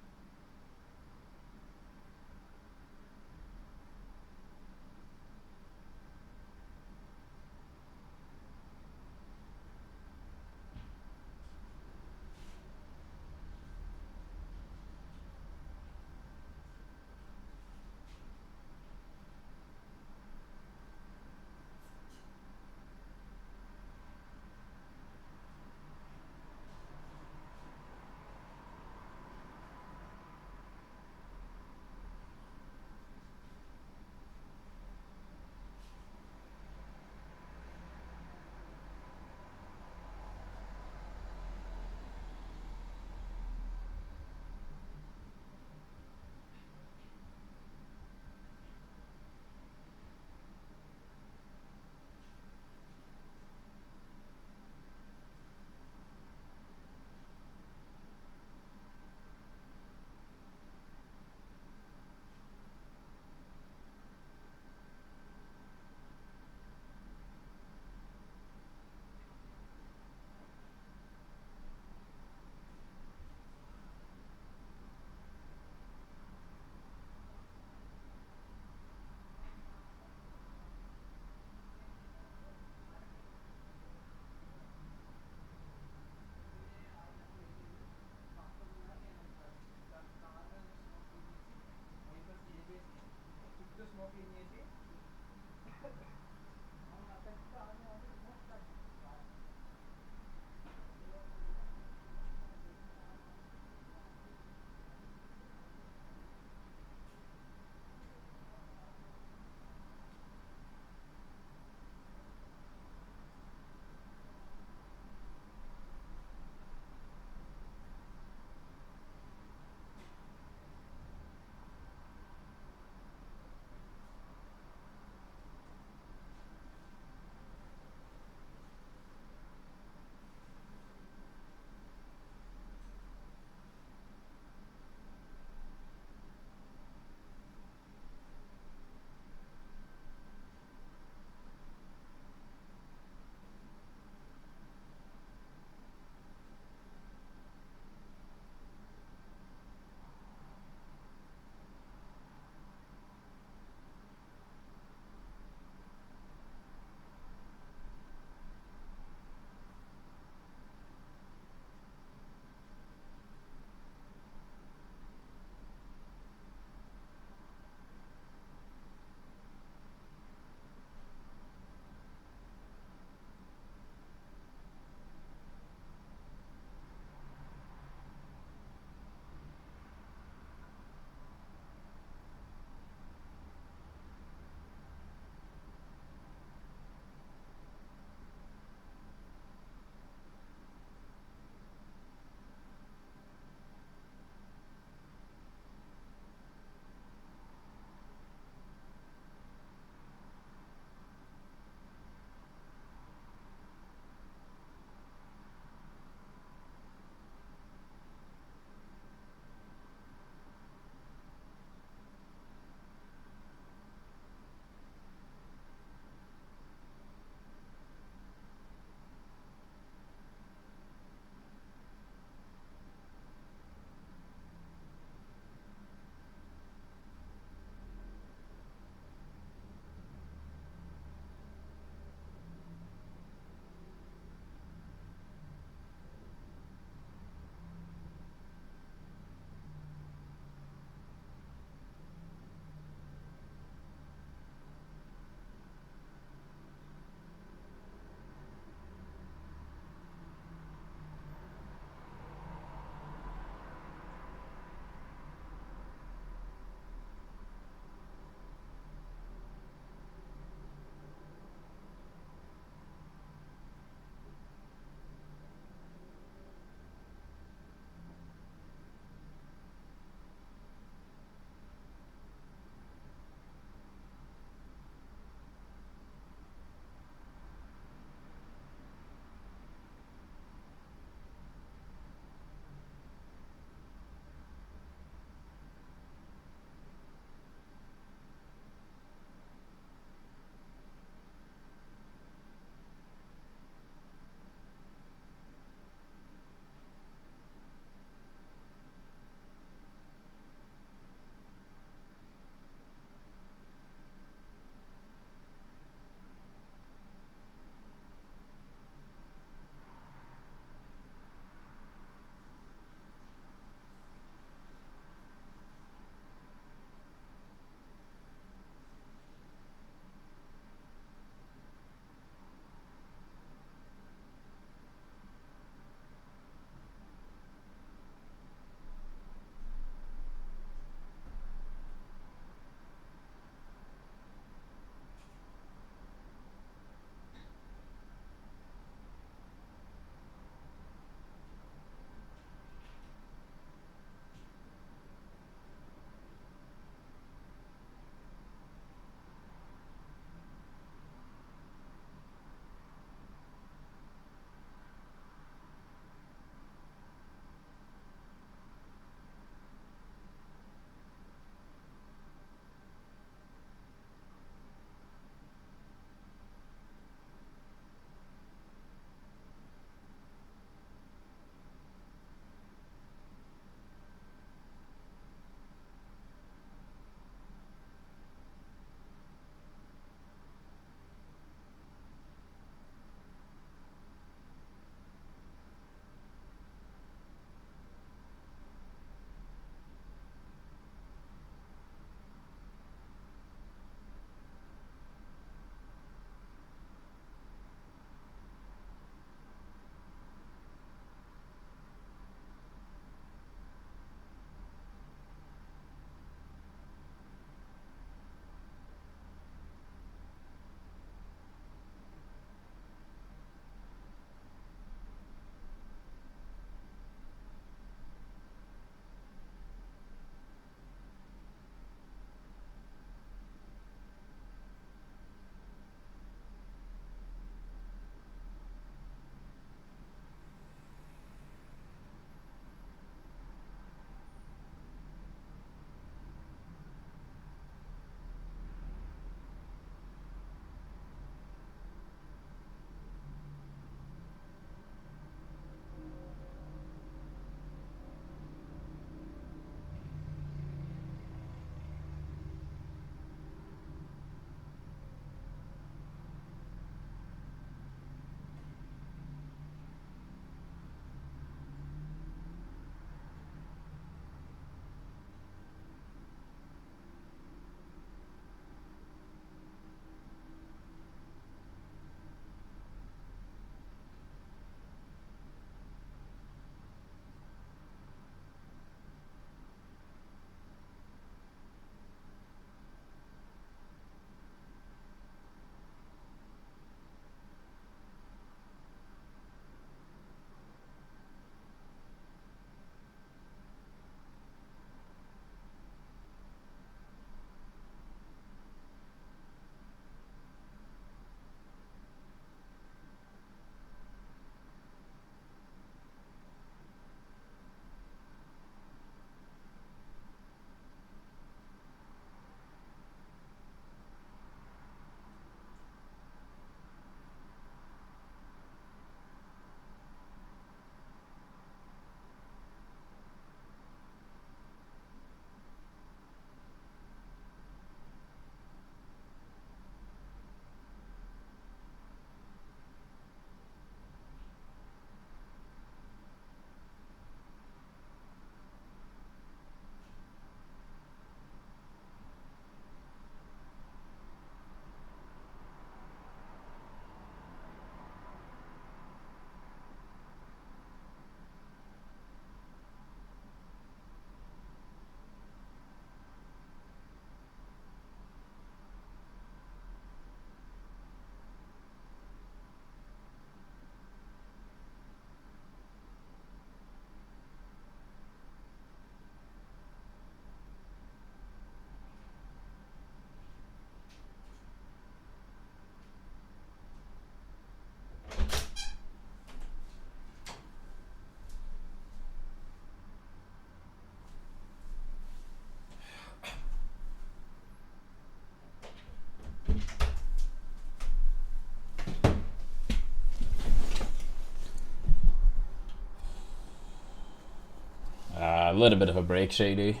A little bit of a break, Shady.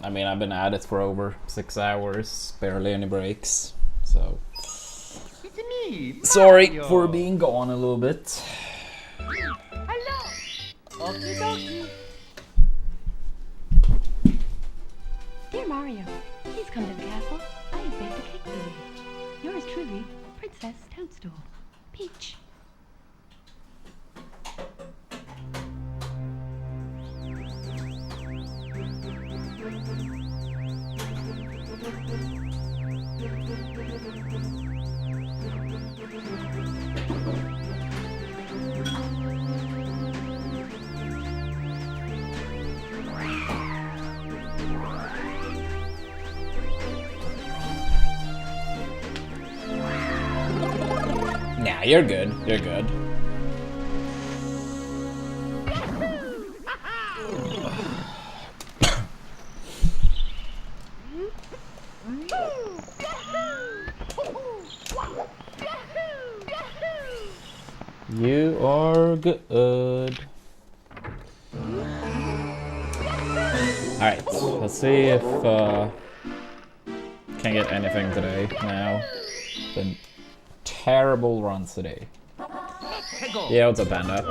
I mean, I've been at it for over 6 hours, barely any breaks, so... It's me, Sorry Mario. for being gone a little bit. Hello. Okie dokie. Dear Mario, please come to the castle. I have baked a cake for you. Yours truly, Princess Toadstool. Peach. Nah, you're good. You're good. You are good. Alright, let's see if can get anything today now. Been terrible runs today. Yeah, what's up, Panda?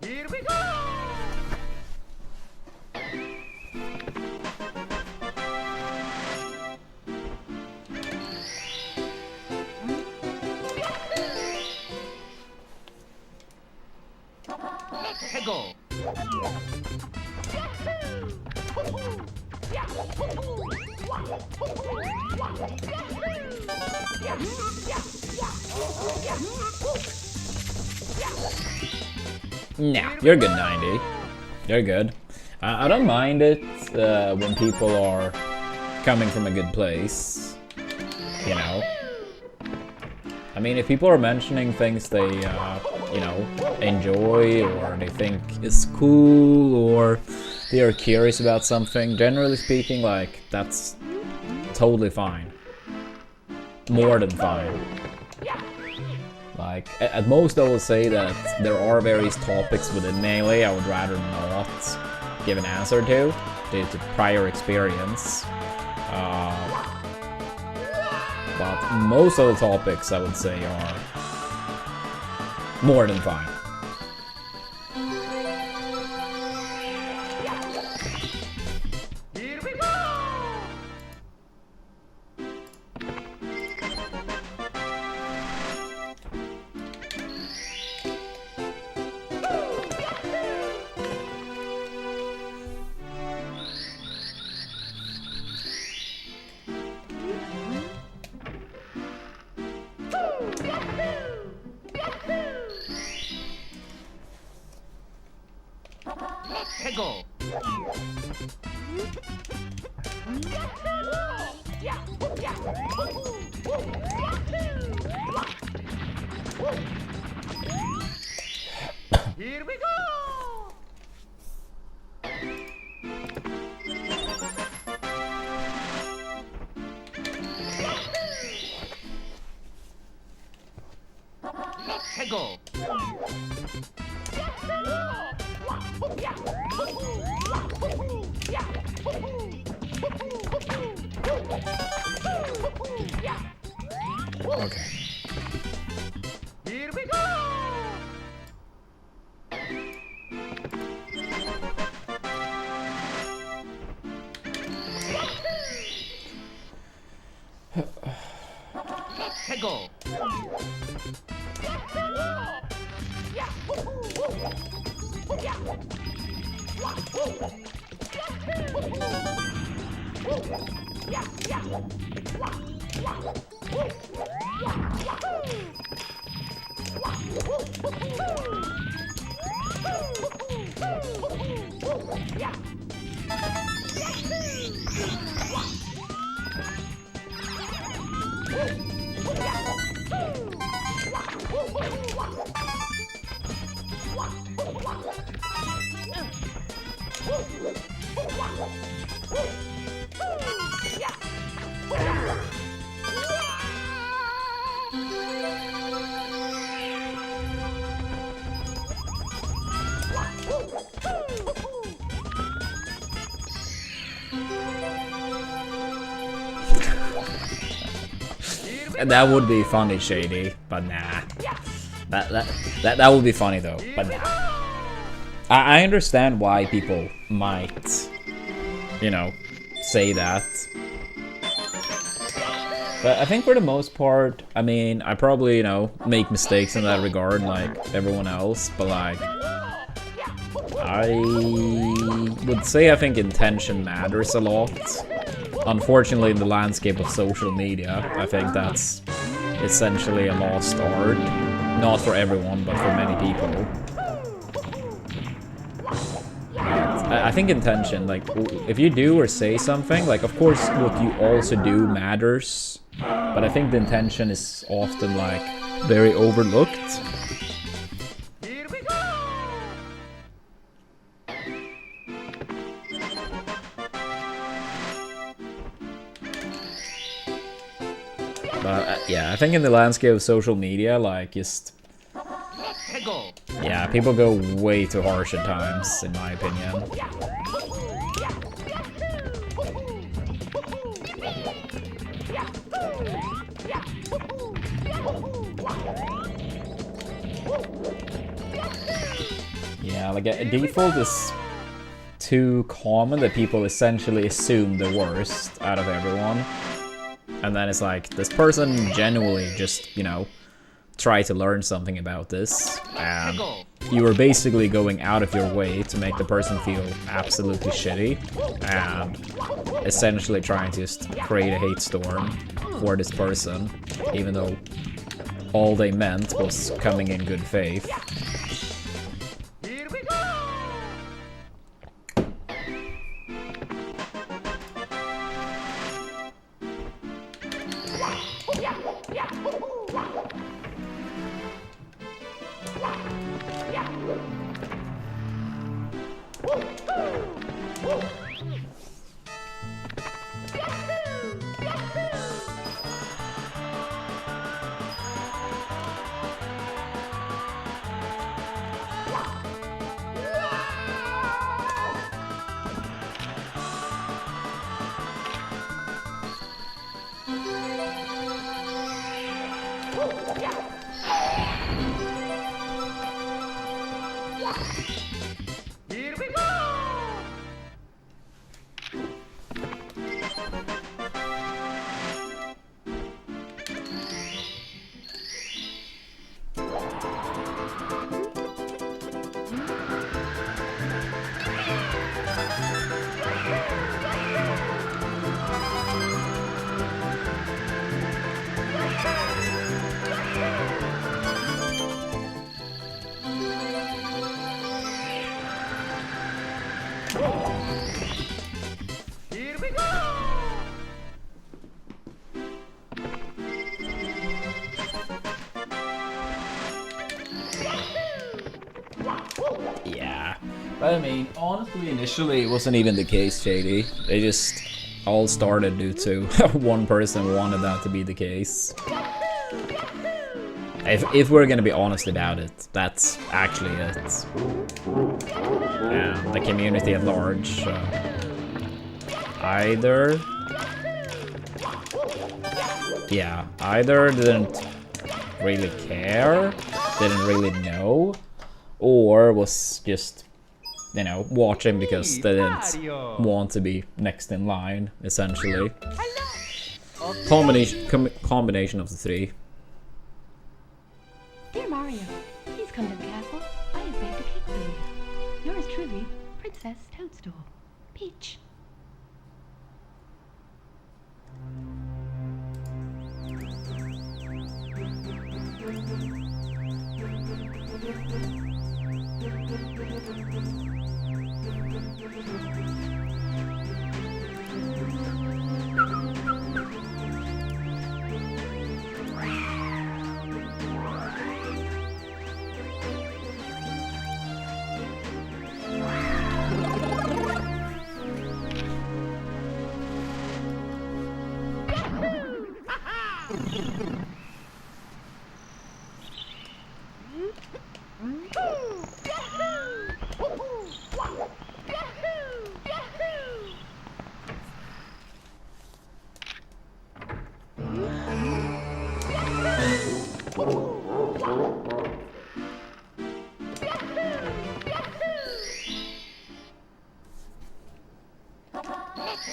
Here we go. Let's go. Nah, you're good, 90. You're good. I don't mind it when people are coming from a good place, you know. I mean, if people are mentioning things they, you know, enjoy or they think is cool or they are curious about something, generally speaking, like, that's totally fine. More than fine. Like, at most I will say that there are various topics within Melee I would rather not give an answer to, due to prior experience. But most of the topics I would say are more than fine. Here we go. Let's go. Here we go. Let's go. Okay. Here we go. Let's go. That would be funny, Shady, but nah. That would be funny though, but nah. I understand why people might, you know, say that. But I think for the most part, I mean, I probably, you know, make mistakes in that regard like everyone else, but like, I would say I think intention matters a lot. Unfortunately, in the landscape of social media, I think that's essentially a lost art. Not for everyone, but for many people. I think intention, like, if you do or say something, like, of course, what you also do matters. But I think the intention is often, like, very overlooked. But yeah, I think in the landscape of social media, like, just... yeah, people go way too harsh at times, in my opinion. Yeah, like, a default is too common that people essentially assume the worst out of everyone. And then it's like, this person genuinely just, you know, try to learn something about this. And you are basically going out of your way to make the person feel absolutely shitty. And essentially trying to just create a hate storm for this person. Even though all they meant was coming in good faith. Yeah, but I mean, honestly, initially it wasn't even the case, Shady. They just all started due to one person wanted that to be the case. If we're gonna be honest about it, that's actually it. And the community at large, either didn't really care, didn't really know, or was just, you know, watching because they didn't want to be next in line, essentially. Combination of the three. Dear Mario, please come to the castle. I have baked a cake for you. Yours truly, Princess Toadstool. Peach.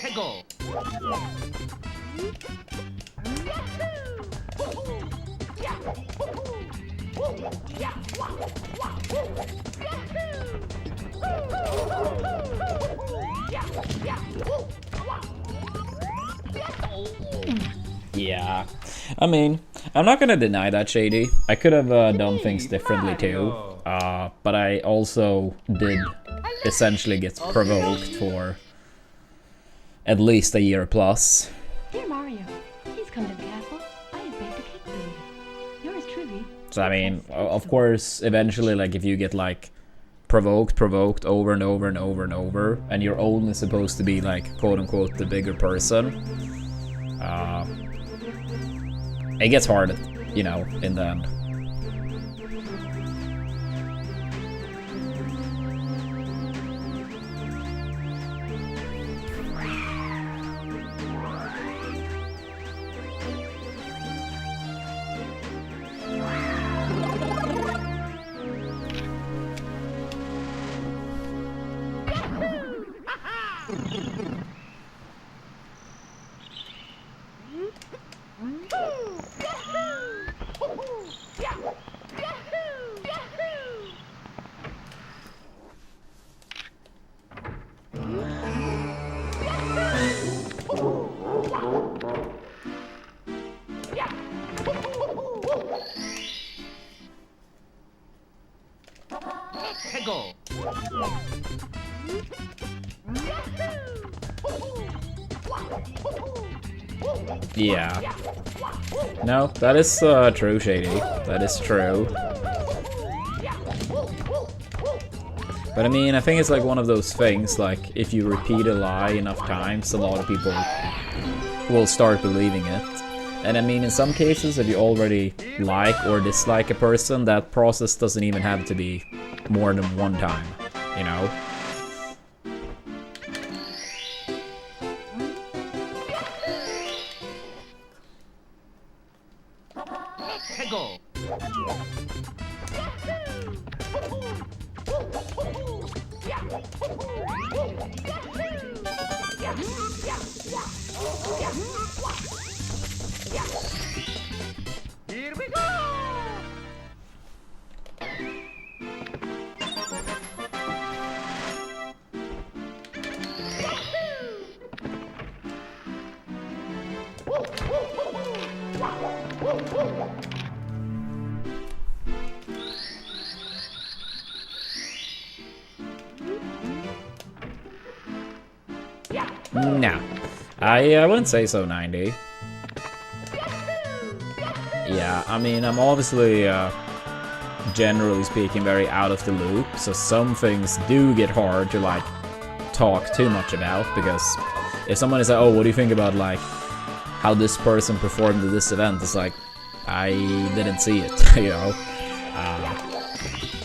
해고. Yeah, I mean, I'm not gonna deny that, Shady. I could have done things differently too, but I also did essentially get provoked for at least a year plus. Dear Mario, please come to the castle. I have baked a cake for you. Yours truly. So I mean, of course, eventually, like, if you get like provoked over and over and over and over, and you're only supposed to be like quote unquote the bigger person, it gets hard, you know, in the end. 해고. Yeah. No, that is true, Shady. That is true. But I mean, I think it's like one of those things, like, if you repeat a lie enough times, a lot of people will start believing it. And I mean, in some cases, if you already like or dislike a person, that process doesn't even have to be more than one time, you know? 해고. Here we go. No, I wouldn't say so, 90. Yeah, I mean, I'm obviously, generally speaking, very out of the loop, so some things do get hard to, like, talk too much about, because if someone is like, oh, what do you think about, like, how this person performed at this event, it's like, I didn't see it, you know?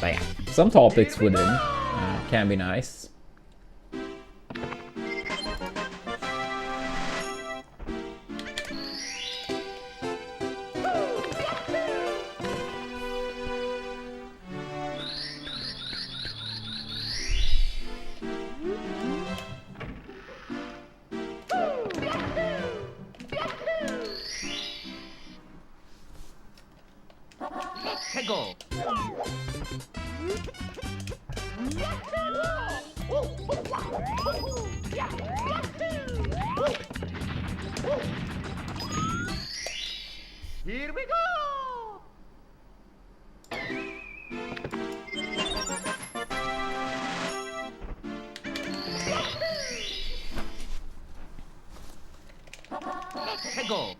But yeah, some topics within can be nice. 해고. Here we go. 해고.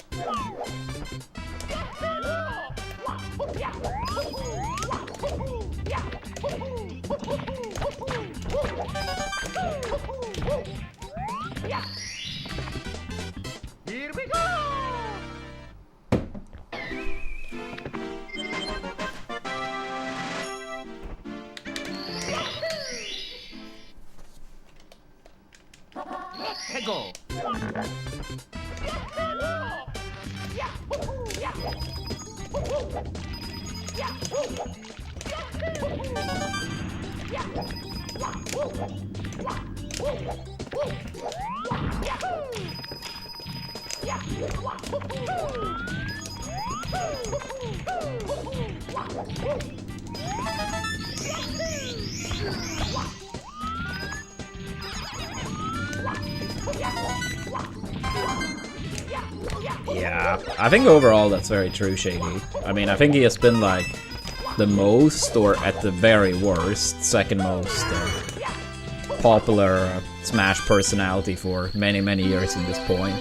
Here we go. Yeah, I think overall that's very true, Shady. I mean, I think he has been like the most, or at the very worst, second most popular Smash personality for many, many years at this point.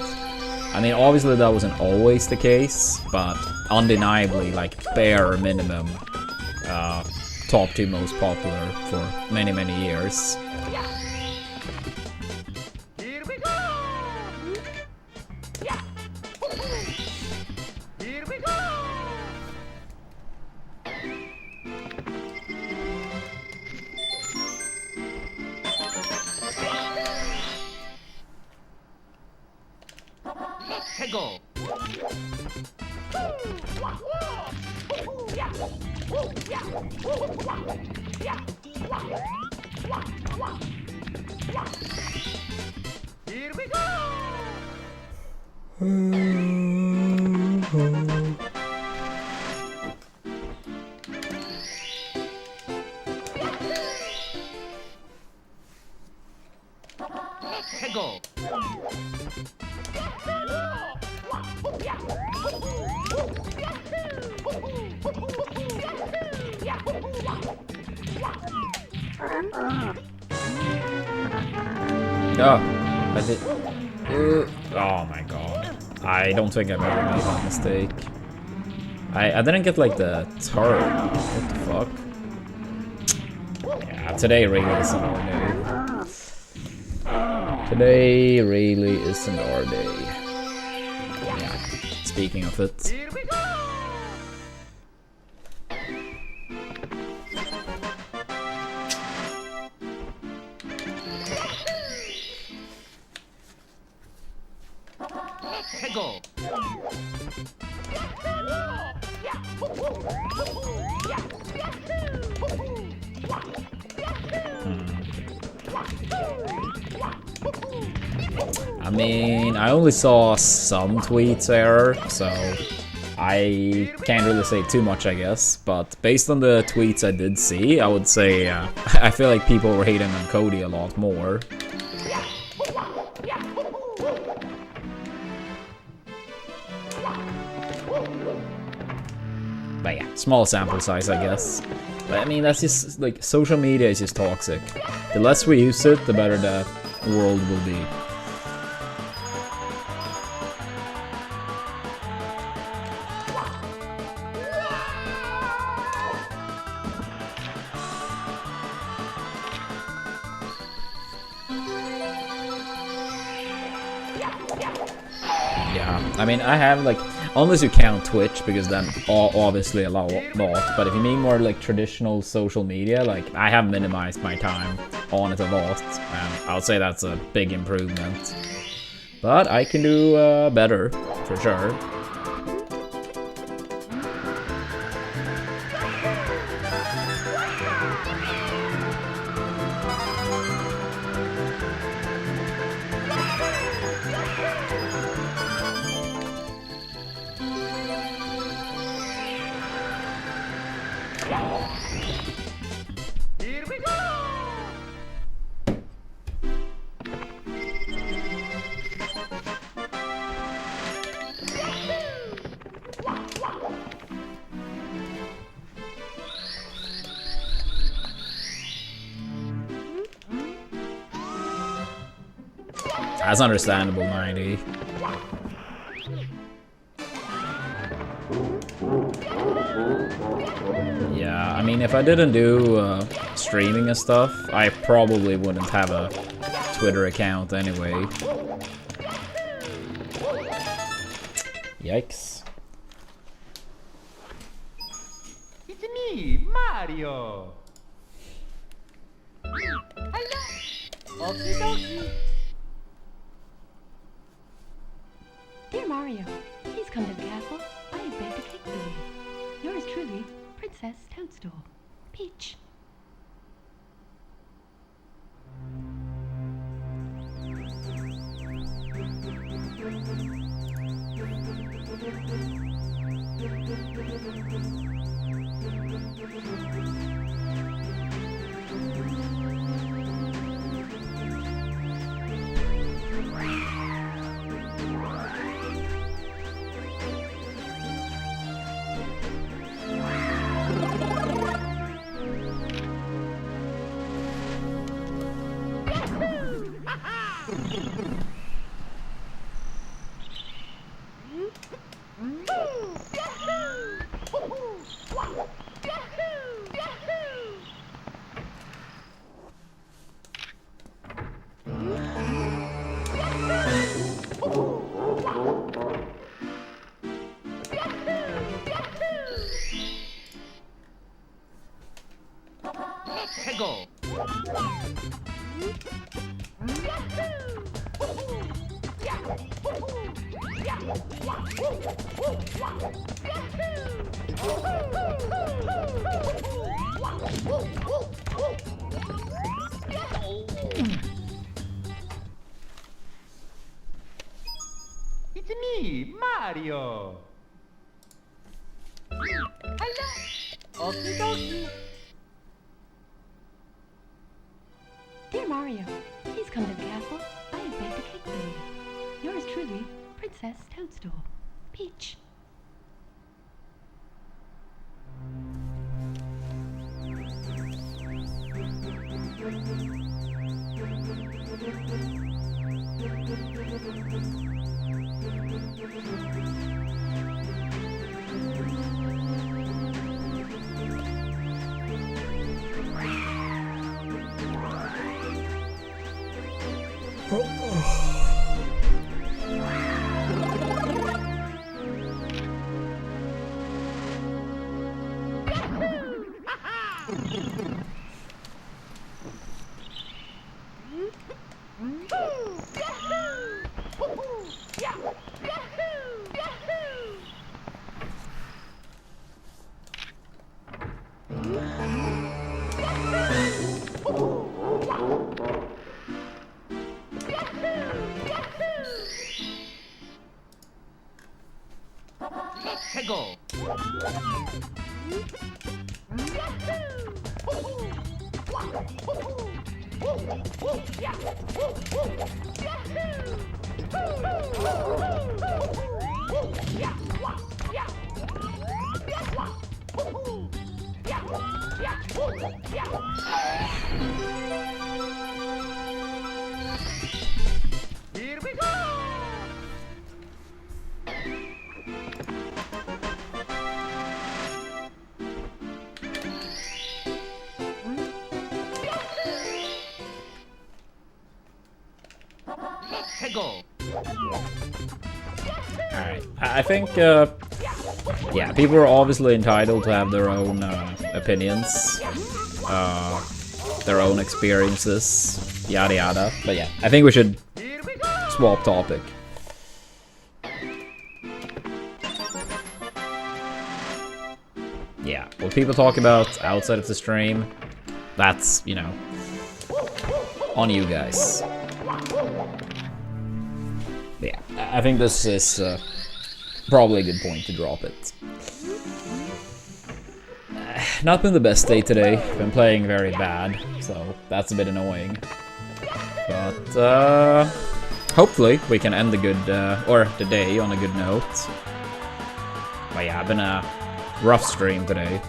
I mean, obviously that wasn't always the case, but undeniably, like, bare minimum, top 2 most popular for many, many years. Here we go! Here we go! Hey, go! Here we go! Hey, go! Oh, I did. Oh my god. I don't think I've ever made that mistake. I didn't get like the turn. What the fuck? Yeah, today really isn't our day. Today really isn't our day. Yeah, speaking of it. Here we go! Hey, go! I mean, I only saw some tweets there, so I can't really say too much, I guess. But based on the tweets I did see, I would say I feel like people were hating on Cody a lot more. But yeah, small sample size, I guess. But I mean, that's just, like, social media is just toxic. The less we use it, the better the world will be. Yeah, I mean, I have, like, unless you count Twitch, because then obviously a lot, but if you mean more like traditional social media, like, I have minimized my time on it a lot, and I would say that's a big improvement. But I can do better, for sure. Here we go! That's understandable, 90. Yeah, I mean, if I didn't do streaming and stuff, I probably wouldn't have a Twitter account anyway. Yikes. It's me, Mario! Hello! Okie dokie! Dear Mario, please come to the castle. I have baked a cake for you. Yours truly, Princess Toadstool. Peach. Let's go. It's me, Mario. Hello. Okie dokie. Dear Mario, please come to the castle. I have baked a cake for you. Yours truly, Princess Toadstool. Peach. Let's go. Here we go. Let's go. Alright, I think, yeah, people are obviously entitled to have their own opinions, their own experiences, yada yada. But yeah, I think we should Here we go. swap topic. Yeah, what people talk about outside of the stream, that's, you know, on you guys. Yeah, I think this is probably a good point to drop it. Not been the best day today. Been playing very bad, so that's a bit annoying. But hopefully we can end the good or the day on a good note. But yeah, been a rough stream today.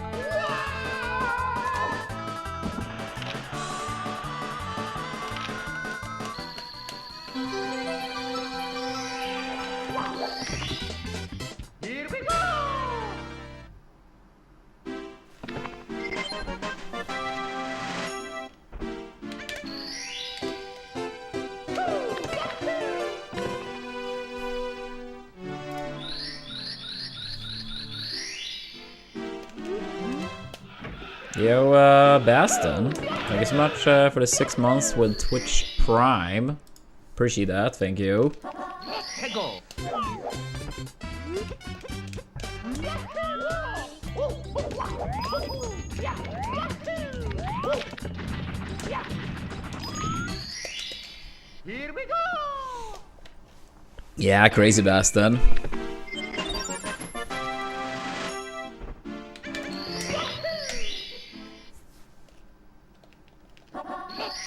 Here we go. Yo, Baston, thank you so much for the 6 months with Twitch Prime. Appreciate that, thank you. Let's go. Here we go. Yeah, crazy Baston.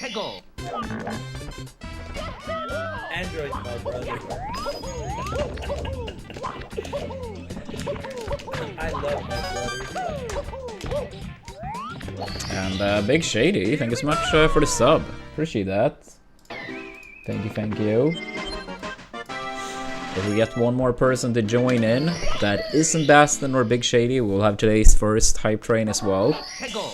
Let's go. Android, my brother. I love my brother. And Big Shady, thank you so much for the sub. Appreciate that. Thank you, thank you. If we get one more person to join in that isn't Baston or Big Shady, we'll have today's first hype train as well. Let's go.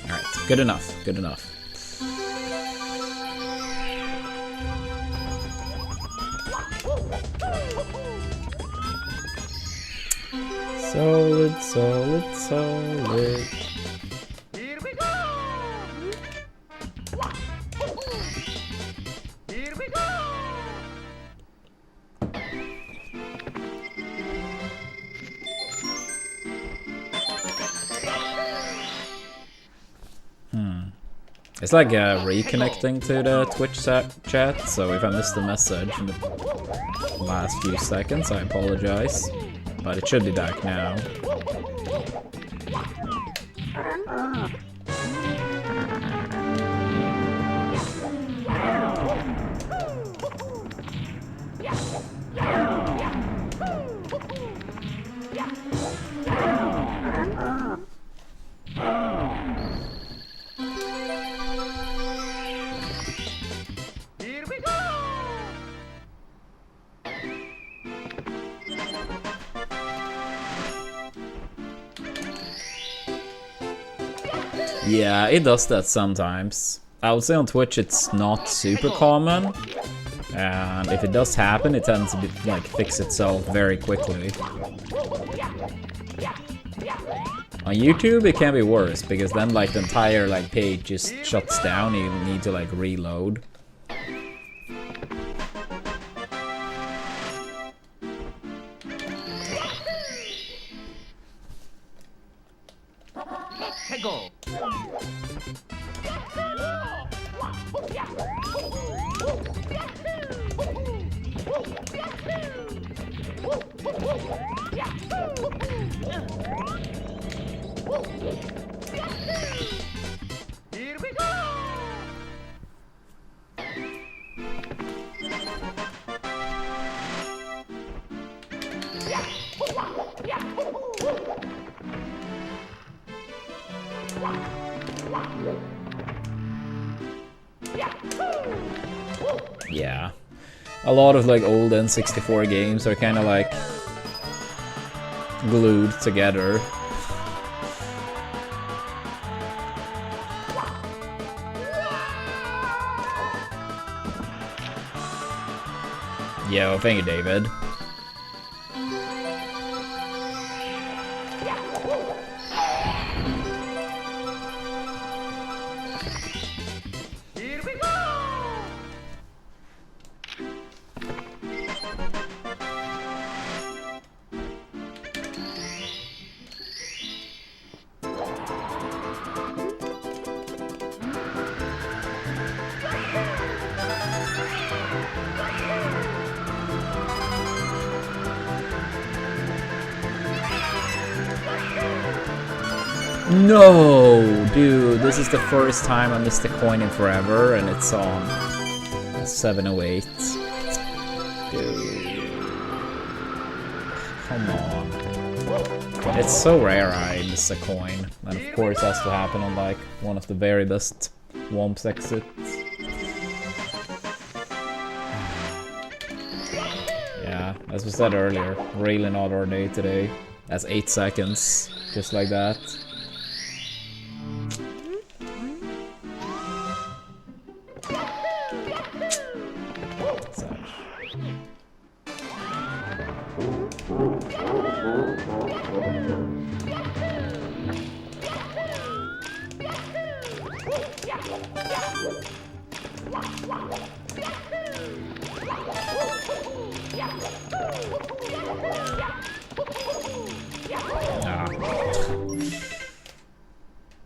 Alright, good enough, good enough. Solid, solid, solid. Here we go. Here we go. It's like reconnecting to the Twitch chat, so if I missed the message in the last few seconds, I apologize. But it should be back now. Here we go. Yeah, it does that sometimes. I would say on Twitch it's not super common. And if it does happen, it tends to be, like, fix itself very quickly. On YouTube, it can be worse, because then, like, the entire, like, page just shuts down, you need to, like, reload. Go. Here we go. Yeah. A lot of, like, old N64 games are kind of, like, glued together. Yo, thank you, David. Here we go. No, dude, this is the first time I missed a coin in forever, and it's on 708. Dude, come on. It's so rare I miss a coin, and of course it has to happen on, like, one of the very best Womps exits. Yeah, as we said earlier, really not our day today. That's 8 seconds, just like that.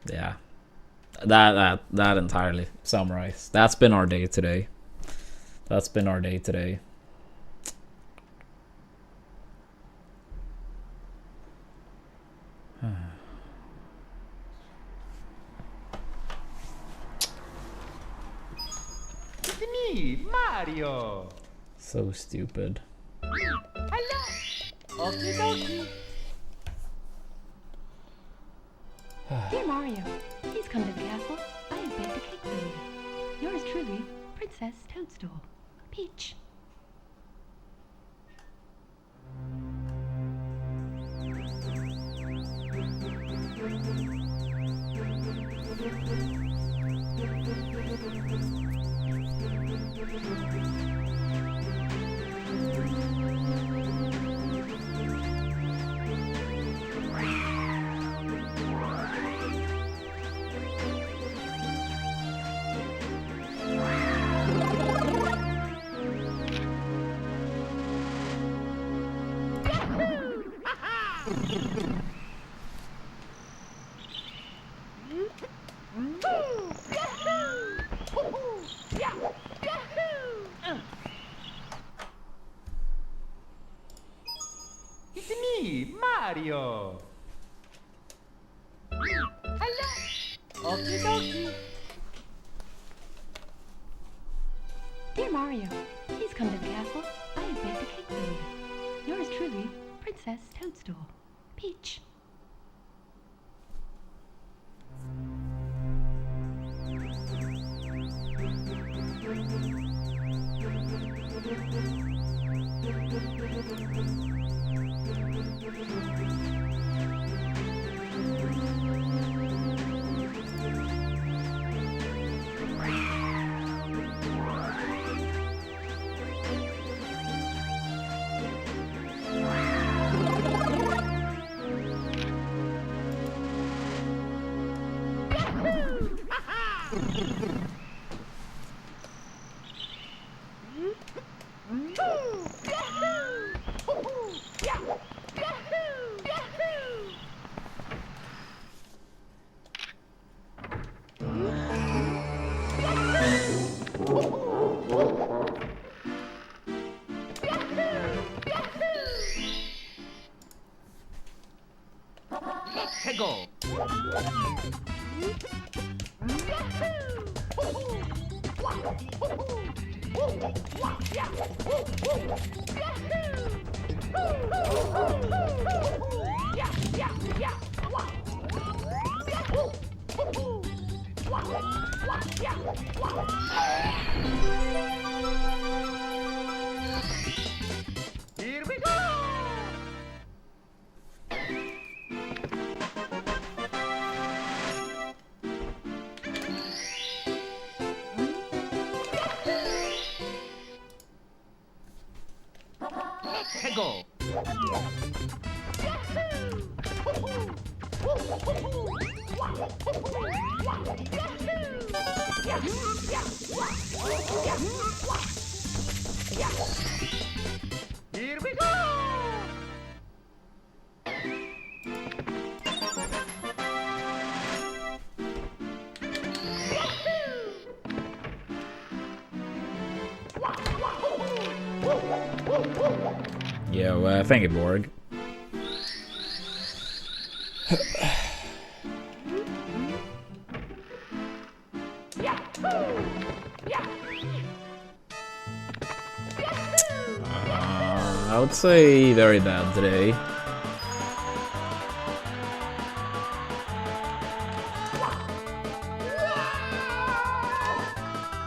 Yeah, that entirely summarized. That's been our day today. That's been our day today. It's me, Mario. So stupid. Hello. Okie dokie. Dear Mario, please come to the castle. I have baked a cake for you. Yours truly, Princess Toadstool. Peach. It's me, Mario. Hello. Okie dokie. Dear Mario, please come to the castle. I have baked a cake for you. Yours truly, Princess Toadstool. Peach. Let's go. Here we go. Let's go. Here we go. Yo, thank you, Borg. I would say very bad today.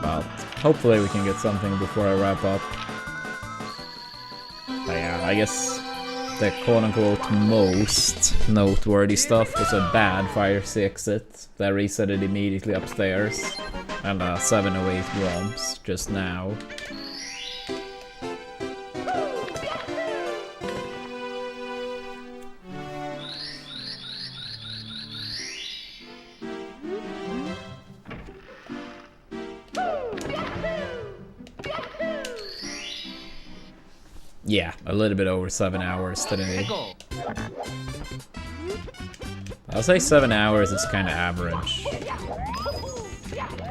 But hopefully we can get something before I wrap up. But yeah, I guess the quote-unquote most noteworthy stuff was a bad fire exit that reset it immediately upstairs, and 708 ROMs just now. Yeah, a little bit over 7 hours today. I'll say 7 hours is kind of average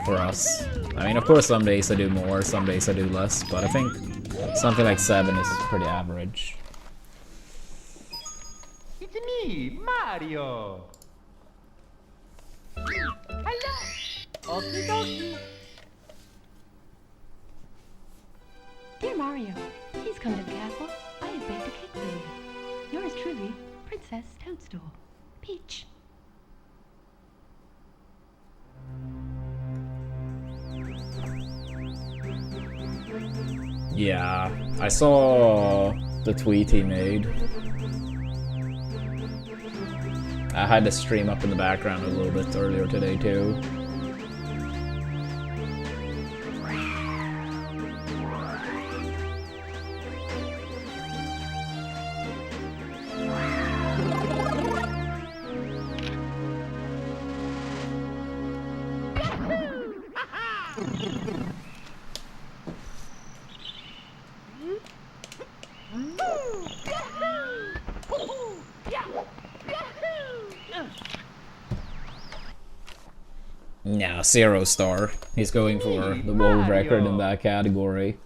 for us. I mean, of course, some days I do more, some days I do less, but I think something like 7 is pretty average. It's me, Mario. Hello. Okie dokie. Princess Toadstool. Peach. Yeah, I saw the tweet he made. I had the stream up in the background a little bit earlier today too. Now 0 star. He's going for the world record in that category.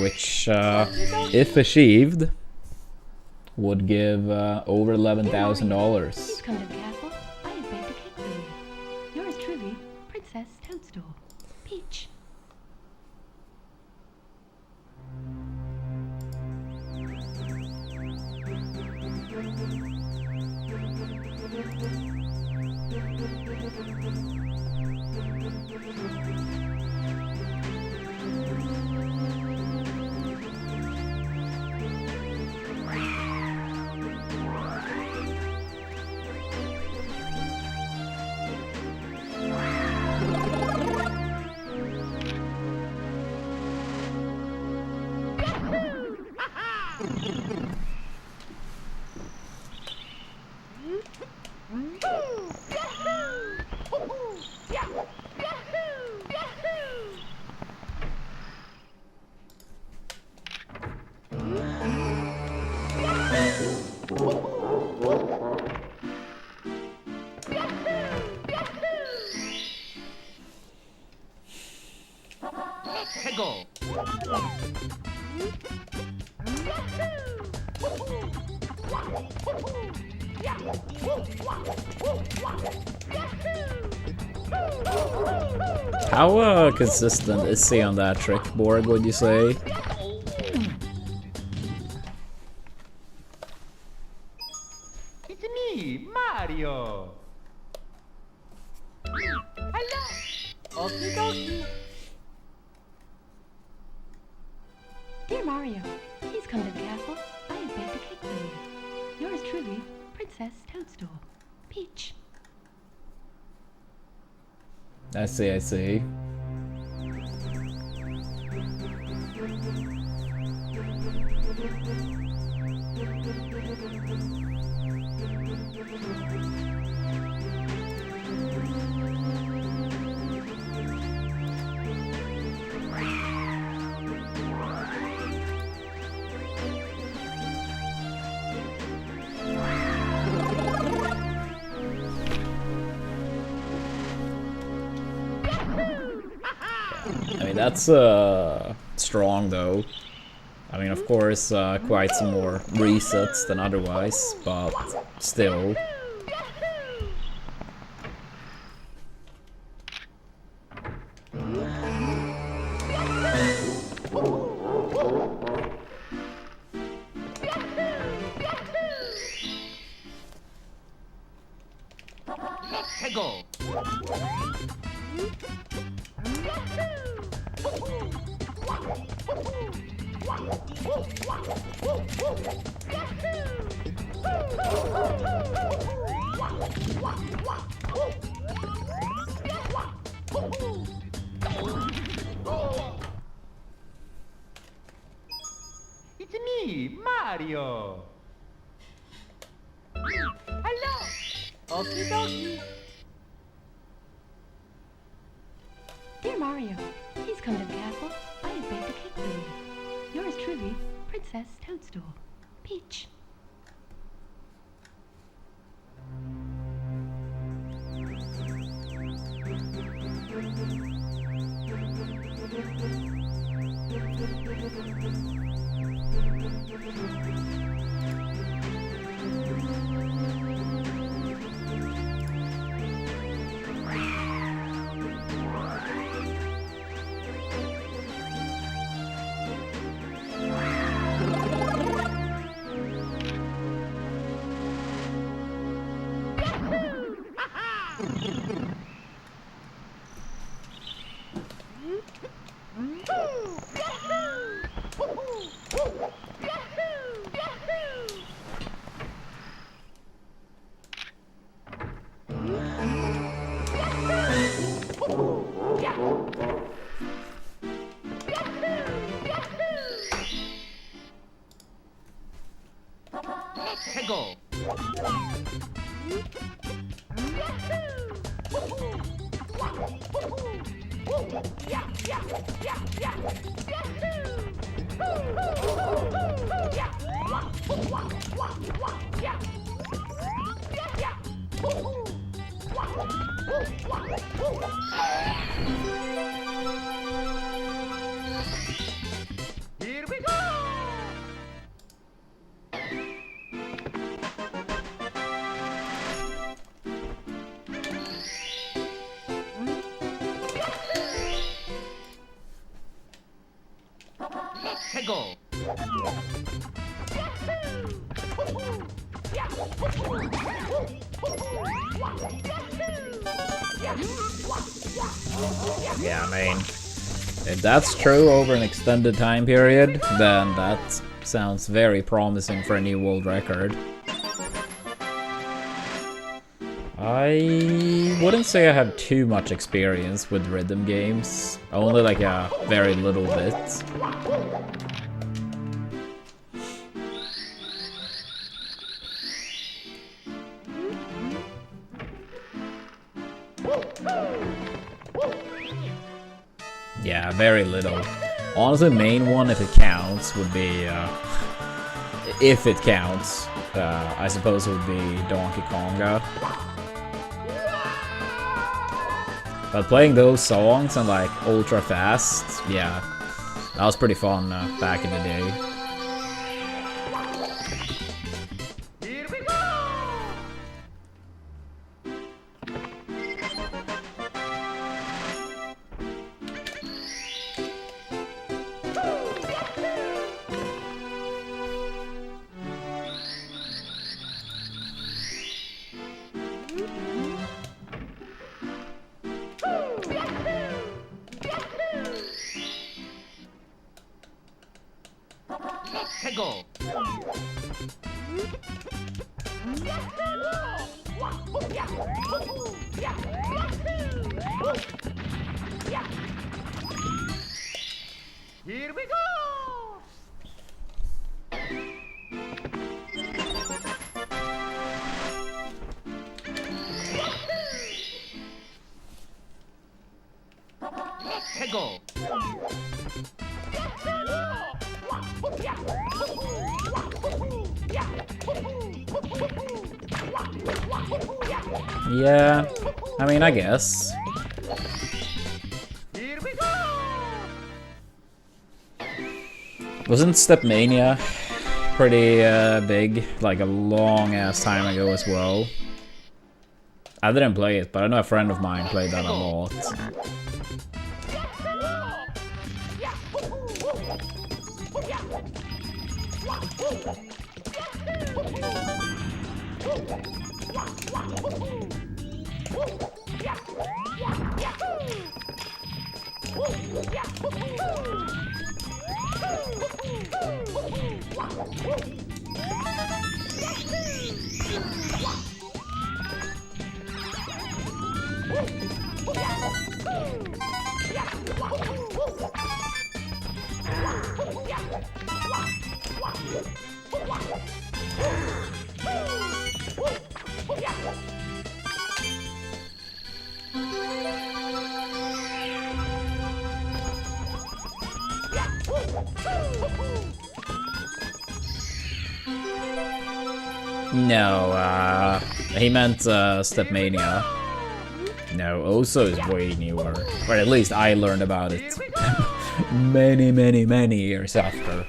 Which, if achieved, would give over $11,000. Please come to the castle. I have baked a cake for you. Yours truly, Princess Toadstool. Peach. Let's go. How consistent is he on that trick board, would you say? It's me, Mario. Hello. Okie dokie. Dear Mario, please come to the castle. I have baked a cake for you. Yours truly, Princess Toadstool. Peach. I see, I see. I mean, that's strong though. I mean, of course, quite some more resets than otherwise, but still. Let's go. It's me, Mario. Hello. Okie dokie. Dear Mario, please come to the castle. I have baked a cake for you. Yours truly, Princess Toadstool. Peach. Let's go. Here we go. Let's go. Yeah, I mean, if that's true over an extended time period, then that sounds very promising for a new world record. I wouldn't say I have too much experience with rhythm games, only like a very little bit. Yeah, very little. Honestly, main one, if it counts, would be, if it counts, I suppose it would be Donkey Konga. But playing those songs and like ultra fast, yeah, that was pretty fun back in the day. Here we go. Let's go. Here we go. Let's go. Yeah, I mean, I guess. Here we go. Wasn't Stepmania pretty big, like a long ass time ago as well? I didn't play it, but I know a friend of mine played that a lot. No, he meant Stepmania. No, Oso is way newer. Or at least I learned about it many years after.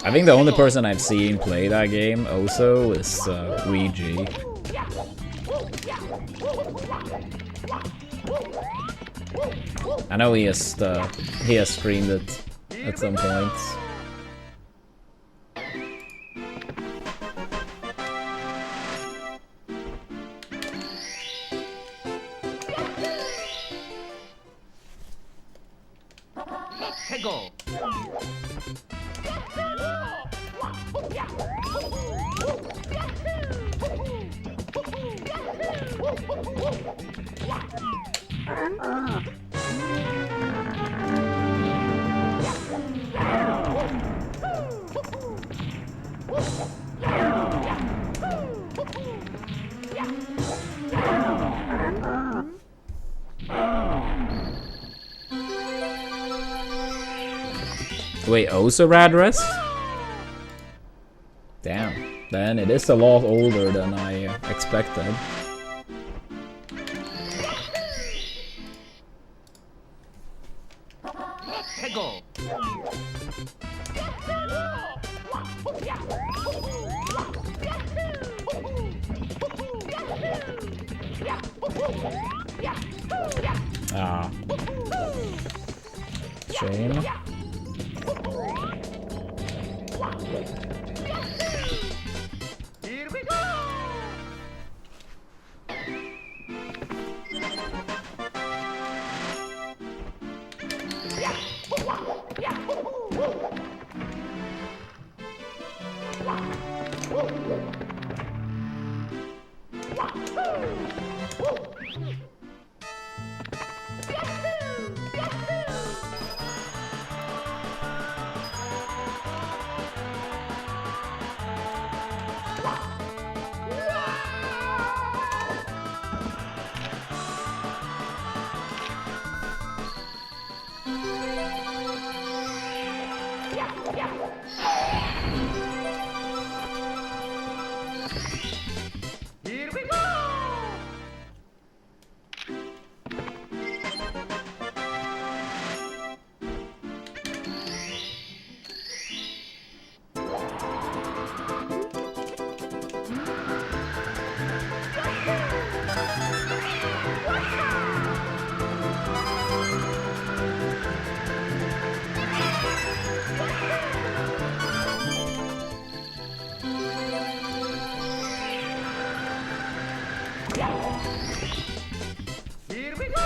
I think the only person I've seen play that game, Oso, is Luigi. I know he has streamed it at some point. 해고. Wait, also rad rest? Damn, then it is a lot older than I expected. 해고. Ah. Shame. Here we go. Here we go. Here we go.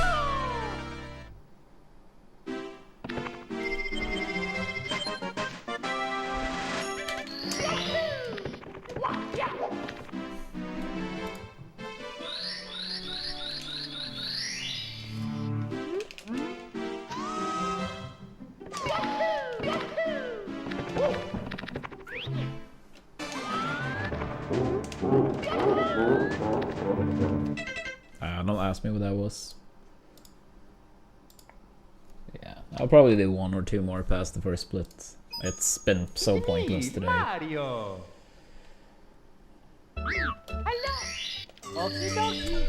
Don't ask me what that was. Yeah, I'll probably do one or two more past the first split. It's been so pointless today. Mario. Hello. Okie dokie.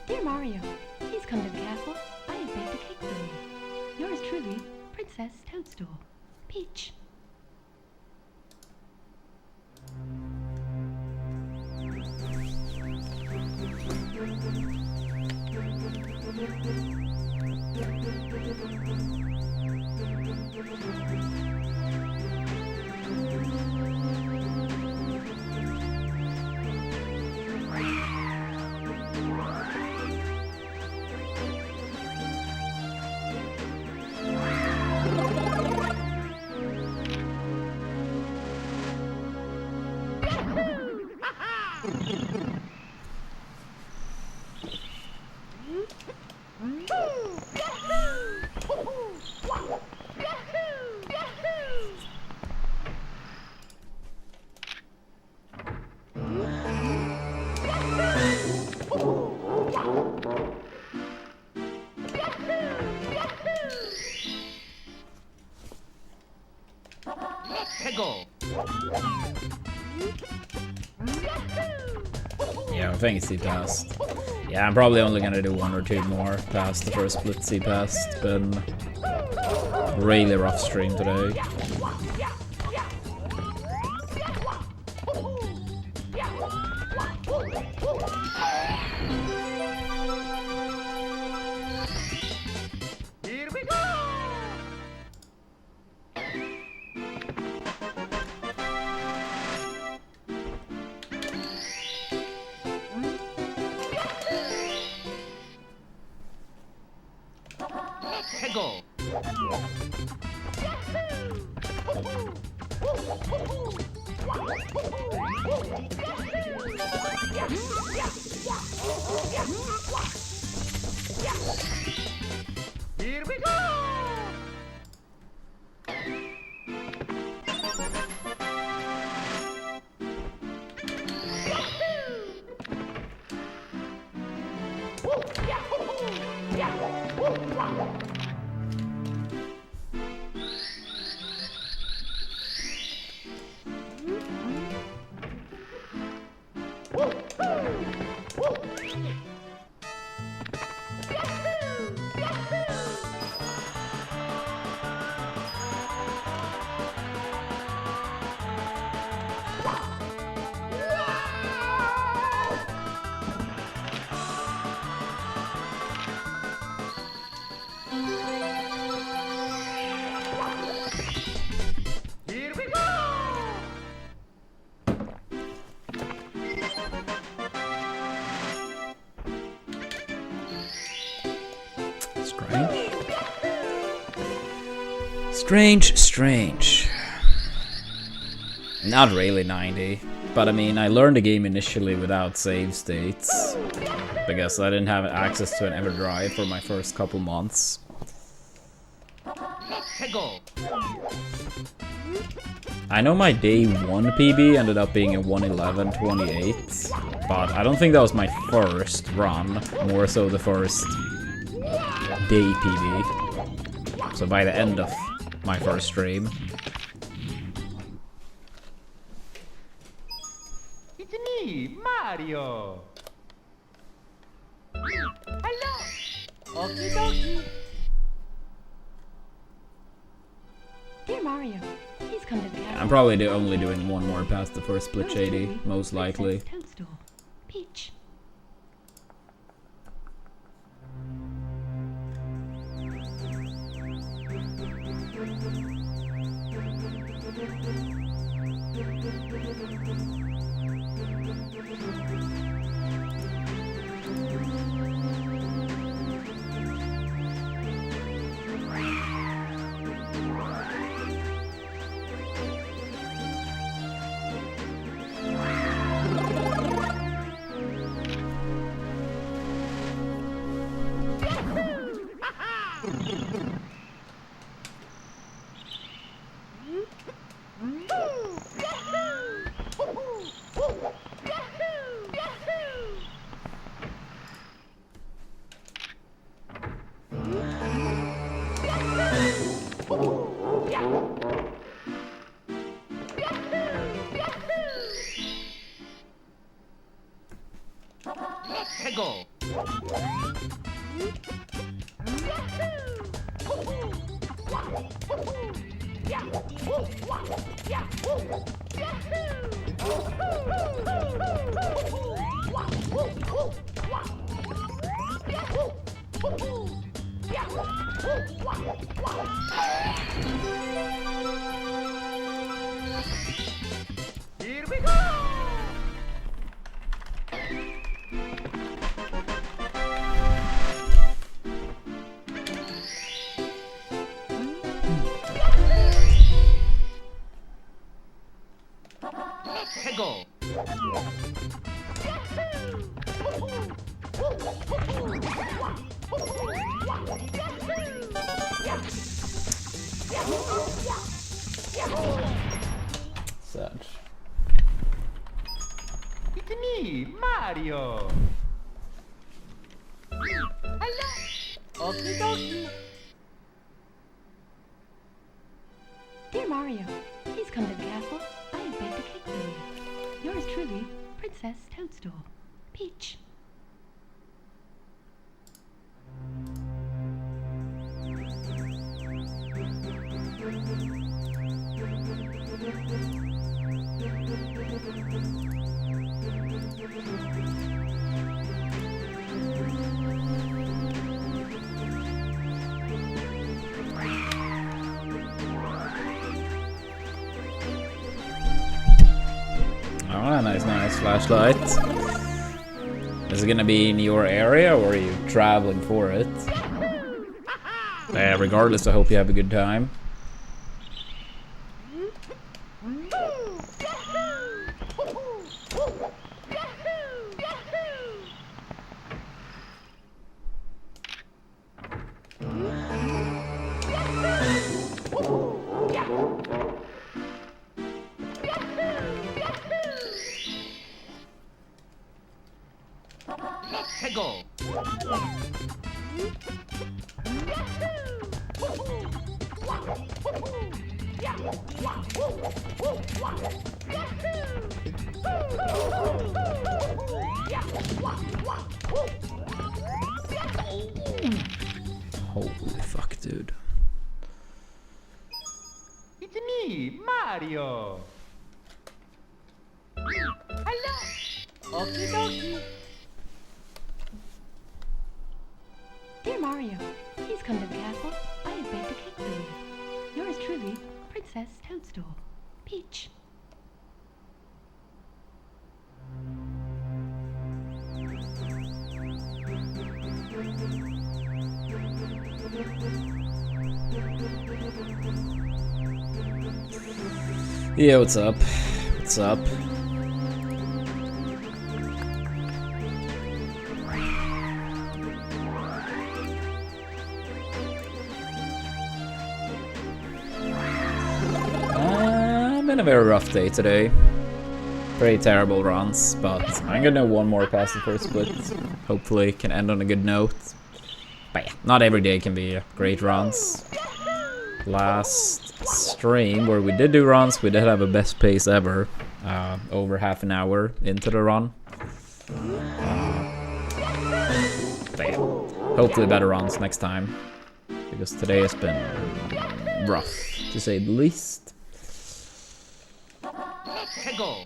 Dear Mario, please come to the castle. I have baked a cake for you. Yours truly, Princess Toadstool. Peach. 해고. Yeah, I think it's passed. Yeah, I'm probably only gonna do one or two more past the first split C pass. It's been a really rough stream today. Here go. Here we go. Here we go. Strange. Not really 90, but I mean, I learned the game initially without save states because I didn't have access to an EverDrive for my first couple months. Go. I know my day 1 PB ended up being a 1:11:28, but I don't think that was my first run, more so the first day PB. So by the end of my first stream. It's me, Mario. Hello. Okie dokie. Dear Mario, please come to the castle. I'm probably only doing one more past the first split Yours shady, truly, most likely. Princess Toadstool. Peach. Go. Here we go. Go. Such. It's me, Mario. Hello. Okie dokie. Dear Mario, please come to the castle. I have baked a cake for you. Yours truly, Princess Toadstool. Peach. Oh, nice flashlight. Is it gonna be in your area or are you traveling for it? I Regardless, I hope you have a good time. Let's go. Holy fuck, dude. It's me, Mario. Hello. Okie dokie. Dear Mario, please come to the castle. I have baked a cake for you. Yours truly, Princess Toadstool. Peach. Yeah, what's up? What's up? Been a very rough day today. Pretty terrible runs, but I'm gonna do one more past the first split. Hopefully can end on a good note. But yeah, not every day can be great runs. Last stream where we did do runs, we did have a best pace ever. Over half an hour into the run. But yeah, hopefully better runs next time. Because today has been rough, to say the least. Let's go.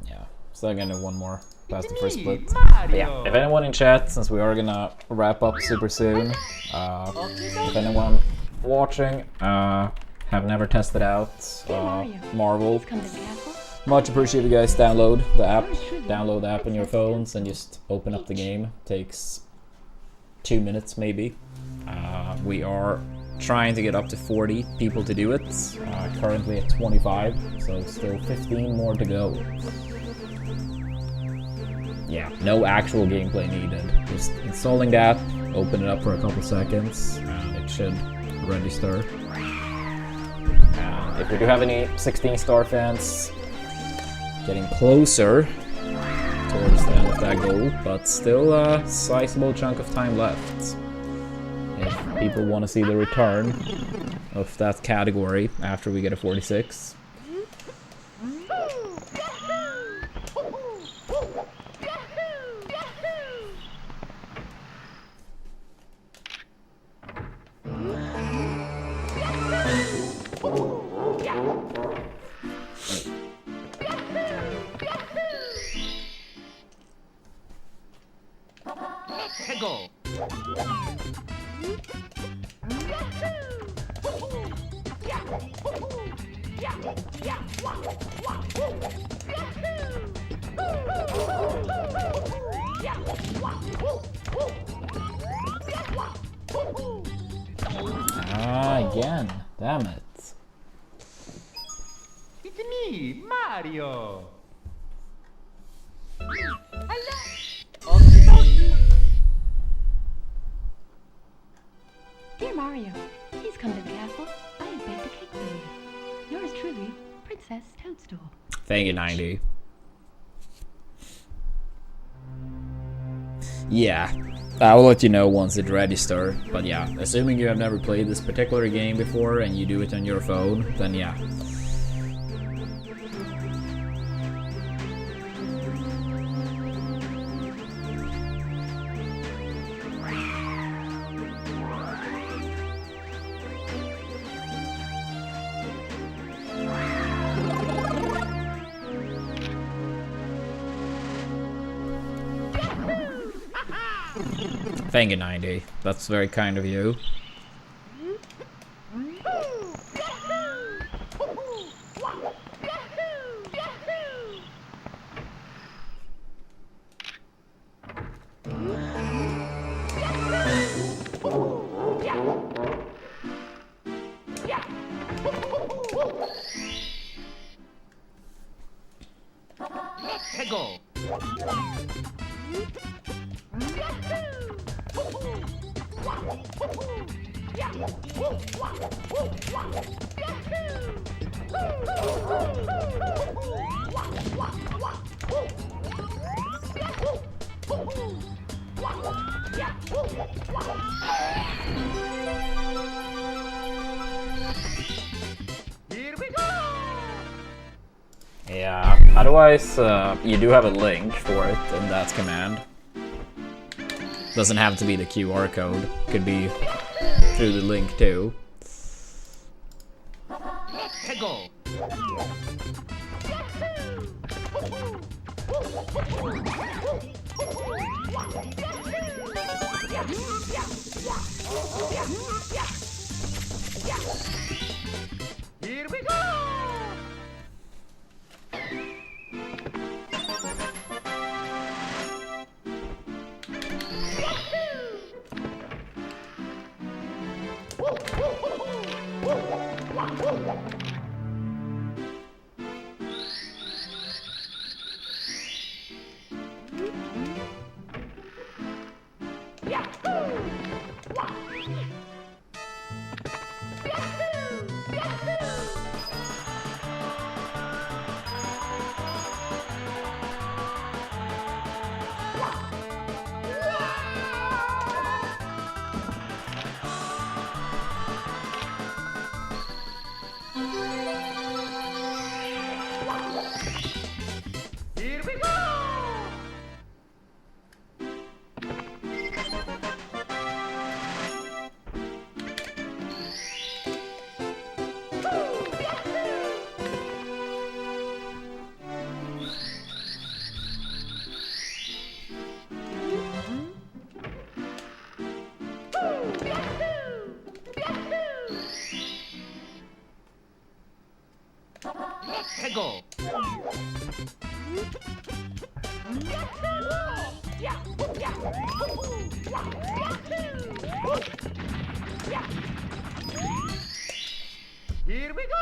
Yeah, so I'm gonna do one more past the first split. Mario. But yeah, if anyone in chat, since we are gonna wrap up super soon, if anyone watching have never tested out Marvel, Please come to the castle. much appreciate you guys download the app. Download the app on your phones and just open up the game. Takes 2 minutes maybe. We are trying to get up to 40 people to do it. Currently at 25, so still 15 more to go. Yeah, no actual gameplay needed. Just installing the app, open it up for a couple seconds, and it should register. If we do have any 16-star fans, getting closer towards the end of that goal, but still a sizable chunk of time left. If people want to see the return of that category after we get a 46. Let's go. Again. Damn it. It's me, Mario. Hello. Okie dokie. Dear Mario, please come to the castle. I have baked a cake for you. Yours truly, Princess Toadstool. Thank you, 90. Yeah, I'll let you know once it registers. But yeah, assuming you have never played this particular game before and you do it on your phone, then yeah. Thank you, 90. That's very kind of you. Tego. Here we go. Yeah, otherwise you do have a link for it in that command. Doesn't have to be the QR code, could be through the link too. Tego. Here we go. Here we go. Tego. Here we go.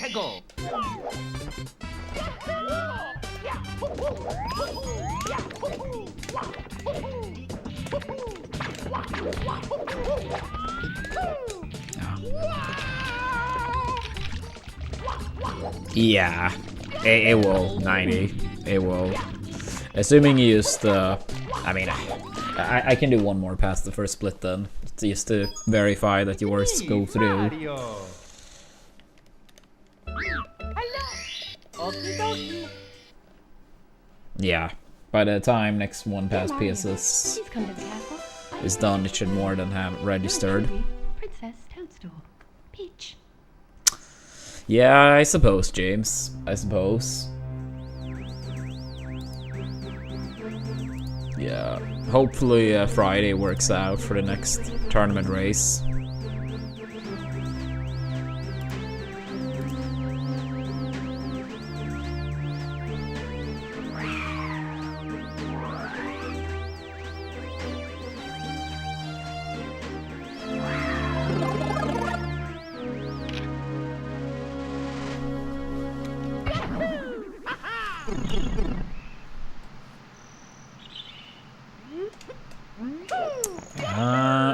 Tego. Yeah, it will, 90. It will. Assuming you used the... I mean, I can do one more past the first split then. Just to verify that yours go through. Mario. Okie dokie. Yeah, by the time next one Dear past Mario, PSS please come to the castle. I is am done, it should more than have yours registered. truly, Princess Toadstool. Peach. Yeah, I suppose, James. I suppose. Yeah, hopefully Friday works out for the next tournament race.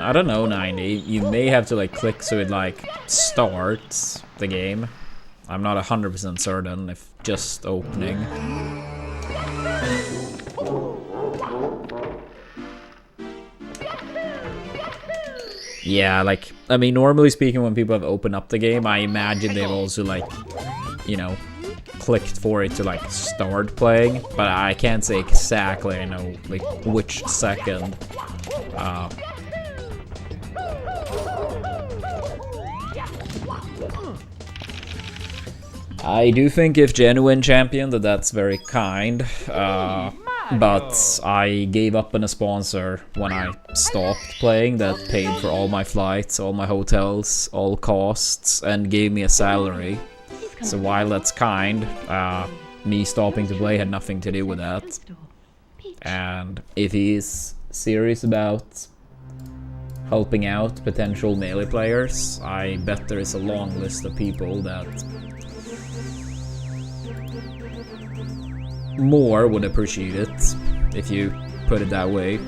I don't know, 90. You may have to like click so it like starts the game. I'm not 100% certain if just opening. Yeah, like, I mean, normally speaking, when people have opened up the game, I imagine they've also like, you know, clicked for it to like start playing, but I can't say exactly, I know, like which second. I do think if genuine champion that's very kind, but I gave up on a sponsor when I stopped playing that paid for all my flights, all my hotels, all costs, and gave me a salary. So while that's kind, me stopping to play had nothing to do with that. And if he's serious about helping out potential melee players, I bet there is a long list of people that more would appreciate it, if you put it that way.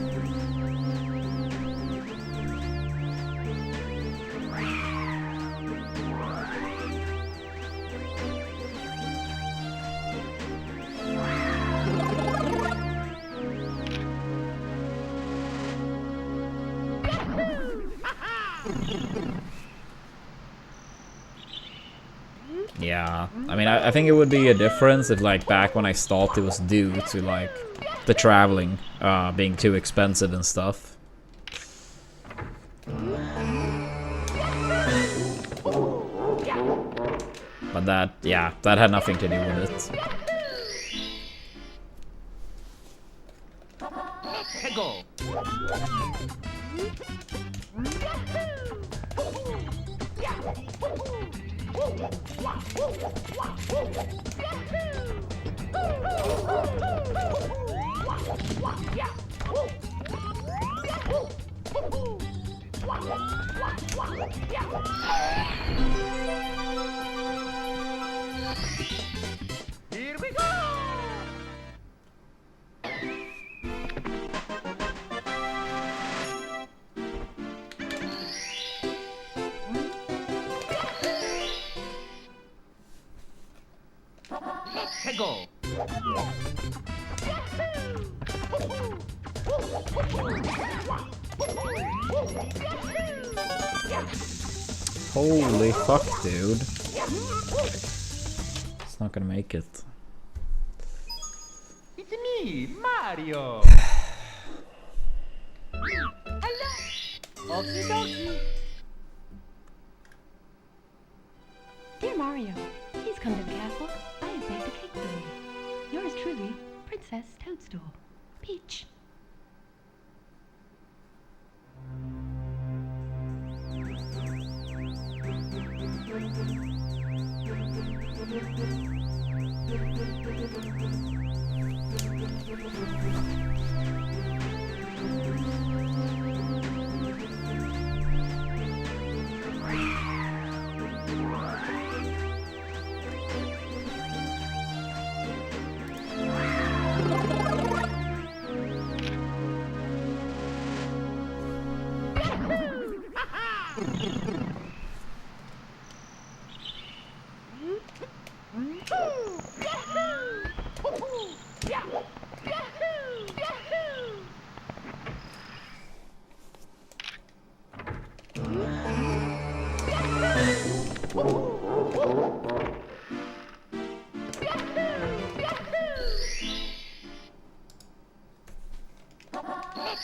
Yeah, I mean, I think it would be a difference if, like, back when I stopped, it was due to, like, the traveling being too expensive and stuff. But that, yeah, that had nothing to do with it. Hegel. Here we go. Hegel. Holy fuck, dude. It's not gonna make it. It's me, Mario. Hello. Okie dokie. Dear Mario, please come to the castle. I have baked a cake for you. Yours truly, Princess Toadstool. Peach.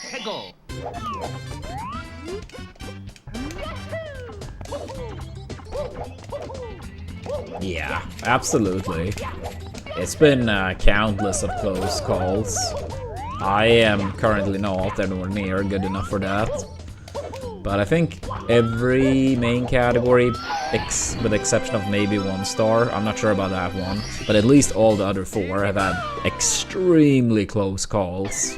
Hegel. Yeah, absolutely. It's been countless of close calls. I am currently not anywhere near good enough for that. But I think every main category, with the exception of maybe 1 star, I'm not sure about that one, but at least all the other 4 have had extremely close calls.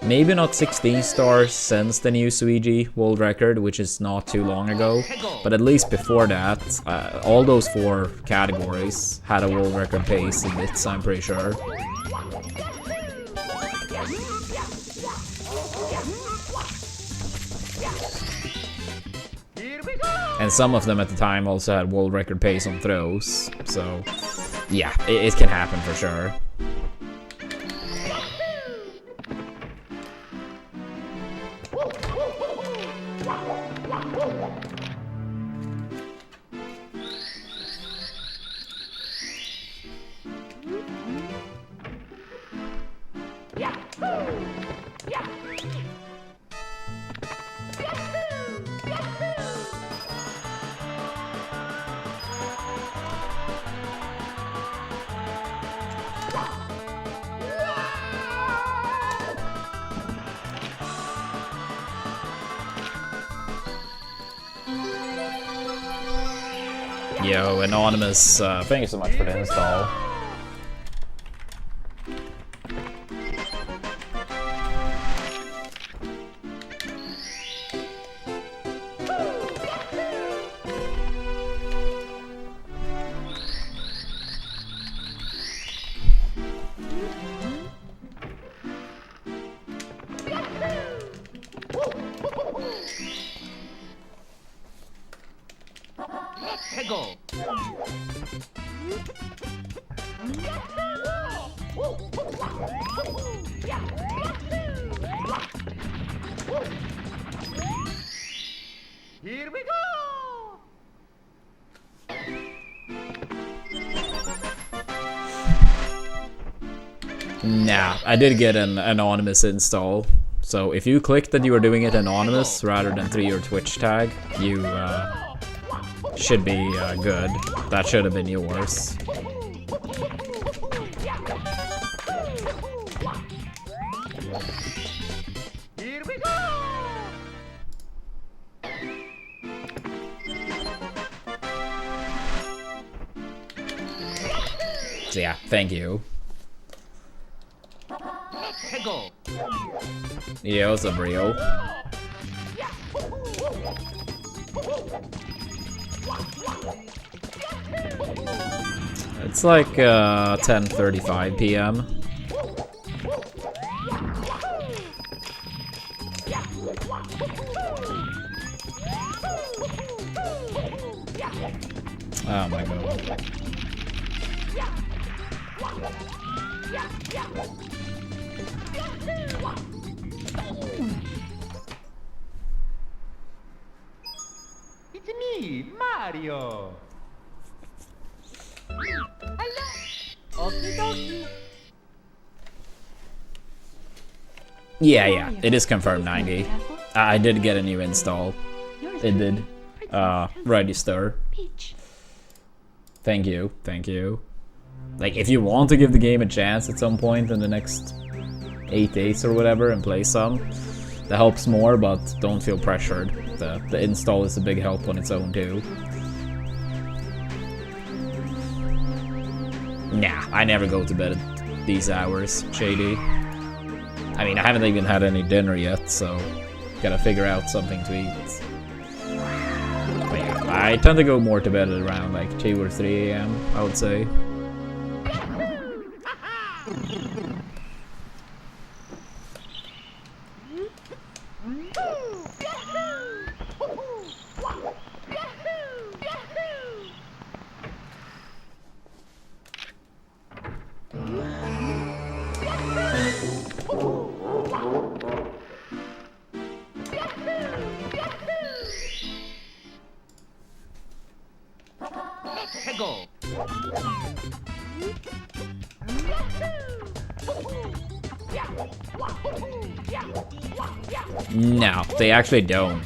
Maybe not 16 stars since the new Suigi world record, which is not too long ago, but at least before that, all those 4 categories had a world record pace in bits, I'm pretty sure. And some of them at the time also had world record pace on throws, so yeah, it can happen for sure. Yo, Anonymous, thank you so much for the install. Peggle. Here we go. Nah, I did get an anonymous install. So if you clicked that you were doing it anonymous rather than through your Twitch tag, you should be good. That should have been yours. Here we go. So yeah, thank you. Peggle. Yeah, what's up, Rio? It's like 10:35 p.m. Oh my god. It's me, Mario. Hello. Okie dokie. Yeah, it is confirmed 90. I did get a new install. It did register. Peach. Thank you. Like, if you want to give the game a chance at some point in the next 8 days or whatever and play some, that helps more, but don't feel pressured. The install is a big help on its own too. Nah, I never go to bed at these hours, Shady. I mean, I haven't even had any dinner yet, so gotta figure out something to eat. But yeah, I tend to go more to bed at around like 2 or 3 a.m., I would say. Peggle. No, they actually don't.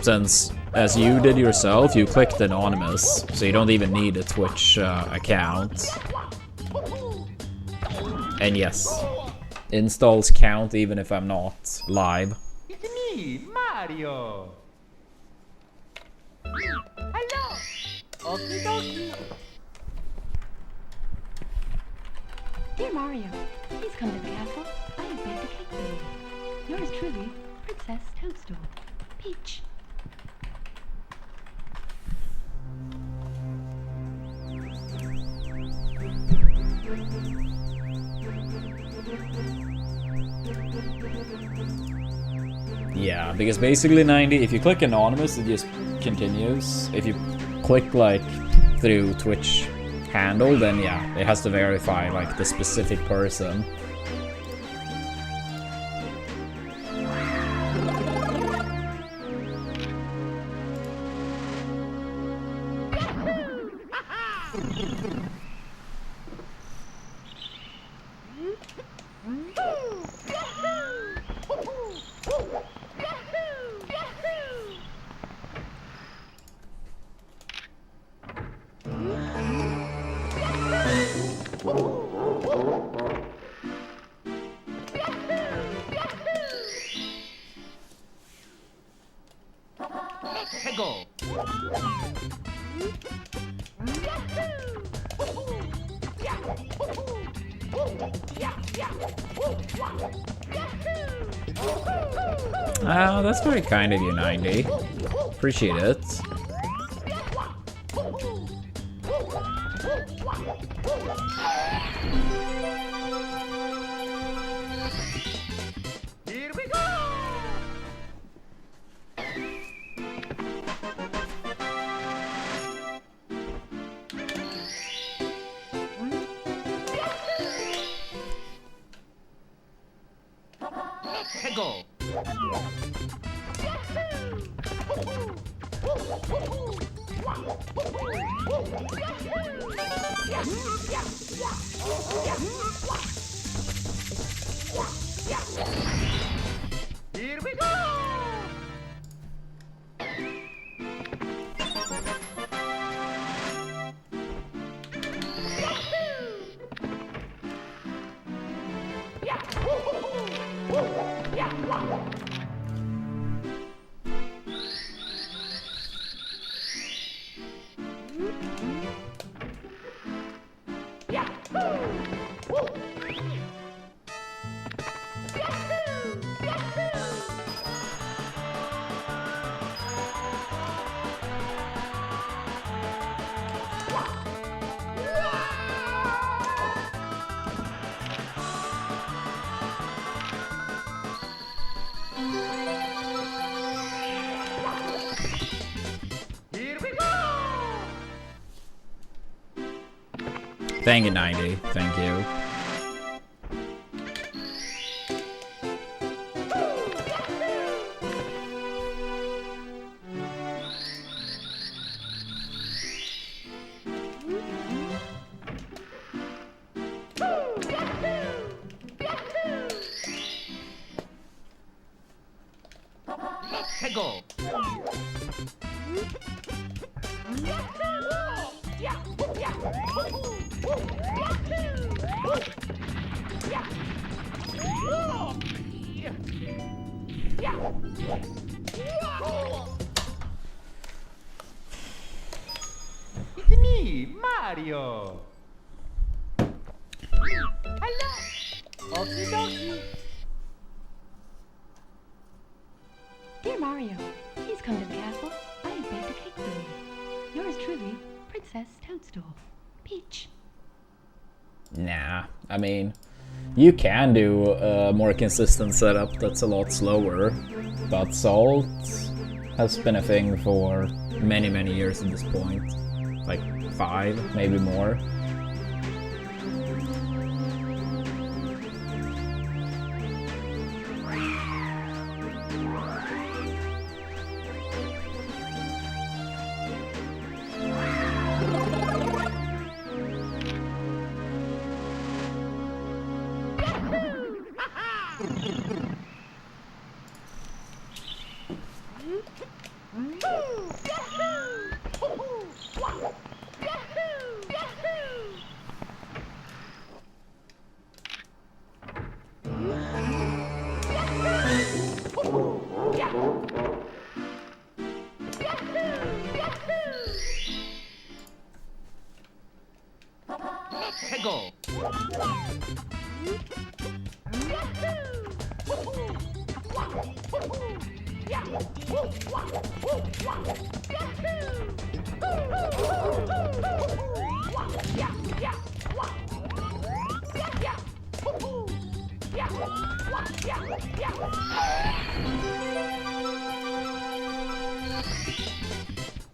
Since, as you did yourself, you clicked anonymous, so you don't even need a Twitch account. And yes, installs count even if I'm not live. It's me, Mario. Hello. Okie dokie. Dear Mario, please come to the castle. I have baked a cake for you. Yours truly, Princess Toadstool. Peach. Yeah, because basically 90, if you click anonymous, it just continues. If you click like through Twitch handle, then yeah, it has to verify like the specific person. Peggle. Oh, that's very kind of you, 90. Appreciate it. Here we go! Let's go! Here we go! Here we go! Thank you, 90. Thank you. Let's go! It's me, Mario! Hello! Okie dokie! Dear Mario, please come to the castle. I have baked a cake for you. Yours truly, Princess Toadstool. Peach. Nah, I mean, you can do a more consistent setup that's a lot slower, but Salt has been a thing for many, many years at this point. Like 5, maybe more. Let's go!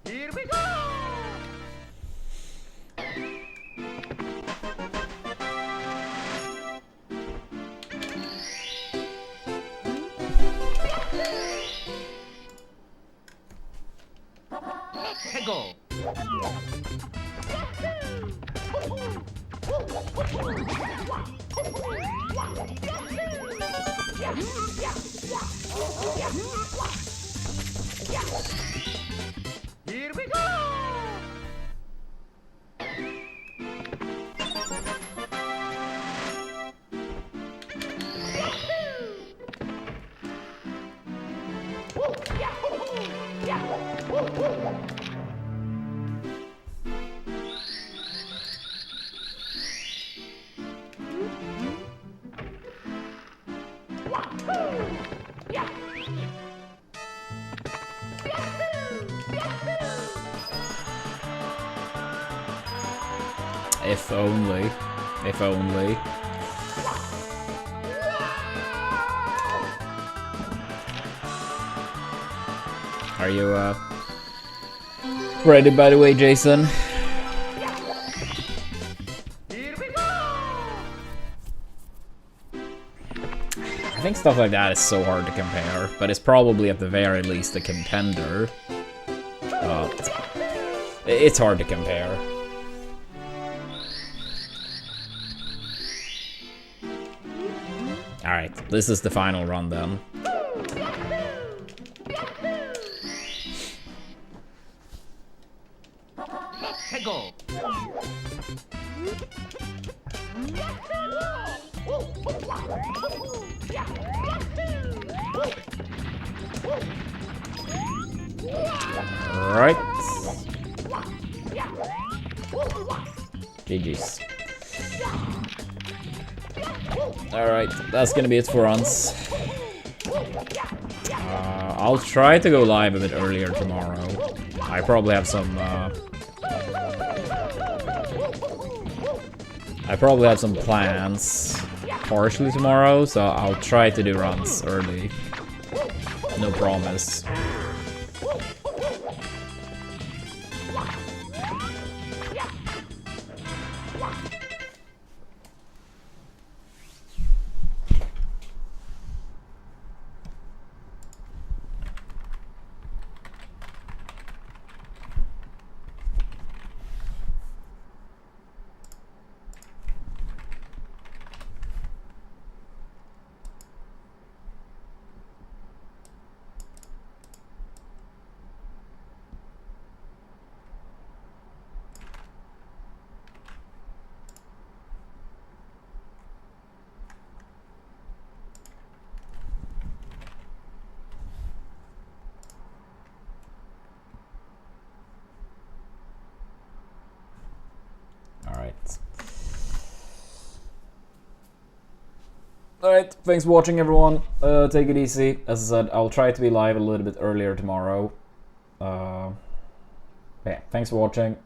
Here we go! Let's go! Here we go! If only. If only. Are you ready, by the way, Jason? Here we go! I think stuff like that is so hard to compare, but it's probably at the very least a contender. It's hard to compare. Alright, this is the final run then. Go! Alright. GG's. Alright, that's gonna be it for runs. I'll try to go live a bit earlier tomorrow. I probably have some plans partially tomorrow, so I'll try to do runs early. No promise. Alright, thanks for watching, everyone. Take it easy. As I said, I'll try to be live a little bit earlier tomorrow. Yeah, thanks for watching.